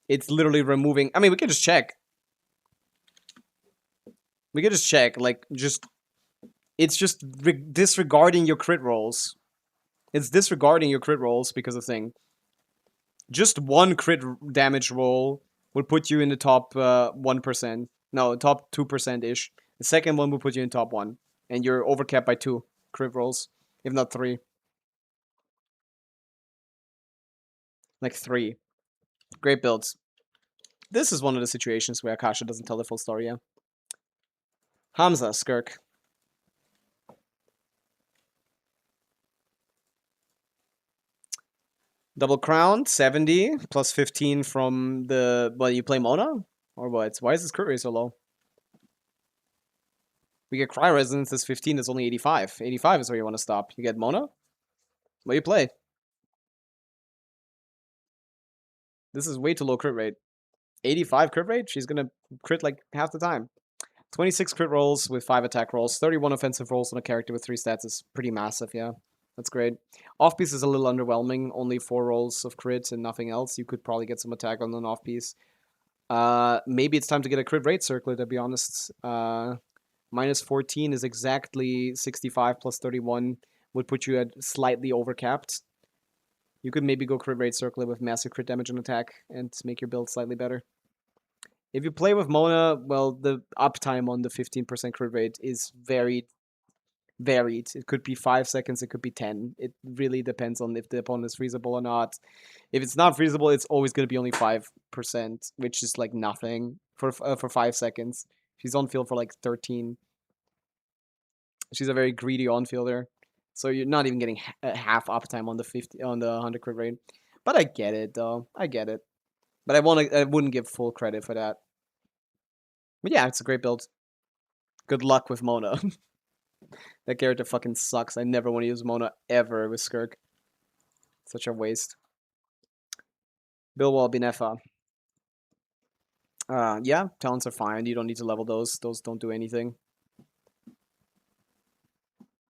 It's literally removing... I mean, we can just check. We can just check. Like, just... It's just disregarding your crit rolls. It's disregarding your crit rolls because of thing. Just one crit damage roll would put you in the top 1%. No, top 2%-ish. The second one would put you in top 1. And you're overcapped by 2 crit rolls, if not 3. Like 3. Great builds. This is one of the situations where Akasha doesn't tell the full story, yeah. Hamza, Skirk. Double Crown, 70, plus 15 from the... Well, you play Mona? Or what? Why is this crit rate so low? We get Cry Resonance, this 15 is only 85. 85 is where you want to stop. You get Mona? What do you play? This is way too low crit rate. 85 crit rate? She's gonna crit like half the time. 26 crit rolls with 5 attack rolls. 31 offensive rolls on a character with 3 stats is pretty massive, yeah. That's great. Off-piece is a little underwhelming. Only 4 rolls of crit and nothing else. You could probably get some attack on an off-piece. Maybe it's time to get a crit rate circlet, to be honest. Minus 14 is exactly 65 plus 31. Would put you at slightly overcapped. You could maybe go crit rate circlet with massive crit damage and attack and make your build slightly better. If you play with Mona, well, the uptime on the 15% crit rate is varied. It could be 5 seconds, it could be 10. It really depends on if the opponent is freezable or not. If it's not freezable, it's always going to be only 5%, which is like nothing for 5 seconds. She's on field for like 13. She's a very greedy on fielder, so you're not even getting half uptime on the 100 crit rate. But I get it though. I get it. But I wouldn't give full credit for that. But yeah, it's a great build. Good luck with Mona. That character fucking sucks. I never want to use Mona ever with Skirk. Such a waste. Bilwall Binefa. Yeah, talents are fine. You don't need to level those. Those don't do anything.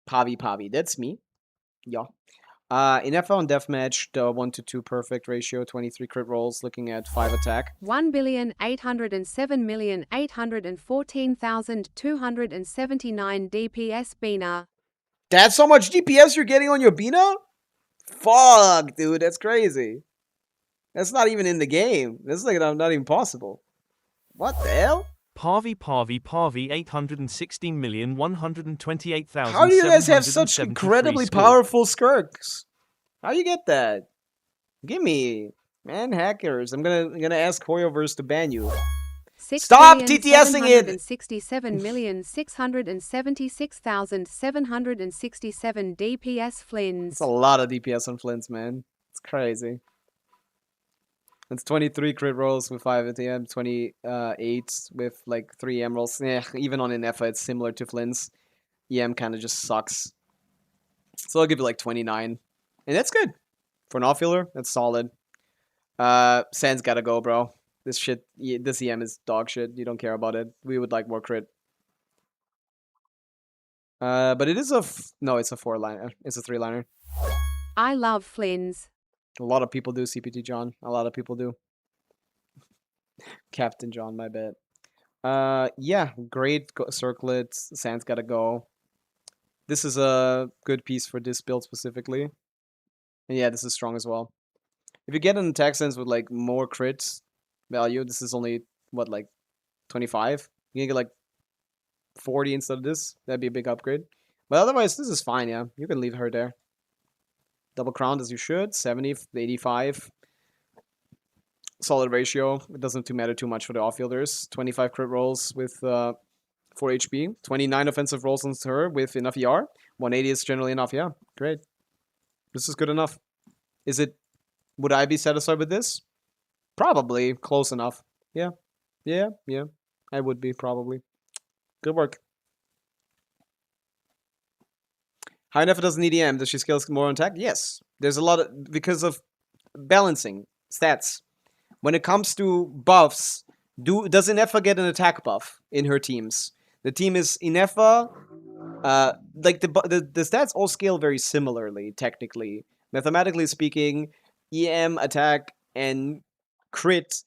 Pavi. That's me. Yeah. In FL and Deathmatch, the 1-to-2 perfect ratio, 23 crit rolls, looking at 5 attack. 1,807,814,279 DPS Bina. That's how much DPS you're getting on your Bina? Fuck, dude, that's crazy. That's not even in the game. That's like not even possible. What the hell? Pavi, 816,128,000. How do you guys have such incredibly powerful Skirks? How do you get that? Gimme, man, hackers. I'm gonna ask Hoyoverse to ban you. Stop TTSing it! 67,676,767 DPS Flins. That's a lot of DPS on Flints, man. It's crazy. It's 23 crit rolls with 5 ATM, 28 with like 3 EM rolls. Yeah, even on Inefa, it's similar to Flints. EM kind of just sucks. So I'll give you like 29. And that's good. For an off-fielder, that's solid. Sans gotta go, bro. This EM is dog shit. You don't care about it. We would like more crit. But it is no, it's a 4-liner. It's a 3-liner. I love Flins. A lot of people do, CPT John. A lot of people do. Captain John, my bad. Yeah, great circlets. Sans gotta go. This is a good piece for this build specifically. And yeah, this is strong as well. If you get an attack sense with like more crit value, this is only, what, like 25? You can get like 40 instead of this. That'd be a big upgrade. But otherwise, this is fine, yeah. You can leave her there. Double crowned as you should. 70, 85. Solid ratio. It doesn't matter too much for the off-fielders. 25 crit rolls with 4 HP. 29 offensive rolls on her with enough ER. 180 is generally enough, yeah. Great. This is good enough. Would I be satisfied with this? Probably. Close enough. Yeah. Yeah. I would be, probably. Good work. High enough it doesn't need EM. Does she scale more on attack? Yes. There's a lot of... Because of balancing. Stats. When it comes to buffs, does Inefa get an attack buff in her teams? The team is Inefa... like, the stats all scale very similarly, technically. Mathematically speaking, EM, attack, and crit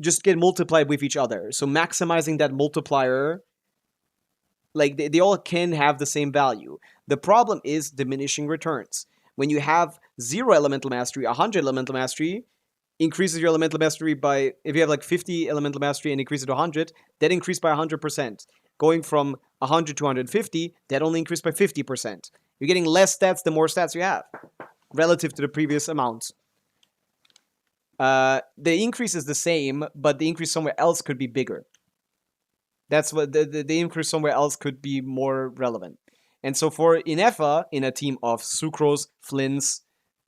just get multiplied with each other. So maximizing that multiplier... Like, they all can have the same value. The problem is diminishing returns. When you have 0 elemental mastery, 100 elemental mastery increases your elemental mastery by, if you have like 50 elemental mastery and increase it to 100, that increased by 100%. Going from 100 to 150, that only increased by 50%. You're getting less stats the more stats you have, relative to the previous amount. The increase is the same, but the increase somewhere else could be bigger. That's what the increase somewhere else could be more relevant. And so for Inefa, in a team of Sucrose, Flins,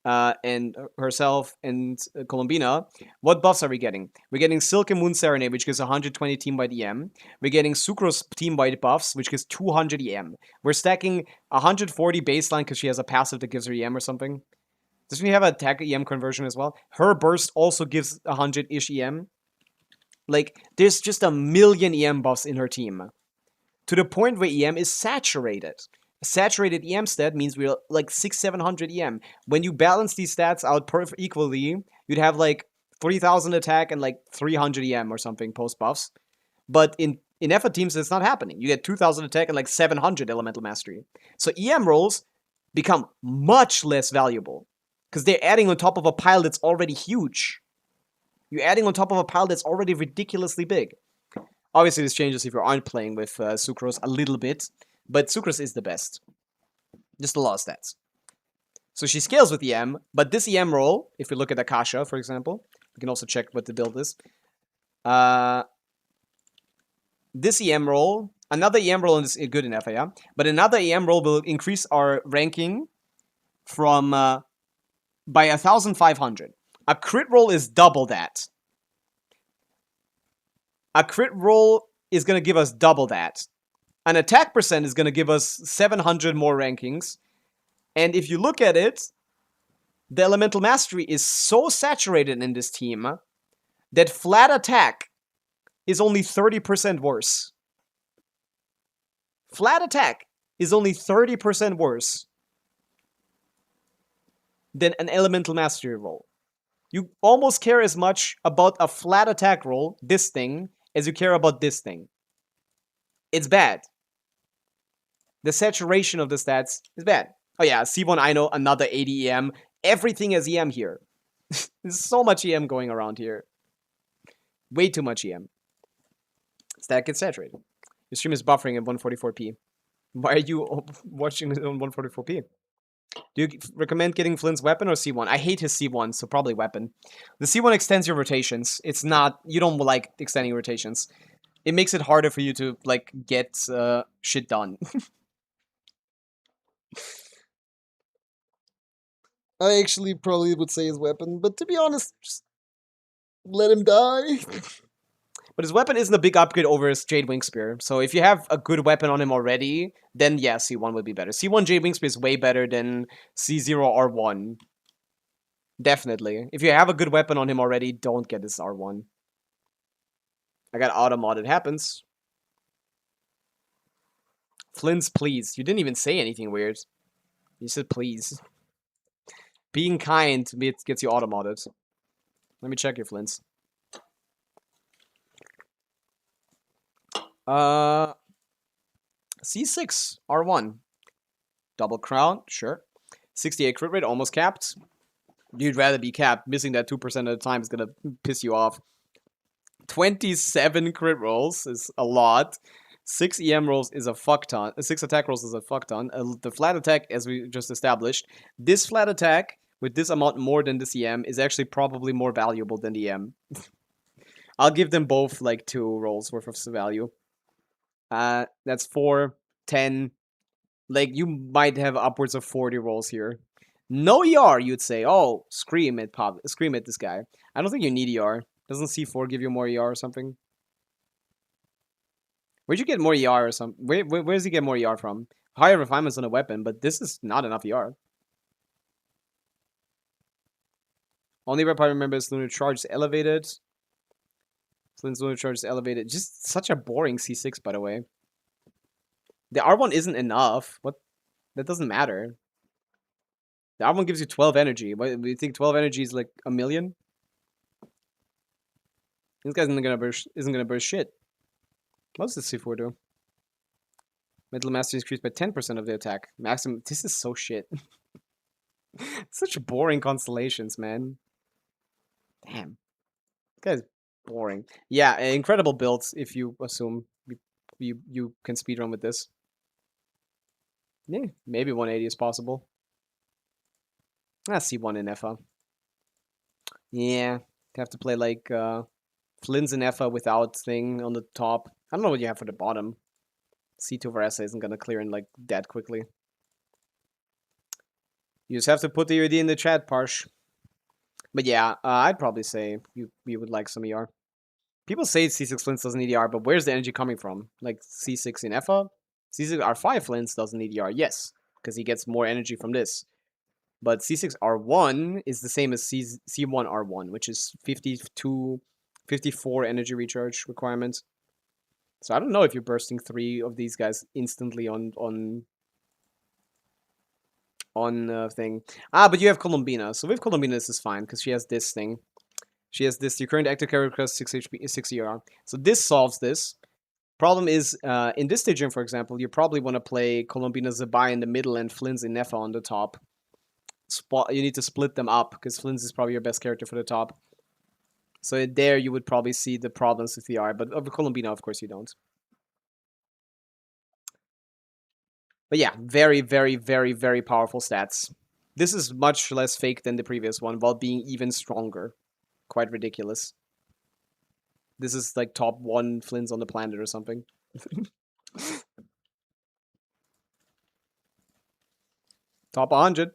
and herself and Colombina, what buffs are we getting? We're getting Silk and Moon Serenade, which gives 120 team by EM. We're getting Sucrose team by buffs, which gives 200 EM. We're stacking 140 baseline because she has a passive that gives her EM or something. Does she have an attack EM conversion as well? Her burst also gives 100-ish EM. Like, there's just a million EM buffs in her team. To the point where EM is saturated. Saturated EM stat means we're like 600-700 EM. When you balance these stats out equally, you'd have like 3,000 attack and like 300 EM or something post buffs. But in effort teams, it's not happening. You get 2,000 attack and like 700 elemental mastery. So EM rolls become much less valuable because they're adding on top of a pile that's already huge. You're adding on top of a pile that's already ridiculously big. Obviously, this changes if you aren't playing with Sucrose a little bit, but Sucrose is the best. Just a lot of stats. So she scales with EM, but this EM roll, if we look at Akasha, for example, we can also check what the build is. This EM roll, another EM roll is good in FA, yeah? But another EM roll will increase our ranking from by 1,500. A crit roll is double that. A crit roll is going to give us double that. An attack percent is going to give us 700 more rankings. And if you look at it, the elemental mastery is so saturated in this team that flat attack is only 30% worse. Flat attack is only 30% worse than an elemental mastery roll. You almost care as much about a flat attack roll, this thing, as you care about this thing. It's bad. The saturation of the stats is bad. Oh yeah, C1 I know, another 80 EM. Everything is EM here. There's so much EM going around here. Way too much EM. Stat gets saturated. Your stream is buffering at 144p. Why are you watching it on 144p? Do you recommend getting Flynn's weapon or C1? I hate his C1, so probably weapon. The C1 extends your rotations. It's not... You don't like extending rotations. It makes it harder for you to, like, get shit done. I actually probably would say his weapon, but to be honest, just let him die. But his weapon isn't a big upgrade over his Jade Wing Spear. So if you have a good weapon on him already, then yeah, C1 would be better. C1 Jade Wing Spear is way better than C0 R1. Definitely. If you have a good weapon on him already, don't get this R1. I got auto-mod, it happens. Flynn's, please. You didn't even say anything weird. You said please. Being kind gets you auto-modded. Let me check your Flynn's. C6, R1. Double crown, sure. 68 crit rate, almost capped. You'd rather be capped. Missing that 2% of the time is gonna piss you off. 27 crit rolls is a lot. 6 EM rolls is a fuck ton. 6 attack rolls is a fuck ton. The flat attack, as we just established, this flat attack with this amount more than this EM is actually probably more valuable than the EM. I'll give them both like 2 rolls worth of value. That's 4, 10. Like, you might have upwards of 40 rolls here. No ER, you'd say. Oh, scream at this guy. I don't think you need ER. Doesn't C4 give you more ER or something? Where'd you get more ER or something? Where does he get more ER from? Higher refinements on a weapon, but this is not enough ER. Only rep I remember is Lunar Charge is elevated. Flynn's Lunar Charge is elevated. Just such a boring C6, by the way. The R1 isn't enough. What? That doesn't matter. The R1 gives you 12 energy. What, do you think 12 energy is like a million? This guy isn't gonna burst shit. What does this C4 do? Mental mastery increased by 10% of the attack. Maximum. This is so shit. Such boring constellations, man. Damn. This guy's boring. Yeah, incredible builds if you assume you can speedrun with this. Yeah, maybe 180 is possible. C1 in FA. Yeah, have to play like Flynn's in FA without thing on the top. I don't know what you have for the bottom. C2 over SA isn't gonna clear in like that quickly. You just have to put the UID in the chat, Parsh. But yeah, I'd probably say you would like some ER. People say C6 Flints doesn't need ER, but where's the energy coming from? Like C6 in FA? C6 R5 Flints doesn't need ER, yes, because he gets more energy from this. But C6 R1 is the same as C1 R1, which is 54 energy recharge requirement. So I don't know if you're bursting 3 of these guys instantly on thing. But you have Columbina. So with Columbina, this is fine because she has this thing. She has this. Your current active character costs 6 HP, 6 ER. So this solves this. Problem is, in this Stygian, for example, you probably want to play Columbina Zabai in the middle and Flynn's in Nefa on the top. You need to split them up because Flynn's is probably your best character for the top. So there you would probably see the problems with the ER, but of Columbina, of course, you don't. But yeah, very, very, very, very powerful stats. This is much less fake than the previous one, while being even stronger. Quite ridiculous. This is like top 1 Flynn's on the planet or something. Top 100.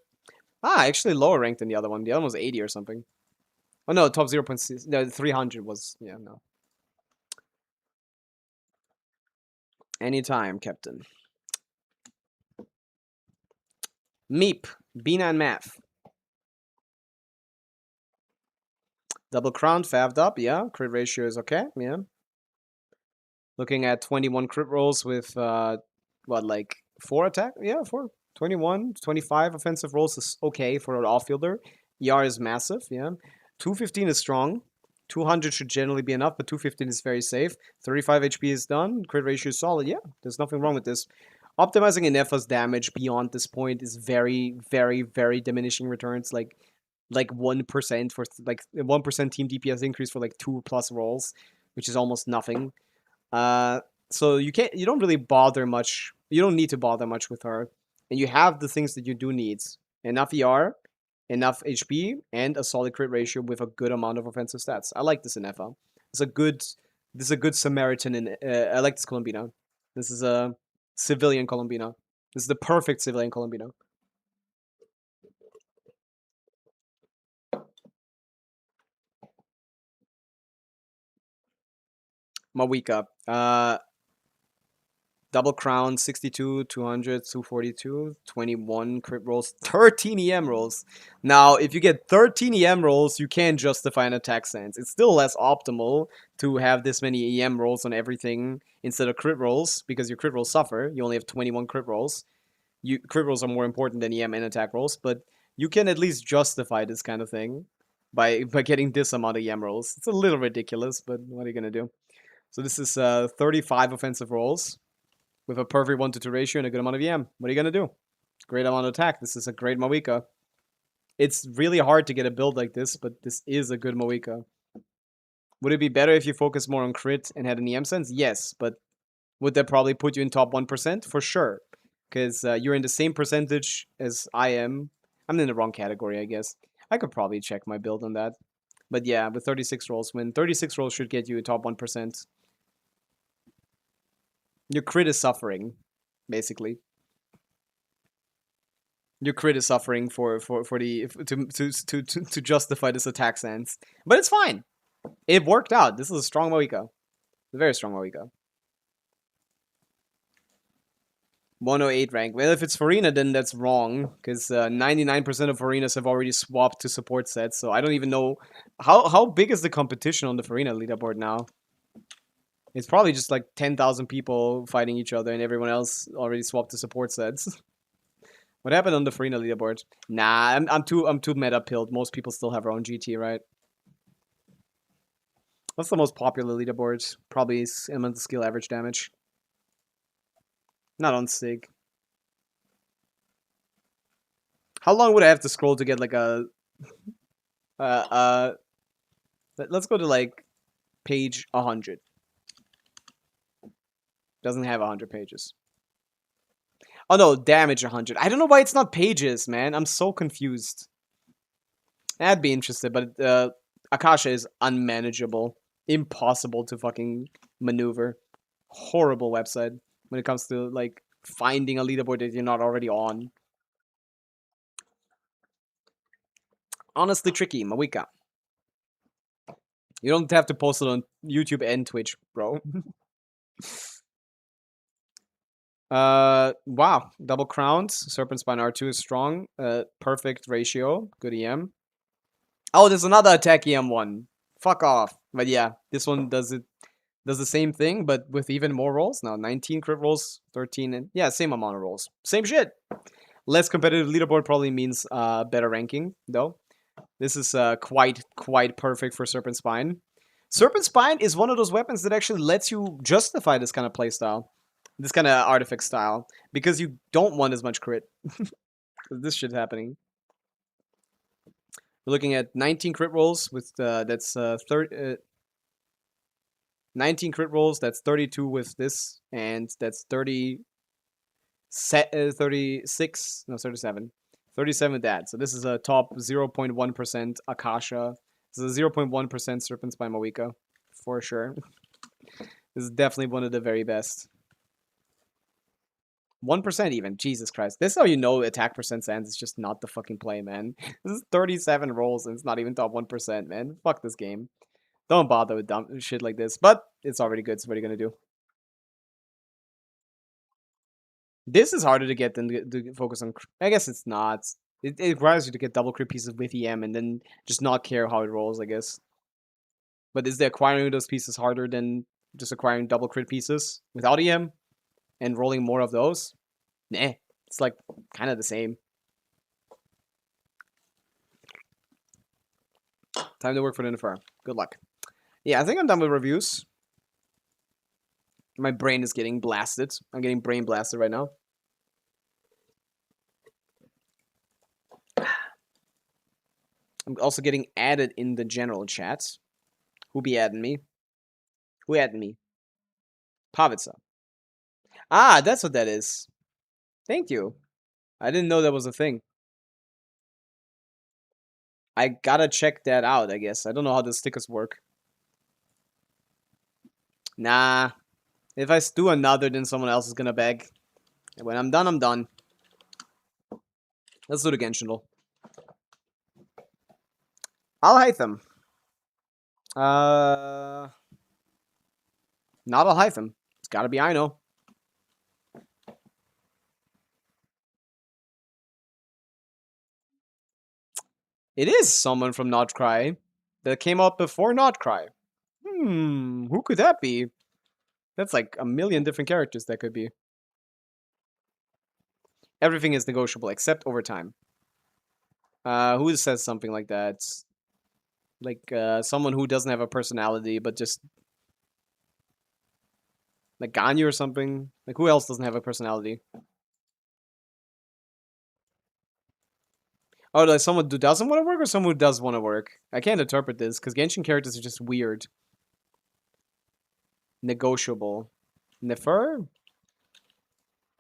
Actually lower ranked than the other one. The other one was 80 or something. Oh no, top 0.6. No, 300 was... Yeah, no. Anytime, Captain. Meep. Bina and Math. Double crown, faved up, yeah. Crit ratio is okay, yeah. Looking at 21 crit rolls with, what, like 4 attack? Yeah, 4. 21, 25 offensive rolls is okay for an off-fielder. ER is massive, yeah. 215 is strong. 200 should generally be enough, but 215 is very safe. 35 HP is done. Crit ratio is solid, yeah. There's nothing wrong with this. Optimizing Inefa's damage beyond this point is very, very, very diminishing returns. Like 1% for like 1% team DPS increase for like 2+ rolls, which is almost nothing. So you don't really bother much. You don't need to bother much with her, and you have the things that you do need: enough ER, enough HP, and a solid crit ratio with a good amount of offensive stats. I like this in Efa. This is a good Samaritan in. I like this Columbina. This is a civilian Columbina. This is the perfect civilian Columbina. Mawika. Double crown, 62, 200, 242, 21 crit rolls, 13 EM rolls. Now, if you get 13 EM rolls, you can justify an attack stance. It's still less optimal to have this many EM rolls on everything instead of crit rolls, because your crit rolls suffer. You only have 21 crit rolls. Crit rolls are more important than EM and attack rolls, but you can at least justify this kind of thing by getting this amount of EM rolls. It's a little ridiculous, but what are you going to do? So this is 35 offensive rolls with a perfect 1-to-2 ratio and a good amount of EM. What are you going to do? Great amount of attack. This is a great Mawika. It's really hard to get a build like this, but this is a good Mawika. Would it be better if you focus more on crit and had an EM sense? Yes, but would that probably put you in top 1%? For sure. Because you're in the same percentage as I am. I'm in the wrong category, I guess. I could probably check my build on that. But yeah, with 36 rolls, when 36 rolls should get you top 1%. Your crit is suffering, basically. Your crit is suffering to justify this attack stance, but it's fine. It worked out. This is a strong Mawika, a very strong Mawika. 108 rank. Well, if it's Farina, then that's wrong, because 99% of Farinas have already swapped to support sets. So I don't even know how big is the competition on the Farina leaderboard now. It's probably just like 10,000 people fighting each other and everyone else already swapped to support sets. What happened on the Farina leaderboard? Nah, I'm too meta pilled. Most people still have their own GT, right? What's the most popular leaderboard? Probably elemental skill average damage. Not on Sig. How long would I have to scroll to get like a let's go to like page 100. Doesn't have 100 pages. Oh no, damage 100. I don't know why it's not pages, man. I'm so confused. I'd be interested, but Akasha is unmanageable. Impossible to fucking maneuver. Horrible website when it comes to like finding a leaderboard that you're not already on. Honestly tricky, Mawika. You don't have to post it on YouTube and Twitch, bro. Wow. Double crowns. Serpent Spine R2 is strong. Perfect ratio. Good EM. Oh, there's another attack EM one. Fuck off. But yeah, this one does the same thing, but with even more rolls. Now 19 crit rolls, 13, and yeah, same amount of rolls. Same shit. Less competitive leaderboard probably means better ranking, though. This is quite perfect for Serpent Spine. Serpent Spine is one of those weapons that actually lets you justify this kind of playstyle. This kind of artifact style. Because you don't want as much crit. This shit's happening. We're looking at 19 crit rolls with that's 19 crit rolls, that's 32 with this, and that's 36, no, 37. 37 with that. So this is a top 0.1% Akasha. This is a 0.1% Serpent Spine Mawika, for sure. This is definitely one of the very best. 1% even. Jesus Christ. This is how you know attack percent sands is just not the fucking play, man. This is 37 rolls and it's not even top 1%, man. Fuck this game. Don't bother with dumb shit like this. But it's already good, so what are you gonna do? This is harder to get than to focus on... I guess it's not. It requires you to get double crit pieces with EM and then just not care how it rolls, I guess. But is the acquiring those pieces harder than just acquiring double crit pieces without EM? And rolling more of those? Nah. It's like kind of the same. Time to work for the Nifer. Good luck. Yeah, I think I'm done with reviews. My brain is getting blasted. I'm getting brain blasted right now. I'm also getting added in the general chat. Who be adding me? Who added me? Pavica. Ah, that's what that is. Thank you. I didn't know that was a thing. I gotta check that out, I guess. I don't know how the stickers work. Nah. If I do another, then someone else is gonna beg. And when I'm done, I'm done. Let's do the Genshin roll. I'll hide them. Not I'll hide them. It's gotta be I know. It is someone from Not Cry that came out before Not Cry. Who could that be? That's like a million different characters that could be. Everything is negotiable except overtime. Who says something like that? Like someone who doesn't have a personality, but just like Ganyu or something. Like who else doesn't have a personality? Oh, like someone who doesn't want to work or someone who does want to work? I can't interpret this because Genshin characters are just weird. Negotiable. Nefer?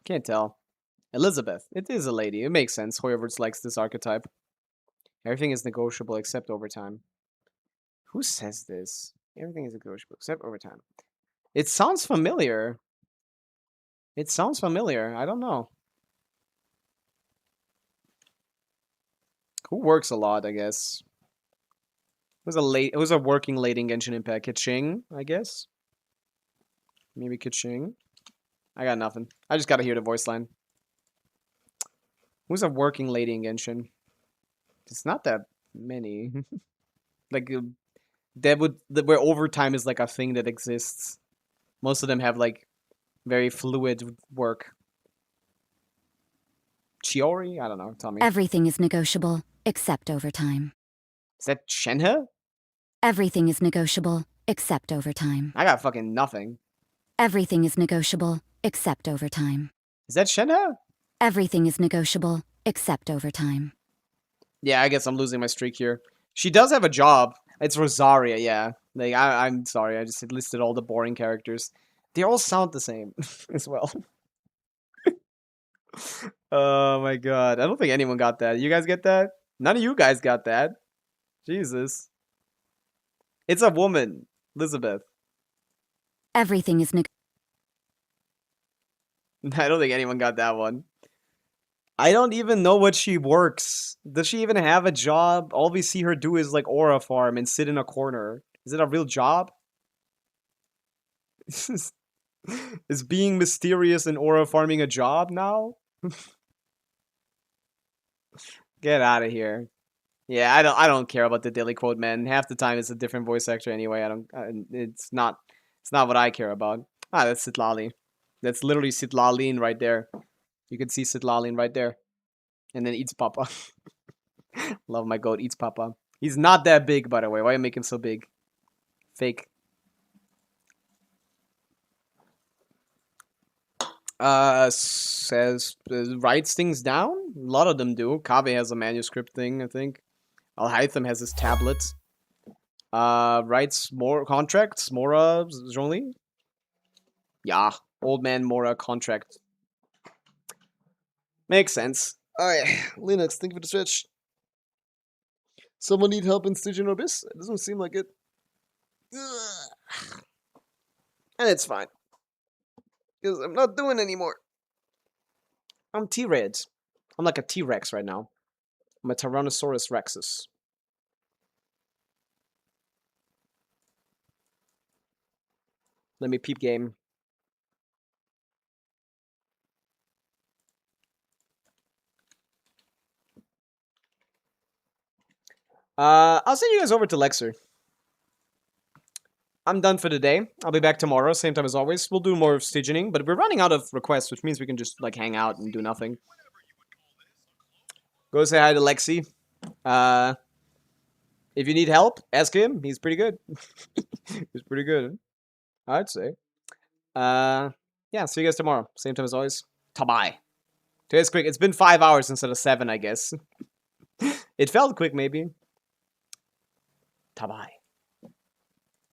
Can't tell. Elizabeth. It is a lady. It makes sense. Whoever likes this archetype. Everything is negotiable except overtime. Who says this? Everything is negotiable except overtime. It sounds familiar. It sounds familiar. I don't know. Who works a lot, I guess? It was a working lady in Genshin Impact. Keqing, I guess. Maybe Keqing. I got nothing. I just gotta hear the voice line. Who's a working lady in Genshin? It's not that many. Like where overtime is like a thing that exists. Most of them have like very fluid work. Chiori? I don't know. Tell me. Everything is negotiable, except overtime. Is that Shenhe? Everything is negotiable, except overtime. I got fucking nothing. Everything is negotiable, except overtime. Is that Shenhe? Everything is negotiable, except overtime. Yeah, I guess I'm losing my streak here. She does have a job. It's Rosaria, yeah. Like, I'm sorry, I just listed all the boring characters. They all sound the same as well. Oh my god. I don't think anyone got that. You guys get that? None of you guys got that. Jesus. It's a woman. Elizabeth. Everything is I don't think anyone got that one. I don't even know what she works. Does she even have a job? All we see her do is like aura farm and sit in a corner. Is it a real job? Is being mysterious and aura farming a job now? Get out of here. Yeah, I don't care about the daily quote, man. Half the time it's a different voice actor anyway. It's not what I care about. Ah, that's Sitlali. That's literally Sitlalin right there. You can see Sitlalin right there. And then Eats Papa. Love my goat, Eats Papa. He's not that big, by the way. Why you make him so big? Fake. Says writes things down. A lot of them do. Kave has a manuscript thing, I think. Alhaitham has his tablet. Writes more contracts. Mora Zhongli. Yeah, old man Mora contract. Makes sense. Alright, Linux, thank you for the switch. Someone need help in Stygian Abyss? It doesn't seem like it. Ugh. And it's fine. Because I'm not doing anymore. I'm T-Red. I'm like a T-Rex right now. I'm a Tyrannosaurus Rexus. Let me peep game. I'll send you guys over to Lexer. I'm done for the day. I'll be back tomorrow, same time as always. We'll do more Stygianing, but we're running out of requests, which means we can just like hang out and do nothing. Go say hi to Lexi. If you need help, ask him. He's pretty good. He's pretty good, I'd say. Yeah, see you guys tomorrow. Same time as always. Bye. Today's quick. It's been 5 hours instead of 7, I guess. It felt quick, maybe. Bye.